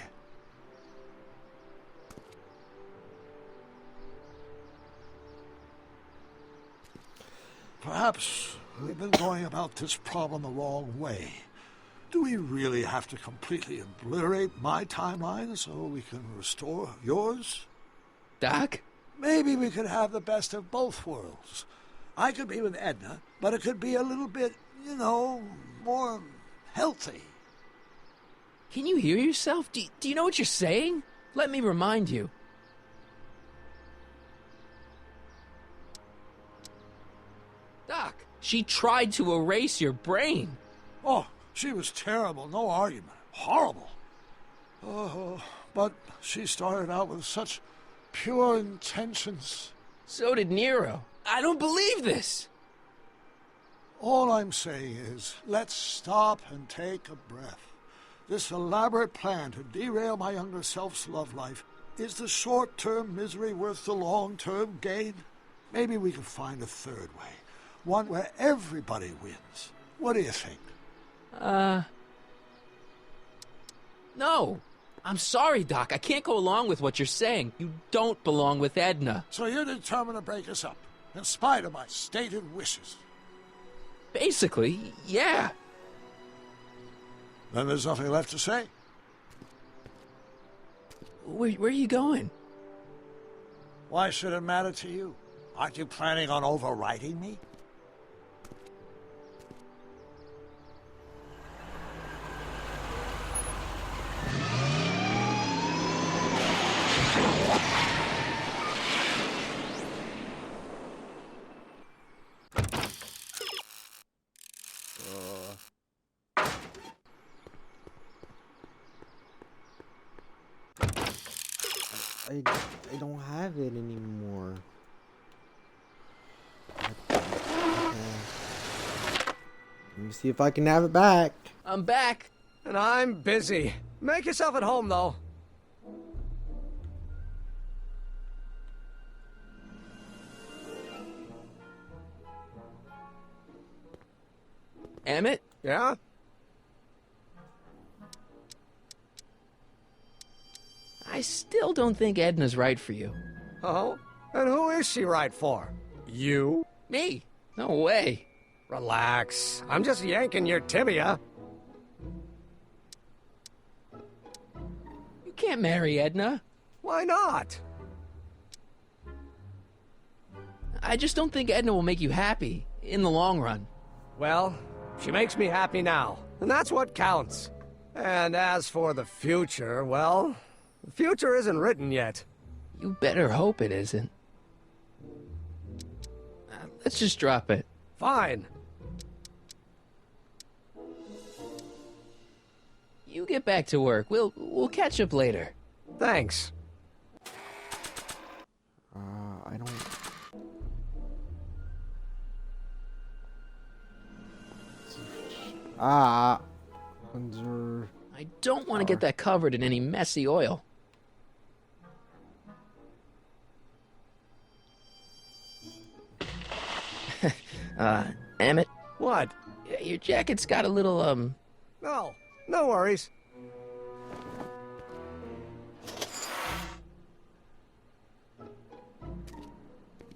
Speaker 16: Perhaps we've been going about this problem the wrong way. Do we really have to completely obliterate my timeline so we can restore yours?
Speaker 2: Doc?
Speaker 16: Maybe we could have the best of both worlds. I could be with Edna, but it could be a little bit, more healthy.
Speaker 2: Can you hear yourself? Do you know what you're saying? Let me remind you. Doc, she tried to erase your brain.
Speaker 16: Oh, she was terrible, no argument. Horrible. But she started out with such pure intentions.
Speaker 2: So did Nero. I don't believe this.
Speaker 16: All I'm saying is, let's stop and take a breath. This elaborate plan to derail my younger self's love life, is the short-term misery worth the long-term gain? Maybe we could find a third way. One where everybody wins. What do you think?
Speaker 2: No. I'm sorry, Doc. I can't go along with what you're saying. You don't belong with Edna.
Speaker 16: So you're determined to break us up? in spite of my stated wishes.
Speaker 13: Basically, yeah.
Speaker 16: Then there's nothing left to say.
Speaker 13: Where are you going?
Speaker 16: Why should it matter to you? Aren't you planning on overriding me?
Speaker 1: I don't have it anymore. Let me see if I can have it back.
Speaker 13: I'm back.
Speaker 17: And I'm busy. Make yourself at home, though.
Speaker 13: Emmett?
Speaker 17: Yeah?
Speaker 2: I still don't think Edna's right for you.
Speaker 17: Oh? And who is she right for? You?
Speaker 2: Me? No way.
Speaker 17: Relax. I'm just yanking your tibia.
Speaker 2: You can't marry Edna.
Speaker 17: Why not?
Speaker 2: I just don't think Edna will make you happy in the long run.
Speaker 17: Well, she makes me happy now, and that's what counts. And as for the future, well, the future isn't written yet.
Speaker 2: You better hope it isn't. Let's just drop it.
Speaker 17: Fine.
Speaker 2: You get back to work. We'll catch up later.
Speaker 17: Thanks.
Speaker 1: I don't... Cleanser.
Speaker 2: I don't want to get that covered in any messy oil. Emmett?
Speaker 17: What?
Speaker 2: Your jacket's got a little,
Speaker 17: No, no worries.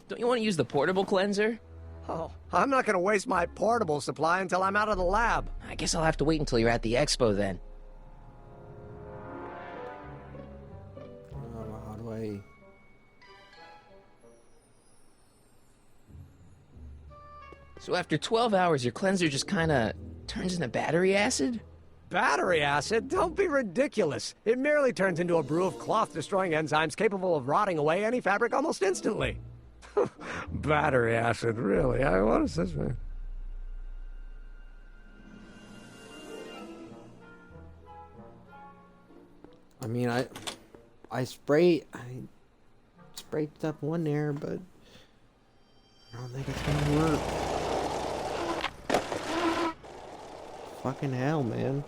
Speaker 2: Don't you want to use the portable cleanser?
Speaker 17: Oh, I'm not going to waste my portable supply until I'm out of the lab.
Speaker 2: I guess I'll have to wait until you're at the expo then.
Speaker 1: How do I...
Speaker 2: So after 12 hours, your cleanser just kinda turns into battery acid?
Speaker 17: Battery acid? Don't be ridiculous. It merely turns into a brew of cloth-destroying enzymes capable of rotting away any fabric almost instantly. Battery acid, really? What is this, man?
Speaker 1: I mean, I sprayed stuff in there, but I don't think it's gonna work. Fucking hell, man.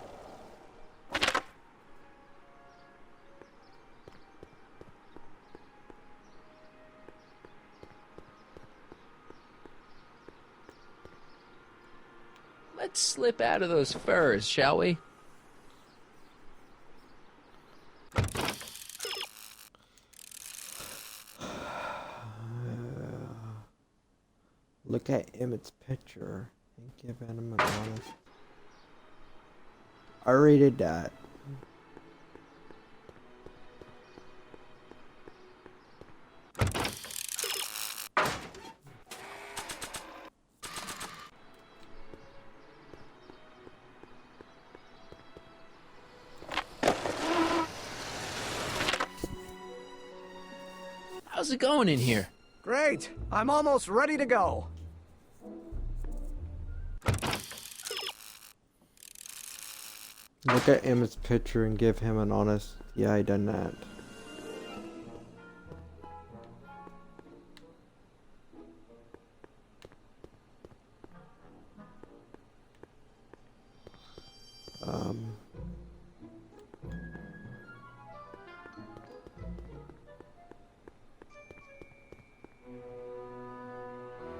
Speaker 2: Let's slip out of those furs, shall we?
Speaker 1: Look at Emmett's picture and give him an honest. I rated that.
Speaker 2: How's it going in here?
Speaker 17: Great. I'm almost ready to go.
Speaker 1: Look at Emmett's picture and give him an honest, yeah, I done that.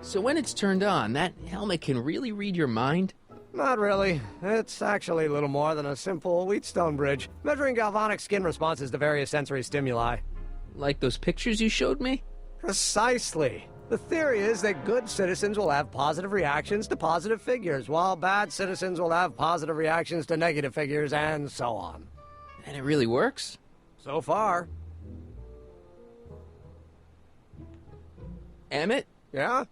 Speaker 2: So when it's turned on, that helmet can really read your mind?
Speaker 17: Not really. It's actually a little more than a simple Wheatstone bridge, measuring galvanic skin responses to various sensory stimuli.
Speaker 2: Like those pictures you showed me?
Speaker 17: Precisely. The theory is that good citizens will have positive reactions to positive figures, while bad citizens will have positive reactions to negative figures, and so on.
Speaker 2: And it really works?
Speaker 17: So far.
Speaker 2: Emmett?
Speaker 17: Yeah?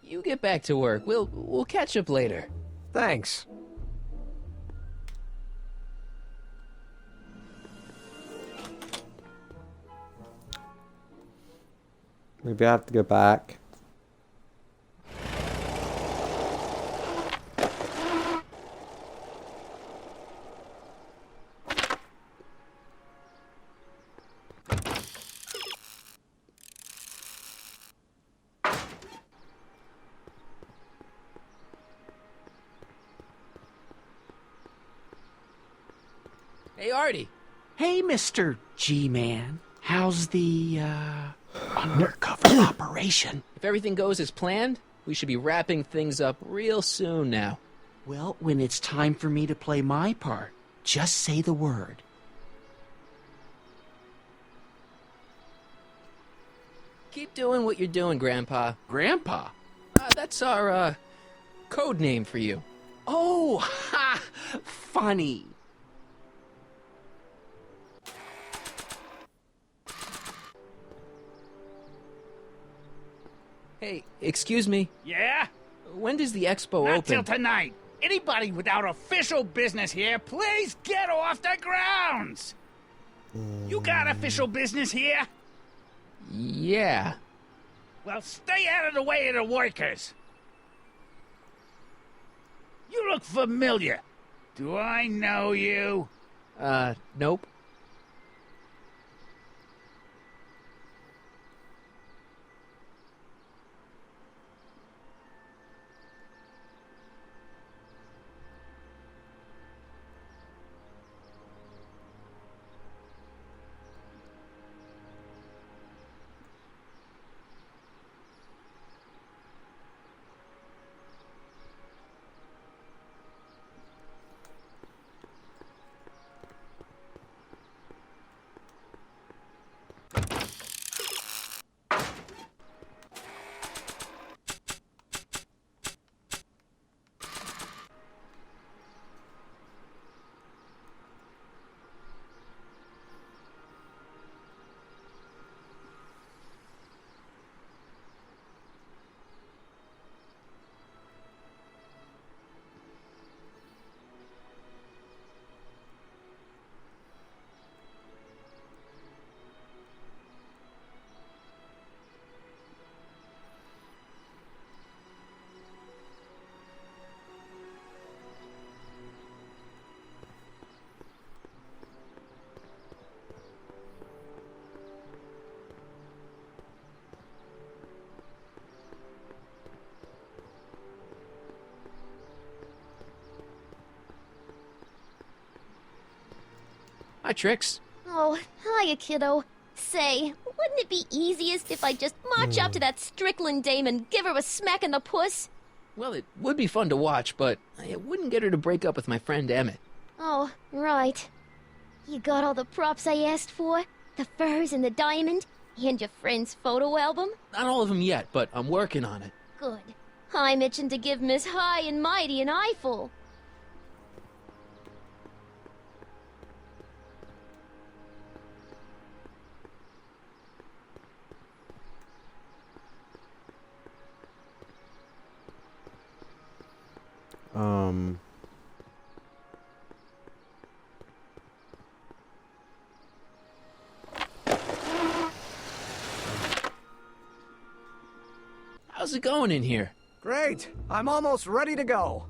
Speaker 2: You get back to work. We'll catch up later.
Speaker 17: Thanks.
Speaker 1: Maybe I have to go back.
Speaker 2: Hey, Artie.
Speaker 12: Hey, Mr. G-Man. How's the, undercover operation?
Speaker 2: If everything goes as planned, we should be wrapping things up real soon now.
Speaker 12: Well, when it's time for me to play my part, just say the word.
Speaker 2: Keep doing what you're doing, Grandpa.
Speaker 12: Grandpa?
Speaker 2: That's our, code name for you.
Speaker 12: Oh, ha! Funny.
Speaker 2: Hey, excuse me.
Speaker 20: Yeah?
Speaker 2: When does the expo
Speaker 20: Not
Speaker 2: open?
Speaker 20: till tonight. Anybody without official business here, please get off the grounds! You got official business here?
Speaker 2: Yeah.
Speaker 20: Well, stay out of the way of the workers. You look familiar. Do I know you?
Speaker 2: Nope. Hi, Trix.
Speaker 21: Oh, hiya, kiddo. Say, wouldn't it be easiest if I just march up to that Strickland dame and give her a smack in the puss?
Speaker 2: Well, it would be fun to watch, but it wouldn't get her to break up with my friend Emmett.
Speaker 21: Oh, right. You got all the props I asked for? The furs and the diamond? And your friend's photo album?
Speaker 2: Not all of them yet, but I'm working on it.
Speaker 21: Good. I'm itching to give Miss High and Mighty an eyeful.
Speaker 2: How's it going in here?
Speaker 17: Great. I'm almost ready to go.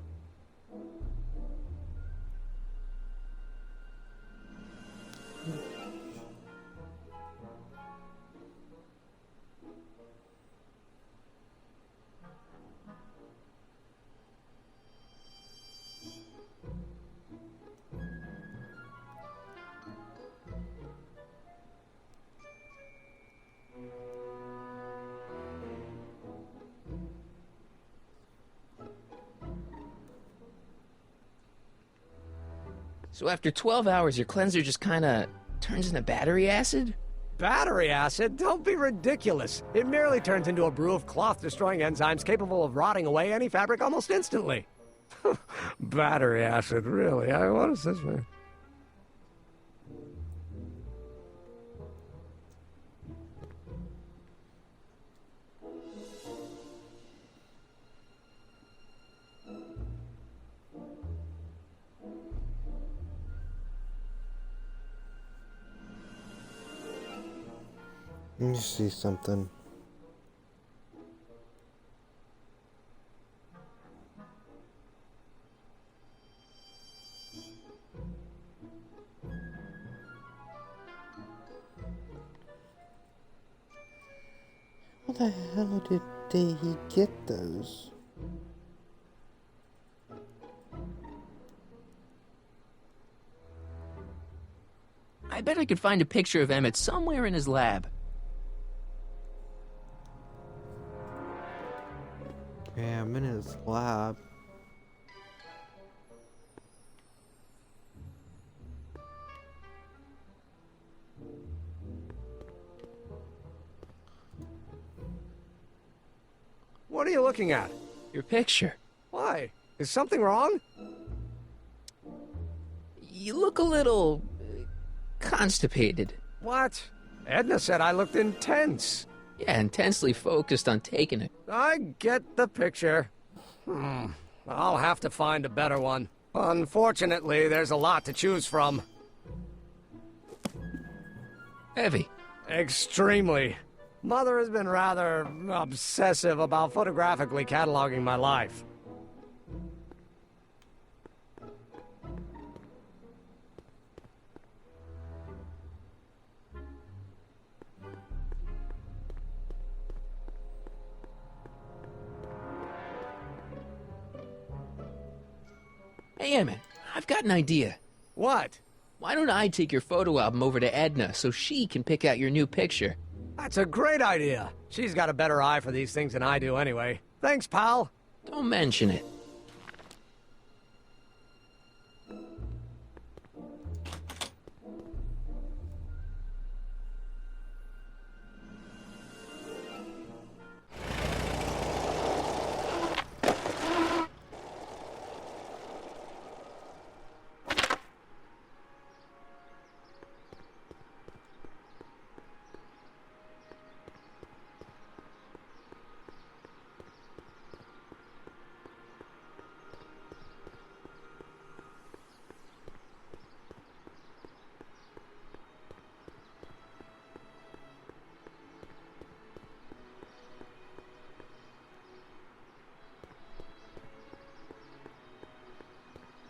Speaker 2: So after 12 hours, your cleanser just kinda turns into battery acid?
Speaker 17: Battery acid? Don't be ridiculous. It merely turns into a brew of cloth-destroying enzymes capable of rotting away any fabric almost instantly. Battery acid, really? What is this?
Speaker 1: Let me see something. How the hell did he get those?
Speaker 2: I bet I could find a picture of Emmett somewhere in his lab.
Speaker 1: Yeah, I'm in his lab.
Speaker 17: What are you looking at?
Speaker 2: Your picture.
Speaker 17: Why? Is something wrong?
Speaker 2: You look a little constipated.
Speaker 17: What? Edna said I looked intense.
Speaker 2: Yeah, intensely focused on taking it.
Speaker 17: I get the picture. I'll have to find a better one. Unfortunately, there's a lot to choose from.
Speaker 2: Heavy.
Speaker 17: Extremely. Mother has been rather obsessive about photographically cataloging my life.
Speaker 2: Hey, Emmett, I've got an idea.
Speaker 17: What?
Speaker 2: Why don't I take your photo album over to Edna so she can pick out your new picture?
Speaker 17: That's a great idea. She's got a better eye for these things than I do anyway. Thanks, pal.
Speaker 2: Don't mention it.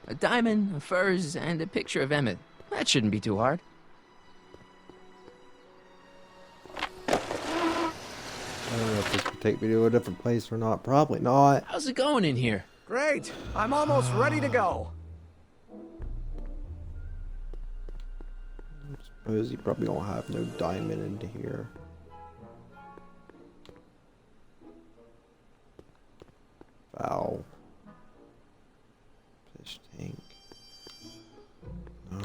Speaker 2: A diamond, a furs, and a picture of Emmett. That shouldn't be too hard.
Speaker 1: I don't know if this would take me to a different place or not. Probably not.
Speaker 2: How's it going in here?
Speaker 17: Great. I'm almost ready to go.
Speaker 1: I suppose you probably don't have no diamond into here. Foul. Fish tank. No.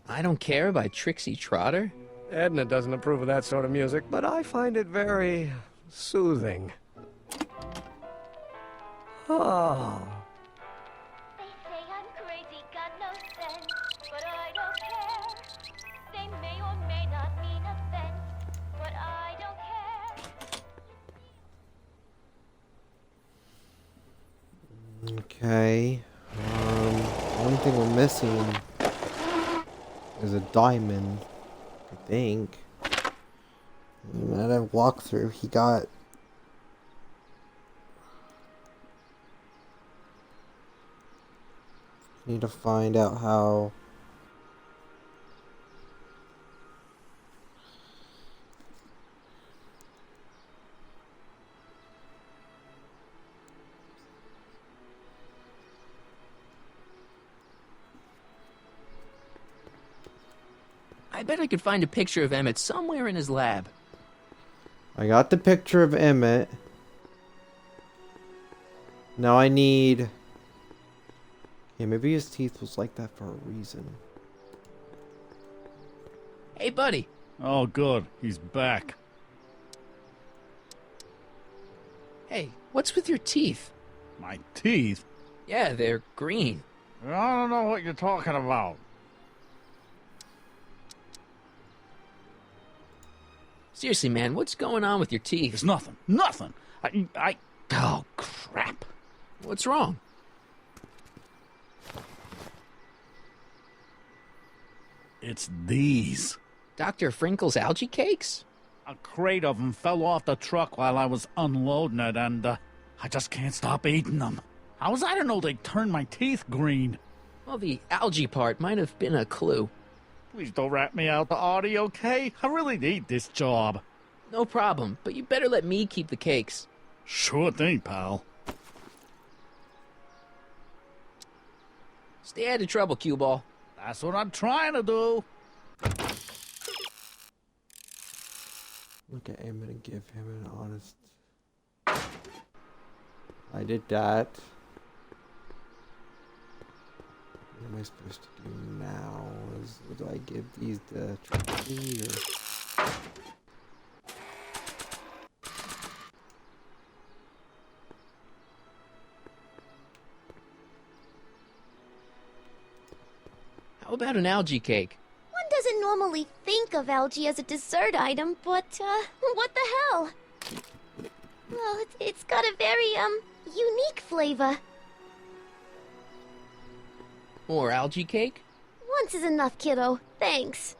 Speaker 2: I Don't Care by Trixie Trotter?
Speaker 17: Edna doesn't approve of that sort of music, but I find it very soothing. Oh.
Speaker 21: They say I'm crazy, got no sense, but I don't care. They may or may not mean offense, but I don't care.
Speaker 1: Okay. One thing we're missing is a diamond, I think. At a walkthrough, he got... Need to find out how...
Speaker 2: I bet I could find a picture of Emmett somewhere in his lab.
Speaker 1: I got the picture of Emmett. Now I need... Yeah, maybe his teeth was like that for a reason.
Speaker 2: Hey, buddy.
Speaker 14: Oh, good. He's back.
Speaker 2: Hey, what's with your teeth?
Speaker 14: My teeth?
Speaker 2: Yeah, they're green.
Speaker 14: I don't know what you're talking about.
Speaker 2: Seriously, man, what's going on with your teeth?
Speaker 14: It's nothing. Nothing. Oh, crap.
Speaker 2: What's wrong?
Speaker 14: It's these.
Speaker 2: Dr. Frinkle's algae cakes?
Speaker 14: A crate of them fell off the truck while I was unloading it, and I just can't stop eating them. How was I to know they'd turn my teeth green?
Speaker 2: Well, the algae part might have been a clue.
Speaker 14: Please don't rat me out the audio, okay? I really need this job.
Speaker 2: No problem, but you better let me keep the cakes.
Speaker 14: Sure thing, pal.
Speaker 2: Stay out of trouble, cue ball.
Speaker 14: That's what I'm trying to do.
Speaker 1: Okay, I'm gonna give him an honest... I did that. What am I supposed to do now? Do I give these to Trixie or...
Speaker 2: How about an algae cake?
Speaker 21: One doesn't normally think of algae as a dessert item, but, what the hell? Well, it's got a very, unique flavor.
Speaker 2: More algae cake?
Speaker 21: Once is enough, kiddo. Thanks.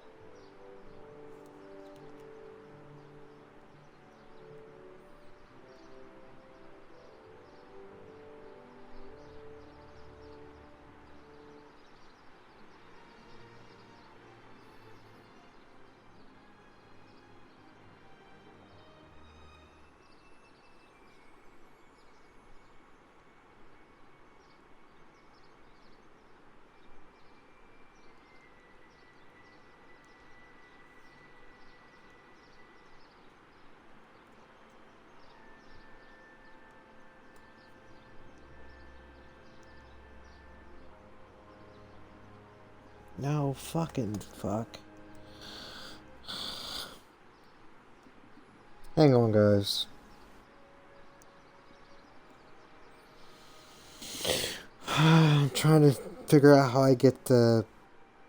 Speaker 1: No, fucking fuck. Hang on, guys. I'm trying to figure out how I get the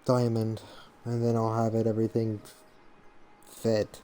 Speaker 1: diamond, and then I'll have everything fit.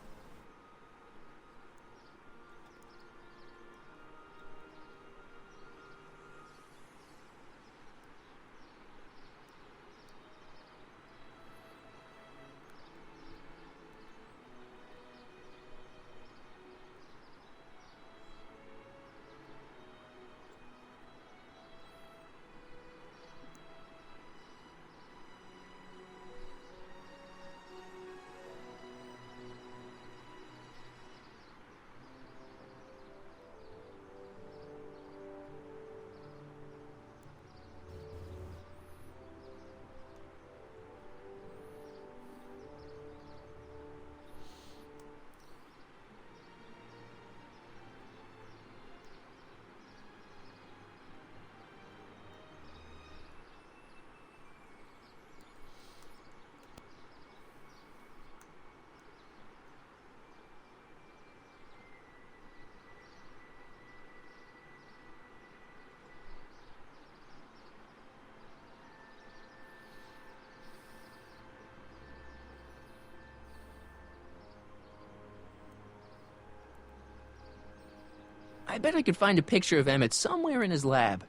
Speaker 2: I bet I could find a picture of Emmett somewhere in his lab.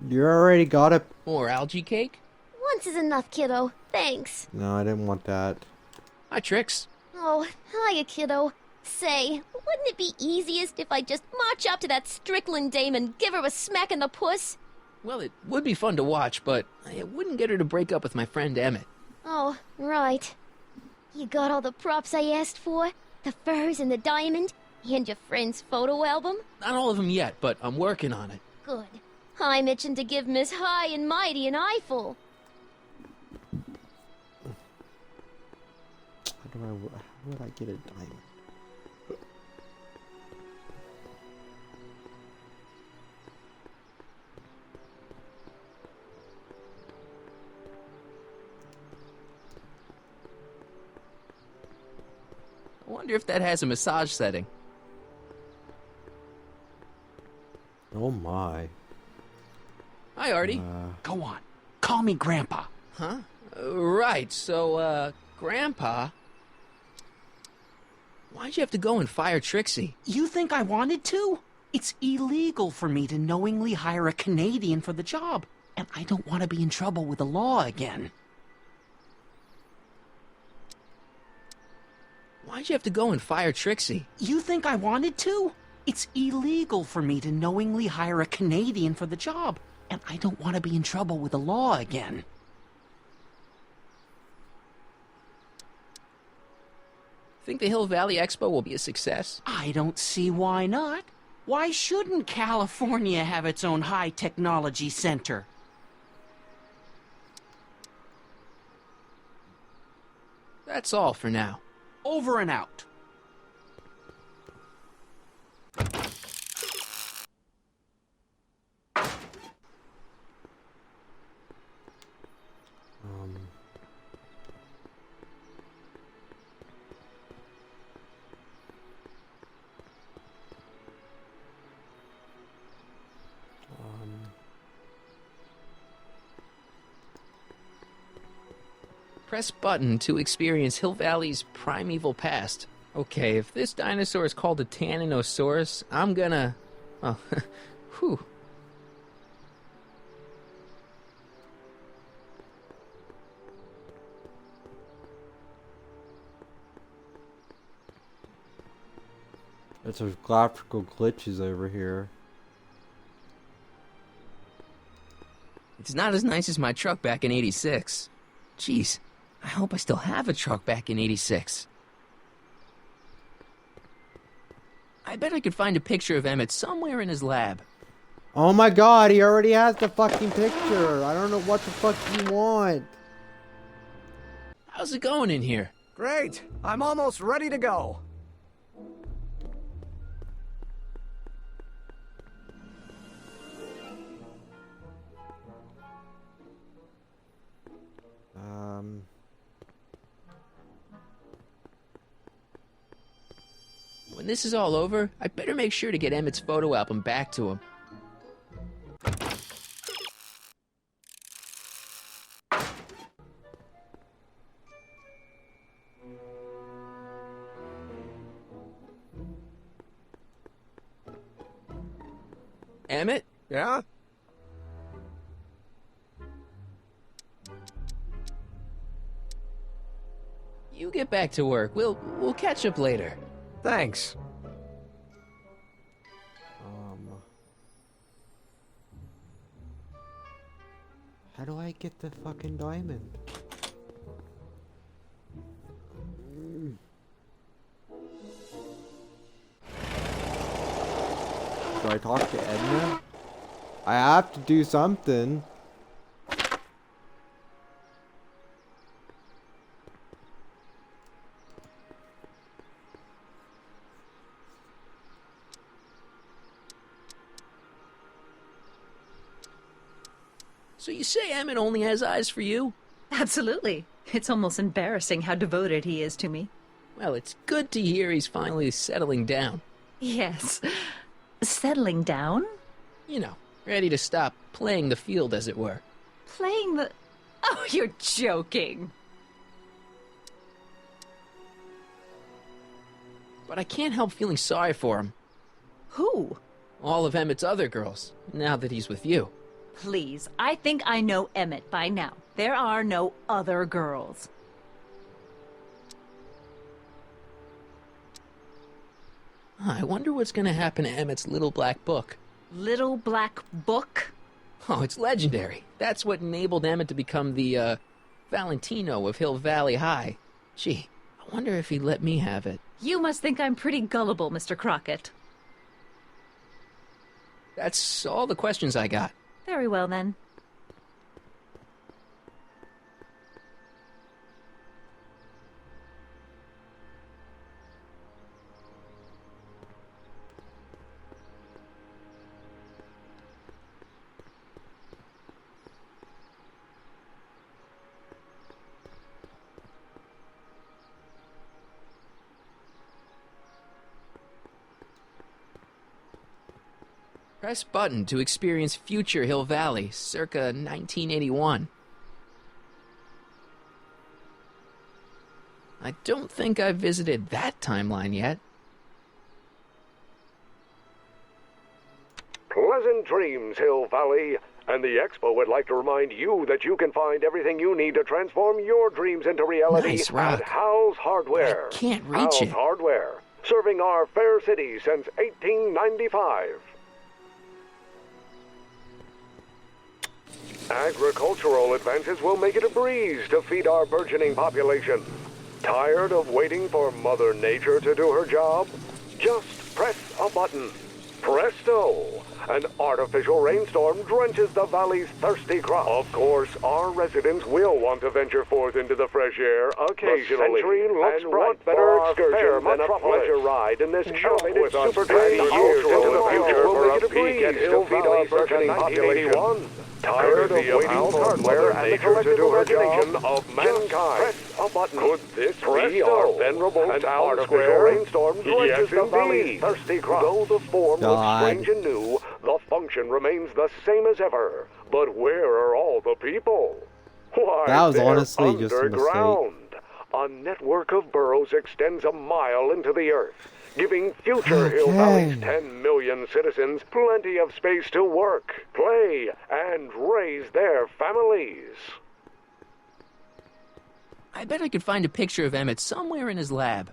Speaker 1: You already got it.
Speaker 2: More algae cake?
Speaker 21: Once is enough, kiddo. Thanks.
Speaker 1: No, I didn't want that.
Speaker 2: Hi, Trix.
Speaker 21: Oh, hiya, kiddo. Say, wouldn't it be easiest if I just march up to that Strickland dame and give her a smack in the puss?
Speaker 2: Well, it would be fun to watch, but it wouldn't get her to break up with my friend Emmett.
Speaker 21: Oh, right. You got all the props I asked for? The furs and the diamond? And your friend's photo album?
Speaker 2: Not all of them yet, but I'm working on it.
Speaker 21: Good. I'm itching to give Miss High and Mighty an eyeful.
Speaker 1: How would I get a diamond?
Speaker 2: I wonder if that has a massage setting.
Speaker 1: Oh my.
Speaker 2: Hi, Artie.
Speaker 12: Go on. Call me Grandpa.
Speaker 2: Huh? Right, so, Grandpa... Why'd you have to go and fire Trixie?
Speaker 12: You think I wanted to? It's illegal for me to knowingly hire a Canadian for the job, and I don't want to be in trouble with the law again.
Speaker 2: Why'd you have to go and fire Trixie?
Speaker 12: You think I wanted to? It's illegal for me to knowingly hire a Canadian for the job, and I don't want to be in trouble with the law again.
Speaker 2: Think the Hill Valley Expo will be a success?
Speaker 12: I don't see why not. Why shouldn't California have its own high-technology center?
Speaker 2: That's all for now.
Speaker 12: Over and out.
Speaker 2: Press button to experience Hill Valley's primeval past. Okay, if this dinosaur is called a Tanninosaurus, I'm gonna... Oh, whew.
Speaker 1: There's some graphical glitches over here.
Speaker 2: It's not as nice as my truck back in '86. Jeez, I hope I still have a truck back in '86. I bet I could find a picture of Emmett somewhere in his lab.
Speaker 1: Oh my god, he already has the fucking picture. I don't know what the fuck you want.
Speaker 2: How's it going in here?
Speaker 17: Great. I'm almost ready to go.
Speaker 2: When this is all over, I'd better make sure to get Emmett's photo album back to him. Emmett?
Speaker 17: Yeah?
Speaker 2: You get back to work. We'll catch up later.
Speaker 17: Thanks.
Speaker 1: How do I get the fucking diamond? Do I talk to Edna? I have to do something.
Speaker 2: So you say Emmett only has eyes for you?
Speaker 18: Absolutely. It's almost embarrassing how devoted he is to me.
Speaker 2: Well, it's good to hear he's finally settling down.
Speaker 18: Yes. Settling down?
Speaker 2: You know, ready to stop playing the field, as it were.
Speaker 18: Playing the... Oh, you're joking.
Speaker 2: But I can't help feeling sorry for him.
Speaker 18: Who?
Speaker 2: All of Emmett's other girls, now that he's with you.
Speaker 18: Please, I think I know Emmett by now. There are no other girls.
Speaker 2: I wonder what's going to happen to Emmett's little black book.
Speaker 18: Little black book?
Speaker 2: Oh, it's legendary. That's what enabled Emmett to become the, Valentino of Hill Valley High. Gee, I wonder if he'd let me have it.
Speaker 18: You must think I'm pretty gullible, Mr. Crockett.
Speaker 2: That's all the questions I got.
Speaker 18: Very well, then.
Speaker 2: Press button to experience future Hill Valley, circa 1981. I don't think I've visited that timeline yet.
Speaker 7: Pleasant dreams, Hill Valley. And the Expo would like to remind you that you can find everything you need to transform your dreams into reality
Speaker 2: Nice rock.
Speaker 7: at Hal's Hardware.
Speaker 2: I can't reach
Speaker 7: Hal's
Speaker 2: it.
Speaker 7: Hardware, serving our fair city since 1895. Agricultural advances will make it a breeze to feed our burgeoning population. Tired of waiting for Mother Nature to do her job? Just press a button. Presto! An artificial rainstorm drenches the valley's thirsty crop. Of course, our residents will want to venture forth into the fresh air occasionally. Looks and what better excursion than a pleasure ride in this elevated super train years into the future for a peek at Hill Valley's burgeoning population. Tired of waiting for hardware and the collective imagination of mankind? Press a button. Could this be our venerable town square? Rainstorm drenches the valley's thirsty crop. Though the form looks strange and new, the function remains the same as ever. But where are all the people? Why,
Speaker 1: That was
Speaker 7: they're
Speaker 1: honestly just a mistake.
Speaker 7: underground. A network of burrows extends a mile into the earth, giving future Hill Valley's 10 million citizens plenty of space to work, play, and raise their families.
Speaker 2: I bet I could find a picture of Emmett somewhere in his lab.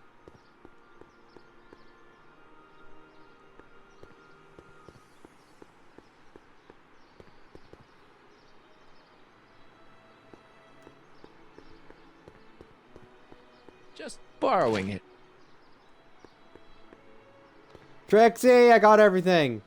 Speaker 2: Just borrowing it.
Speaker 1: Trixie, I got everything.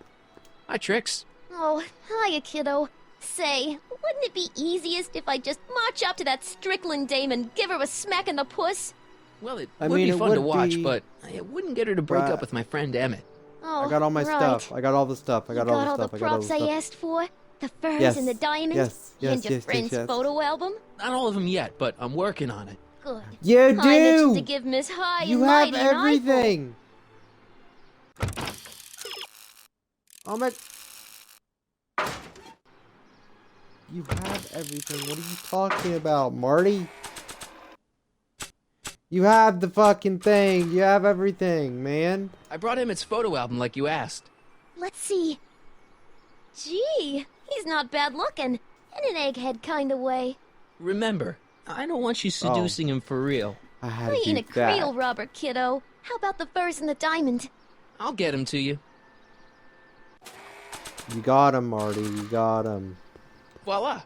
Speaker 2: Hi, Trix.
Speaker 21: Oh, hiya, kiddo. Say, wouldn't it be easiest if I just march up to that Strickland dame and give her a smack in the puss?
Speaker 2: Well, it
Speaker 1: I
Speaker 2: would
Speaker 1: mean,
Speaker 2: be
Speaker 1: it
Speaker 2: fun to
Speaker 1: would
Speaker 2: watch,
Speaker 1: be-
Speaker 2: but it wouldn't get her to break
Speaker 1: Right.
Speaker 2: up with my friend Emmett.
Speaker 21: Oh,
Speaker 1: I got all my
Speaker 21: right.
Speaker 1: stuff. I got all the stuff. I got
Speaker 21: You
Speaker 1: all the
Speaker 21: got all
Speaker 1: stuff.
Speaker 21: the
Speaker 1: I got all the
Speaker 21: props I
Speaker 1: stuff.
Speaker 21: asked for? The furs
Speaker 1: Yes.
Speaker 21: and the diamonds?
Speaker 1: Yes, yes,
Speaker 21: and your
Speaker 1: yes, yes,
Speaker 21: friend's
Speaker 1: yes.
Speaker 21: photo album?
Speaker 2: Not all of them yet, but I'm working on it.
Speaker 21: Good.
Speaker 1: You
Speaker 21: I'm anxious
Speaker 1: do!
Speaker 21: to give Miss High
Speaker 1: You
Speaker 21: and
Speaker 1: have
Speaker 21: Mighty an eyeful.
Speaker 1: everything! Oh my... You have everything. What are you talking about, Marty? You have the fucking thing. You have everything, man.
Speaker 2: I brought Emmett's photo album like you asked.
Speaker 21: Let's see. Gee, he's not bad looking. In an egghead kind of way.
Speaker 2: Remember, I don't want you seducing him for real.
Speaker 1: I had
Speaker 21: I
Speaker 1: to
Speaker 21: ain't
Speaker 1: do
Speaker 21: a
Speaker 1: that.
Speaker 21: creel robber, kiddo. How about the furs and the diamond?
Speaker 2: I'll get him to you.
Speaker 1: You got him, Marty. You got him.
Speaker 2: Voila.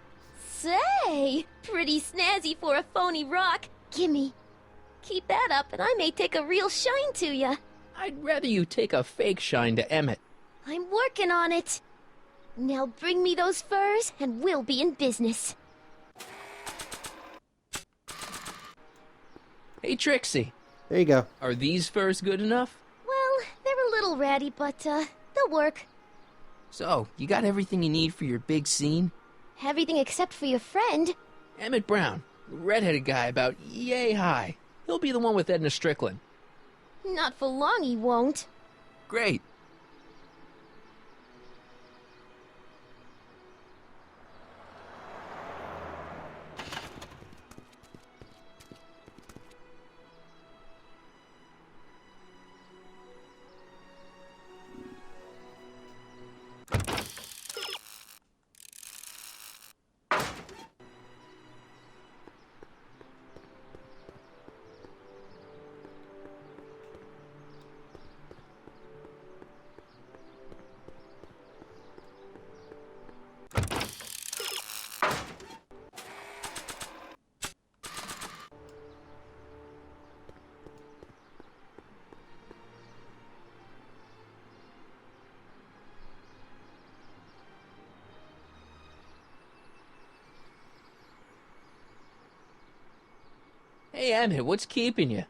Speaker 21: Say, pretty snazzy for a phony rock. Gimme. Keep that up and I may take a real shine to ya.
Speaker 2: I'd rather you take a fake shine to Emmett.
Speaker 21: I'm working on it. Now bring me those furs and we'll be in business.
Speaker 2: Hey, Trixie.
Speaker 1: There you go.
Speaker 2: Are these furs good enough?
Speaker 21: Well, they're a little ratty, but they'll work.
Speaker 2: So, you got everything you need for your big scene?
Speaker 21: Everything except for your friend.
Speaker 2: Emmett Brown, redheaded guy about yay high. He'll be the one with Edna Strickland.
Speaker 21: Not for long, he won't.
Speaker 2: Great. Hey, Emmett, what's keeping you?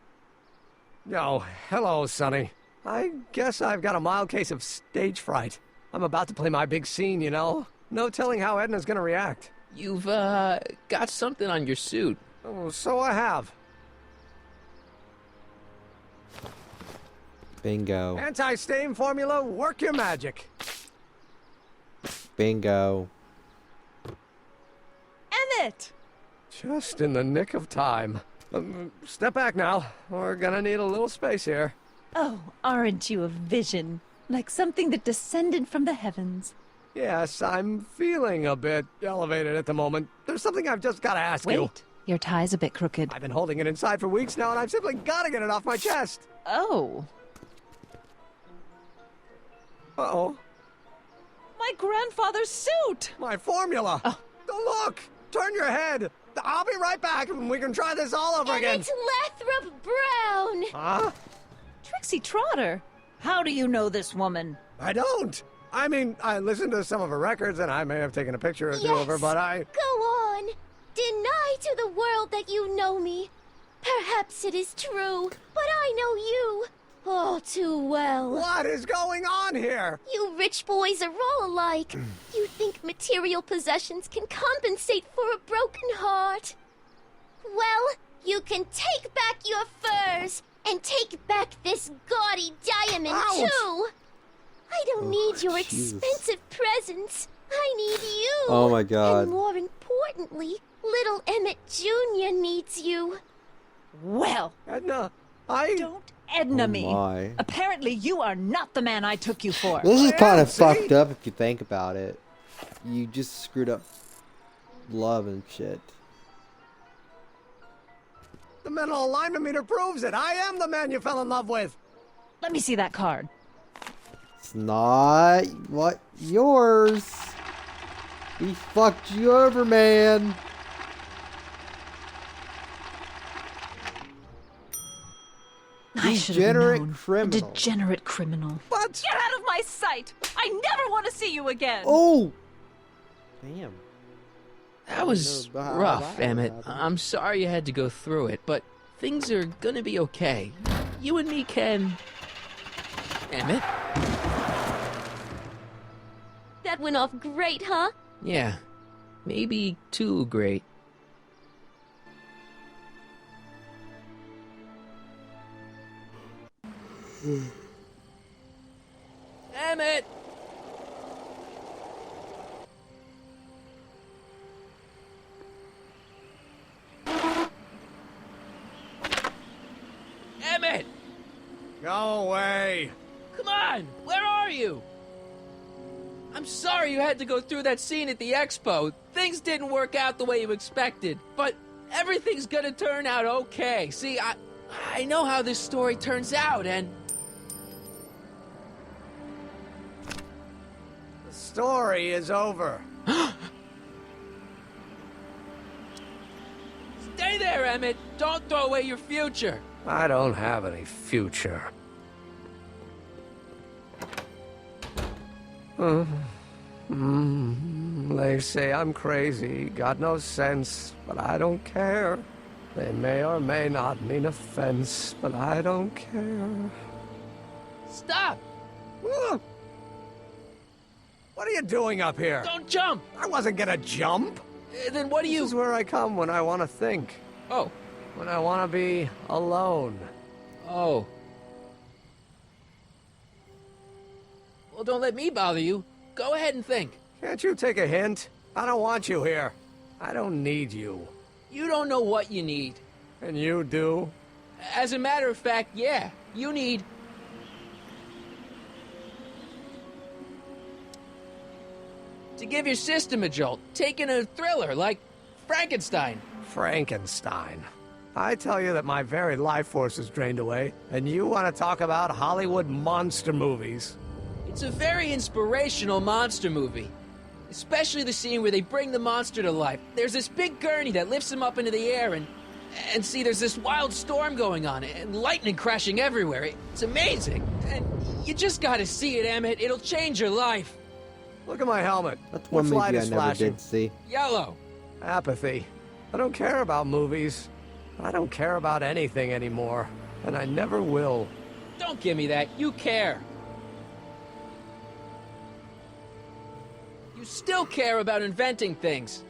Speaker 17: Oh, hello, Sonny. I guess I've got a mild case of stage fright. I'm about to play my big scene, you know. No telling how Edna's gonna react.
Speaker 2: You've, got something on your suit.
Speaker 17: Oh, so I have.
Speaker 1: Bingo.
Speaker 17: Anti-stain formula, work your magic.
Speaker 1: Bingo.
Speaker 17: Emmett! Just in the nick of time. Step back now. We're gonna need a little space here.
Speaker 18: Oh, aren't you a vision? Like something that descended from the heavens.
Speaker 17: Yes, I'm feeling a bit elevated at the moment. There's something I've just gotta ask you.
Speaker 18: Wait, your tie's a bit crooked.
Speaker 17: I've been holding it inside for weeks now, and I've simply gotta get it off my chest.
Speaker 18: Oh.
Speaker 17: Uh-oh.
Speaker 18: My grandfather's suit!
Speaker 17: My formula! Oh. Look! Turn your head! I'll be right back, and we can try this all over again.
Speaker 21: It's Lathrop Brown!
Speaker 17: Huh?
Speaker 18: Trixie Trotter! How do you know this woman?
Speaker 17: I don't! I mean, I listened to some of her records, and I may have taken a picture or two of her, but I...
Speaker 21: Go on! Deny to the world that you know me. Perhaps it is true, but I know you all too well.
Speaker 17: What is going on here?
Speaker 21: You rich boys are all alike. You think material possessions can compensate for a broken heart. Well, you can take back your furs, and take back this gaudy diamond,
Speaker 17: Ouch.
Speaker 21: too. I don't need your expensive presents. I need you.
Speaker 1: Oh my God.
Speaker 21: And more importantly, little Emmett Jr. needs you.
Speaker 18: Well,
Speaker 17: Edna,
Speaker 18: don't Edna me.
Speaker 1: My.
Speaker 18: Apparently you are not the man I took you for.
Speaker 1: This is kind of fucked up if you think about it. You just screwed up love and shit.
Speaker 17: The mental alignment meter proves it. I am the man you fell in love with.
Speaker 18: Let me see that card.
Speaker 1: It's not what yours. He fucked you over, man.
Speaker 18: I should have known. A degenerate criminal.
Speaker 17: What?
Speaker 18: Get out of my sight! I never want to see you again!
Speaker 1: Oh! Damn.
Speaker 2: That was rough, Emmett. I'm sorry you had to go through it, but things are gonna be okay. You and me can... Emmett?
Speaker 21: That went off great, huh?
Speaker 2: Yeah. Maybe too great. Emmett! Emmett!
Speaker 17: Go away.
Speaker 2: Come on! Where are you? I'm sorry you had to go through that scene at the expo. Things didn't work out the way you expected, but everything's gonna turn out okay. See, I know how this story turns out, and...
Speaker 17: The story is over.
Speaker 2: Stay there, Emmett! Don't throw away your future!
Speaker 17: I don't have any future. They say I'm crazy, got no sense, but I don't care. They may or may not mean offense, but I don't care.
Speaker 2: Stop!
Speaker 17: What are you doing up here?
Speaker 2: Don't jump!
Speaker 17: I wasn't gonna jump.
Speaker 2: Then what do you...
Speaker 17: This is where I come when I want to think.
Speaker 2: Oh.
Speaker 17: When I want to be alone.
Speaker 2: Oh. Well, don't let me bother you. Go ahead and think.
Speaker 17: Can't you take a hint? I don't want you here. I don't need you.
Speaker 2: You don't know what you need.
Speaker 17: And you do?
Speaker 2: As a matter of fact, yeah. You need... to give your system a jolt. Taking a thriller like Frankenstein.
Speaker 17: Frankenstein. I tell you that my very life force is drained away, and you want to talk about Hollywood monster movies.
Speaker 2: It's a very inspirational monster movie. Especially the scene where they bring the monster to life. There's this big gurney that lifts him up into the air, and see, there's this wild storm going on, and lightning crashing everywhere. It's amazing. And you just gotta see it, Emmett. It'll change your life.
Speaker 17: Look at my helmet.
Speaker 1: That's one
Speaker 17: Which light
Speaker 1: movie I
Speaker 17: is
Speaker 1: never
Speaker 17: flashing?
Speaker 1: did see.
Speaker 2: Yellow.
Speaker 17: Apathy. I don't care about movies. I don't care about anything anymore. And I never will.
Speaker 2: Don't give me that. You care. You still care about inventing things.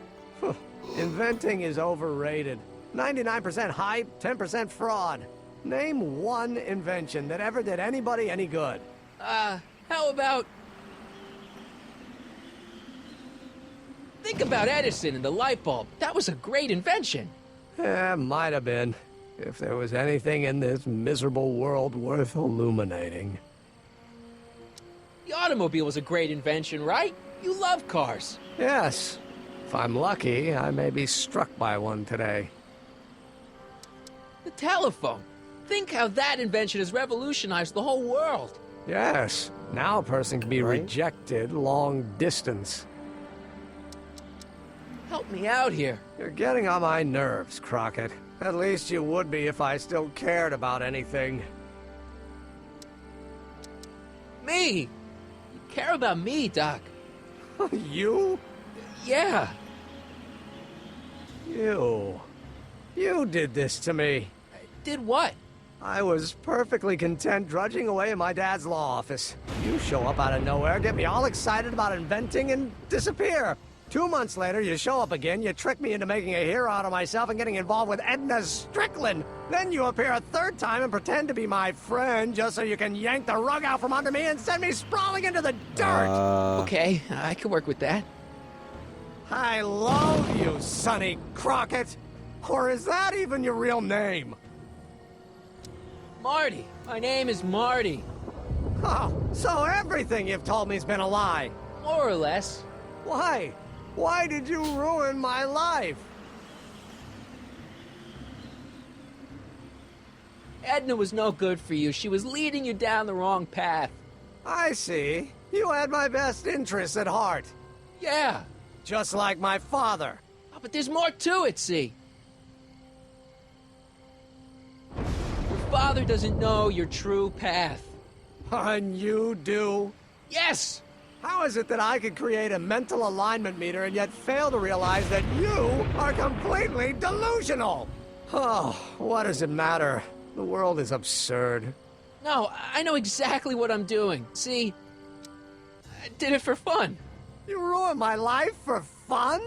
Speaker 17: Inventing is overrated. 99% hype, 10% fraud. Name one invention that ever did anybody any good.
Speaker 2: How about... Think about Edison and the light bulb. That was a great invention.
Speaker 17: Might have been. If there was anything in this miserable world worth illuminating.
Speaker 2: The automobile was a great invention, right? You love cars.
Speaker 17: Yes. If I'm lucky, I may be struck by one today.
Speaker 2: The telephone. Think how that invention has revolutionized the whole world.
Speaker 17: Yes. Now a person can be rejected long distance.
Speaker 2: Help me out here.
Speaker 17: You're getting on my nerves, Crockett. At least you would be if I still cared about anything.
Speaker 2: Me? You care about me, Doc.
Speaker 17: You?
Speaker 2: Yeah.
Speaker 17: You did this to me.
Speaker 2: Did what?
Speaker 17: I was perfectly content drudging away in my dad's law office. You show up out of nowhere, get me all excited about inventing, and disappear. 2 months later, you show up again, you trick me into making a hero out of myself and getting involved with Edna Strickland. Then you appear a third time and pretend to be my friend just so you can yank the rug out from under me and send me sprawling into the dirt.
Speaker 2: Okay, I can work with that.
Speaker 17: I love you, Sonny Crockett. Or is that even your real name?
Speaker 2: Marty. My name is Marty.
Speaker 17: Oh, so everything you've told me's been a lie.
Speaker 2: More or less.
Speaker 17: Why? Why did you ruin my life?
Speaker 2: Edna was no good for you. She was leading you down the wrong path.
Speaker 17: I see. You had my best interests at heart.
Speaker 2: Yeah.
Speaker 17: Just like my father.
Speaker 2: Oh, but there's more to it, see? Your father doesn't know your true path.
Speaker 17: And you do?
Speaker 2: Yes!
Speaker 17: How is it that I could create a mental alignment meter and yet fail to realize that you are completely delusional? Oh, what does it matter? The world is absurd.
Speaker 2: No, I know exactly what I'm doing. See, I did it for fun.
Speaker 17: You ruined my life for fun?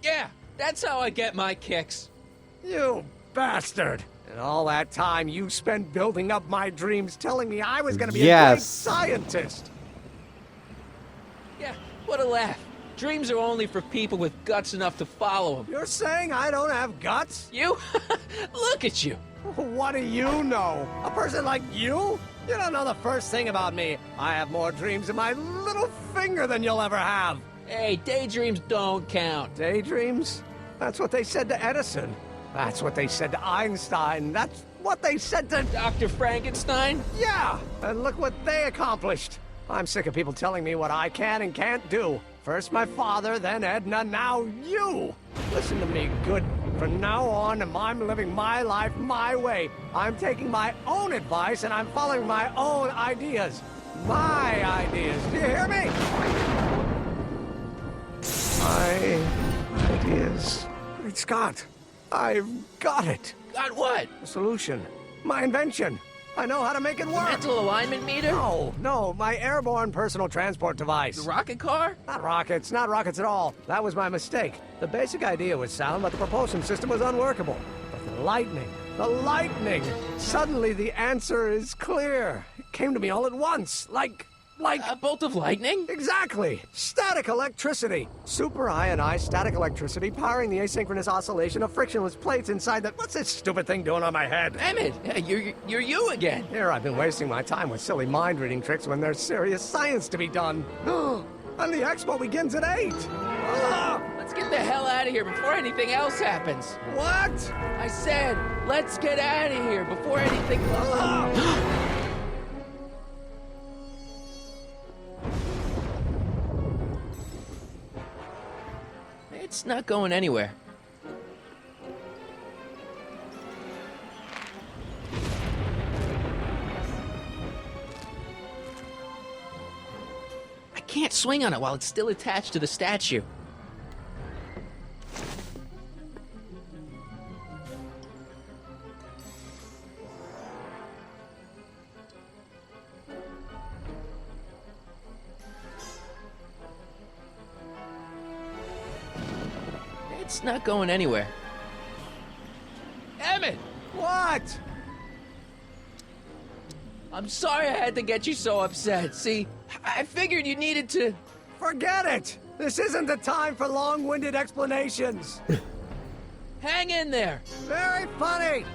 Speaker 2: Yeah, that's how I get my kicks.
Speaker 17: You bastard. And all that time you spent building up my dreams, telling me I was going to be a great scientist.
Speaker 2: Yeah, what a laugh. Dreams are only for people with guts enough to follow them.
Speaker 17: You're saying I don't have guts?
Speaker 2: You? Look at you.
Speaker 17: What do you know? A person like you? You don't know the first thing about me. I have more dreams in my little finger than you'll ever have.
Speaker 2: Hey, daydreams don't count.
Speaker 17: Daydreams? That's what they said to Edison. That's what they said to Einstein. That's what they said to
Speaker 2: Dr. Frankenstein?
Speaker 17: Yeah, and look what they accomplished. I'm sick of people telling me what I can and can't do. First my father, then Edna, now you. Listen to me, good. From now on, I'm living my life my way. I'm taking my own advice and I'm following my own ideas. My ideas. Do you hear me? My ideas. Great Scott. I've got it.
Speaker 2: Got what?
Speaker 17: The solution. My invention. I know how to make it work.
Speaker 2: Mental alignment meter?
Speaker 17: No, my airborne personal transport device.
Speaker 2: The rocket car?
Speaker 17: Not rockets at all. That was my mistake. The basic idea was sound, but the propulsion system was unworkable. But the lightning! Suddenly the answer is clear. It came to me all at once, like
Speaker 2: a bolt of lightning?
Speaker 17: Exactly! Static electricity! Super ionized static electricity powering the asynchronous oscillation of frictionless plates inside the... What's this stupid thing doing on my head?
Speaker 2: Emmett, you're you again.
Speaker 17: Here I've been wasting my time with silly mind-reading tricks when there's serious science to be done. And the expo begins at 8!
Speaker 2: Let's get the hell out of here before anything else happens.
Speaker 17: What?
Speaker 2: I said, let's get out of here before anything... It's not going anywhere. I can't swing on it while it's still attached to the statue. It's not going anywhere. Emmett!
Speaker 17: What?
Speaker 2: I'm sorry I had to get you so upset. See, I figured you needed to...
Speaker 17: Forget it! This isn't the time for long-winded explanations.
Speaker 2: Hang in there!
Speaker 17: Very funny!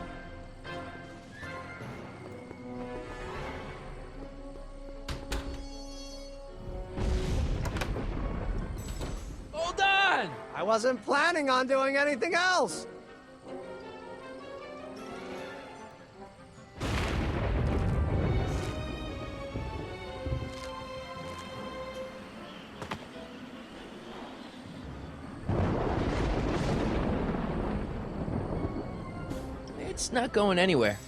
Speaker 2: Hold on!
Speaker 17: I wasn't planning on doing anything else.
Speaker 2: It's not going anywhere.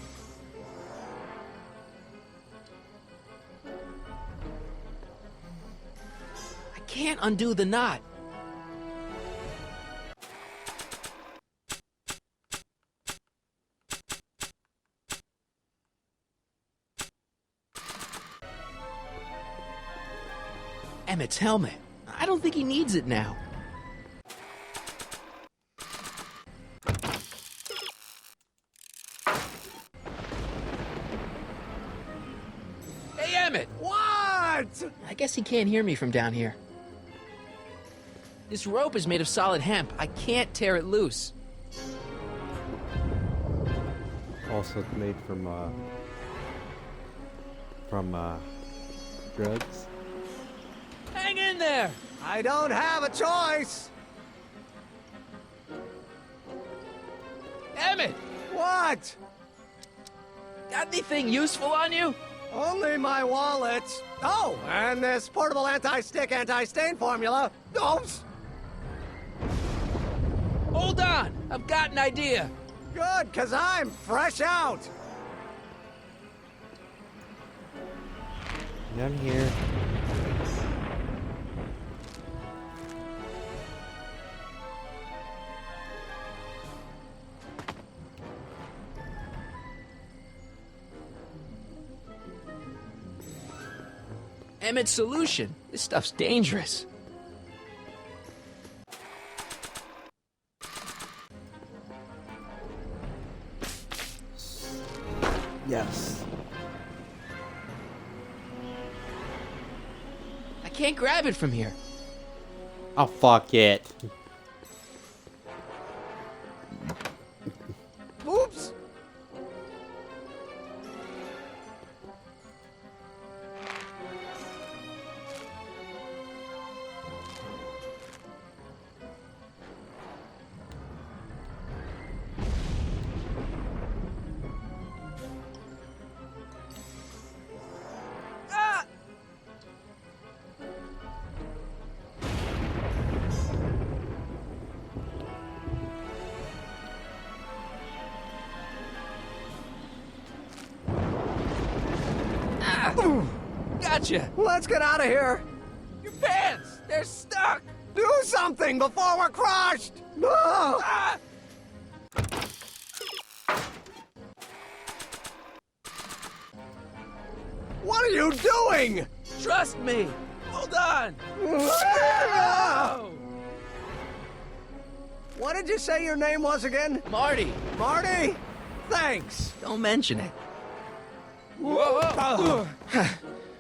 Speaker 2: I can't undo the knot. Emmett's helmet. I don't think he needs it now. Hey, Emmett!
Speaker 17: What?
Speaker 2: I guess he can't hear me from down here. This rope is made of solid hemp. I can't tear it loose.
Speaker 1: Also, it's made from drugs.
Speaker 2: Hang in there!
Speaker 17: I don't have a choice.
Speaker 2: Emmett!
Speaker 17: What?
Speaker 2: Got anything useful on you?
Speaker 17: Only my wallet. Oh, and this portable anti-stick, anti-stain formula. Oops.
Speaker 2: Hold on! I've got an idea.
Speaker 17: Good, because I'm fresh out.
Speaker 1: Down here.
Speaker 2: Emmett's solution. This stuff's dangerous.
Speaker 1: Yes.
Speaker 2: I can't grab it from here.
Speaker 1: Oh, fuck it.
Speaker 17: Oops.
Speaker 2: Gotcha!
Speaker 17: Let's get out of here.
Speaker 2: Your pants! They're stuck!
Speaker 17: Do something before we're crushed. Ah! What are you doing?
Speaker 2: Trust me! Hold on!
Speaker 17: What did you say your name was again?
Speaker 2: Marty!
Speaker 17: Marty? Thanks.
Speaker 2: Don't mention it.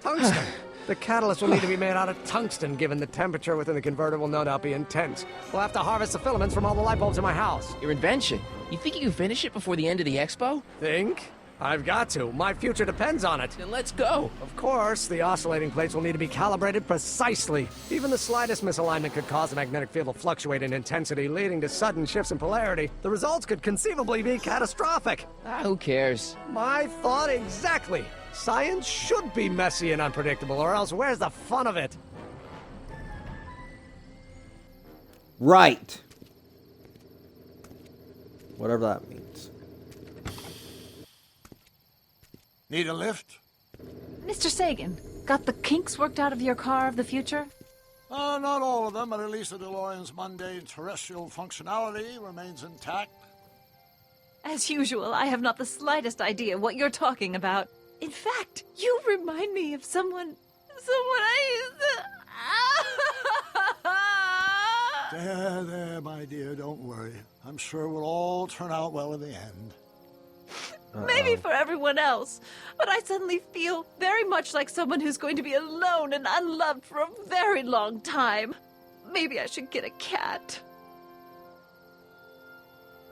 Speaker 17: Tungsten. The catalyst will need to be made out of tungsten, given the temperature within the converter will no doubt be intense. We'll have to harvest the filaments from all the light bulbs in my house.
Speaker 2: Your invention. You think you can finish it before the end of the expo?
Speaker 17: Think? I've got to. My future depends on it.
Speaker 2: Then let's go.
Speaker 17: Of course, the oscillating plates will need to be calibrated precisely. Even the slightest misalignment could cause the magnetic field to fluctuate in intensity, leading to sudden shifts in polarity. The results could conceivably be catastrophic.
Speaker 2: Who cares?
Speaker 17: My thought exactly. Science should be messy and unpredictable, or else where's the fun of it?
Speaker 1: Right. Whatever that means.
Speaker 16: Need a lift?
Speaker 18: Mr. Sagan, got the kinks worked out of your car of the future?
Speaker 16: Not all of them, but at least the DeLorean's mundane terrestrial functionality remains intact.
Speaker 18: As usual, I have not the slightest idea what you're talking about. In fact, you remind me of someone I used to...
Speaker 16: There, my dear, don't worry. I'm sure we'll all turn out well in the end.
Speaker 18: Maybe for everyone else, but I suddenly feel very much like someone who's going to be alone and unloved for a very long time. maybe I should get a cat.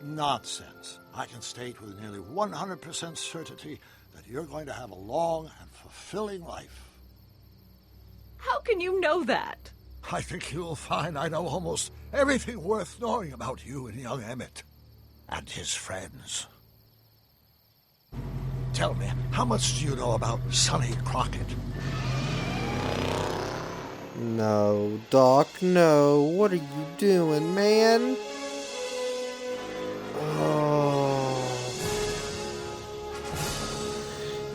Speaker 16: Nonsense. I can state with nearly 100% certainty that you're going to have a long and fulfilling life.
Speaker 18: How can you know that?
Speaker 16: I think you'll find I know almost everything worth knowing about you and young Emmett. And his friends. Tell me, how much do you know about Sonny Crockett?
Speaker 1: No, Doc, no. What are you doing, man? Oh.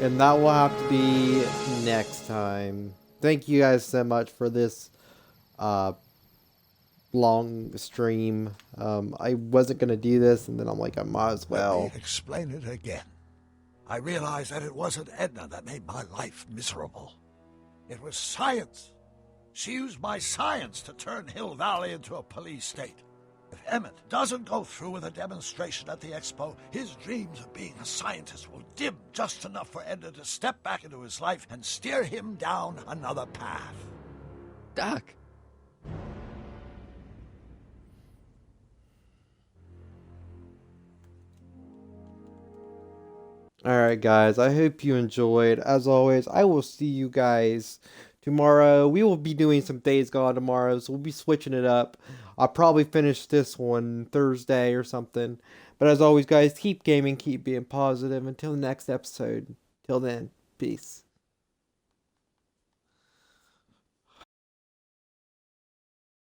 Speaker 1: And that will have to be next time. Thank you guys so much for this long stream. I wasn't going to do this, and then I'm like, I might as well.
Speaker 16: Let me explain it again. I realized that it wasn't Edna that made my life miserable. It was science. She used my science to turn Hill Valley into a police state. If Emmett doesn't go through with a demonstration at the expo, his dreams of being a scientist will dim just enough for Edna to step back into his life and steer him down another path.
Speaker 2: Doc.
Speaker 1: Alright guys, I hope you enjoyed. As always, I will see you guys tomorrow. We will be doing some Days Gone tomorrow, so we'll be switching it up. I'll probably finish this one Thursday or something. But as always guys, keep gaming, keep being positive. Until the next episode. Till then, peace.